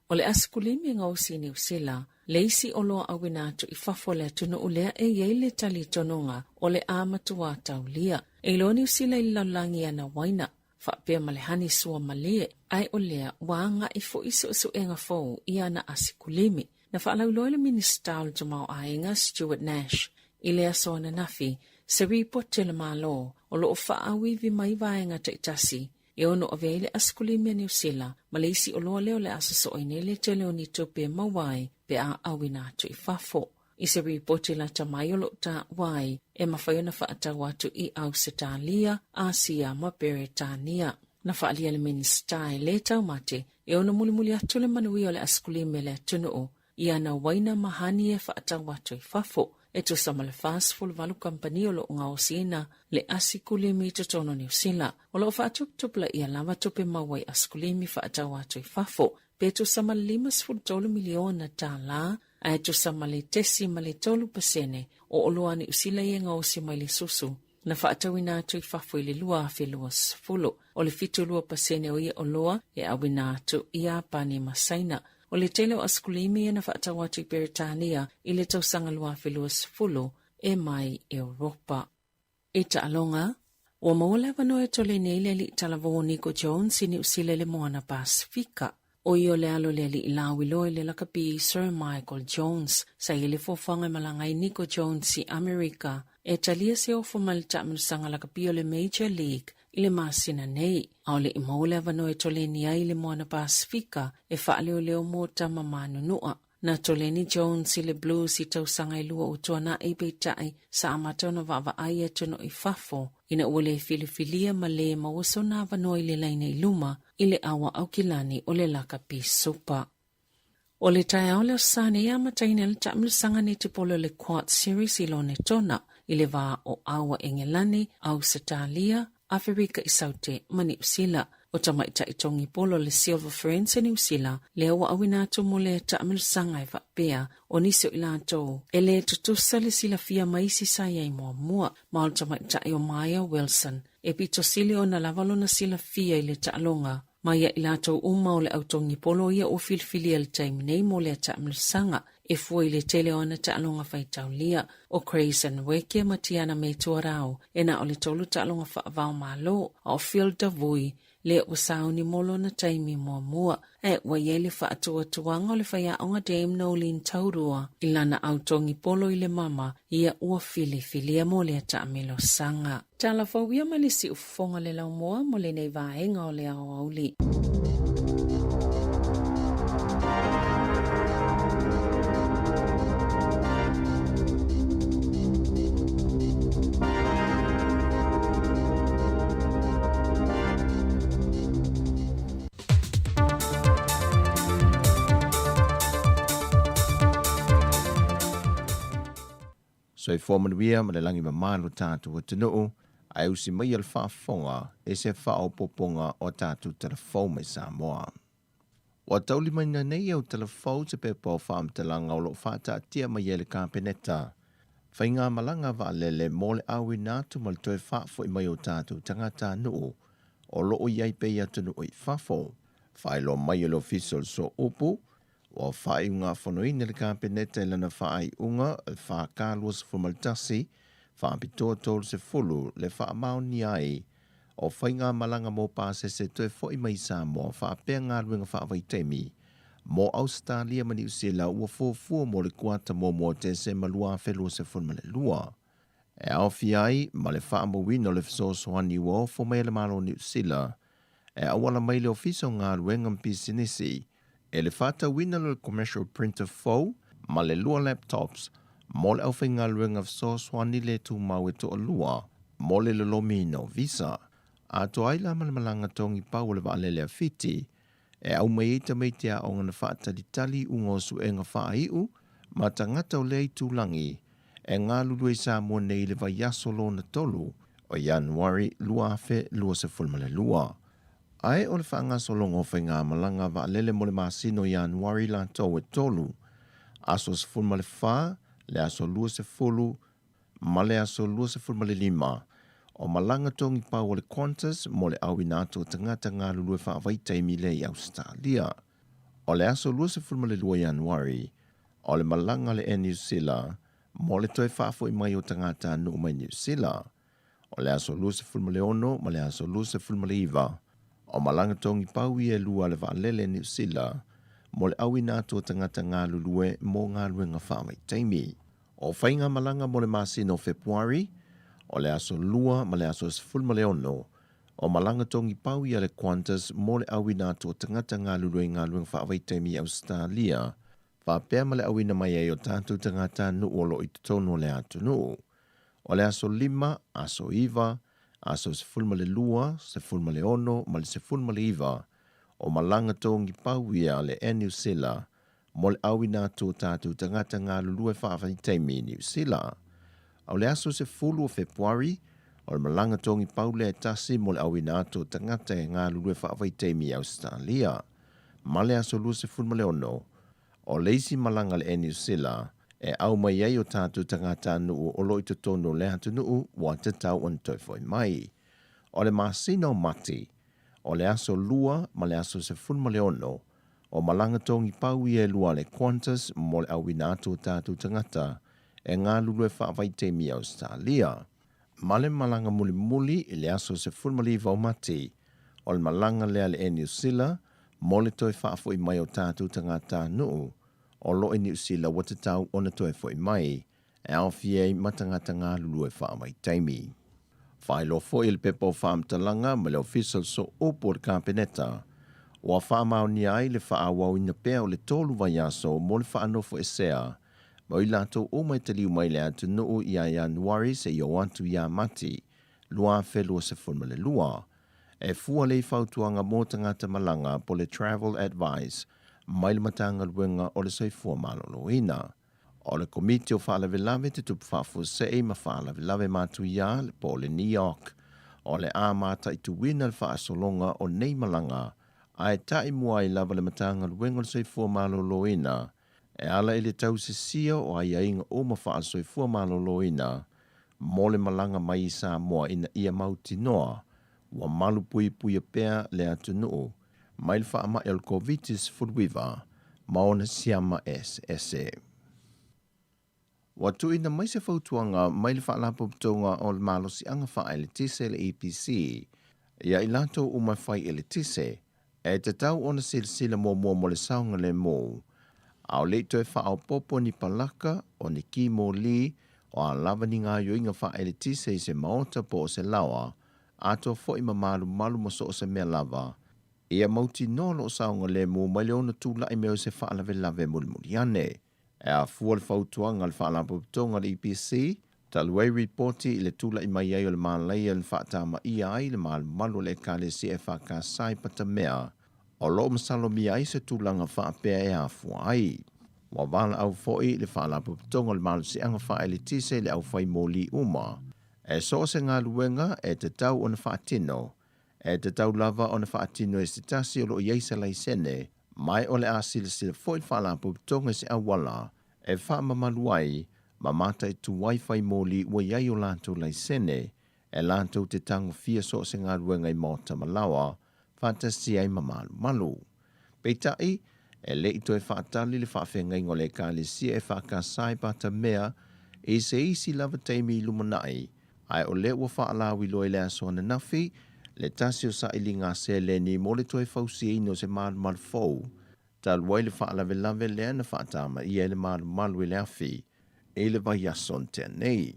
O le askulimi ngā usi New Zealand, le isi o loa awina atu I whafo le tunu ulea e iei le tali tononga o le amatua tau lia. E lo New Zealand I laulangi ana waina, whapea ma le hani sua malie, ai o lea wanga I fo iso enga fau I ana asikulimi. Na whaalauloa le minista o le tamau ainga Stuart Nash, I lea soana nafi, se ripote le malo o lo o whaawivi mai vaenga taitasi, e ono o veile askulimi New Zealand, ma le isi o loa leo le asaso o inele te leo ni tope mawai pe a awina atu I whafo. I se ripote la tamai o lo ta wai, e mawhaiona whaata watu I Australia, Asia ma Beretania. Na whaalia le minista e le tau mate, e ono mulimuli atu le manui o le askulimi le tunuu, I ana waina mahani e whaata watu I whafo, e tu sama le fast full valu company o lo ngā osina le asikulimi te tono New Zealand. O lo whaatuptupla I lava tupe mawai askulimi whaatau atu I whafo, pe tu sama 5 miliona tā la, a tu sama le tesi ma le 3% o oloa ni usila I ngā osi mai le susu. Na whaatawina atu I whafo I le lua whelua sifulu, o le 2% o ia oloa e awina atu I a pani masaina. O le tele o askulimi e na whaatau atu I Beretania I le tausanga lua whelua sifulu e mai Europa. E ta alonga, o maula wano e tole neile li talavo Nico Jones I New Zealand le moana Pasifika. O io le alo le li ilawilo le lakapi Sir Michael Jones, sa ile fofanga malangai Nico Jones I Amerika, e talia se ofo malta sanga lakapi o le Major League, ile masina nei, au le imaule wano e tole ni ai le moana Pasifika, e whaaleo leo mo tama manunua. Na toleni Jones I le Blues I tausanga I lua utuana I peitai sa amatona wawa ai e tono I whafo, ina ua le filifilia ma le mawaso na wano I le laina I luma, I le awa au kilani o le lakapi supa. O le tai au leo sane ia mataina le tamlusanga ni te polo le Quad Series I lone tona, I le waa o awa Engelani, Australia, Afrika I saute mani usila. O tamaita I tongi polo le Silver Friends New Zealand, le awa awinato mo le taamilusanga I whapea, o nisio I lantou, e le tutusa le sila fia maisi sa iai mua, ma o tamaita I o Maya Wilson, e pito sili o na lavalo na sila fia I le taalonga, Maya I lantou uma o le autongi polo ia o filfilia le taimi nei mo le taamilusanga, e fua I le tele o na taalonga whaitau lia, o Crazen Weke matiana me tuarau, e na o le tolu taalonga whaavao malo, o Fielda Vui, le wasau ni molo na taimi mua, e waiele whaatua tuanga o le whaia onga Dame Nolene Taurua, ilana autongi polo I le mama, ia ua filia mo le taamelo sanga. Tala fawia malisi ufonga le lau moa mo le nei vaenga o le au auli. So I manuia ma le langi mamālo tātou atunuu, ai usi mai al whaafonga e se whaopoponga o tātou telefou mai Samoa. Wa tauli mai na nei au telefou te pepo whaam talanga o lo whaata atia mai ele kāpeneta. Whai ngā malanga wa lele mo le awi nātu mal toe whaafo I mai o tātou tangata nuu, o lo o iai pei atunuu I whafo. Whai lo mai lo official so upu, o whai unga whanoi nele kāpeneta I lana whai unga al wha kāluas fumaltasi, wha pitoa tolu se fulu le wha amau ni ai, o whai ngā malanga mō pāse se toe fo I mai Samoa wha apea ngā ruenga wha avaitemi, Mo Australia ma New Zealand ua fuafua mo le kuata mo te se malua felua se fulma le lua. E awhi ai ma le whaamawina le fesoasoani ua ofo mai le malo New Zealand. E awala mai le ofiso ngā ruenga mpisinisi. E le whata wina le commercial printer fau ma le lua laptops mo le awhi ngā ruenga fesoasoani le tu mau e toa lua mo le lomino visa. A to ai la malanga tongi pau le waalele a fiti. E au mai ita mei te a o ngana whaatalitali ungosu e ngā whaaiu ma tangata o lei tūlangi e ngā lulu i Samoa nei le vai asolo na tolu o Januari lua afe lua se fulmale lua. Ai o le whaanga solongo whai ngā malanga wa lele mo le masino Januari la tau e tolu. Aso se fulmale wha, le aso lua se fulu, ma le aso lua se fulmale lima. O malanga tongi pau o le Qantas mo le au inato tangata ngā lulu e whaavai taimi le i Australia. O le aso lua se fulmale lua Januari, o le malanga le e New Zealand, mo le toi whaafo i mai o tangata nu mai New Zealand. O le aso lua se fulmale ono, ma le aso lua se fulmale iwa. O malanga tongi pau i e lua le waalele New Zealand, mo le au inato tangata ngā lulue mo ngā lue ngā whaamai taimi. O whainga malanga mo le masino Februari, o le aso lua ma le aso sefulma le ono, o malanga tongi pau ia le Qantas mo le awina to tangata ngā lulue ngā lueng whaawaitemii Australia, whapea ma le awina mai e o tātou tangata nu olo i tutono le atunu. O le aso lima, aso iwa, aso sefulma le lua, sefulma le ono, ma le sefulma le iwa, o malanga tongi pau ia le e New Zealand, mo le awina to tātou tangata ngā lulue whaawaitemii New Zealand. Au le aso se fulu o Februari, o le malanga tongi paule e tasi mo le awina ato tangata e ngā lulue whaawaitemii Australia. Ma le aso lua se fulma le ono, o leisi malanga le e New Zealand, e au mai ei o tātou tangata nuu o lo i tono le hatu nuu wa te tau on toi foi mai. O le masino mati, o le aso lua ma le aso se fulma le ono, o malanga tongi pau i e lua le Qantas mo le awina ato tātou tangata, e ngā lulue whaawaitemii Australia. Male malanga muli muli i le aso se fulmali vau mati, o le malanga lea le e New Zealand, mo le toi whaafo i mai o tātou tangata nuu, o lo e New Zealand wata tau o na toi fo i mai, e awhie matangata ngā lulue whaawaitemii. Whailo fo i le pepo whaamtalanga ma le official so opo le kāpeneta, o a whaamau ni ai le whaawau ina pea o le tolu vai aso mo le whaanofo e sea, ma i lato o mai te liu mai le atu nuu i a Januari se i o antu i a mati, lua whelua se fulma le lua. E fua lei whautuanga mō tangata malanga po le travel advice, mai le matanga luenga o le soifua maloloina. O le komiti o whaalavelave te tupu whaafu se e ma whaalavelave matu ia le po le New York, o le āmata i tuwina le whaasolonga o nei malanga, a e tai mua i lava le matanga luenga o le soifua maloloina, e ala ele tau se sia o ai ainga o mawha asoi fua maloloina, mo le malanga mai i Samoa ina ia mauti noa, wa malu pui pui a pea le atu nuu, mai le wha ama el covitis furuiva, maona siama SSA. Watu ina mai se fautuanga mai le wha lapo ptonga o le malo si anga wha ele tise le APC, ia ilato umai whai ele tise, e te tau ona silsila mo le saunga le mou, au leito e wha au popo ni palaka o ni ki mo li o a lava ni ngā yoinga wha ele tise i se maota po o se lawa, ato fo ima malu mo so o se mea lava, ia mauti nolo o saunga le mo mai leona tūla i meo se wha lave muli ane. E a fua le fautuanga le wha lampo ptonga le EPC, taluei reporti i le tūla i mai ai o le malai le wha tama ia ai le malu le kale si e wha ka sai pata mea, o lo masalo mi ai se tūlanga wha apea e a fua ai. Wa wala au foi le wha lampo ptonga le malu si anga wha ele tise le au fai moli uma. E so se ngā luenga e te tau o na wha atino, e te tau lava o na wha atino e se tasi o lo iaisa lai sene, mai o le asile sile foi wha lampo ptonga se awala, e wha mamaluai, ma mata i tu wifi moli ua iai o lantou lai sene, e lantou te tango fia so se ngā luenga i mota malawa, fantasi ai malu. Peitai, e le ito e whaatali le whaafenga ingo le ka le sia e whaakasai pata mea, e se isi lava teimi lumanai, ai o le ua whaalawi loe le aso na nafi, le tasio sa ili ngā se le ni mo le toi fausi ino se malu fau, Talua i le whaalawelawe lea na whaatama i ele malu i le awhi, e le vai ason te nei.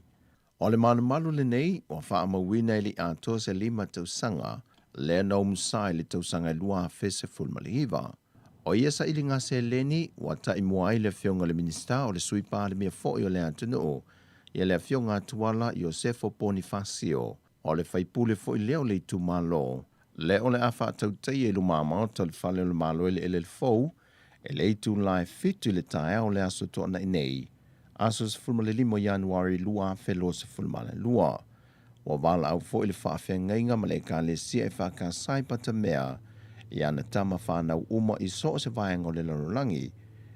O le malu le nei, o whaamawina i li ato se 5 tausanga, lea na umusai le tausanga lua fese fulmalihiva. O ia sa ili ngā se leni, wa ta i mua i le whionga le minista o le sui pāle mea fo i o le atunoo, ia le whionga tuala Iosefo Bonifacio, o le whaipule fo i leo le i tu malo, le o le awha tautei e lumama to le whale o le malo ele ele fou, e le i tu lai fitu le tae o le aso toana i nei, aso se fulma le 5 Januari lua felo se fulma le lua. Wa wala au fo i le whaafea ngainga ma le ka le sia e whaka saipata mea, ia na tama whanau uma i so se vaenga o le larolangi,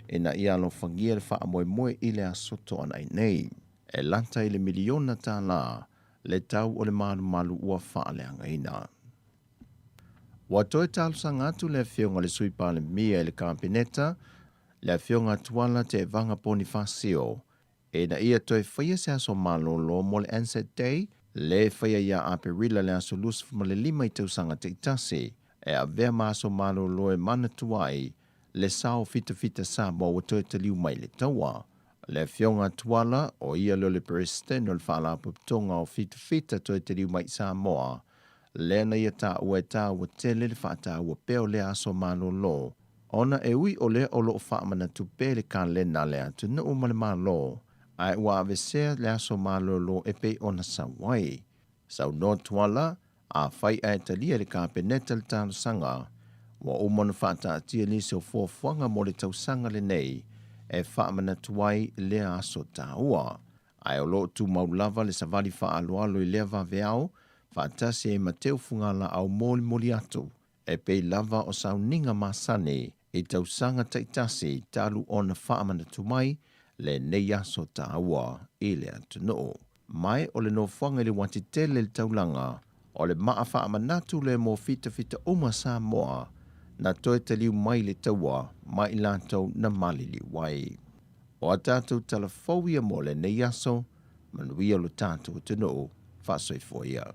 e na ia lo whangia le wha moe i le aso toana i nei. E lanta i le miliona tā la, le tau o le malu ua wha le angaina. Wa toi talusa ngatu le whionga le suipa le mia i le kampineta, le whionga tuala te vanga Bonifacio, e na ia toi whaia se aso malolo mo le Anzac Day, le whaia ia aperila le aso lusifu le 5 i tausanga te itasi, e a vea maso malolo e manatuai, le sao fita sa mo wa toi taliu mai le taua. Le whionga tuala o ia lo le president o le whaala puputonga o fita toi taliu mai sa moa, le na ia ta ua ua tele le whaata ua peo le aso malolo, ona e ui o le olo o whaamana tupe le ka lena le atu na umale malo, ai ua avesea le aso malolo e pe ona sawai. Sau no tuala, a whai ai talia le ka peneta le talo sanga, wa umana whaata atia ni se o fuafuanga mo le tausanga le nei, e whaamana tuai le aso ta ua. Ai o lo tu maulava le savali wha alo i lea vaveao, whaatasi e mateo fungala au moli atu, e pei lava o sauninga masane, e tausanga taitasi talu ona whaamana tumai, le nei aso ta ua i le atunoo. Mai o le no whanga le watitele le taulanga, o le maa whaamanatu le mo fita uma sa moa, na toi te liu mai le taua, mai lantou na malili wai. O a tātou talafauia mo le nei aso, manuia lo tātou tunoo, whasoifoia.